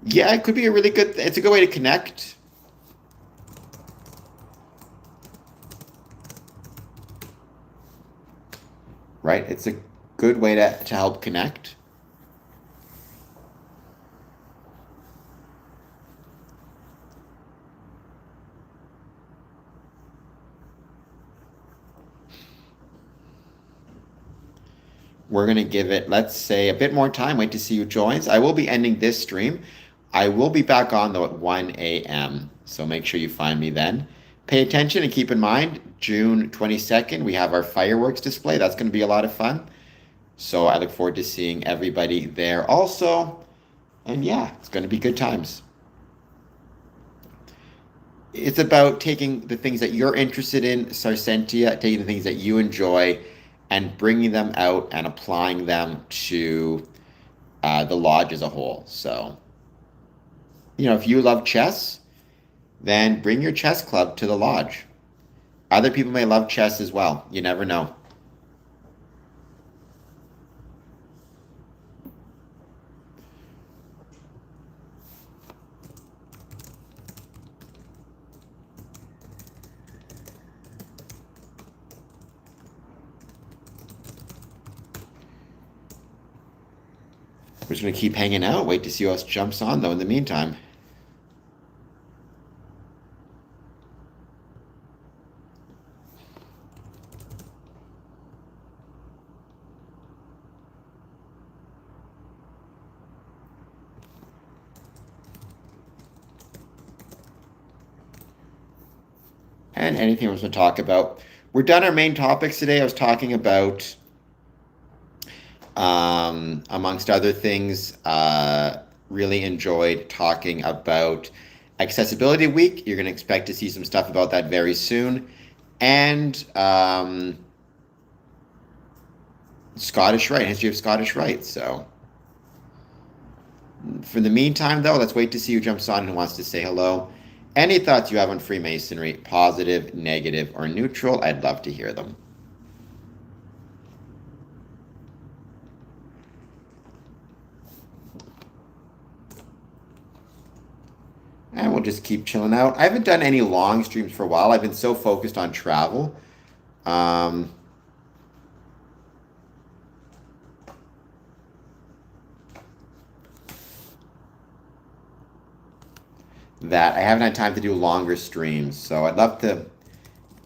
yeah, it could be a really good, it's a good way to connect. Right? It's a good way to help connect. We're going to give it, let's say, a bit more time. Wait to see who joins. I will be ending this stream. I will be back on, though, at 1 a.m. So make sure you find me then. Pay attention and keep in mind, June 22nd, we have our fireworks display. That's going to be a lot of fun. So I look forward to seeing everybody there also. And yeah, it's going to be good times. It's about taking the things that you're interested in, Sarsentia, taking the things that you enjoy, and bringing them out and applying them to the lodge as a whole. So, if you love chess, then bring your chess club to the lodge. Other people may love chess as well. You never know. We're just going to keep hanging out, wait to see who else jumps on, though, in the meantime. And anything we're going to talk about. We're done our main topics today. I was talking about amongst other things, really enjoyed talking about Accessibility Week. You're going to expect to see some stuff about that very soon. And Scottish Rite, history of Scottish Rite. So for the meantime, though, let's wait to see who jumps on and who wants to say hello. Any thoughts you have on Freemasonry, positive, negative, or neutral, I'd love to hear them. And we'll just keep chilling out. I haven't done any long streams for a while. I've been so focused on travel. That I haven't had time to do longer streams. So I'd love to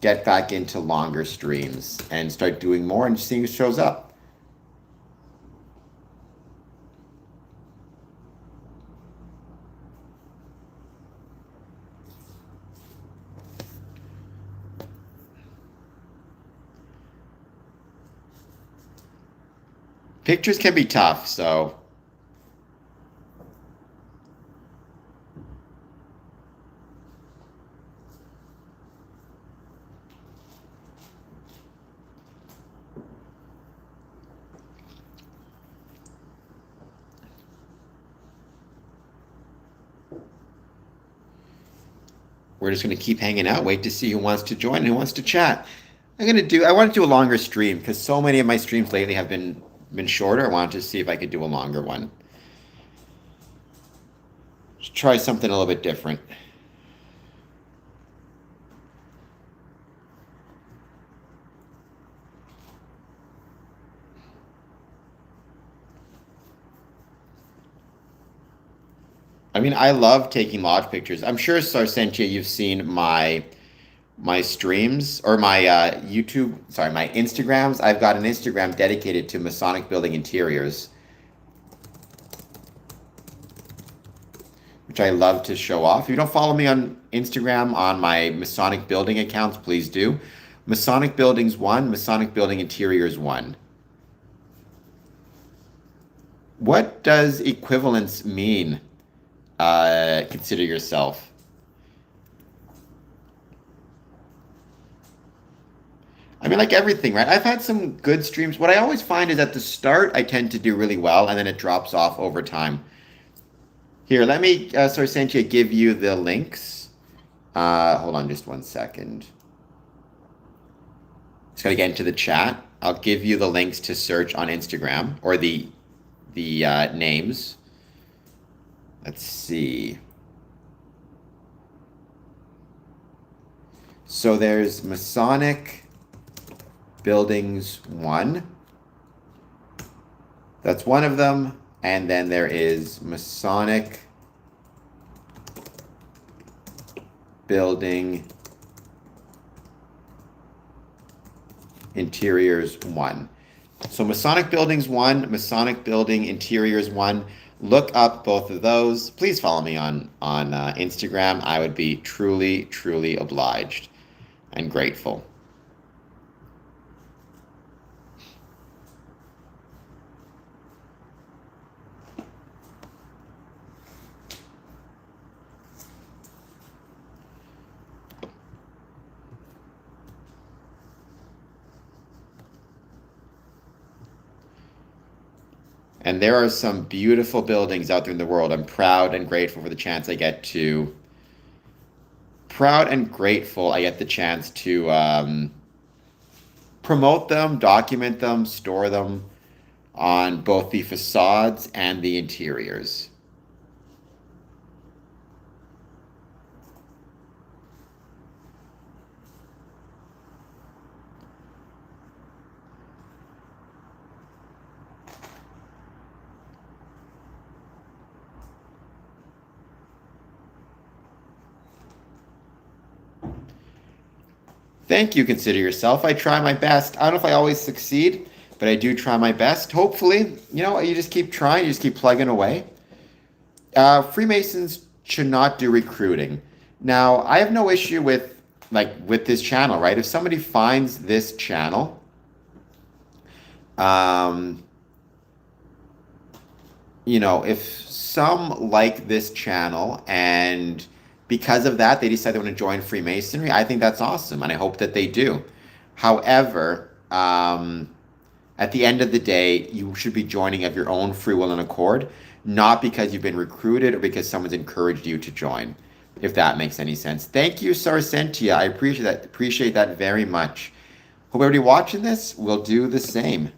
get back into longer streams and start doing more and seeing who shows up. Pictures can be tough, so we're just going to keep hanging out, wait to see who wants to join and who wants to chat. I want to do a longer stream because so many of my streams lately have been shorter. I wanted to see if I could do a longer one. Just try something a little bit different. I mean, I love taking lodge pictures. I'm sure, Sarsentia, you've seen my streams or my my Instagrams. I've got an Instagram dedicated to Masonic building interiors, which I love to show off. If you don't follow me on Instagram on my Masonic building accounts, please do. Masonic Buildings 1, Masonic Building Interiors 1. What does equivalence mean? Consider yourself. I mean, like everything, right? I've had some good streams. What I always find is at the start, I tend to do really well, and then it drops off over time. Here, let me, Sarsentia, give you the links. Hold on just one second. Just gotta get into the chat. I'll give you the links to search on Instagram, or the names. Let's see. So there's Masonic Buildings 1. That's one of them. And then there is Masonic Building Interiors 1. So Masonic Buildings 1, Masonic Building Interiors 1. Look up both of those. Please follow me on Instagram. I would be truly, truly obliged and grateful. And there are some beautiful buildings out there in the world. I'm proud and grateful for the chance I get to. Proud and grateful I get the chance to promote them, document them, store them on both the facades and the interiors. Thank you, consider yourself. I try my best. I don't know if I always succeed, but I do try my best. Hopefully, you just keep trying, you just keep plugging away. Freemasons should not do recruiting. Now, I have no issue with this channel, right? If somebody finds this channel, if some like this channel and because of that, they decide they want to join Freemasonry. I think that's awesome, and I hope that they do. However, at the end of the day, you should be joining of your own free will and accord, not because you've been recruited or because someone's encouraged you to join, if that makes any sense. Thank you, Sarsentia. I appreciate that very much. Hope everybody watching this will do the same.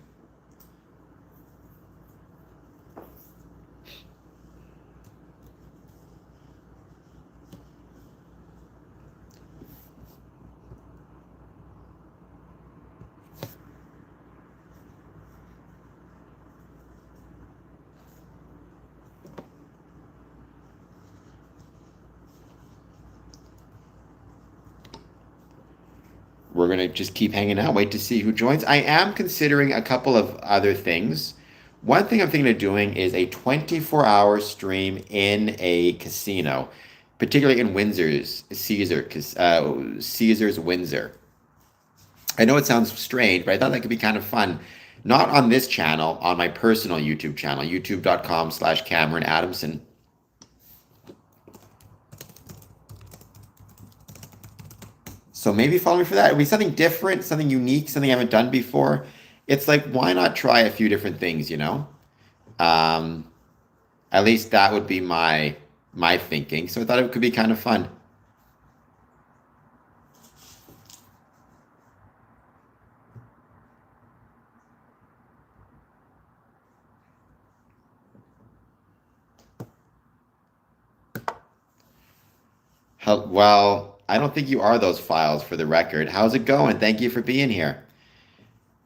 We're going to just keep hanging out, wait to see who joins. I am considering a couple of other things. One thing I'm thinking of doing is a 24-hour stream in a casino, particularly in Caesars Windsor. I know it sounds strange, but I thought that could be kind of fun. Not on this channel, on my personal YouTube channel, youtube.com/Cameron Adamson. So maybe follow me for that. It'll be something different, something unique, something I haven't done before. It's like, why not try a few different things, At least that would be my thinking. So I thought it could be kind of fun. Well, I don't think you are those files, for the record. How's it going? Thank you for being here.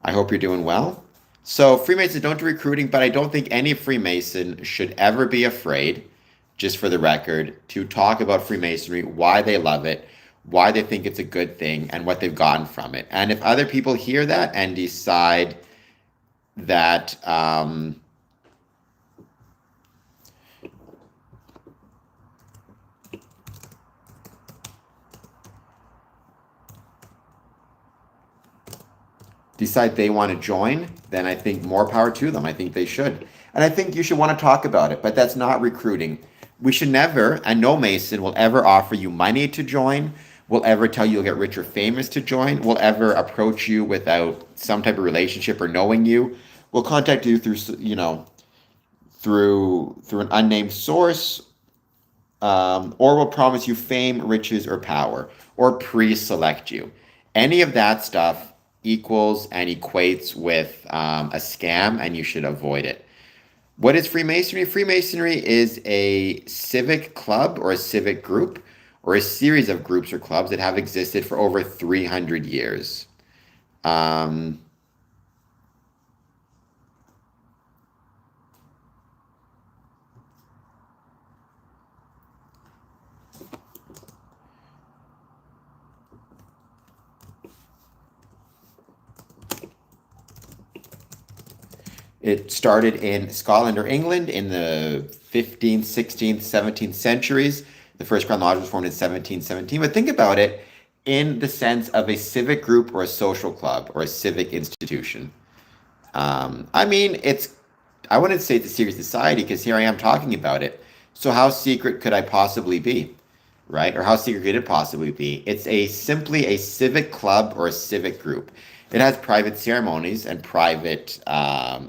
I hope you're doing well. So Freemasons don't do recruiting, but I don't think any Freemason should ever be afraid, just for the record, to talk about Freemasonry, why they love it, why they think it's a good thing, and what they've gotten from it. And if other people hear that and decide that decide they want to join, then I think more power to them. I think they should. And I think you should want to talk about it, but that's not recruiting. We should never, and no Mason will ever offer you money to join, will ever tell you you'll get rich or famous to join, will ever approach you without some type of relationship or knowing you, will contact you through, through an unnamed source, or will promise you fame, riches, or power, or pre-select you. Any of that stuff equals and equates with a scam, and you should avoid it. What is Freemasonry? Freemasonry is a civic club or a civic group or a series of groups or clubs that have existed for over 300 years. It started in Scotland or England in the 15th, 16th, 17th centuries. The first Grand Lodge was formed in 1717. But think about it in the sense of a civic group or a social club or a civic institution. I mean, I wouldn't say it's a secret society because here I am talking about it. So how secret could I possibly be, right? Or how secret could it possibly be? It's simply a civic club or a civic group. It has private ceremonies and private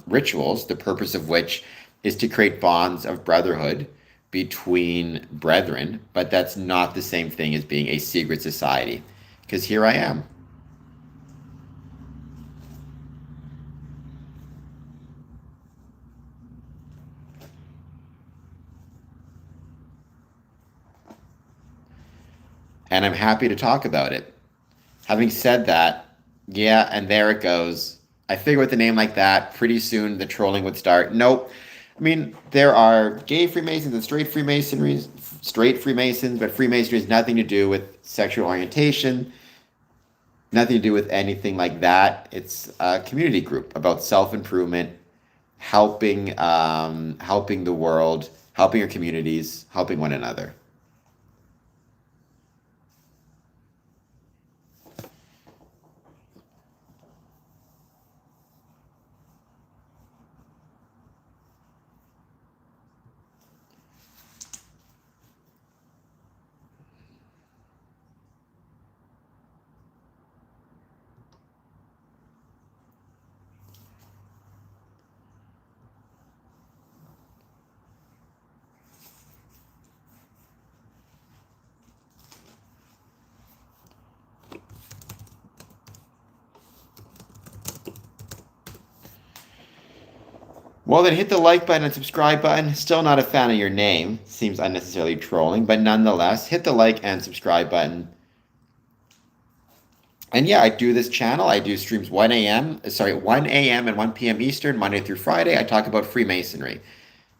rituals, the purpose of which is to create bonds of brotherhood between brethren, but that's not the same thing as being a secret society. Because here I am. And I'm happy to talk about it. Having said that, yeah, and there it goes. I figure with a name like that, pretty soon the trolling would start. Nope. I mean, there are gay Freemasons and straight Freemasons, but Freemasonry has nothing to do with sexual orientation, nothing to do with anything like that. It's a community group about self-improvement, helping the world, helping your communities, helping one another. Well, then hit the like button and subscribe button. Still not a fan of your name. Seems unnecessarily trolling, but nonetheless, hit the like and subscribe button. And yeah, I do this channel. I do streams 1 a.m. and 1 p.m. Eastern, Monday through Friday. I talk about Freemasonry.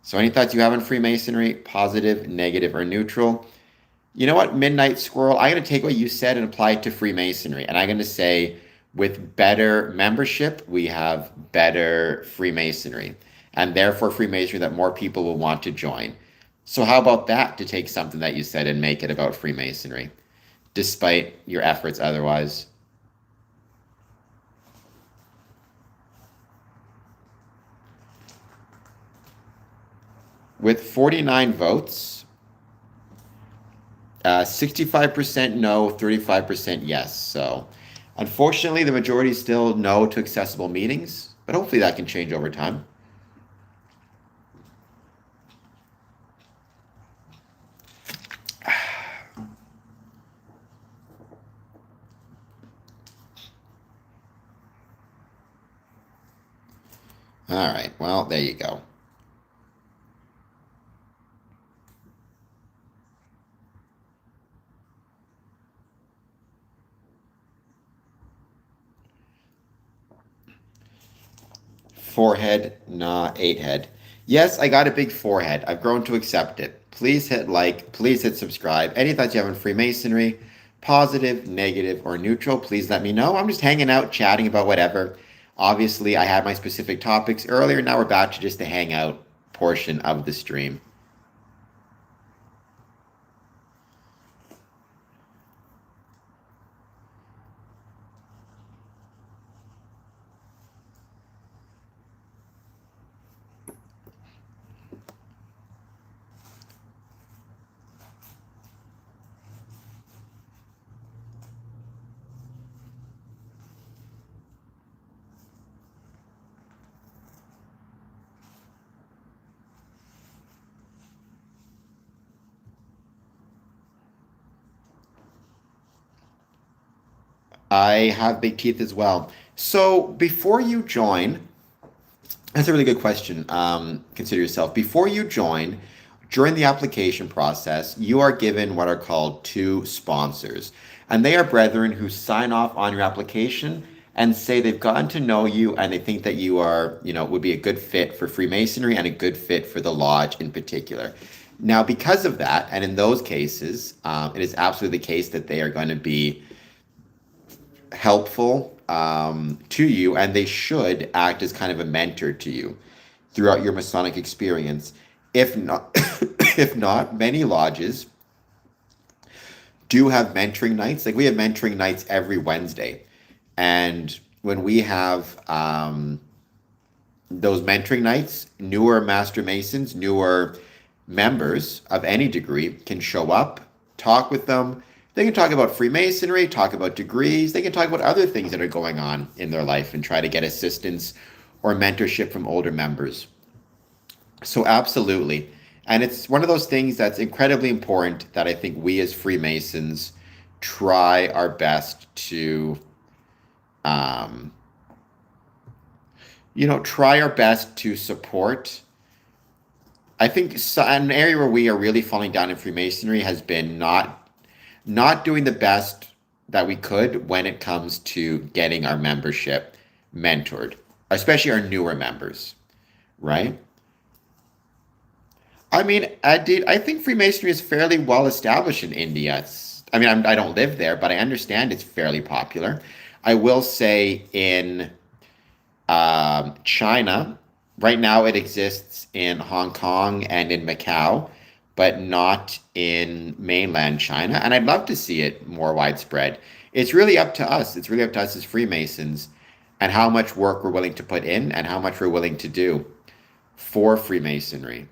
So any thoughts you have on Freemasonry, positive, negative, or neutral? You know what, Midnight Squirrel? I'm going to take what you said and apply it to Freemasonry. And I'm going to say, with better membership, we have better Freemasonry. And therefore, Freemasonry that more people will want to join. So how about that to take something that you said and make it about Freemasonry, despite your efforts otherwise? With 49 votes, 65% no, 35% yes. So unfortunately, the majority is still no to accessible meetings, but hopefully that can change over time. All right, well, there you go. Forehead, nah, 8 head. Yes, I got a big forehead. I've grown to accept it. Please hit like, please hit subscribe. Any thoughts you have on Freemasonry, positive, negative, or neutral, please let me know. I'm just hanging out, chatting about whatever. Obviously, I had my specific topics earlier. Now we're back to just the hangout portion of the stream. I have big teeth as well. So before you join, that's a really good question. Consider yourself. Before you join, during the application process, you are given what are called two sponsors. And they are brethren who sign off on your application and say they've gotten to know you and they think that you are, would be a good fit for Freemasonry and a good fit for the lodge in particular. Now, because of that, and in those cases, it is absolutely the case that they are going to be helpful to you, and they should act as kind of a mentor to you throughout your Masonic experience. If not, if not, many lodges do have mentoring nights. Like we have mentoring nights every Wednesday, and when we have those mentoring nights, newer Master Masons, newer members of any degree can show up, talk with them. They can talk about Freemasonry, talk about degrees. They can talk about other things that are going on in their life and try to get assistance or mentorship from older members. So absolutely. And it's one of those things that's incredibly important that I think we as Freemasons try our best to, try our best to support. I think an area where we are really falling down in Freemasonry has been not doing the best that we could when it comes to getting our membership mentored, especially our newer members, right? I mean, I think Freemasonry is fairly well established in India. I don't live there, but I understand it's fairly popular. I will say in China, right now it exists in Hong Kong and in Macau, but not in mainland China. And I'd love to see it more widespread. It's really up to us. It's really up to us as Freemasons and how much work we're willing to put in and how much we're willing to do for Freemasonry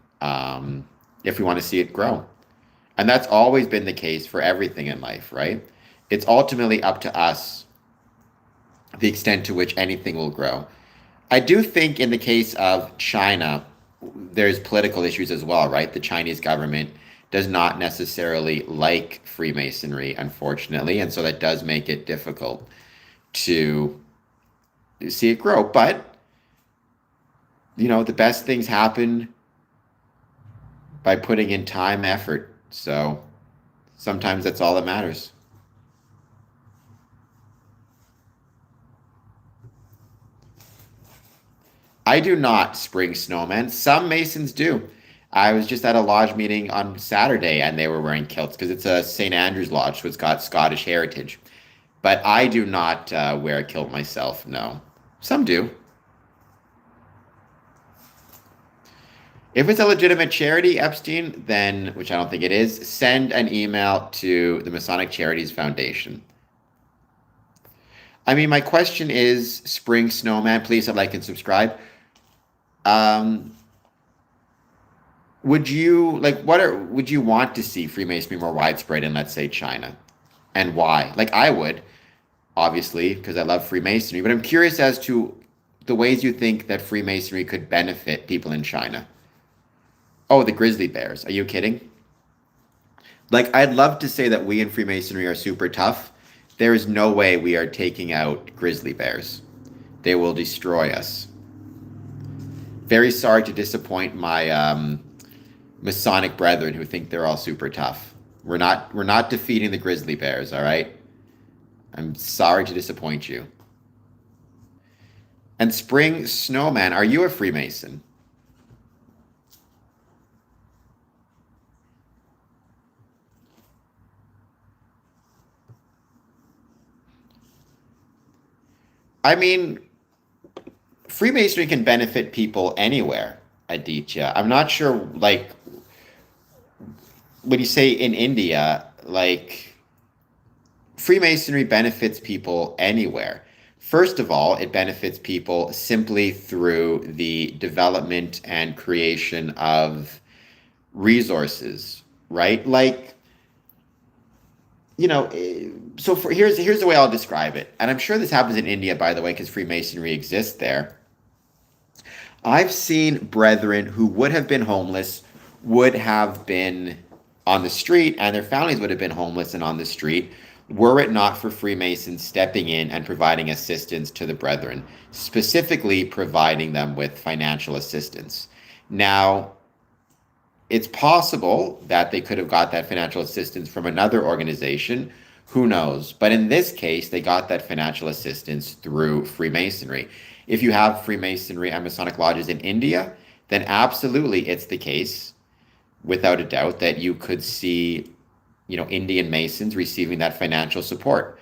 if we want to see it grow. And that's always been the case for everything in life, right? It's ultimately up to us the extent to which anything will grow. I do think in the case of China, there's political issues as well, right? The Chinese government does not necessarily like Freemasonry, unfortunately, and so that does make it difficult to see it grow. But, the best things happen by putting in time, effort. So sometimes that's all that matters. I do not spring snowmen. Some Masons do. I was just at a lodge meeting on Saturday and they were wearing kilts because it's a St. Andrew's Lodge, so it's got Scottish heritage. But I do not wear a kilt myself, no. Some do. If it's a legitimate charity, Epstein, then, which I don't think it is, send an email to the Masonic Charities Foundation. I mean, my question is, Spring Snowman, please hit like and subscribe. Would you want to see Freemasonry more widespread in, let's say, China? And why? Like I would, obviously, because I love Freemasonry, but I'm curious as to the ways you think that Freemasonry could benefit people in China. Oh, the grizzly bears. Are you kidding? Like, I'd love to say that we in Freemasonry are super tough. There is no way we are taking out grizzly bears. They will destroy us. Very sorry to disappoint my Masonic brethren who think they're all super tough. We're not defeating the grizzly bears, all right? I'm sorry to disappoint you. And Spring Snowman, are you a Freemason? I mean, Freemasonry can benefit people anywhere, Aditya. I'm not sure, like, when you say in India, like, Freemasonry benefits people anywhere. First of all, it benefits people simply through the development and creation of resources, right? Like, here's the way I'll describe it. And I'm sure this happens in India, by the way, because Freemasonry exists there. I've seen brethren who would have been homeless, would have been on the street, and their families would have been homeless and on the street, were it not for Freemasons stepping in and providing assistance to the brethren, specifically providing them with financial assistance. Now, it's possible that they could have got that financial assistance from another organization. Who knows? But in this case, they got that financial assistance through Freemasonry. If you have Freemasonry and Masonic lodges in India, then absolutely it's the case, without a doubt, that you could see, Indian Masons receiving that financial support,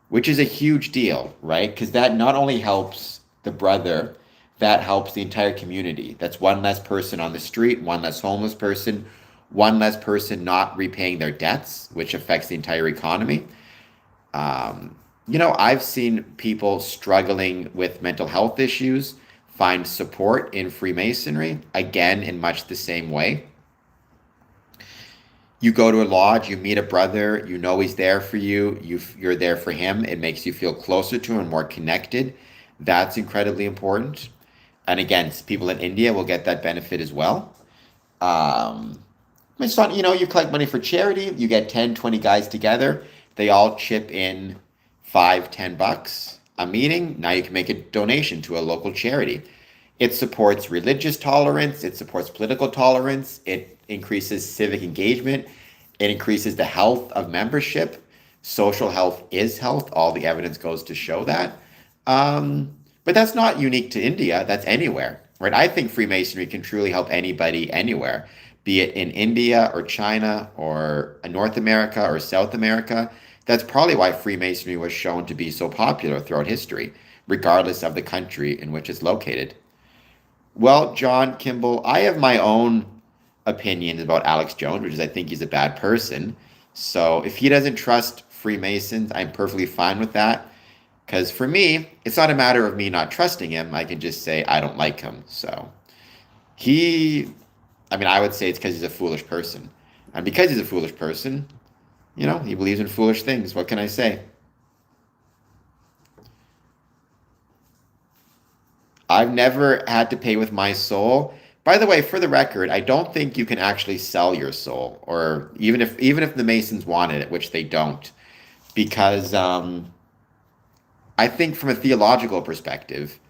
which is a huge deal, right? Because that not only helps the brother, that helps the entire community. That's one less person on the street, one less homeless person, one less person not repaying their debts, which affects the entire economy. I've seen people struggling with mental health issues find support in Freemasonry, again, in much the same way. You go to a lodge, you meet a brother, you know he's there for you, you're there for him. It makes you feel closer to him and more connected. That's incredibly important. And again, people in India will get that benefit as well. It's not, you collect money for charity, you get 10, 20 guys together, they all chip in $5, $10 a meeting. Now you can make a donation to a local charity. It supports religious tolerance, it supports political tolerance, it increases civic engagement, it increases the health of membership. Social health is health. All the evidence goes to show that. But that's not unique to India, that's anywhere, right? I think Freemasonry can truly help anybody anywhere, be it in India or China or North America or South America. That's probably why Freemasonry was shown to be so popular throughout history, regardless of the country in which it's located. Well, John Kimball, I have my own opinions about Alex Jones, which is I think he's a bad person. So if he doesn't trust Freemasons, I'm perfectly fine with that. Because for me, it's not a matter of me not trusting him. I can just say I don't like him. So I would say it's because he's a foolish person. And because he's a foolish person, he believes in foolish things. What can I say? I've never had to pay with my soul. By the way, for the record, I don't think you can actually sell your soul, or even if the Masons wanted it, which they don't, because I think from a theological perspective,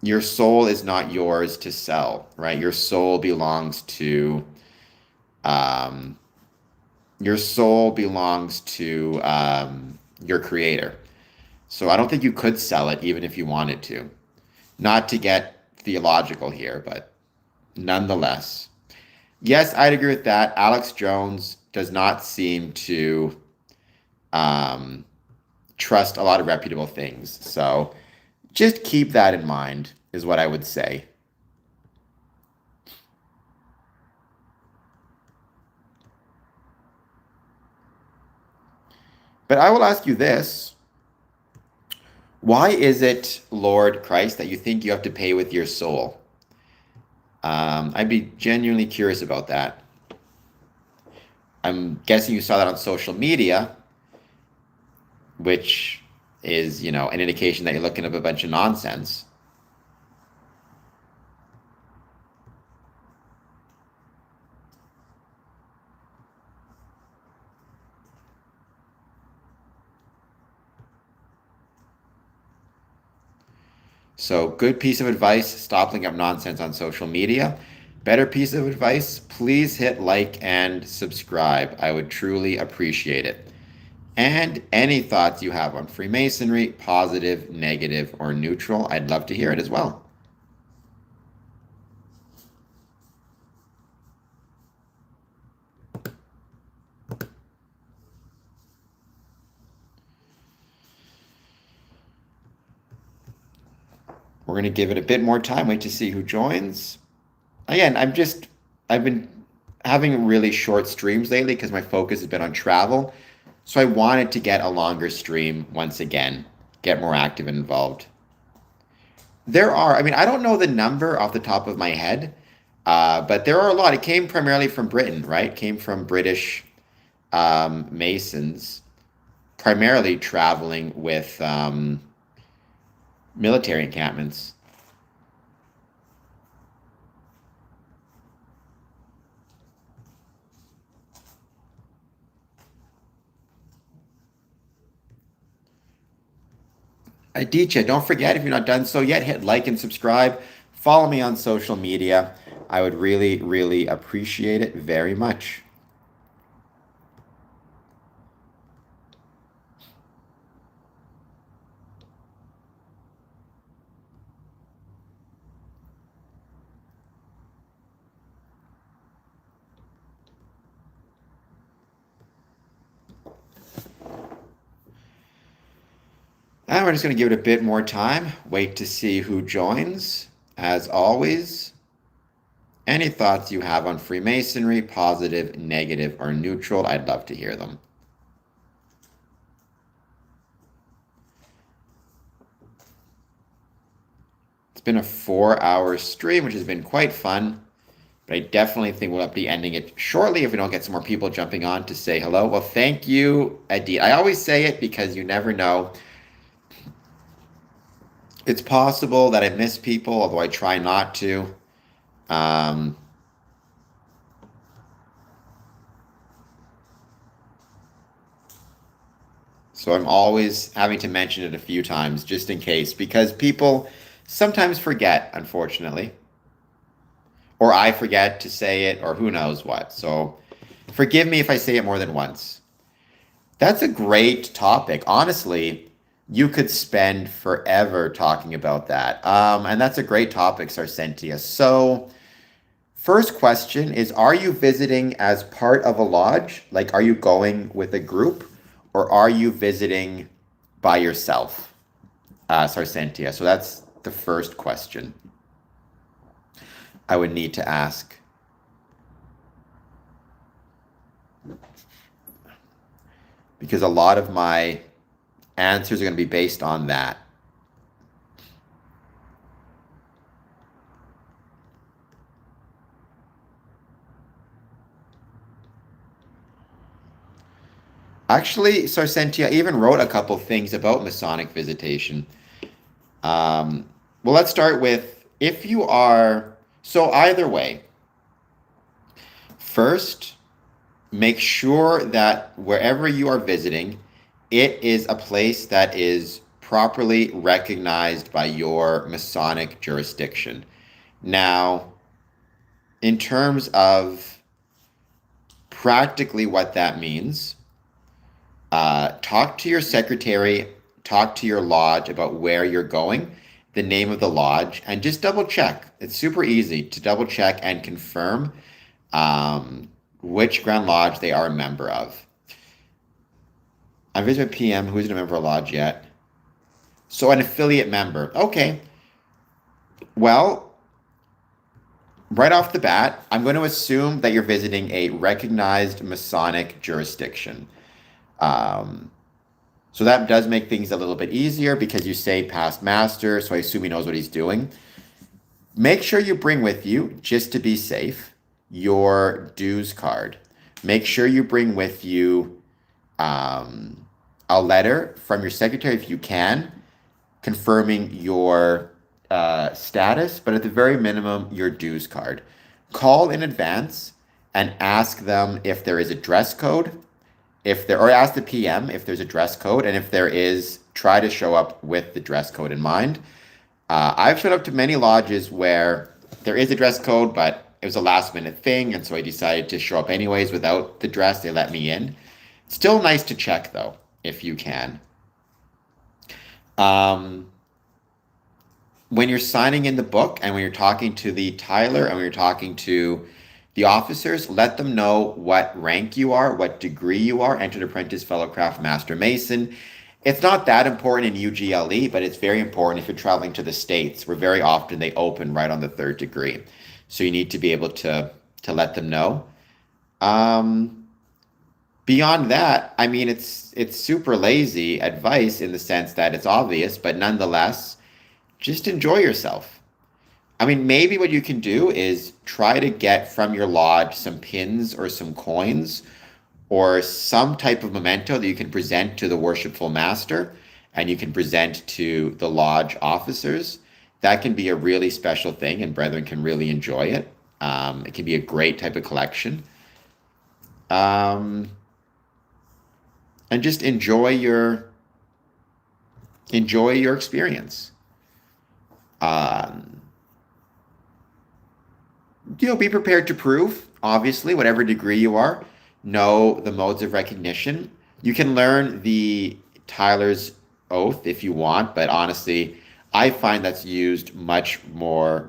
your soul is not yours to sell, right? Your soul belongs to your creator. So I don't think you could sell it even if you wanted to. Not to get theological here, but nonetheless. Yes, I'd agree with that. Alex Jones does not seem to trust a lot of reputable things. So just keep that in mind, is what I would say. But I will ask you this. Why is it, Lord Christ, that you think you have to pay with your soul? I'd be genuinely curious about that. I'm guessing you saw that on social media, which is, an indication that you're looking up a bunch of nonsense. So, good piece of advice, stop looking up nonsense on social media. Better piece of advice, please hit like and subscribe. I would truly appreciate it. And any thoughts you have on Freemasonry, positive, negative, or neutral, I'd love to hear it as well. We're going to give it a bit more time, wait to see who joins. Again, I've been having really short streams lately because my focus has been on travel. So I wanted to get a longer stream once again, get more active and involved. I don't know the number off the top of my head, but there are a lot. It came primarily from Britain, right? It came from British Masons, primarily traveling with military encampments. Aditya, don't forget, if you're not done so yet, hit like and subscribe. Follow me on social media. I would really, really appreciate it very much. And we're just going to give it a bit more time. Wait to see who joins. As always, any thoughts you have on Freemasonry, positive, negative, or neutral, I'd love to hear them. It's been a 4-hour stream, which has been quite fun. But I definitely think we'll be ending it shortly if we don't get some more people jumping on to say hello. Well, thank you, Adi. I always say it because you never know. It's possible that I miss people, although I try not to. Um, so I'm always having to mention it a few times just in case, because people sometimes forget, unfortunately. Or I forget to say it, or who knows what. So forgive me if I say it more than once. That's a great topic. Honestly, you could spend forever talking about that. And that's a great topic, Sarsentia. So, first question is, are you visiting as part of a lodge? Like, are you going with a group? Or are you visiting by yourself, Sarsentia? So that's the first question I would need to ask. Because a lot of my answers are going to be based on that. Actually, Sarsentia even wrote a couple things about Masonic visitation. Well, let's start with if you are, so either way, first, make sure that wherever you are visiting, it is a place that is properly recognized by your Masonic jurisdiction. Now, in terms of practically what that means, talk to your secretary, talk to your lodge about where you're going, the name of the lodge, and just double check. It's super easy to double check and confirm which Grand Lodge they are a member of. I'm visiting PM who isn't a member of a lodge yet. So an affiliate member. Okay. Well, right off the bat, I'm going to assume that you're visiting a recognized Masonic jurisdiction. So that does make things a little bit easier because you say past master, so I assume he knows what he's doing. Make sure you bring with you, just to be safe, your dues card. Make sure you bring with you a letter from your secretary, if you can, confirming your status, but at the very minimum, your dues card. Call in advance and ask them if there is a dress code, or ask the PM if there's a dress code, and if there is, try to show up with the dress code in mind. I've showed up to many lodges where there is a dress code, but it was a last minute thing, and so I decided to show up anyways without the dress. They let me in. Still nice to check, though, if you can. When you're signing in the book and when you're talking to the Tyler and when you're talking to the officers, let them know what rank you are, what degree you are, entered apprentice, fellow craft, master mason. It's not that important in UGLE, but it's very important if you're traveling to the States, where very often they open right on the third degree. So you need to be able to let them know. Beyond that, I mean, it's super lazy advice in the sense that it's obvious, but nonetheless, just enjoy yourself. I mean, maybe what you can do is try to get from your lodge some pins or some coins or some type of memento that you can present to the worshipful master and you can present to the lodge officers. That can be a really special thing and brethren can really enjoy it. It can be a great type of collection. And just enjoy your Enjoy your experience. Um, be prepared to prove, obviously, whatever degree you are, know the modes of recognition. You can learn the Tyler's oath if you want, but honestly, I find that's used much more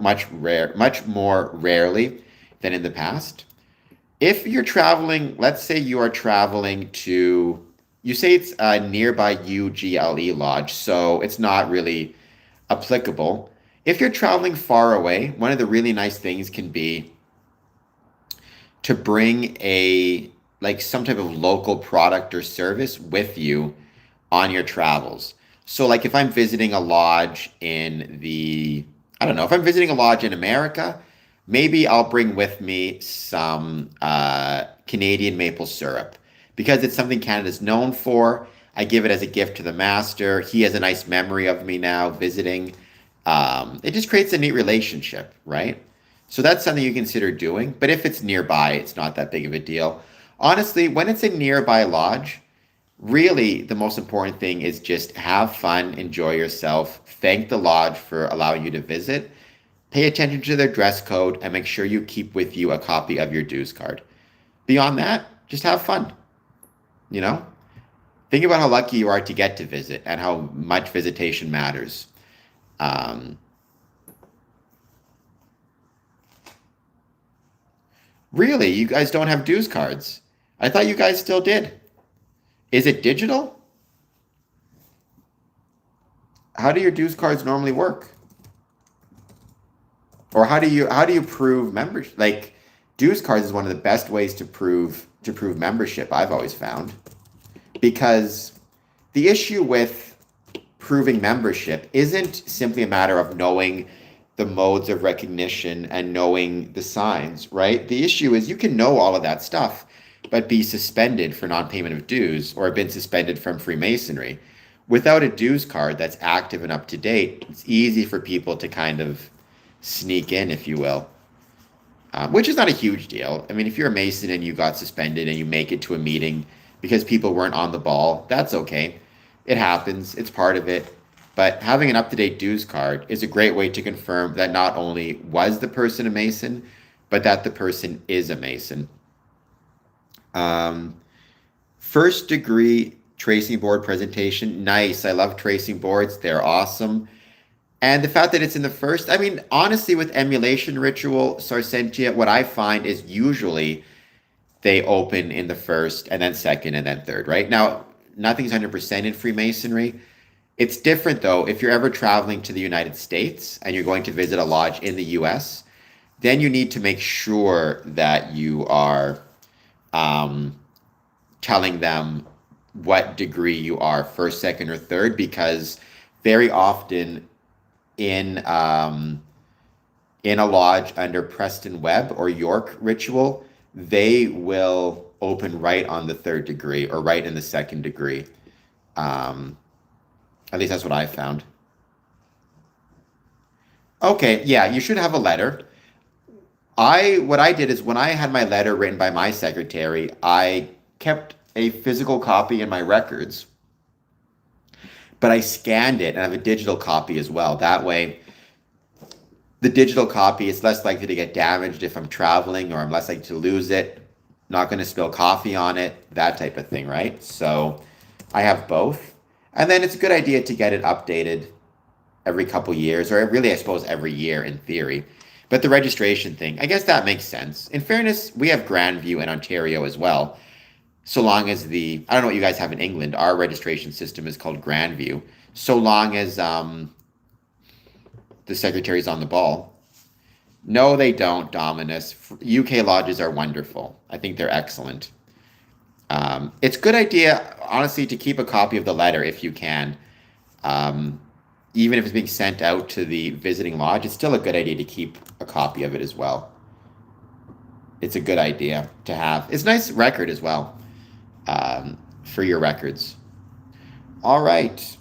rarely than in the past. If you're traveling, let's say you are traveling to, you say it's a nearby UGLE lodge, so it's not really applicable. If you're traveling far away, one of the really nice things can be to bring some type of local product or service with you on your travels. So like if I'm visiting a lodge in I don't know, if I'm visiting a lodge in America, maybe I'll bring with me some Canadian maple syrup because it's something Canada's known for. I give it as a gift to the master. He has a nice memory of me now visiting. It just creates a neat relationship, right? So that's something you consider doing. But if it's nearby, it's not that big of a deal. Honestly, when it's a nearby lodge, really the most important thing is just have fun, enjoy yourself, thank the lodge for allowing you to visit, pay attention to their dress code, and make sure you keep with you a copy of your dues card. Beyond that, just have fun, you know? Think about how lucky you are to get to visit and how much visitation matters. Um, really, you guys don't have dues cards? I thought you guys still did. Is it digital? How do your dues cards normally work? Or how do you prove membership? Like dues cards is one of the best ways to prove membership, I've always found. Because the issue with proving membership isn't simply a matter of knowing the modes of recognition and knowing the signs, right? The issue is you can know all of that stuff, but be suspended for non-payment of dues or have been suspended from Freemasonry. Without a dues card that's active and up to date, it's easy for people to kind of sneak in, if you will, which is not a huge deal. I mean, if you're a Mason and you got suspended and you make it to a meeting because people weren't on the ball, that's okay. It happens, it's part of it. But having an up-to-date dues card is a great way to confirm that not only was the person a Mason, but that the person is a Mason. Um, First degree tracing board presentation, nice. I love tracing boards, they're awesome. And the fact that it's in the first, I mean, honestly, with emulation ritual, Sarsentia, what I find is usually they open in the first and then second and then third, right? Now, nothing's 100% in Freemasonry. It's different though. If you're ever traveling to the United States and you're going to visit a lodge in the US, then you need to make sure that you are um, telling them what degree you are, first, second, or third, because very often in in a lodge under Preston Webb or York ritual, they will open right on the third degree or right in the second degree. Um, at least that's what I found. Okay, yeah, you should have a letter. What I did is when I had my letter written by my secretary, I kept a physical copy in my records, but I scanned it and I have a digital copy as well. That way, the digital copy is less likely to get damaged if I'm traveling or I'm less likely to lose it. Not going to spill coffee on it, that type of thing, right? So I have both. And then it's a good idea to get it updated every couple years, or really, I suppose, every year in theory. But the registration thing, I guess that makes sense. In fairness, we have Grandview in Ontario as well. So long as I don't know what you guys have in England, our registration system is called Grandview. So long as the secretary's on the ball. No, they don't, Dominus. UK lodges are wonderful. I think they're excellent. It's a good idea, honestly, to keep a copy of the letter if you can. Um, Even if it's being sent out to the visiting lodge, it's still a good idea to keep a copy of it as well. It's a good idea to have. It's a nice record as well, for your records. All right.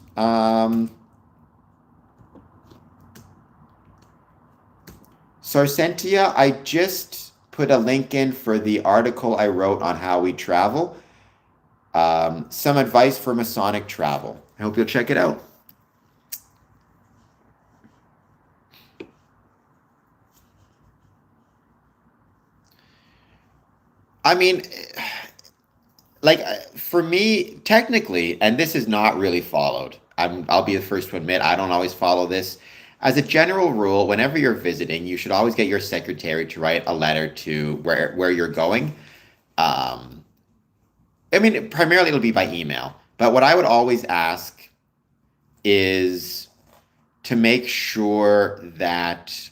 Sarsentia, I just put a link in for the article I wrote on how we travel. Some advice for Masonic travel. I hope you'll check it out. I mean, like for me, technically, and this is not really followed. I'll be the first to admit I don't always follow this. As a general rule, whenever you're visiting, you should always get your secretary to write a letter to where you're going. Um, I mean, primarily it'll be by email. But what I would always ask is to make sure that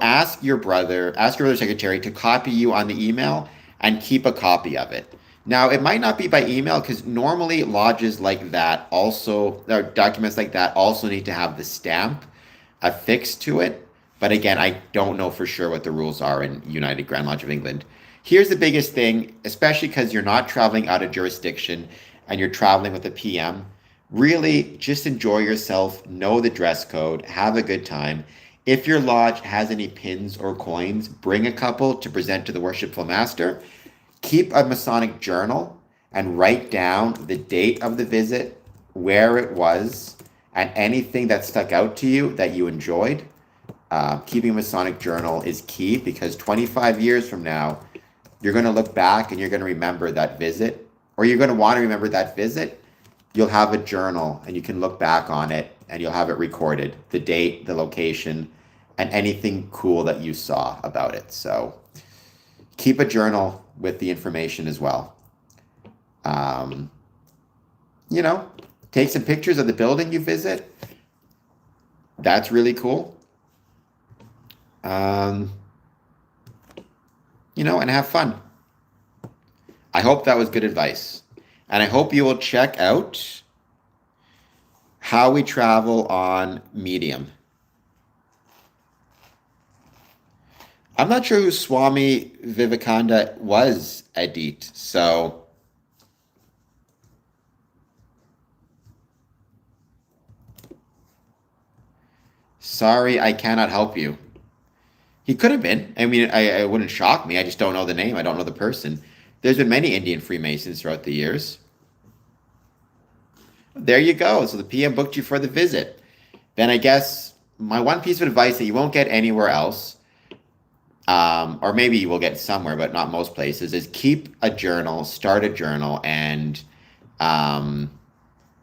ask your brother secretary to copy you on the email and keep a copy of it. Now, it might not be by email because normally lodges like that also, or documents like that also need to have the stamp affixed to it. But again, I don't know for sure what the rules are in United Grand Lodge of England. Here's the biggest thing, especially because you're not traveling out of jurisdiction and you're traveling with a PM. Really, just enjoy yourself, know the dress code, have a good time. If your lodge has any pins or coins, bring a couple to present to the worshipful master. Keep a Masonic journal and write down the date of the visit, where it was, and anything that stuck out to you that you enjoyed. Keeping a Masonic journal is key because 25 years from now, you're going to look back and you're going to remember that visit, or you're going to want to remember that visit. You'll have a journal and you can look back on it and you'll have it recorded, the date, the location, and anything cool that you saw about it. So keep a journal with the information as well. Um, take some pictures of the building you visit. That's really cool. And have fun. I hope that was good advice. And I hope you will check out How We Travel on Medium. I'm not sure who Swami Vivekananda was, Adit. So, sorry, I cannot help you. He could have been. I mean, I wouldn't shock me. I just don't know the name. I don't know the person. There's been many Indian Freemasons throughout the years. There you go. So the PM booked you for the visit. Then I guess my one piece of advice that you won't get anywhere else, or maybe you will get somewhere, but not most places, is keep a journal, start a journal, and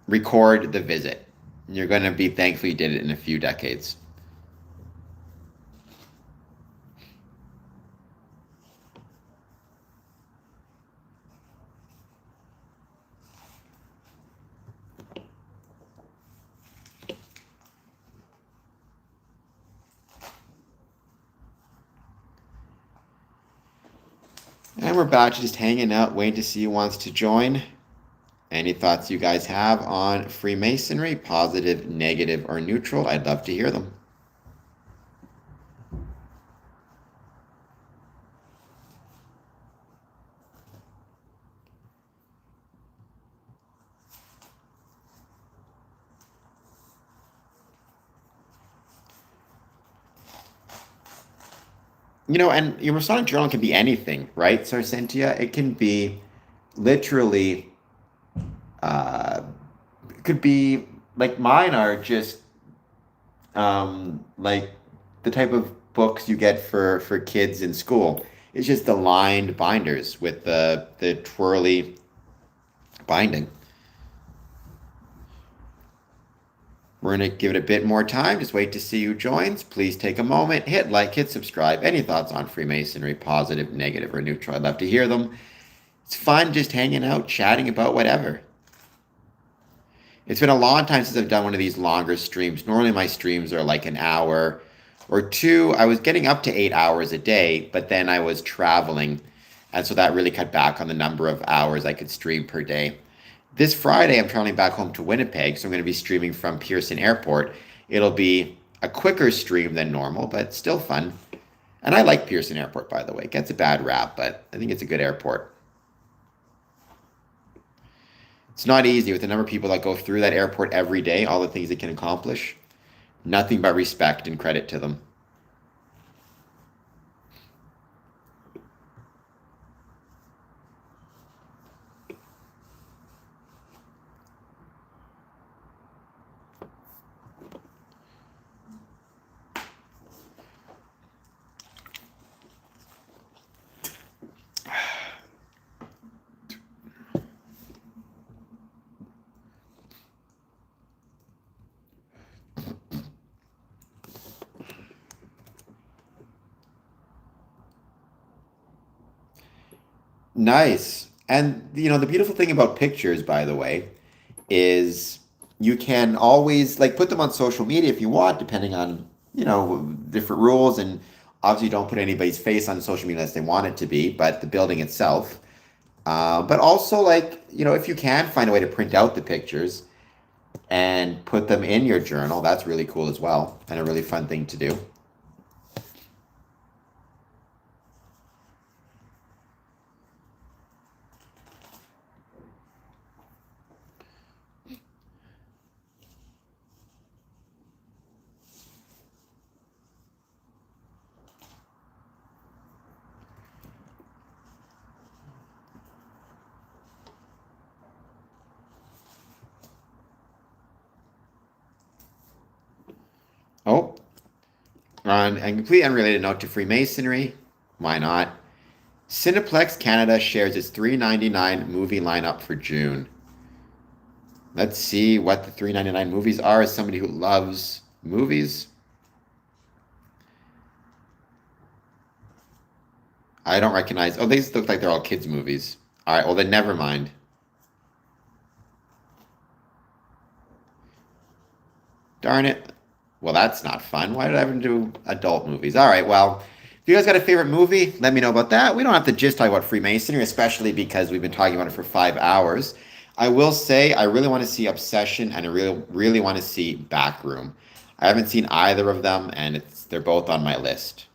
record the visit. You're going to be thankful you did it in a few decades. And we're back to just hanging out, waiting to see who wants to join. Any thoughts you guys have on Freemasonry, positive, negative, or neutral? I'd love to hear them. And your Masonic journal can be anything, right, Sarcentia? It can be literally, it could be like mine are just like the type of books you get for kids in school. It's just the lined binders with the twirly binding. We're going to give it a bit more time. Just wait to see who joins. Please take a moment, hit like, hit subscribe. Any thoughts on Freemasonry, positive, negative, or neutral? I'd love to hear them. It's fun just hanging out, chatting about whatever. It's been a long time since I've done one of these longer streams. Normally my streams are like an hour or two. I was getting up to 8 hours a day, but then I was traveling. And so that really cut back on the number of hours I could stream per day. This Friday, I'm traveling back home to Winnipeg, so I'm going to be streaming from Pearson Airport. It'll be a quicker stream than normal, but still fun. And I like Pearson Airport, by the way. It gets a bad rap, but I think it's a good airport. It's not easy with the number of people that go through that airport every day, all the things it can accomplish. Nothing but respect and credit to them. Nice. And the beautiful thing about pictures, by the way, is you can always like put them on social media if you want, depending on, different rules. And obviously, don't put anybody's face on social media unless they want it to be, but the building itself. But also, like, if you can find a way to print out the pictures and put them in your journal, that's really cool as well, and a really fun thing to do. Oh, on a completely unrelated note to Freemasonry, why not? Cineplex Canada shares its 3.99 movie lineup for June. Let's see what the 3.99 movies are as somebody who loves movies. I don't recognize. Oh, these look like they're all kids' movies. All right, well, then never mind. Darn it. Well, that's not fun. Why did I even do adult movies? All right, well, if you guys got a favorite movie, let me know about that. We don't have to just talk about Freemasonry, especially because we've been talking about it for 5 hours. I will say I really want to see Obsession and I really, really want to see Backroom. I haven't seen either of them, and they're both on my list.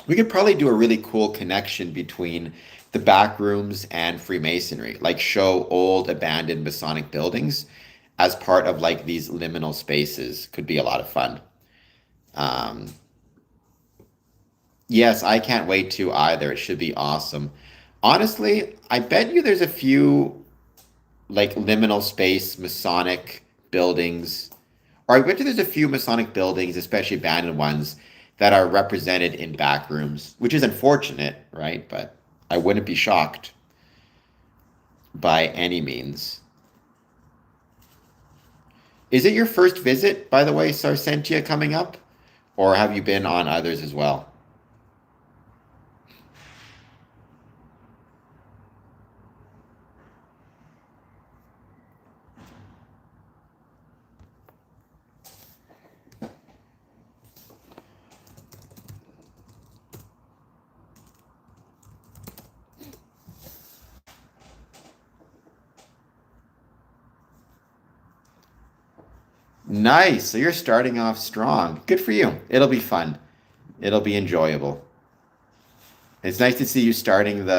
We could probably do a really cool connection between the back rooms and Freemasonry, like show old abandoned Masonic buildings as part of like these liminal spaces. Could be a lot of fun. Um, yes, I can't wait to either. It should be awesome. Honestly, I bet you there's a few like liminal space Masonic buildings, or I bet you there's a few Masonic buildings, especially abandoned ones, that are represented in back rooms, which is unfortunate, right? But I wouldn't be shocked by any means. Is it your first visit, by the way, Sarsentia, coming up? Or have you been on others as well? Nice. So you're starting off strong. Good for you. It'll be fun. It'll be enjoyable. It's nice to see you starting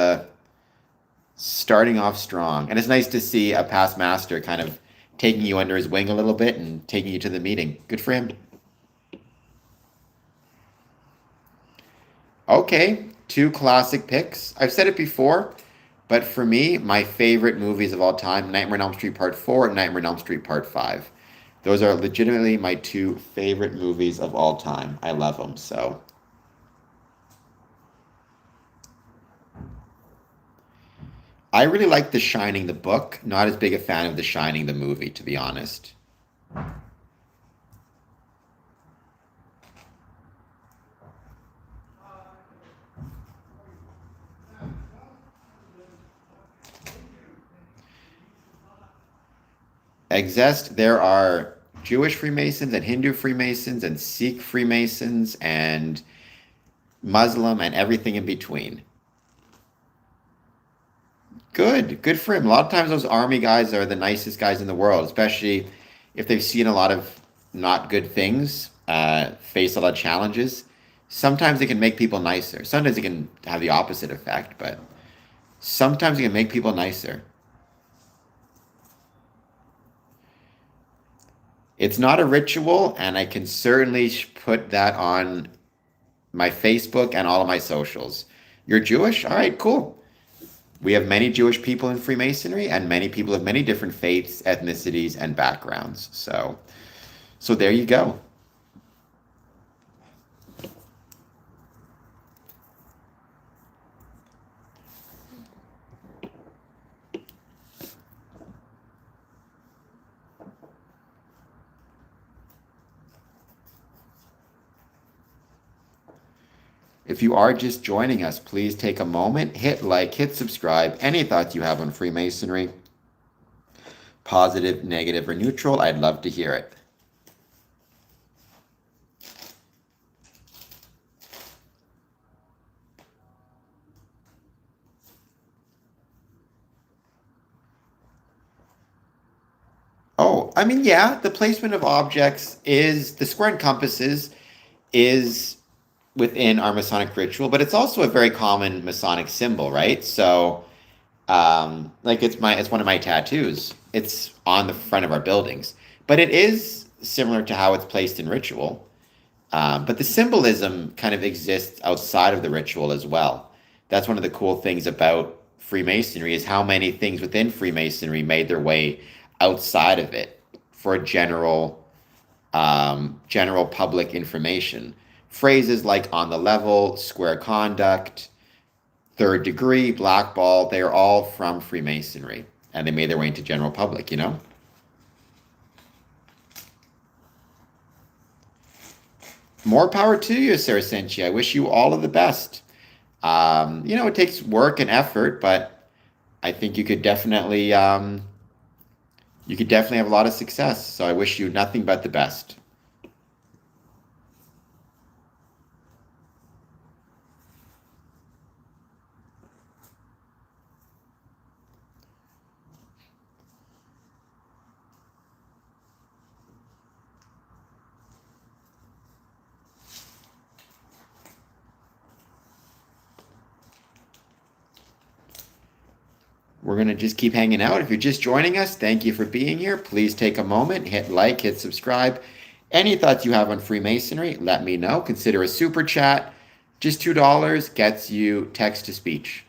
off strong. And it's nice to see a past master kind of taking you under his wing a little bit and taking you to the meeting. Good for him. Okay, two classic picks. I've said it before, but for me, my favorite movies of all time, Nightmare on Elm Street Part 4 and Nightmare on Elm Street Part 5. Those are legitimately my two favorite movies of all time. I love them. So I really like The Shining, the book. Not as big a fan of The Shining, the movie, to be honest. Exist, there are Jewish Freemasons and Hindu Freemasons and Sikh Freemasons and Muslim and everything in between. Good for him. A lot of times those army guys are the nicest guys in the world, especially if they've seen a lot of not good things, face a lot of challenges. Sometimes it can make people nicer. Sometimes it can have the opposite effect, but sometimes it can make people nicer. It's not a ritual, and I can certainly put that on my Facebook and all of my socials. You're Jewish? All right, cool. We have many Jewish people in Freemasonry and many people of many different faiths, ethnicities, and backgrounds. So there you go. If you are just joining us, please take a moment, hit like, hit subscribe. Any thoughts you have on Freemasonry, positive, negative, or neutral, I'd love to hear it. Oh, I mean, yeah, the placement of objects is the square and compasses is within our Masonic ritual, but it's also a very common Masonic symbol, right? So, like it's one of my tattoos. It's on the front of our buildings, but it is similar to how it's placed in ritual. But the symbolism kind of exists outside of the ritual as well. That's one of the cool things about Freemasonry is how many things within Freemasonry made their way outside of it for general public information. Phrases like on the level, square conduct, third degree, blackball, they are all from Freemasonry and they made their way into general public, you know? More power to you, Sarah Senchi. I wish you all of the best. It takes work and effort, but I think you could definitely have a lot of success. So I wish you nothing but the best. We're going to just keep hanging out. If you're just joining us, thank you for being here. Please take a moment, hit like, hit subscribe. Any thoughts you have on Freemasonry, let me know. Consider a super chat. Just $2 gets you text to speech.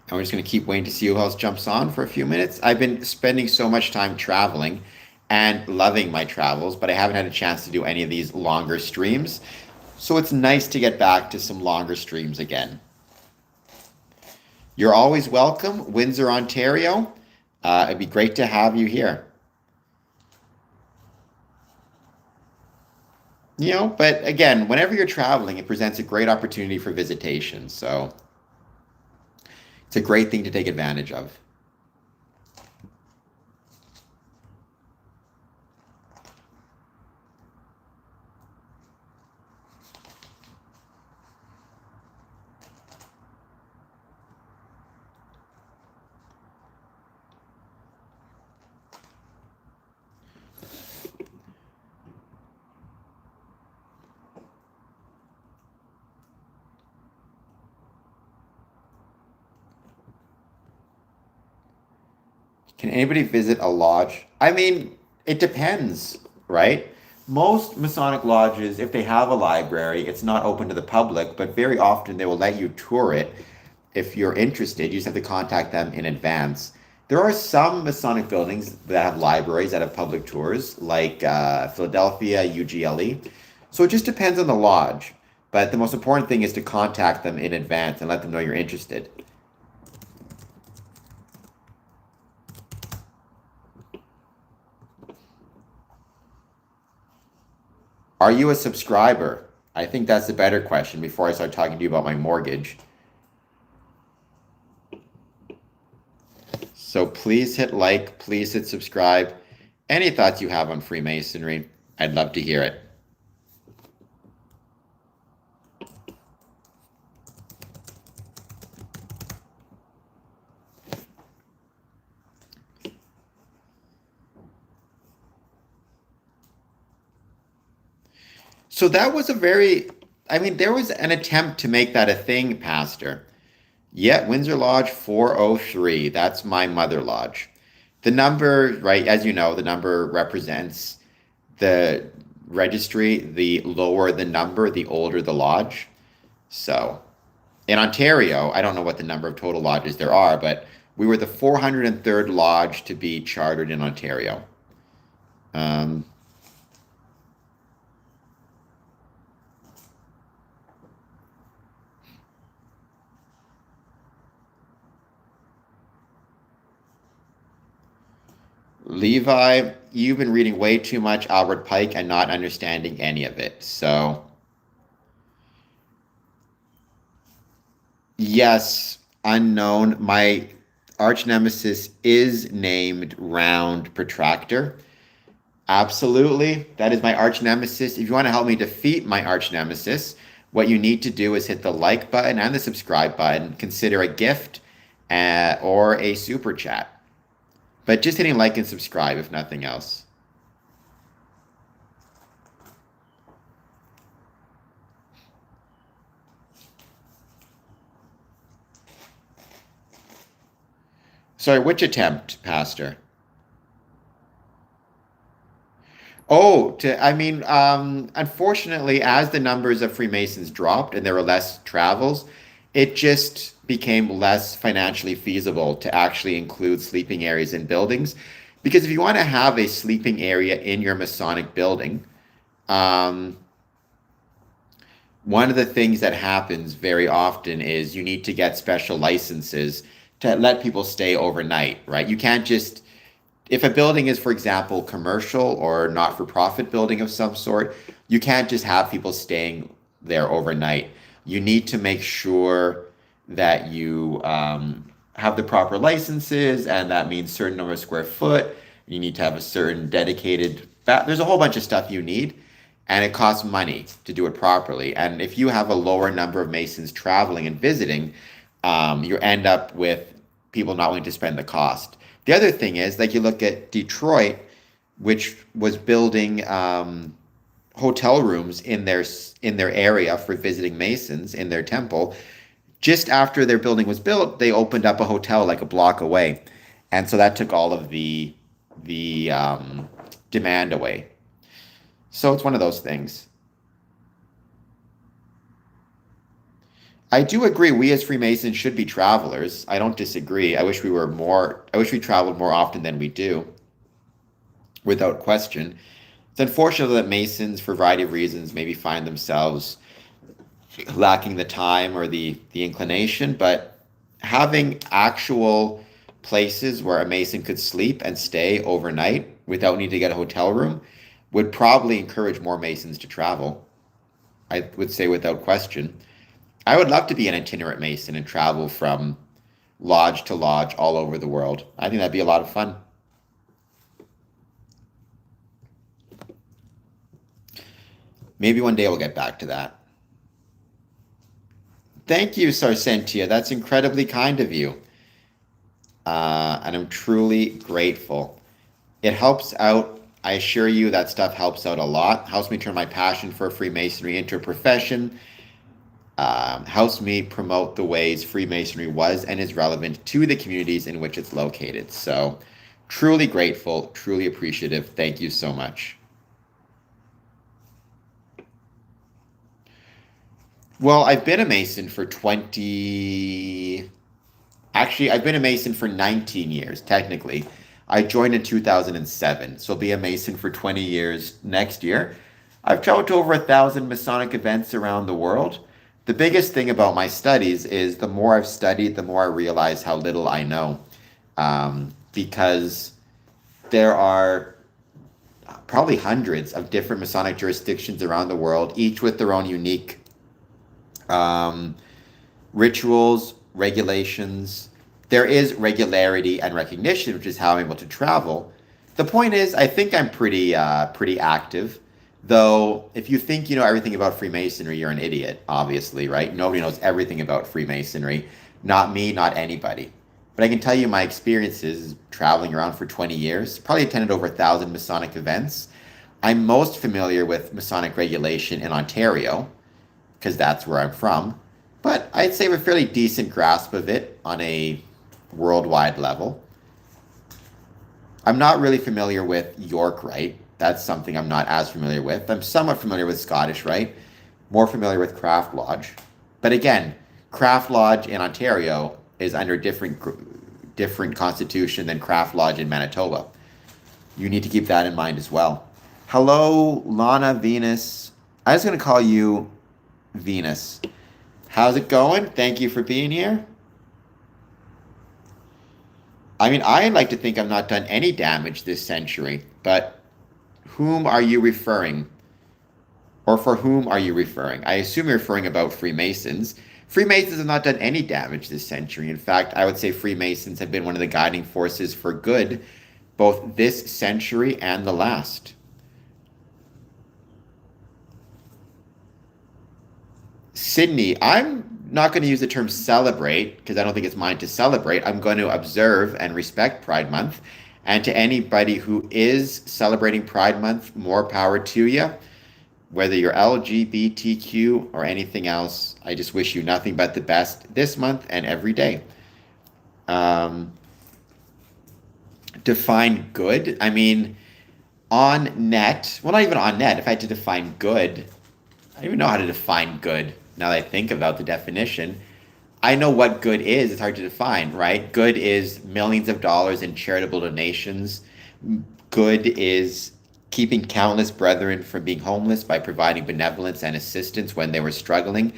And we're just going to keep waiting to see who else jumps on for a few minutes. I've been spending so much time traveling and loving my travels, but I haven't had a chance to do any of these longer streams. So it's nice to get back to some longer streams again. You're always welcome, Windsor, Ontario. It'd be great to have you here. But again, whenever you're traveling, it presents a great opportunity for visitation. So it's a great thing to take advantage of. Can anybody visit a lodge? I mean, it depends, right? Most Masonic lodges, if they have a library, it's not open to the public, but very often they will let you tour it. If you're interested, you just have to contact them in advance. There are some Masonic buildings that have libraries that have public tours, like Philadelphia, UGLE. So it just depends on the lodge. But the most important thing is to contact them in advance and let them know you're interested. Are you a subscriber? I think that's the better question before I start talking to you about my mortgage. So please hit like, please hit subscribe. Any thoughts you have on Freemasonry, I'd love to hear it. So that was there was an attempt to make that a thing, Pastor. Yeah, Windsor Lodge 403. That's my mother lodge. The number, right, as you know, the number represents the registry. The lower the number, the older the lodge. So in Ontario, I don't know what the number of total lodges there are, but we were the 403rd lodge to be chartered in Ontario. Um, Levi, you've been reading way too much Albert Pike and not understanding any of it. So, yes, unknown. My arch nemesis is named Round Protractor. Absolutely. That is my arch nemesis. If you want to help me defeat my arch nemesis, what you need to do is hit the like button and the subscribe button. Consider a gift or a super chat. But just hitting like and subscribe, if nothing else. Sorry, which attempt, Pastor? Oh, unfortunately, as the numbers of Freemasons dropped and there were less travels, it just became less financially feasible to actually include sleeping areas in buildings. Because if you want to have a sleeping area in your Masonic building, um, one of the things that happens very often is you need to get special licenses to let people stay overnight, right? You can't just, if a building is, for example, commercial or not-for-profit building of some sort, you can't just have people staying there overnight. You need to make sure that you have the proper licenses, and that means certain number of square foot. You need to have a certain dedicated, there's a whole bunch of stuff you need, and it costs money to do it properly. And if you have a lower number of Masons traveling and visiting, you end up with people not willing to spend the cost. The other thing is, like, you look at Detroit, which was building hotel rooms in their area for visiting Masons in their temple. Just after their building was built, they opened up a hotel like a block away, and so that took all of the demand away. So it's one of those things. I do agree we as Freemasons should be travelers. I don't disagree. I wish we traveled more often than we do, without question. It's unfortunate that Masons, for a variety of reasons, maybe find themselves lacking the time or the inclination, but having actual places where a Mason could sleep and stay overnight without needing to get a hotel room would probably encourage more Masons to travel. I would say without question. I would love to be an itinerant Mason and travel from lodge to lodge all over the world. I think that'd be a lot of fun. Maybe one day we'll get back to that. Thank you, Sarsentia. That's incredibly kind of you. And I'm truly grateful. It helps out. I assure you that stuff helps out a lot. Helps me turn my passion for Freemasonry into a profession. Helps me promote the ways Freemasonry was and is relevant to the communities in which it's located. So truly grateful, truly appreciative. Thank you so much. Well, I've been a Mason for I've been a Mason for 19 years, technically. I joined in 2007, so I'll be a Mason for 20 years next year. I've traveled to over 1,000 Masonic events around the world. The biggest thing about my studies is the more I've studied, the more I realize how little I know. Because there are probably hundreds of different Masonic jurisdictions around the world, each with their own unique rituals, regulations. There is regularity and recognition, which is how I'm able to travel. The point is, I think I'm pretty active. Though, if you think you know everything about Freemasonry, you're an idiot, obviously, right? Nobody knows everything about Freemasonry. Not me, not anybody. But I can tell you my experiences traveling around for 20 years, probably attended over 1,000 Masonic events. I'm most familiar with Masonic regulation in Ontario, because that's where I'm from. But I'd say I have a fairly decent grasp of it on a worldwide level. I'm not really familiar with York Rite. That's something I'm not as familiar with. I'm somewhat familiar with Scottish Rite, more familiar with Craft Lodge. But again, Craft Lodge in Ontario is under different constitution than Craft Lodge in Manitoba. You need to keep that in mind as well. Hello, Lana Venus. I'm just going to call you Venus. How's it going? Thank you for being here. I mean, I like to think I've not done any damage this century, but whom are you referring? Or for whom are you referring? I assume you're referring about Freemasons. Freemasons have not done any damage this century. In fact, I would say Freemasons have been one of the guiding forces for good, both this century and the last. Sydney, I'm not going to use the term celebrate because I don't think it's mine to celebrate. I'm going to observe and respect Pride Month. And to anybody who is celebrating Pride Month, more power to you. Whether you're LGBTQ or anything else, I just wish you nothing but the best this month and every day. Um, define good. I mean, on net, well, not even on net. If I had to define good, I don't even know how to define good now that I think about the definition. I know what good is. It's hard to define, right? Good is millions of dollars in charitable donations. Good is keeping countless brethren from being homeless by providing benevolence and assistance when they were struggling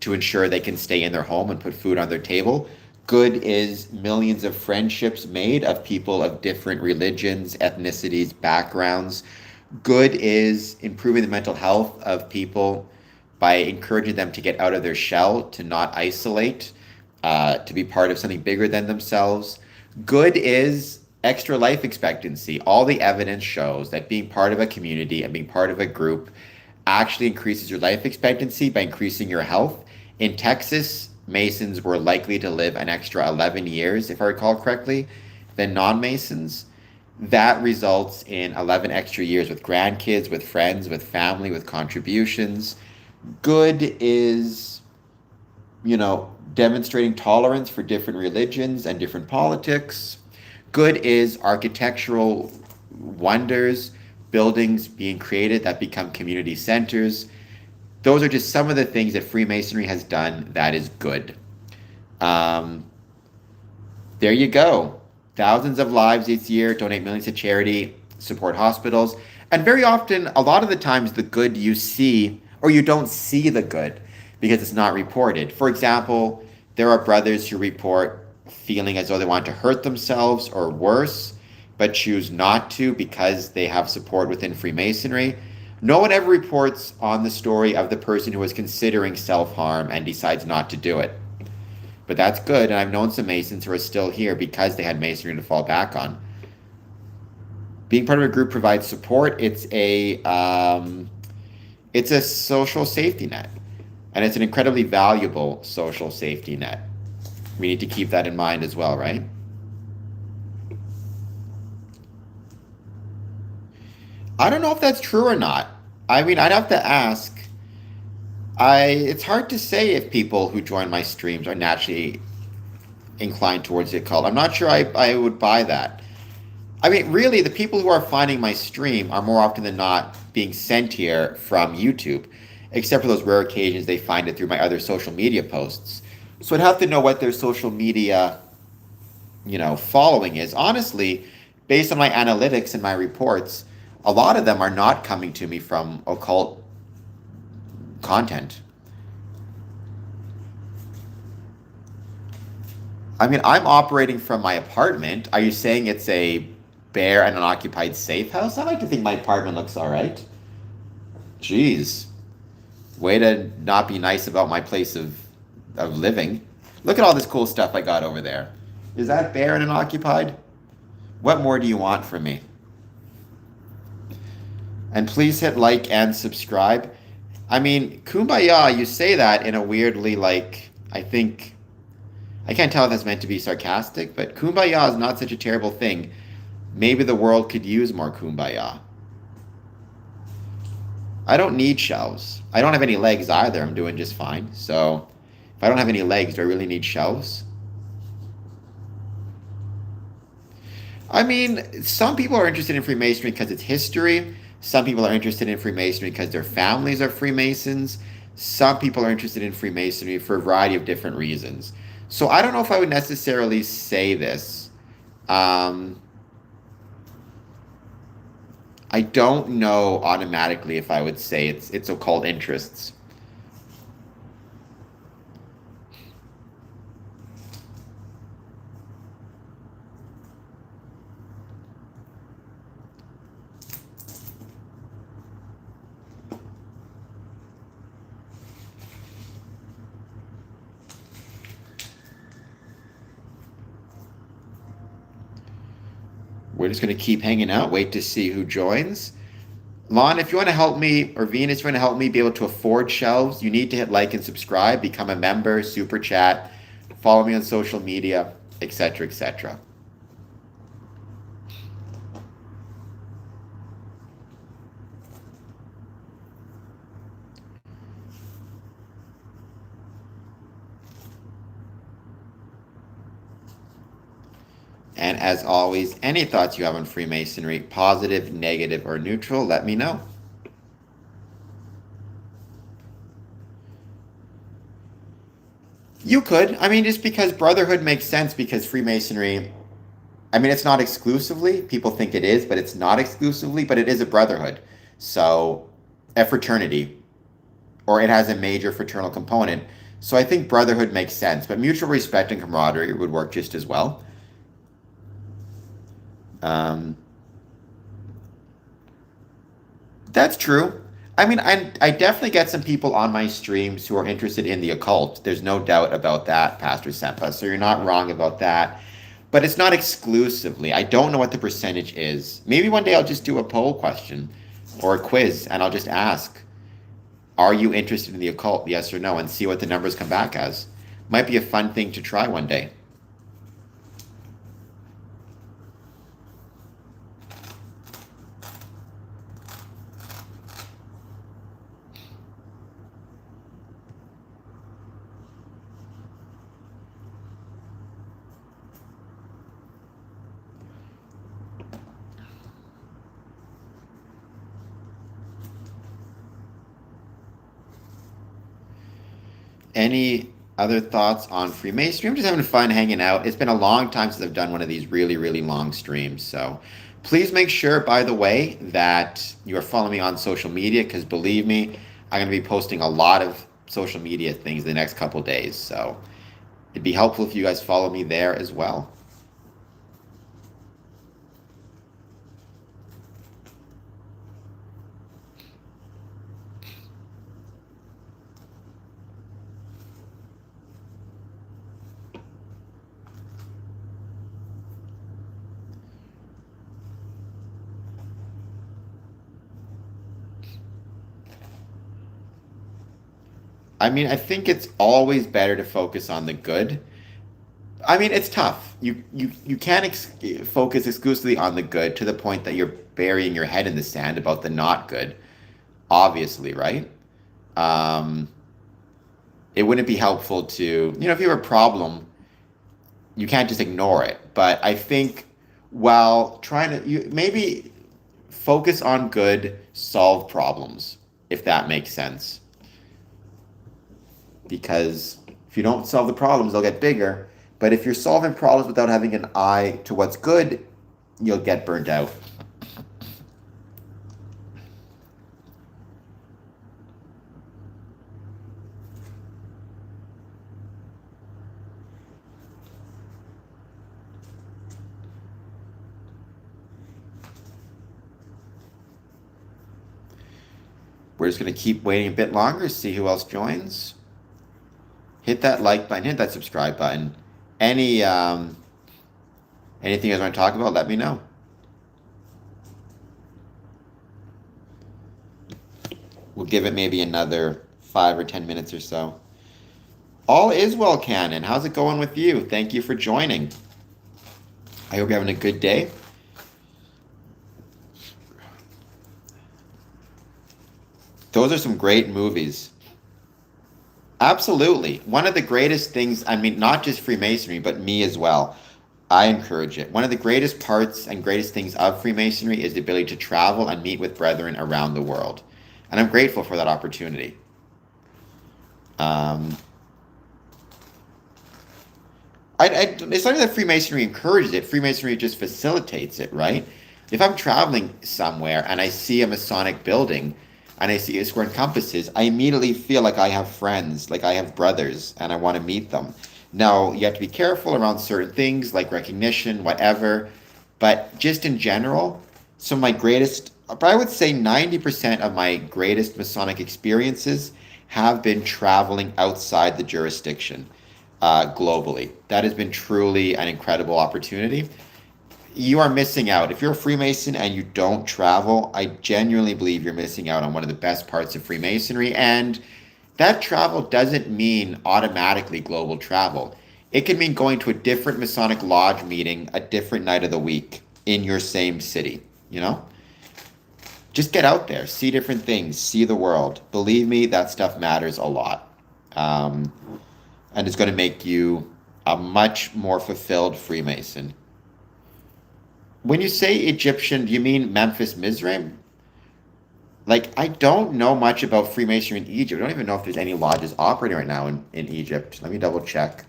to ensure they can stay in their home and put food on their table. Good is millions of friendships made of people of different religions, ethnicities, backgrounds. Good is improving the mental health of people by encouraging them to get out of their shell, to not isolate, to be part of something bigger than themselves. Good is extra life expectancy. All the evidence shows that being part of a community and being part of a group actually increases your life expectancy by increasing your health. In Texas, Masons were likely to live an extra 11 years, if I recall correctly, than non-Masons. That results in 11 extra years with grandkids, with friends, with family, with contributions. Good is, demonstrating tolerance for different religions and different politics. Good is architectural wonders, buildings being created that become community centers. Those are just some of the things that Freemasonry has done that is good. Um, there you go. Thousands of lives each year, donate millions to charity, support hospitals. And very often, a lot of the times, the good you see, or you don't see the good because it's not reported. For example, there are brothers who report feeling as though they want to hurt themselves or worse, but choose not to because they have support within Freemasonry. No one ever reports on the story of the person who is considering self-harm and decides not to do it. But that's good, and I've known some Masons who are still here because they had Masonry to fall back on. Being part of a group provides support. It's a social safety net, and it's an incredibly valuable social safety net. We need to keep that in mind as well, right? I don't know if that's true or not. I mean, I'd have to ask. It's hard to say if people who join my streams are naturally inclined towards the occult. I'm not sure I would buy that. I mean, really, the people who are finding my stream are more often than not being sent here from YouTube, except for those rare occasions they find it through my other social media posts. So I'd have to know what their social media, following is. Honestly, based on my analytics and my reports, a lot of them are not coming to me from occult content. I mean, I'm operating from my apartment. Are you saying it's a bare and unoccupied safe house? I like to think my apartment looks all right. Jeez. Way to not be nice about my place of living. Look at all this cool stuff I got over there. Is that bare and unoccupied? What more do you want from me? And please hit like and subscribe. I mean, kumbaya, you say that in a weirdly, I can't tell if that's meant to be sarcastic, but kumbaya is not such a terrible thing. Maybe the world could use more kumbaya. I don't need shelves. I don't have any legs either. I'm doing just fine. So if I don't have any legs, do I really need shelves? I mean, some people are interested in Freemasonry because it's history. Some people are interested in Freemasonry because their families are Freemasons. Some people are interested in Freemasonry for a variety of different reasons. So I don't know if I would necessarily say this. I don't know automatically if I would say it's occult interests. We're just going to keep hanging out, wait to see who joins. Lon, if you want to help me, or Venus, if you want to help me be able to afford shelves, you need to hit like and subscribe, become a member, super chat, follow me on social media, etc., etc. And as always, any thoughts you have on Freemasonry, positive, negative, or neutral, let me know. You could. I mean, just because Brotherhood makes sense, because Freemasonry, I mean, it's not exclusively. People think it is, but it's not exclusively, but it is a brotherhood. So, a fraternity, or it has a major fraternal component. So I think Brotherhood makes sense, but mutual respect and camaraderie would work just as well. That's true. I mean, I definitely get some people on my streams who are interested in the occult. There's no doubt about that, Pastor Sempa. So you're not wrong about that. But it's not exclusively. I don't know what the percentage is. Maybe one day I'll just do a poll question or a quiz and I'll just ask, are you interested in the occult? Yes or no, and see what the numbers come back as. Might be a fun thing to try one day. Any other thoughts on Freemasonry? I'm just having fun hanging out. It's been a long time since I've done one of these really, really long streams. So please make sure, by the way, that you are following me on social media, because believe me, I'm going to be posting a lot of social media things the next couple days. So it'd be helpful if you guys follow me there as well. I mean, I think it's always better to focus on the good. I mean, it's tough. You can't focus exclusively on the good to the point that you're burying your head in the sand about the not good, obviously, right? Um, it wouldn't be helpful to, if you have a problem, you can't just ignore it. But I think while trying to, you maybe focus on good, solve problems, if that makes sense. Because if you don't solve the problems, they'll get bigger. But if you're solving problems without having an eye to what's good, you'll get burnt out. We're just going to keep waiting a bit longer, see who else joins. Hit that like button, hit that subscribe button. Anything you guys want to talk about, let me know. We'll give it maybe another 5 or 10 minutes or so. All is well, Cannon. How's it going with you? Thank you for joining. I hope you're having a good day. Those are some great movies. Absolutely. One of the greatest things, I mean, not just Freemasonry, but me as well. I encourage it. One of the greatest parts and greatest things of Freemasonry is the ability to travel and meet with brethren around the world. And I'm grateful for that opportunity. It's not that Freemasonry encourages it. Freemasonry just facilitates it, right? If I'm traveling somewhere and I see a Masonic building, and I see square and compasses, I immediately feel like I have friends, like I have brothers, and I want to meet them. Now, you have to be careful around certain things, like recognition, whatever, but just in general, some of my greatest, but I would say 90% of my greatest Masonic experiences have been traveling outside the jurisdiction globally. That has been truly an incredible opportunity. You are missing out. If you're a Freemason and you don't travel, I genuinely believe you're missing out on one of the best parts of Freemasonry. And that travel doesn't mean automatically global travel. It can mean going to a different Masonic Lodge meeting a different night of the week in your same city, you know? Just get out there, see different things, see the world. Believe me, that stuff matters a lot. Um, and it's going to make you a much more fulfilled Freemason. When you say Egyptian, do you mean Memphis Mizraim? Like, I don't know much about Freemasonry in Egypt. I don't even know if there's any lodges operating right now in Egypt. Let me double check.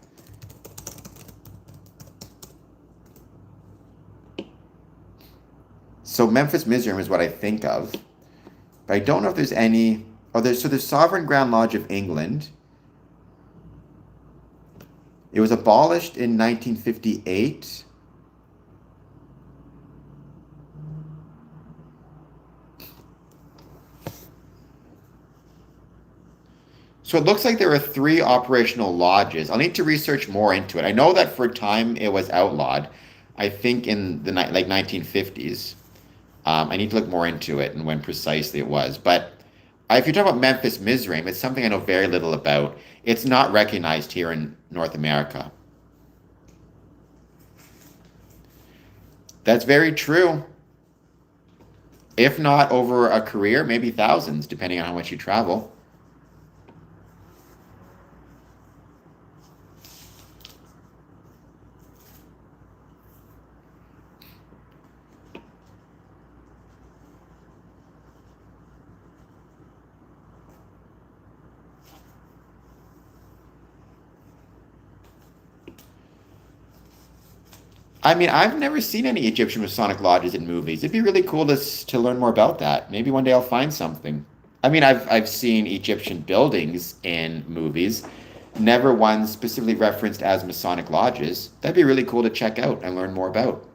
So Memphis Mizraim is what I think of. But I don't know if there's any. Oh, there's Sovereign Grand Lodge of England. It was abolished in 1958. So it looks like there are 3 operational lodges. I'll need to research more into it. I know that for a time it was outlawed. I think in the like 1950s. I need to look more into it and when precisely it was. But if you're talking about Memphis Mizraim, it's something I know very little about. It's not recognized here in North America. That's very true. If not over a career, maybe thousands, depending on how much you travel. I mean, I've never seen any Egyptian Masonic lodges in movies. It'd be really cool to learn more about that. Maybe one day I'll find something. I mean, I've seen Egyptian buildings in movies, never one specifically referenced as Masonic lodges. That'd be really cool to check out and learn more about.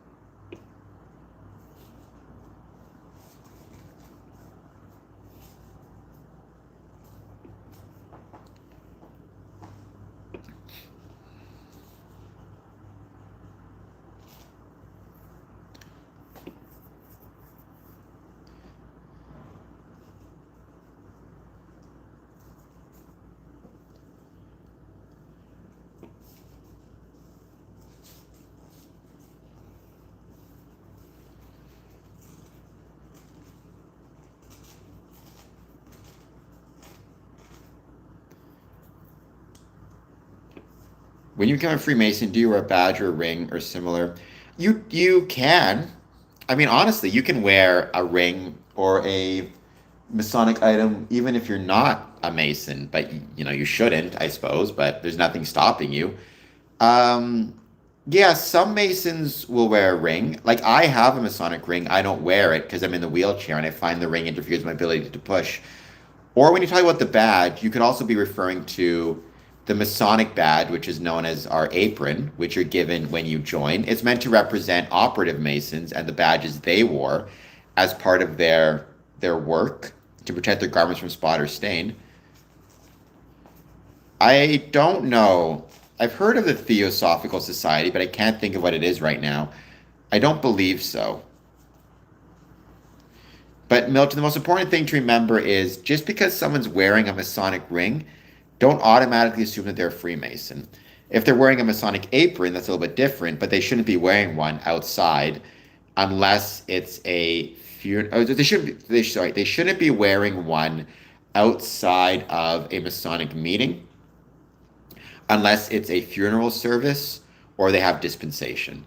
When you become a Freemason, do you wear a badge or a ring or similar? You can. I mean, honestly, you can wear a ring or a Masonic item even if you're not a Mason, but you know you shouldn't, I suppose. But there's nothing stopping you. Um, yeah, some Masons will wear a ring. Like I have a Masonic ring. I don't wear it because I'm in the wheelchair and I find the ring interferes with my ability to push. Or when you talk about the badge, you could also be referring to the Masonic badge, which is known as our apron, which you're given when you join. It's meant to represent operative Masons and the badges they wore as part of their work to protect their garments from spot or stain. I don't know. I've heard of the Theosophical Society, but I can't think of what it is right now. I don't believe so. But Milton, the most important thing to remember is just because someone's wearing a Masonic ring, don't automatically assume that they're a Freemason. If they're wearing a Masonic apron, that's a little bit different, but they shouldn't be wearing one outside unless it's a funeral. They shouldn't be wearing one outside of a Masonic meeting unless it's a funeral service or they have dispensation.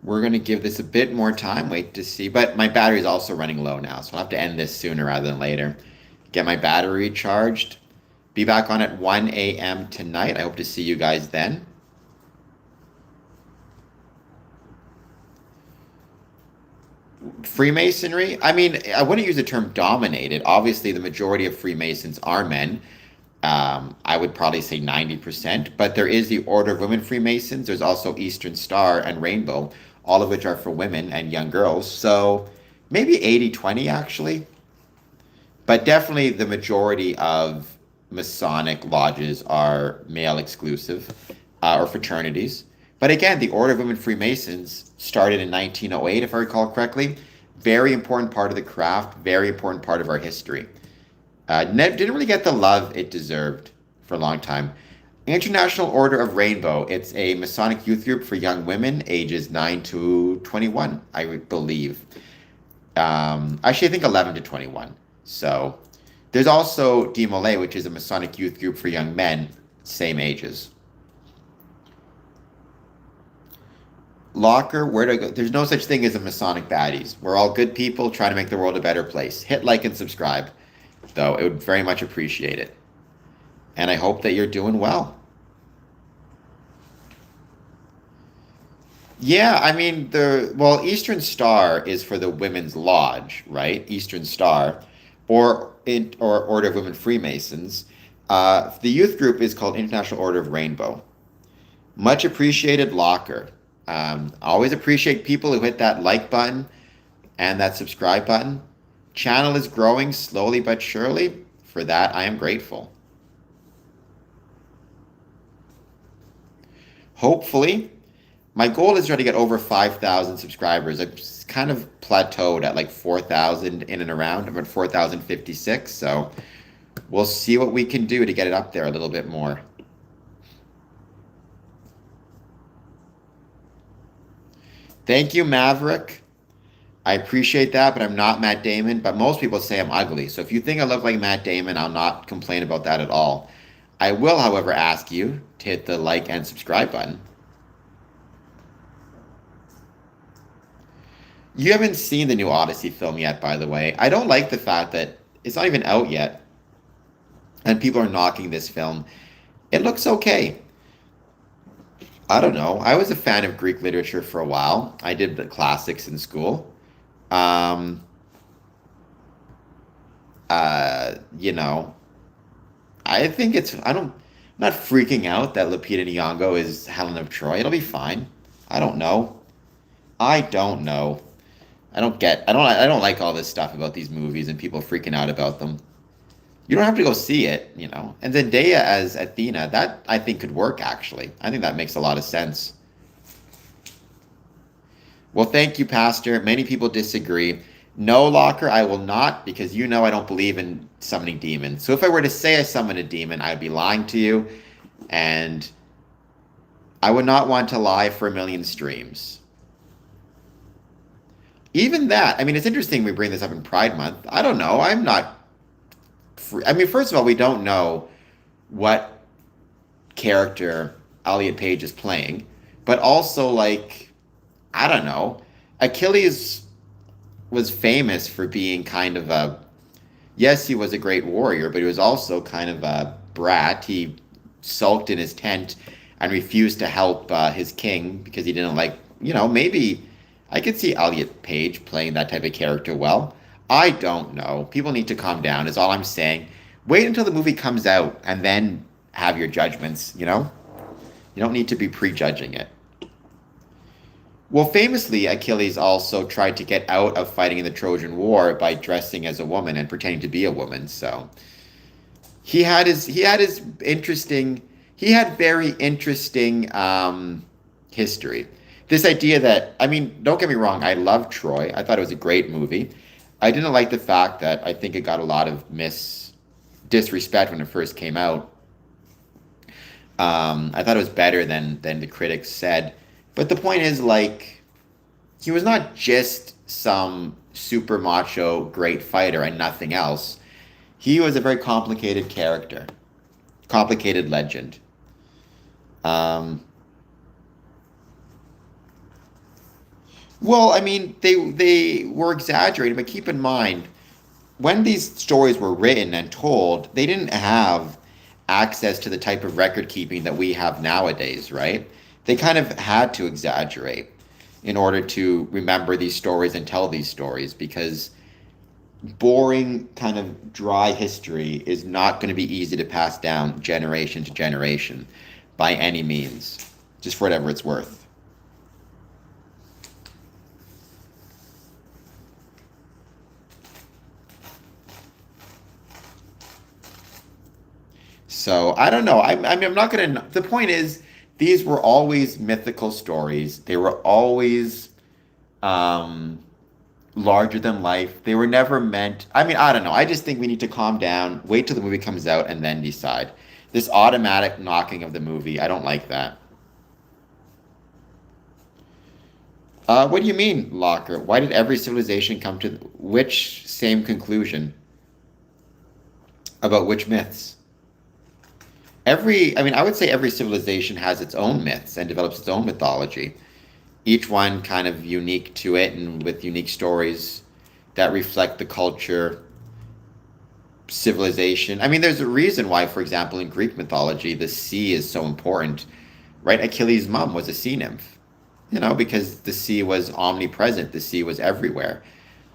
We're going to give this a bit more time, wait to see. But my battery is also running low now, so I'll have to end this sooner rather than later. Get my battery charged. Be back on at 1 a.m. tonight. I hope to see you guys then. Freemasonry, I mean, I wouldn't use the term dominated. Obviously, the majority of Freemasons are men. I would probably say 90%, but there is the Order of Women Freemasons. There's also Eastern Star and Rainbow, all of which are for women and young girls. So maybe 80-20 actually, but definitely the majority of Masonic lodges are male exclusive or fraternities. But again, the Order of Women Freemasons started in 1908, if I recall correctly. Very important part of the craft, very important part of our history. Didn't really get the love it deserved for a long time. International Order of Rainbow. It's a Masonic youth group for young women ages 9 to 21, I would believe. Actually, I think 11 to 21. So there's also DMLA, which is a Masonic youth group for young men, same ages. Locker, where do I go? There's no such thing as a Masonic baddies. We're all good people trying to make the world a better place. Hit like and subscribe, though. I would very much appreciate it. And I hope that you're doing well. Yeah, I mean Eastern Star is for the Women's Lodge, right? Eastern Star, or Order of Women Freemasons. The youth group is called International Order of Rainbow. Much appreciated, Locker. Always appreciate people who hit that like button and that subscribe button. Channel is growing slowly but surely. For that, I am grateful. Hopefully, my goal is to try to get over 5,000 subscribers. I've kind of plateaued at like 4,000 in and around. I'm at 4,056, so we'll see what we can do to get it up there a little bit more. Thank you, Maverick. I appreciate that, but I'm not Matt Damon. But most people say I'm ugly. So if you think I look like Matt Damon, I'll not complain about that at all. I will, however, ask you to hit the like and subscribe button. You haven't seen the new Odyssey film yet, by the way. I don't like the fact that it's not even out yet, and people are knocking this film. It looks okay. I don't know. I was a fan of Greek literature for a while. I did the classics in school. Um, you know, I think I'm not freaking out that Lupita Nyong'o is Helen of Troy. It'll be fine. I don't know. I don't know. I don't like all this stuff about these movies and people freaking out about them. You don't have to go see it, you know. And Zendaya as Athena, that I think could work actually. I think that makes a lot of sense. Well, thank you, Pastor. Many people disagree. No, Locker, I will not, because you know I don't believe in summoning demons. So if I were to say I summon a demon, I'd be lying to you, and I would not want to lie for a million streams. Even that, I mean, it's interesting we bring this up in Pride Month. I don't know. I'm not I mean, first of all, we don't know what character Elliot Page is playing, but also, like, I don't know. Achilles was famous for being kind of yes, he was a great warrior, but he was also kind of a brat. He sulked in his tent and refused to help his king because he didn't like, maybe I could see Elliot Page playing that type of character well. I don't know. People need to calm down, is all I'm saying. Wait until the movie comes out and then have your judgments, You don't need to be prejudging it. Well, famously, Achilles also tried to get out of fighting in the Trojan War by dressing as a woman and pretending to be a woman. So he had very interesting history. This idea that, I mean, don't get me wrong, I love Troy. I thought it was a great movie. I didn't like the fact that I think it got a lot of disrespect when it first came out. I thought it was better than the critics said. But the point is, like, he was not just some super macho great fighter and nothing else. He was a very complicated character, complicated legend. Well, I mean, they were exaggerating, but keep in mind, when these stories were written and told, they didn't have access to the type of record keeping that we have nowadays, right? They kind of had to exaggerate. in order to remember these stories and tell these stories, because boring, kind of dry history is not going to be easy to pass down generation to generation by any means, just for whatever it's worth. So I don't know. I mean, I'm not going to. The point is, these were always mythical stories. They were always um, larger than life. They were never meant. I mean, I don't know. I just think we need to calm down, wait till the movie comes out, and then decide. This automatic knocking of the movie, I don't like that. What do you mean, Locker? Why did every civilization come to which same conclusion about which myths? I mean, I would say every civilization has its own myths and develops its own mythology, each one kind of unique to it and with unique stories that reflect the culture, civilization. I mean, there's a reason why, for example, in Greek mythology, the sea is so important, right? Achilles' mom was a sea nymph, because the sea was omnipresent, the sea was everywhere.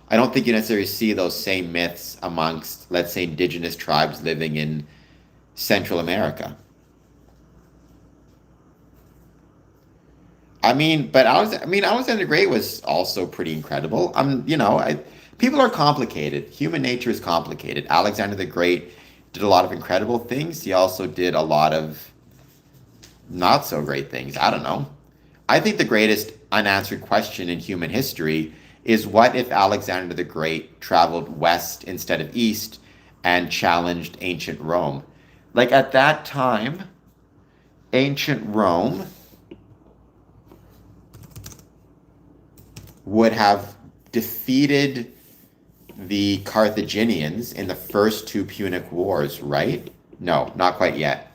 I don't think you necessarily see those same myths amongst, let's say, indigenous tribes living in Central America. I mean, but Alexander the Great was also pretty incredible. People are complicated. Human nature is complicated. Alexander the Great did a lot of incredible things. He also did a lot of not so great things. I don't know. I think the greatest unanswered question in human history is, what if Alexander the Great traveled west instead of east and challenged ancient Rome? Like at that time, ancient Rome would have defeated the Carthaginians in the first two Punic Wars, right? No, not quite yet.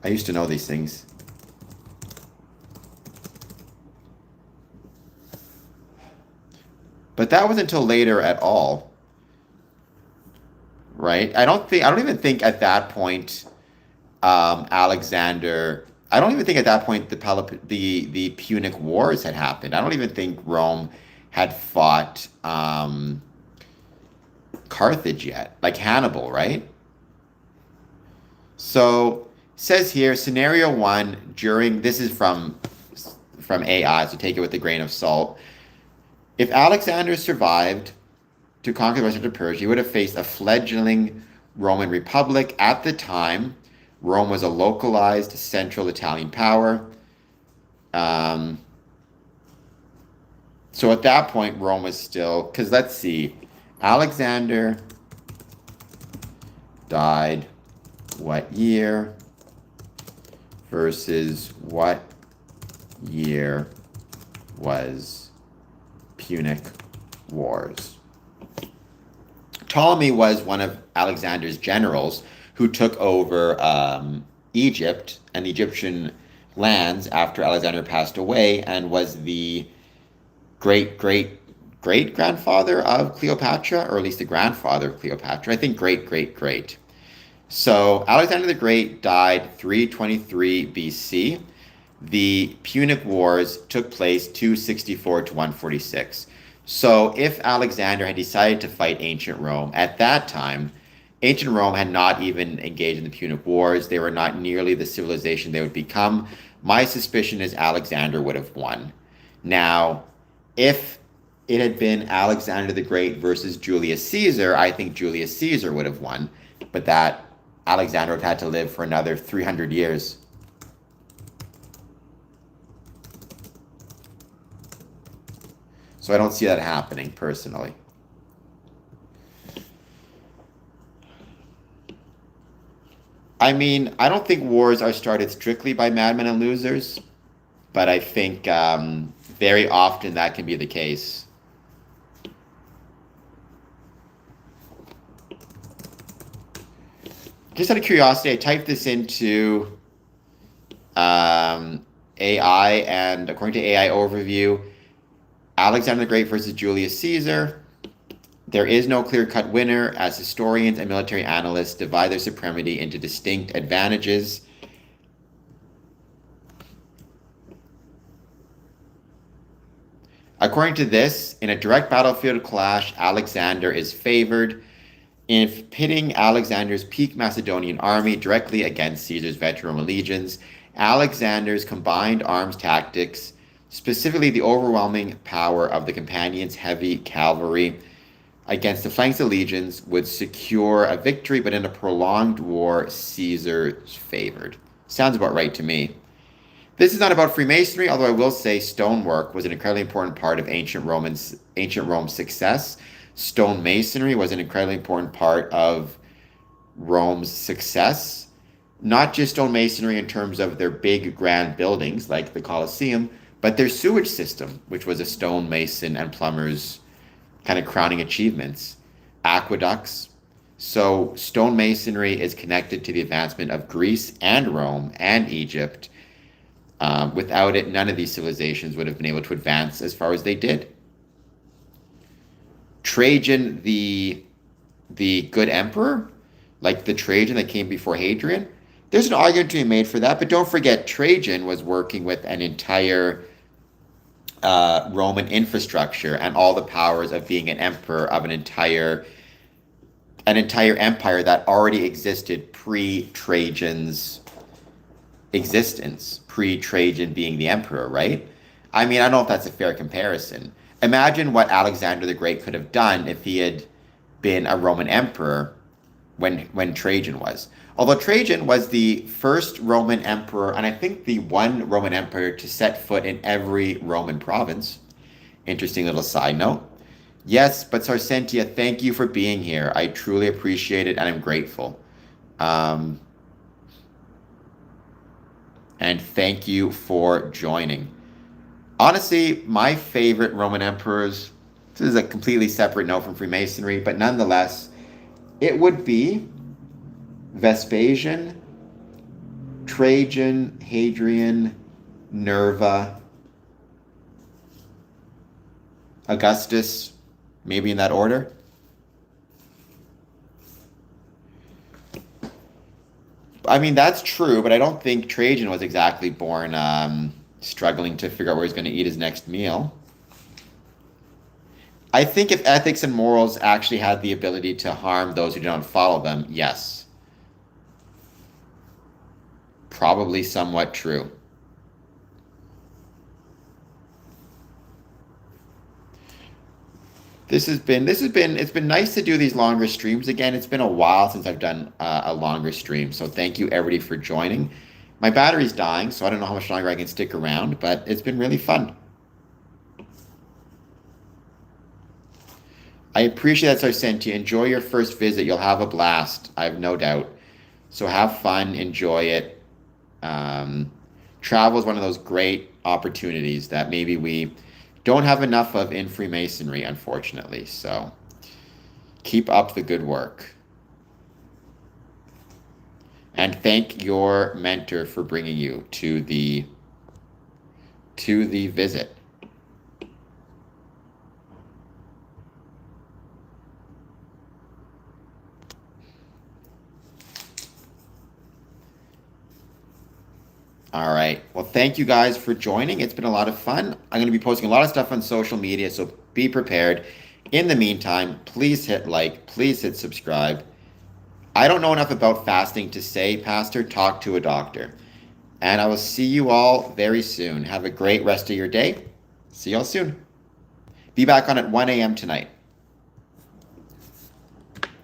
I used to know these things. But that wasn't until later at all, right? I don't even think at that point, Alexander. I don't even think at that point the Punic Wars had happened. I don't even think Rome had fought Carthage yet, like Hannibal, right? So says here, scenario one, this is from AI, so take it with a grain of salt. If Alexander survived to conquer the rest of Persia, he would have faced a fledgling Roman Republic. At the time, Rome was a localized central Italian power. So at that point, Rome was still, because let's see, Alexander died what year versus what year was Punic Wars. Ptolemy was one of Alexander's generals who took over Egypt and Egyptian lands after Alexander passed away, and was the great-great-great-grandfather of Cleopatra, or at least the grandfather of Cleopatra. I think great-great-great. So Alexander the Great died 323 BC. The Punic Wars took place 264 to 146. So if Alexander had decided to fight ancient Rome at that time, ancient Rome had not even engaged in the Punic Wars. They were not nearly the civilization they would become. My suspicion is Alexander would have won. Now, if it had been Alexander the Great versus Julius Caesar, I think Julius Caesar would have won. But that Alexander would have had to live for another 300 years. So I don't see that happening, personally. I mean, I don't think wars are started strictly by madmen and losers, but I think very often that can be the case. Just out of curiosity, I typed this into AI, and according to AI Overview, Alexander the Great versus Julius Caesar. There is no clear-cut winner, as historians and military analysts divide their supremacy into distinct advantages. According to this, in a direct battlefield clash, Alexander is favored. In pitting Alexander's peak Macedonian army directly against Caesar's veteran Roman legions, Alexander's combined arms tactics, specifically the overwhelming power of the companions' heavy cavalry against the flanks of legions, would secure a victory, but in a prolonged war, Caesar's favored. Sounds about right to me. This is not about Freemasonry, although I will say stonework was an incredibly important part of ancient Rome's success. Stonemasonry was an incredibly important part of Rome's success. Not just stonemasonry in terms of their big grand buildings like the Colosseum, but their sewage system, which was a stonemason and plumber's kind of crowning achievements. Aqueducts. So stonemasonry is connected to the advancement of Greece and Rome and Egypt. Without it, none of these civilizations would have been able to advance as far as they did. Trajan, the good emperor, like the Trajan that came before Hadrian, there's an argument to be made for that, but don't forget Trajan was working with an entire Roman infrastructure and all the powers of being an emperor of an entire empire that already existed pre-Trajan's existence, pre-Trajan being the emperor, right? I mean, I don't know if that's a fair comparison. Imagine what Alexander the Great could have done if he had been a Roman emperor when Trajan was. Although Trajan was the first Roman emperor, and I think the one Roman emperor to set foot in every Roman province. Interesting little side note. Yes, but Sarcentia, thank you for being here. I truly appreciate it, and I'm grateful. And thank you for joining. Honestly, my favorite Roman emperors, this is a completely separate note from Freemasonry, but nonetheless, it would be Vespasian, Trajan, Hadrian, Nerva, Augustus, maybe in that order. I mean, that's true, but I don't think Trajan was exactly born struggling to figure out where he's going to eat his next meal. I think if ethics and morals actually had the ability to harm those who don't follow them, yes. Probably somewhat true. It's been nice to do these longer streams again. It's been a while since I've done a longer stream, so thank you everybody for joining. My battery's dying, so I don't know how much longer I can stick around, but it's been really fun. I appreciate that, Sarcentia. Enjoy your first visit. You'll have a blast, I have no doubt. So have fun, enjoy it. Travel is one of those great opportunities that maybe we don't have enough of in Freemasonry, unfortunately. So keep up the good work. And thank your mentor for bringing you to the visit. All right. Well, thank you guys for joining. It's been a lot of fun. I'm going to be posting a lot of stuff on social media, so be prepared. In the meantime, please hit like, please hit subscribe. I don't know enough about fasting to say, Pastor, talk to a doctor. And I will see you all very soon. Have a great rest of your day. See y'all soon. Be back on at 1 a.m. tonight.